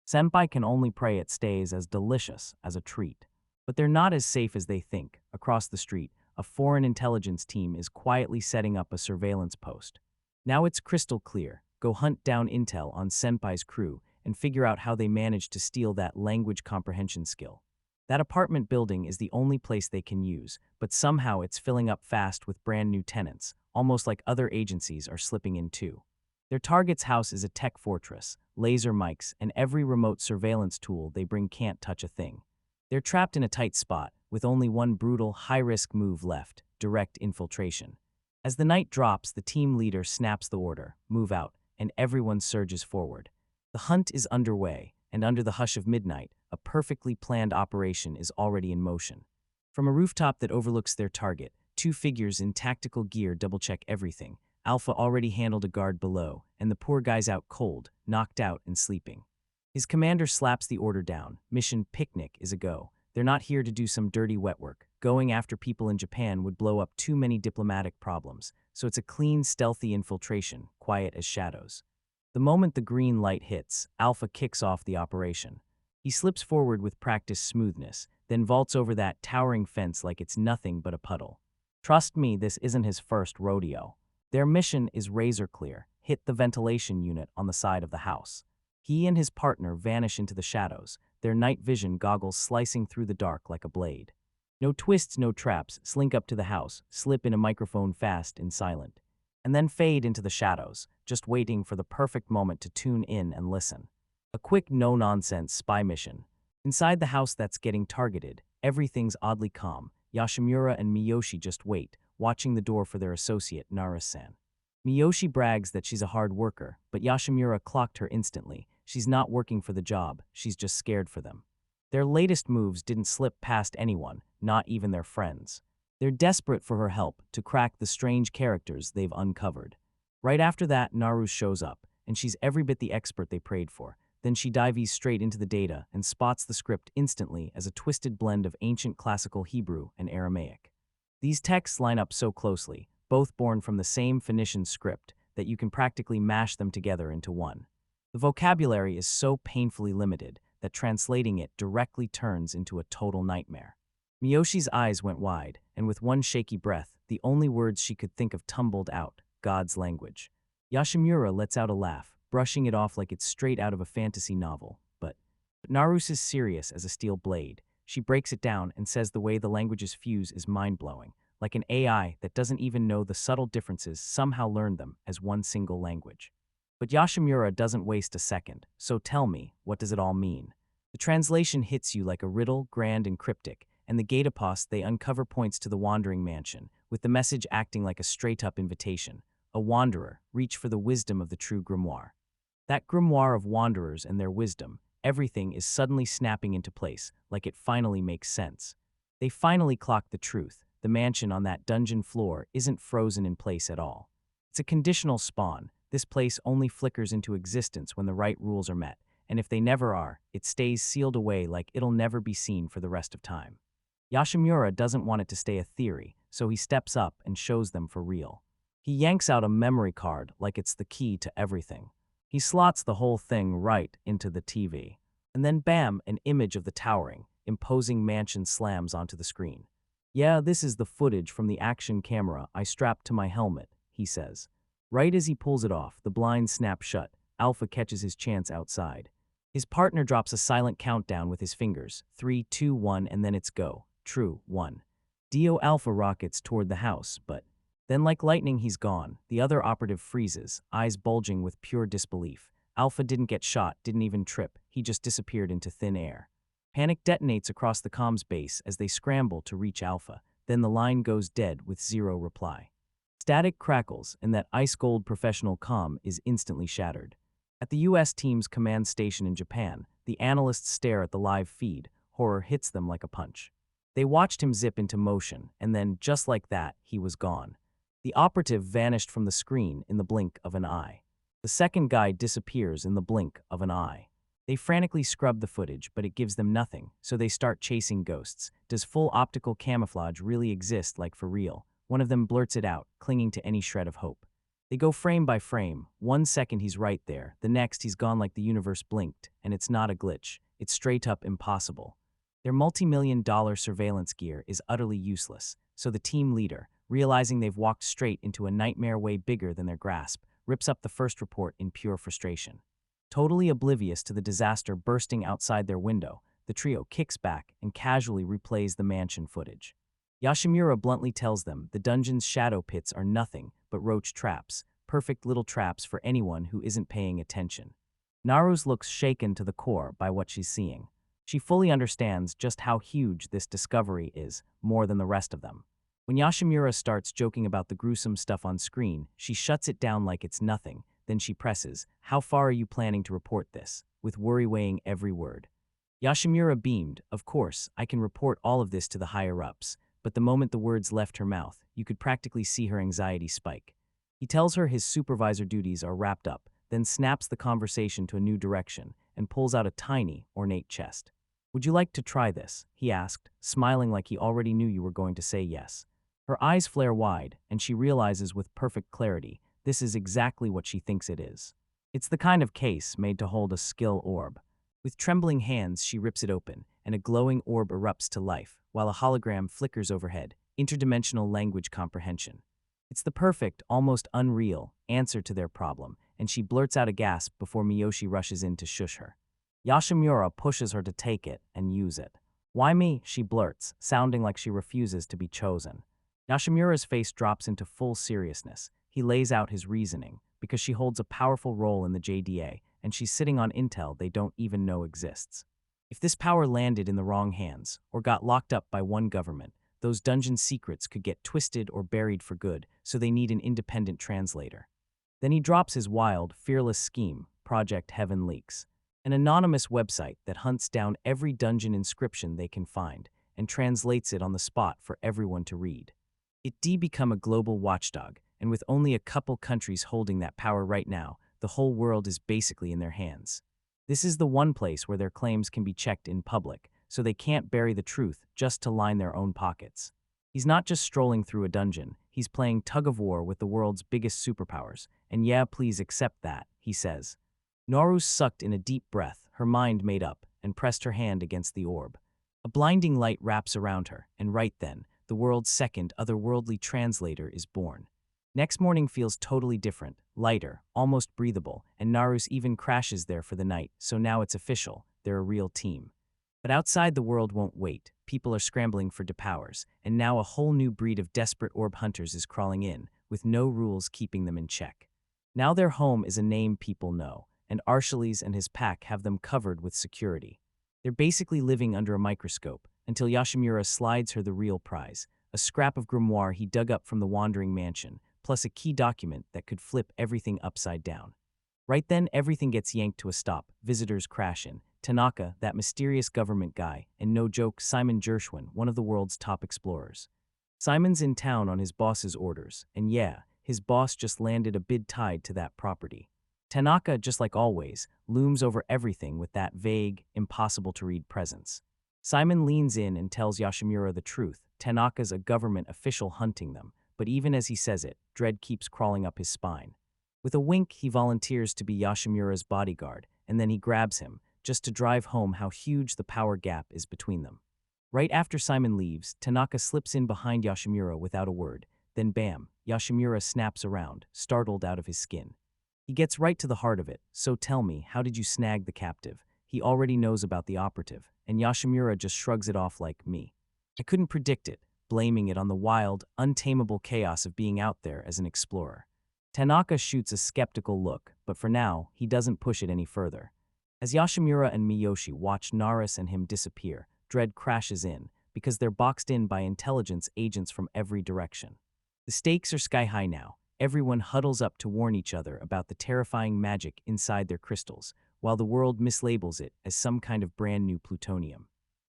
Senpai can only pray it stays as delicious as a treat. But they're not as safe as they think. Across the street, a foreign intelligence team is quietly setting up a surveillance post. Now it's crystal clear. Go hunt down intel on Senpai's crew and figure out how they managed to steal that language comprehension skill. That apartment building is the only place they can use, but somehow it's filling up fast with brand new tenants, almost like other agencies are slipping in too. Their target's house is a tech fortress, laser mics, and every remote surveillance tool they bring can't touch a thing. They're trapped in a tight spot, with only one brutal, high-risk move left: direct infiltration. As the night drops, the team leader snaps the order: move out, and everyone surges forward. The hunt is underway, and under the hush of midnight, a perfectly planned operation is already in motion. From a rooftop that overlooks their target, two figures in tactical gear double-check everything. Alpha already handled a guard below, and the poor guy's out cold, knocked out and sleeping. His commander slaps the order down. Mission Picnic is a go. They're not here to do some dirty wet work. Going after people in Japan would blow up too many diplomatic problems, so it's a clean, stealthy infiltration, quiet as shadows. The moment the green light hits, Alpha kicks off the operation. He slips forward with practiced smoothness, then vaults over that towering fence like it's nothing but a puddle. Trust me, this isn't his first rodeo. Their mission is razor clear: hit the ventilation unit on the side of the house. He and his partner vanish into the shadows, their night vision goggles slicing through the dark like a blade. No twists, no traps, slink up to the house, slip in a microphone fast and silent, and then fade into the shadows, just waiting for the perfect moment to tune in and listen. A quick, no-nonsense spy mission. Inside the house that's getting targeted, everything's oddly calm. Yashimura and Miyoshi just wait, watching the door for their associate, Naris-san. Miyoshi brags that she's a hard worker, but Yashimura clocked her instantly. She's not working for the job, she's just scared for them. Their latest moves didn't slip past anyone, not even their friends. They're desperate for her help to crack the strange characters they've uncovered. Right after that, Naru shows up, and she's every bit the expert they prayed for. Then she dives straight into the data and spots the script instantly as a twisted blend of ancient classical Hebrew and Aramaic. These texts line up so closely, both born from the same Phoenician script, that you can practically mash them together into one. The vocabulary is so painfully limited that translating it directly turns into a total nightmare. Miyoshi's eyes went wide, and with one shaky breath, the only words she could think of tumbled out: God's language. Yashimura lets out a laugh, brushing it off like it's straight out of a fantasy novel, but Naru's is serious as a steel blade. She breaks it down and says the way the languages fuse is mind-blowing. like an AI that doesn't even know the subtle differences somehow learned them as one single language. But Yoshimura doesn't waste a second, so tell me, what does it all mean? The translation hits you like a riddle, grand and cryptic, and the gate-post they uncover points to the wandering mansion, with the message acting like a straight-up invitation. A wanderer, reach for the wisdom of the true grimoire. That grimoire of wanderers and their wisdom, everything is suddenly snapping into place, like it finally makes sense. They finally clock the truth. The mansion on that dungeon floor isn't frozen in place at all. It's a conditional spawn. This place only flickers into existence when the right rules are met, and if they never are, it stays sealed away like it'll never be seen for the rest of time. Yoshimura doesn't want it to stay a theory, so he steps up and shows them for real. He yanks out a memory card like it's the key to everything. He slots the whole thing right into the TV. And then bam, an image of the towering, imposing mansion slams onto the screen. Yeah, this is the footage from the action camera I strapped to my helmet, he says. Right as he pulls it off, the blinds snap shut. Alpha catches his chance outside. His partner drops a silent countdown with his fingers. 3, 2, 1, and then it's go. True, 1. Dio Alpha rockets toward the house, but then like lightning he's gone. The other operative freezes, eyes bulging with pure disbelief. Alpha didn't get shot, didn't even trip. He just disappeared into thin air. Panic detonates across the comms base as they scramble to reach Alpha. Then the line goes dead with zero reply. Static crackles, and that ice-cold professional comm is instantly shattered. At the U.S. team's command station in Japan, the analysts stare at the live feed. Horror hits them like a punch. They watched him zip into motion, and then, just like that, he was gone. The operative vanished from the screen in the blink of an eye. The second guy disappears in the blink of an eye. They frantically scrub the footage, but it gives them nothing, so they start chasing ghosts. Does full optical camouflage really exist, like for real? One of them blurts it out, clinging to any shred of hope. They go frame by frame. 1 second he's right there, the next he's gone like the universe blinked, and it's not a glitch. It's straight up impossible. Their multi-million-dollar surveillance gear is utterly useless, so the team leader, realizing they've walked straight into a nightmare way bigger than their grasp, rips up the first report in pure frustration. Totally oblivious to the disaster bursting outside their window, the trio kicks back and casually replays the mansion footage. Yoshimura bluntly tells them the dungeon's shadow pits are nothing but roach traps, perfect little traps for anyone who isn't paying attention. Naru's looks shaken to the core by what she's seeing. She fully understands just how huge this discovery is, more than the rest of them. When Yoshimura starts joking about the gruesome stuff on screen, she shuts it down like it's nothing. Then she presses, "How far are you planning to report this?" with worry weighing every word. Yoshimura beamed. "Of course, I can report all of this to the higher-ups," but the moment the words left her mouth, you could practically see her anxiety spike. He tells her his supervisor duties are wrapped up, then snaps the conversation to a new direction and pulls out a tiny, ornate chest. "Would you like to try this?" he asked, smiling like he already knew you were going to say yes. Her eyes flare wide, and she realizes with perfect clarity, this is exactly what she thinks it is. It's the kind of case made to hold a skill orb. With trembling hands, she rips it open, and a glowing orb erupts to life, while a hologram flickers overhead, interdimensional language comprehension. It's the perfect, almost unreal, answer to their problem, and she blurts out a gasp before Miyoshi rushes in to shush her. Yoshimura pushes her to take it and use it. "Why me?" she blurts, sounding like she refuses to be chosen. Yoshimura's face drops into full seriousness. He lays out his reasoning, because she holds a powerful role in the JDA, and she's sitting on intel they don't even know exists. If this power landed in the wrong hands, or got locked up by one government, those dungeon secrets could get twisted or buried for good, so they need an independent translator. Then he drops his wild, fearless scheme, Project Heaven Leaks, an anonymous website that hunts down every dungeon inscription they can find and translates it on the spot for everyone to read. It'd become a global watchdog, and with only a couple countries holding that power right now, the whole world is basically in their hands. This is the one place where their claims can be checked in public, so they can't bury the truth just to line their own pockets. He's not just strolling through a dungeon, he's playing tug-of-war with the world's biggest superpowers, and yeah, please accept that, he says. Naru sucked in a deep breath, her mind made up, and pressed her hand against the orb. A blinding light wraps around her, and right then, the world's second otherworldly translator is born. Next morning feels totally different, lighter, almost breathable, and Narus even crashes there for the night, so now it's official, they're a real team. But outside, the world won't wait. People are scrambling for depowers, and now a whole new breed of desperate orb hunters is crawling in, with no rules keeping them in check. Now their home is a name people know, and Archelaus and his pack have them covered with security. They're basically living under a microscope, until Yoshimura slides her the real prize, a scrap of grimoire he dug up from the wandering mansion, plus a key document that could flip everything upside down. Right then, everything gets yanked to a stop, visitors crash in. Tanaka, that mysterious government guy, and no joke, Simon Gershwin, one of the world's top explorers. Simon's in town on his boss's orders, and yeah, his boss just landed a bid tied to that property. Tanaka, just like always, looms over everything with that vague, impossible-to-read presence. Simon leans in and tells Yoshimura the truth. Tanaka's a government official hunting them, but even as he says it, dread keeps crawling up his spine. With a wink, he volunteers to be Yoshimura's bodyguard, and then he grabs him, just to drive home how huge the power gap is between them. Right after Simon leaves, Tanaka slips in behind Yoshimura without a word. Then bam, Yoshimura snaps around, startled out of his skin. He gets right to the heart of it. So tell me, how did you snag the captive? He already knows about the operative, and Yoshimura just shrugs it off like me. I couldn't predict it, blaming it on the wild, untamable chaos of being out there as an explorer. Tanaka shoots a skeptical look, but for now, he doesn't push it any further. As Yoshimura and Miyoshi watch Naris and him disappear, dread crashes in, because they're boxed in by intelligence agents from every direction. The stakes are sky-high now. Everyone huddles up to warn each other about the terrifying magic inside their crystals, while the world mislabels it as some kind of brand new plutonium.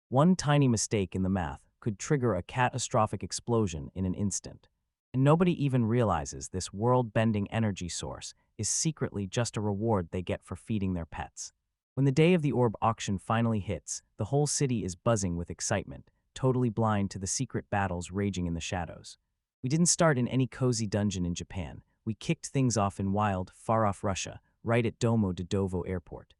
One tiny mistake in the math could trigger a catastrophic explosion in an instant. And nobody even realizes this world-bending energy source is secretly just a reward they get for feeding their pets. When the day of the orb auction finally hits, the whole city is buzzing with excitement, totally blind to the secret battles raging in the shadows. We didn't start in any cozy dungeon in Japan. We kicked things off in wild, far-off Russia, right at Domo de Dovo Airport.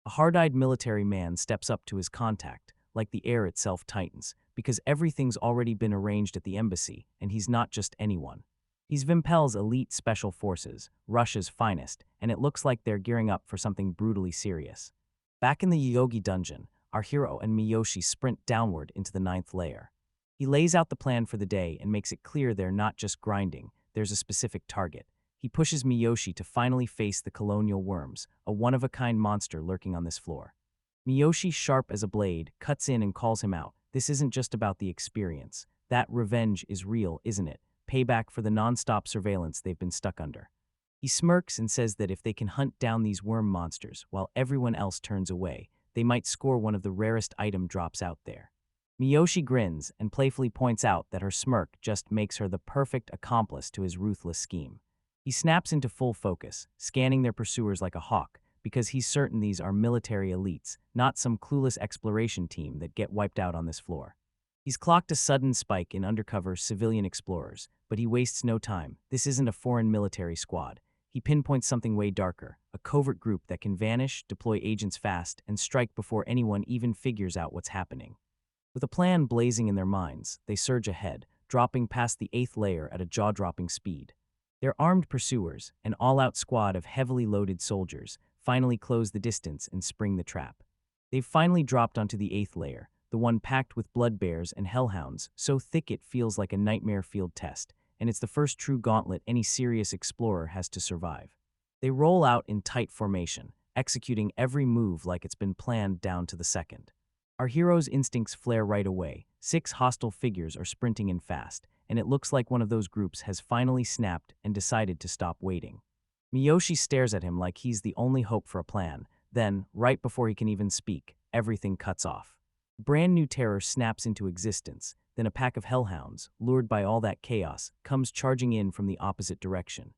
A hard-eyed military man steps up to his contact, like the air itself tightens, because everything's already been arranged at the embassy, and he's not just anyone. He's Vimpel's elite special forces, Russia's finest, and it looks like they're gearing up for something brutally serious. Back in the Yogi dungeon, our hero and Miyoshi sprint downward into the 9th layer. He lays out the plan for the day and makes it clear they're not just grinding, there's a specific target. He pushes Miyoshi to finally face the colonial worms, a one-of-a-kind monster lurking on this floor. Miyoshi, sharp as a blade, cuts in and calls him out. This isn't just about the experience. That revenge is real, isn't it? Payback for the non-stop surveillance they've been stuck under. He smirks and says that if they can hunt down these worm monsters while everyone else turns away, they might score one of the rarest item drops out there. Miyoshi grins and playfully points out that her smirk just makes her the perfect accomplice to his ruthless scheme. He snaps into full focus, scanning their pursuers like a hawk, because he's certain these are military elites, not some clueless exploration team that get wiped out on this floor. He's clocked a sudden spike in undercover civilian explorers, but he wastes no time. This isn't a foreign military squad. He pinpoints something way darker, a covert group that can vanish, deploy agents fast, and strike before anyone even figures out what's happening. With a plan blazing in their minds, they surge ahead, dropping past the 8th layer at a jaw-dropping speed. Their armed pursuers, an all-out squad of heavily loaded soldiers, finally close the distance and spring the trap. They've finally dropped onto the 8th layer, the one packed with blood bears and hellhounds, so thick it feels like a nightmare field test, and it's the first true gauntlet any serious explorer has to survive. They roll out in tight formation, executing every move like it's been planned down to the second. Our hero's instincts flare right away. 6 hostile figures are sprinting in fast, and it looks like one of those groups has finally snapped and decided to stop waiting. Miyoshi stares at him like he's the only hope for a plan. Then, right before he can even speak, everything cuts off. Brand new terror snaps into existence. Then a pack of hellhounds, lured by all that chaos, comes charging in from the opposite direction.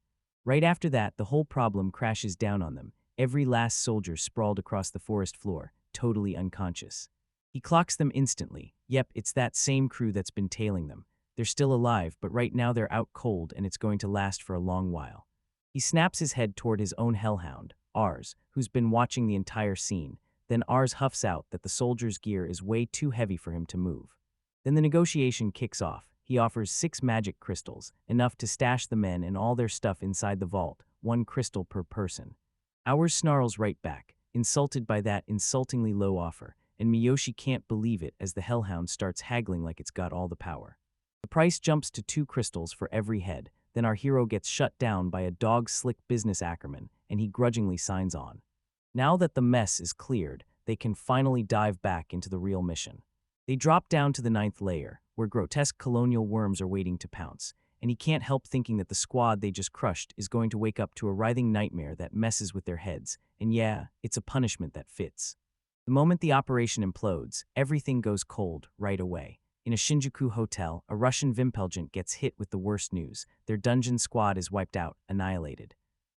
Right after that, the whole problem crashes down on them, every last soldier sprawled across the forest floor, totally unconscious. He clocks them instantly. Yep, it's that same crew that's been tailing them. They're still alive, but right now they're out cold and it's going to last for a long while. He snaps his head toward his own hellhound, Ars, who's been watching the entire scene. Then Ars huffs out that the soldier's gear is way too heavy for him to move. Then the negotiation kicks off. He offers 6 magic crystals, enough to stash the men and all their stuff inside the vault, 1 crystal per person. Ars snarls right back, insulted by that insultingly low offer, and Miyoshi can't believe it as the hellhound starts haggling like it's got all the power. The price jumps to 2 crystals for every head, then our hero gets shut down by a dog-slick business ackerman, and he grudgingly signs on. Now that the mess is cleared, they can finally dive back into the real mission. They drop down to the 9th layer, where grotesque colonial worms are waiting to pounce, and he can't help thinking that the squad they just crushed is going to wake up to a writhing nightmare that messes with their heads, and yeah, it's a punishment that fits. The moment the operation implodes, everything goes cold right away. In a Shinjuku hotel, a Russian Vimpelgent gets hit with the worst news. Their dungeon squad is wiped out, annihilated.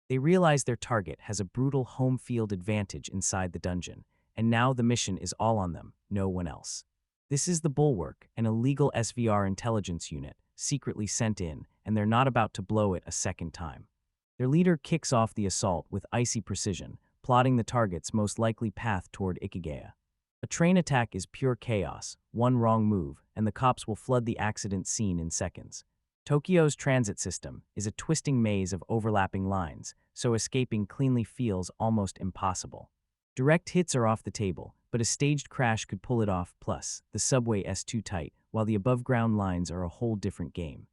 They realize their target has a brutal home field advantage inside the dungeon, and now the mission is all on them, no one else. This is the Bulwark, an illegal SVR intelligence unit, secretly sent in, and they're not about to blow it a second time. Their leader kicks off the assault with icy precision, plotting the target's most likely path toward Ikigaya. A train attack is pure chaos, one wrong move, and the cops will flood the accident scene in seconds. Tokyo's transit system is a twisting maze of overlapping lines, so escaping cleanly feels almost impossible. Direct hits are off the table, but a staged crash could pull it off, plus, the subway is too tight, while the above-ground lines are a whole different game.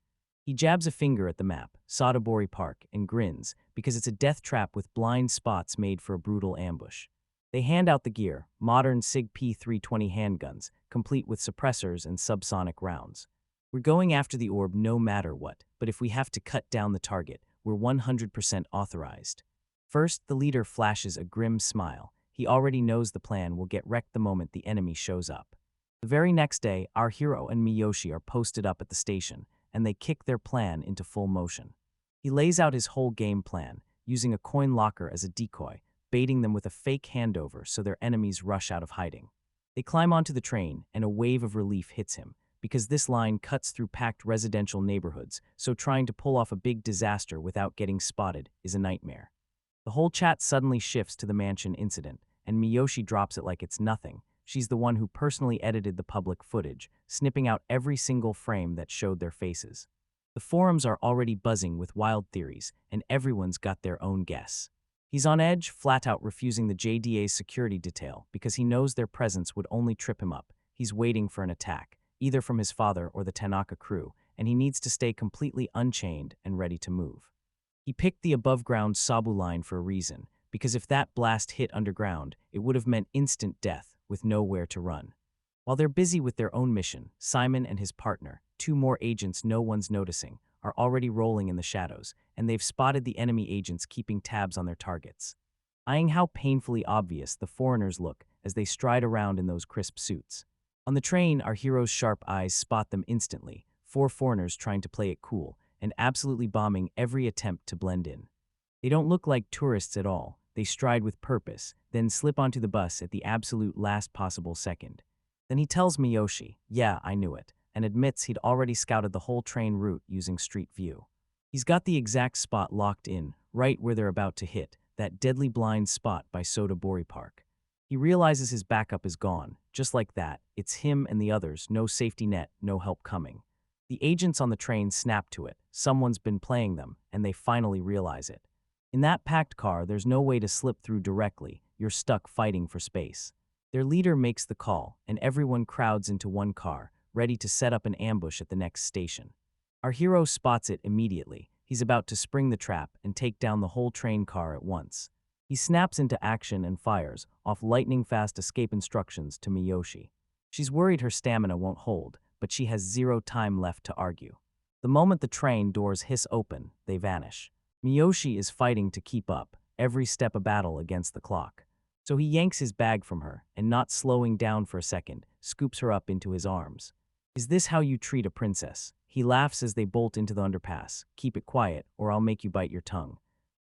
He jabs a finger at the map, Sadobori Park, and grins, because it's a death trap with blind spots made for a brutal ambush. They hand out the gear, modern SIG P320 handguns, complete with suppressors and subsonic rounds. We're going after the orb no matter what, but if we have to cut down the target, we're 100% authorized. First, the leader flashes a grim smile. He already knows the plan will get wrecked the moment the enemy shows up. The very next day, our hero and Miyoshi are posted up at the station, and they kick their plan into full motion. He lays out his whole game plan, using a coin locker as a decoy, baiting them with a fake handover so their enemies rush out of hiding. They climb onto the train, and a wave of relief hits him, because this line cuts through packed residential neighborhoods, so trying to pull off a big disaster without getting spotted is a nightmare. The whole chat suddenly shifts to the mansion incident, and Miyoshi drops it like it's nothing. She's the one who personally edited the public footage, snipping out every single frame that showed their faces. The forums are already buzzing with wild theories, and everyone's got their own guess. He's on edge, flat out refusing the JDA's security detail because he knows their presence would only trip him up. He's waiting for an attack, either from his father or the Tanaka crew, and he needs to stay completely unchained and ready to move. He picked the above-ground Sabu line for a reason, because if that blast hit underground, it would have meant instant death with nowhere to run. While they're busy with their own mission, Simon and his partner, 2 more agents no one's noticing, are already rolling in the shadows, and they've spotted the enemy agents keeping tabs on their targets. Eyeing how painfully obvious the foreigners look as they stride around in those crisp suits. On the train, our hero's sharp eyes spot them instantly, 4 foreigners trying to play it cool, and absolutely bombing every attempt to blend in. They don't look like tourists at all. They stride with purpose, then slip onto the bus at the absolute last possible second. Then he tells Miyoshi, "Yeah, I knew it," and admits he'd already scouted the whole train route using Street View. He's got the exact spot locked in, right where they're about to hit, that deadly blind spot by Sodobori Park. He realizes his backup is gone. Just like that, it's him and the others, no safety net, no help coming. The agents on the train snap to it. Someone's been playing them, and they finally realize it. In that packed car, there's no way to slip through directly. You're stuck fighting for space. Their leader makes the call, and everyone crowds into one car, ready to set up an ambush at the next station. Our hero spots it immediately. He's about to spring the trap and take down the whole train car at once. He snaps into action and fires off lightning-fast escape instructions to Miyoshi. She's worried her stamina won't hold, but she has 0 time left to argue. The moment the train doors hiss open, they vanish. Miyoshi is fighting to keep up, every step a battle against the clock. So he yanks his bag from her, and not slowing down for a second, scoops her up into his arms. "Is this how you treat a princess?" He laughs as they bolt into the underpass. "Keep it quiet, or I'll make you bite your tongue."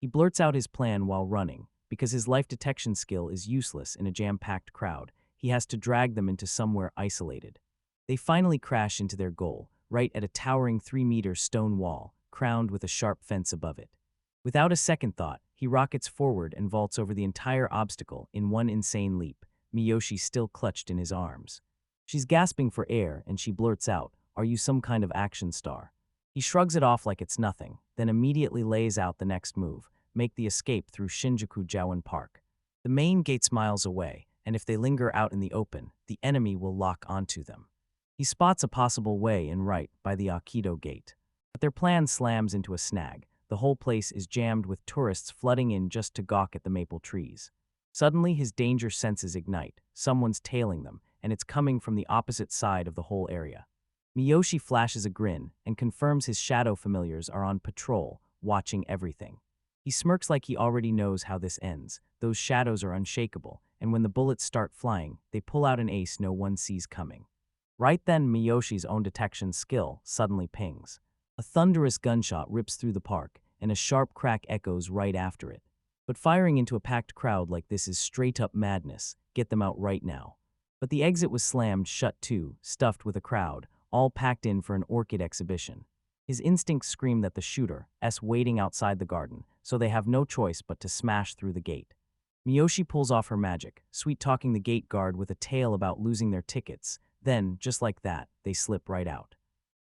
He blurts out his plan while running. Because his life detection skill is useless in a jam-packed crowd, he has to drag them into somewhere isolated. They finally crash into their goal, right at a towering 3-meter stone wall, crowned with a sharp fence above it. Without a second thought, he rockets forward and vaults over the entire obstacle in one insane leap, Miyoshi still clutched in his arms. She's gasping for air, and she blurts out, "Are you some kind of action star?" He shrugs it off like it's nothing, then immediately lays out the next move, make the escape through Shinjuku Jowan Park. The main gate's miles away, and if they linger out in the open, the enemy will lock onto them. He spots a possible way in right by the Aikido gate. But their plan slams into a snag. The whole place is jammed with tourists flooding in just to gawk at the maple trees. Suddenly, his danger senses ignite. Someone's tailing them, and it's coming from the opposite side of the whole area. Miyoshi flashes a grin and confirms his shadow familiars are on patrol, watching everything. He smirks like he already knows how this ends. Those shadows are unshakable, and when the bullets start flying, they pull out an ace no one sees coming. Right then, Miyoshi's own detection skill suddenly pings. A thunderous gunshot rips through the park, and a sharp crack echoes right after it. But firing into a packed crowd like this is straight-up madness. Get them out right now. But the exit was slammed shut too, stuffed with a crowd, all packed in for an orchid exhibition. His instincts scream that the shooter's waiting outside the garden, so they have no choice but to smash through the gate. Miyoshi pulls off her magic, sweet-talking the gate guard with a tale about losing their tickets. Then, just like that, they slip right out.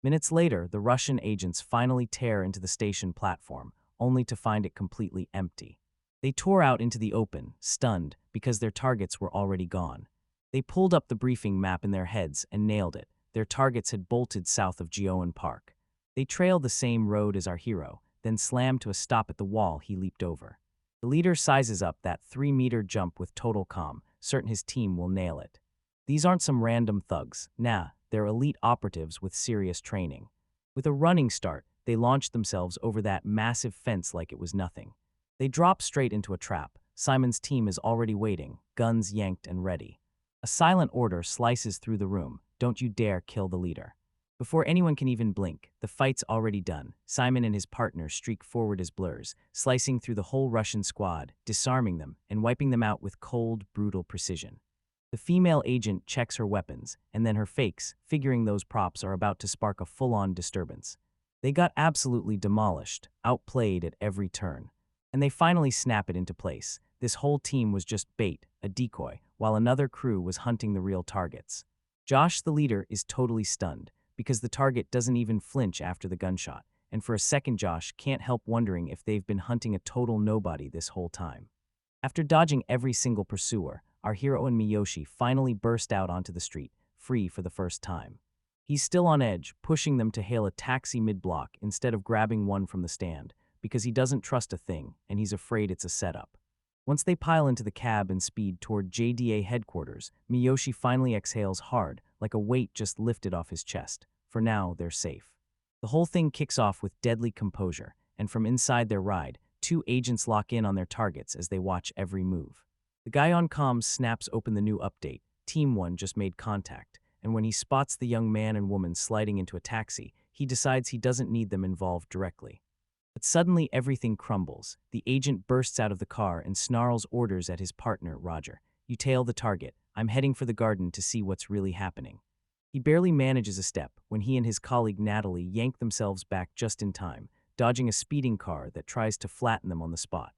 Minutes later, the Russian agents finally tear into the station platform, only to find it completely empty. They tore out into the open, stunned, because their targets were already gone. They pulled up the briefing map in their heads and nailed it. Their targets had bolted south of Geoan Park. They trailed the same road as our hero, then slammed to a stop at the wall he leaped over. The leader sizes up that 3-meter jump with total calm, certain his team will nail it. These aren't some random thugs, nah, they're elite operatives with serious training. With a running start, they launched themselves over that massive fence like it was nothing. They drop straight into a trap. Simon's team is already waiting, guns yanked and ready. A silent order slices through the room, don't you dare kill the leader. Before anyone can even blink, the fight's already done. Simon and his partner streak forward as blurs, slicing through the whole Russian squad, disarming them, and wiping them out with cold, brutal precision. The female agent checks her weapons, and then her fakes, figuring those props are about to spark a full-on disturbance. They got absolutely demolished, outplayed at every turn. And they finally snap it into place. This whole team was just bait, a decoy, while another crew was hunting the real targets. Josh, the leader, is totally stunned, because the target doesn't even flinch after the gunshot, and for a second Josh can't help wondering if they've been hunting a total nobody this whole time. After dodging every single pursuer, our hero and Miyoshi finally burst out onto the street, free for the first time. He's still on edge, pushing them to hail a taxi mid-block instead of grabbing one from the stand, because he doesn't trust a thing, and he's afraid it's a setup. Once they pile into the cab and speed toward JDA headquarters, Miyoshi finally exhales hard, like a weight just lifted off his chest. For now, they're safe. The whole thing kicks off with deadly composure, and from inside their ride, 2 agents lock in on their targets as they watch every move. The guy on comms snaps open the new update. Team 1 just made contact, and when he spots the young man and woman sliding into a taxi, he decides he doesn't need them involved directly. But suddenly everything crumbles. The agent bursts out of the car and snarls orders at his partner, Roger. You tail the target. I'm heading for the garden to see what's really happening. He barely manages a step when he and his colleague Natalie yank themselves back just in time, dodging a speeding car that tries to flatten them on the spot.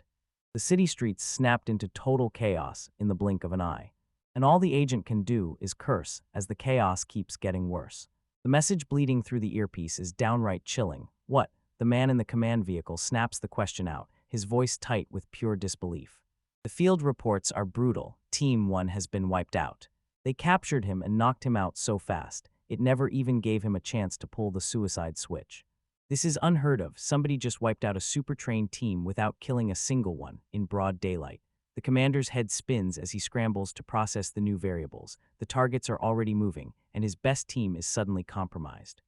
The city streets snapped into total chaos in the blink of an eye. And all the agent can do is curse as the chaos keeps getting worse. The message bleeding through the earpiece is downright chilling. What? The man in the command vehicle snaps the question out, his voice tight with pure disbelief. The field reports are brutal. Team 1 has been wiped out. They captured him and knocked him out so fast, it never even gave him a chance to pull the suicide switch. This is unheard of. Somebody just wiped out a super-trained team without killing a single one, in broad daylight. The commander's head spins as he scrambles to process the new variables. The targets are already moving, and his best team is suddenly compromised.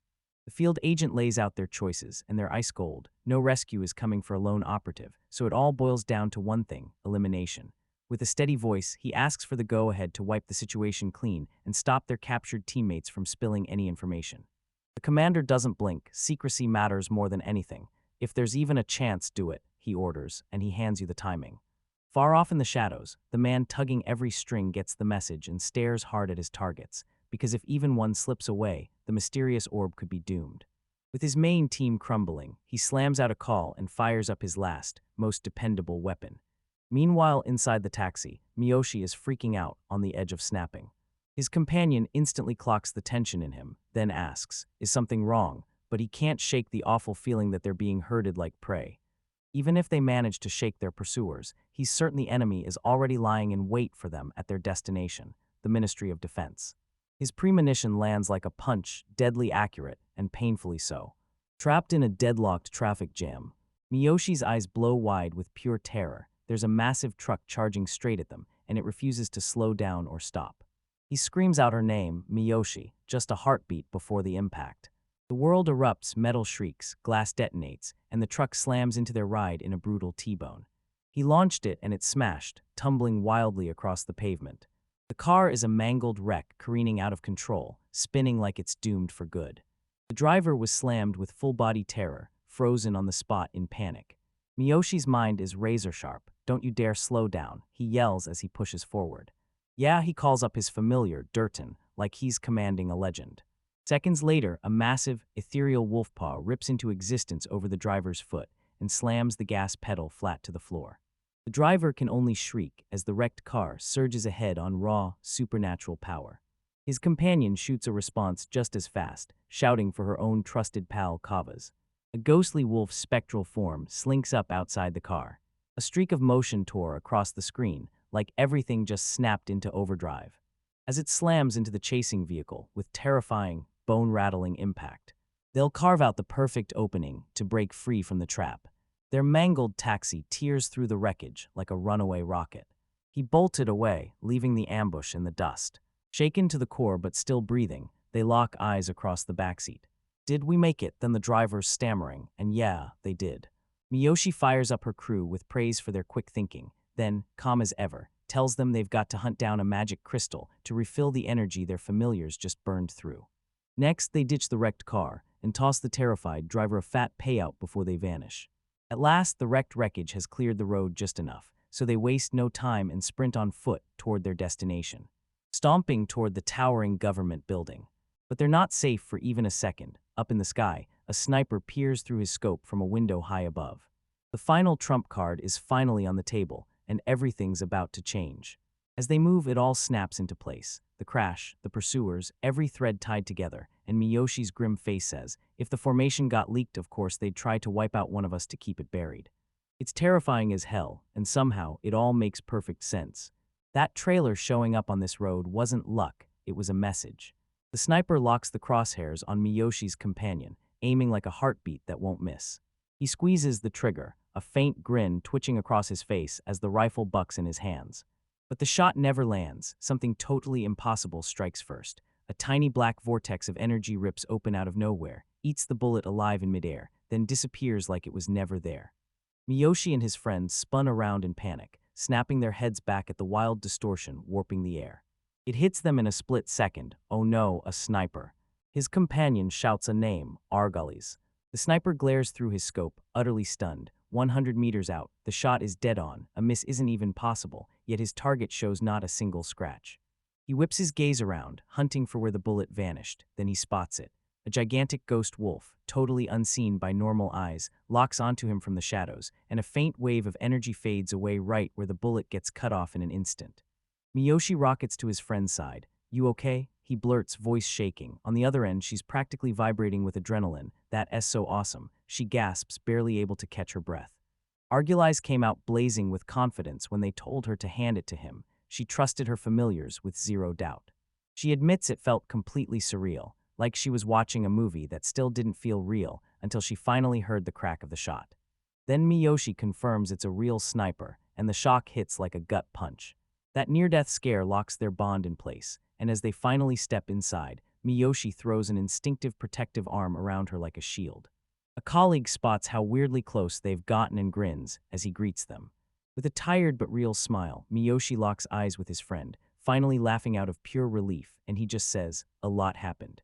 The field agent lays out their choices, and they're ice cold. No rescue is coming for a lone operative, so it all boils down to one thing: elimination. With a steady voice, he asks for the go-ahead to wipe the situation clean and stop their captured teammates from spilling any information. The commander doesn't blink. Secrecy matters more than anything. If there's even a chance, do it, he orders, and he hands you the timing. Far off in the shadows, the man tugging every string gets the message and stares hard at his targets, because if even one slips away, the mysterious orb could be doomed. With his main team crumbling, he slams out a call and fires up his last, most dependable weapon. Meanwhile, inside the taxi, Miyoshi is freaking out, on the edge of snapping. His companion instantly clocks the tension in him, then asks, is something wrong? But he can't shake the awful feeling that they're being herded like prey. Even if they manage to shake their pursuers, he's certain the enemy is already lying in wait for them at their destination, the Ministry of Defense. His premonition lands like a punch, deadly accurate and painfully so. Trapped in a deadlocked traffic jam, Miyoshi's eyes blow wide with pure terror. There's a massive truck charging straight at them, and it refuses to slow down or stop. He screams out her name, Miyoshi, just a heartbeat before the impact. The world erupts, metal shrieks, glass detonates, and the truck slams into their ride in a brutal T-bone. He launched it and it smashed, tumbling wildly across the pavement. The car is a mangled wreck careening out of control, spinning like it's doomed for good. The driver was slammed with full-body terror, frozen on the spot in panic. Miyoshi's mind is razor-sharp. Don't you dare slow down, he yells as he pushes forward. Yeah, he calls up his familiar, Durton, like he's commanding a legend. Seconds later, a massive, ethereal wolf paw rips into existence over the driver's foot and slams the gas pedal flat to the floor. The driver can only shriek as the wrecked car surges ahead on raw, supernatural power. His companion shoots a response just as fast, shouting for her own trusted pal Kava's. A ghostly wolf's spectral form slinks up outside the car. A streak of motion tore across the screen, like everything just snapped into overdrive. As it slams into the chasing vehicle with terrifying, bone-rattling impact, they'll carve out the perfect opening to break free from the trap. Their mangled taxi tears through the wreckage like a runaway rocket. He bolted away, leaving the ambush in the dust. Shaken to the core but still breathing, they lock eyes across the backseat. Did we make it? Then the driver's stammering, and yeah, they did. Miyoshi fires up her crew with praise for their quick thinking, then, calm as ever, tells them they've got to hunt down a magic crystal to refill the energy their familiars just burned through. Next, they ditch the wrecked car and toss the terrified driver a fat payout before they vanish. At last, the wrecked wreckage has cleared the road just enough, so they waste no time and sprint on foot toward their destination, stomping toward the towering government building. But they're not safe for even a second. Up in the sky, a sniper peers through his scope from a window high above. The final trump card is finally on the table, and everything's about to change. As they move, it all snaps into place. The crash, the pursuers, every thread tied together, and Miyoshi's grim face says, if the formation got leaked, of course, they'd try to wipe out one of us to keep it buried. It's terrifying as hell, and somehow it all makes perfect sense. That trailer showing up on this road wasn't luck, it was a message. The sniper locks the crosshairs on Miyoshi's companion, aiming like a heartbeat that won't miss. He squeezes the trigger, a faint grin twitching across his face as the rifle bucks in his hands. But the shot never lands. Something totally impossible strikes first. A tiny black vortex of energy rips open out of nowhere, eats the bullet alive in midair, then disappears like it was never there. Miyoshi and his friends spun around in panic, snapping their heads back at the wild distortion warping the air. It hits them in a split second. Oh no, a sniper. His companion shouts a name, Argullies. The sniper glares through his scope, utterly stunned. 100 meters out, the shot is dead on. A miss isn't even possible, yet his target shows not a single scratch. He whips his gaze around, hunting for where the bullet vanished. Then he spots it. A gigantic ghost wolf, totally unseen by normal eyes, locks onto him from the shadows, and a faint wave of energy fades away right where the bullet gets cut off in an instant. Miyoshi rockets to his friend's side. You okay? He blurts, voice shaking. On the other end, she's practically vibrating with adrenaline. That's so awesome. She gasps, barely able to catch her breath. Argulize came out blazing with confidence when they told her to hand it to him. She trusted her familiars with zero doubt. She admits it felt completely surreal, like she was watching a movie that still didn't feel real until she finally heard the crack of the shot. Then Miyoshi confirms it's a real sniper, and the shock hits like a gut punch. That near-death scare locks their bond in place, and as they finally step inside, Miyoshi throws an instinctive protective arm around her like a shield. A colleague spots how weirdly close they've gotten and grins as he greets them. With a tired but real smile, Miyoshi locks eyes with his friend, finally laughing out of pure relief, and he just says, "A lot happened."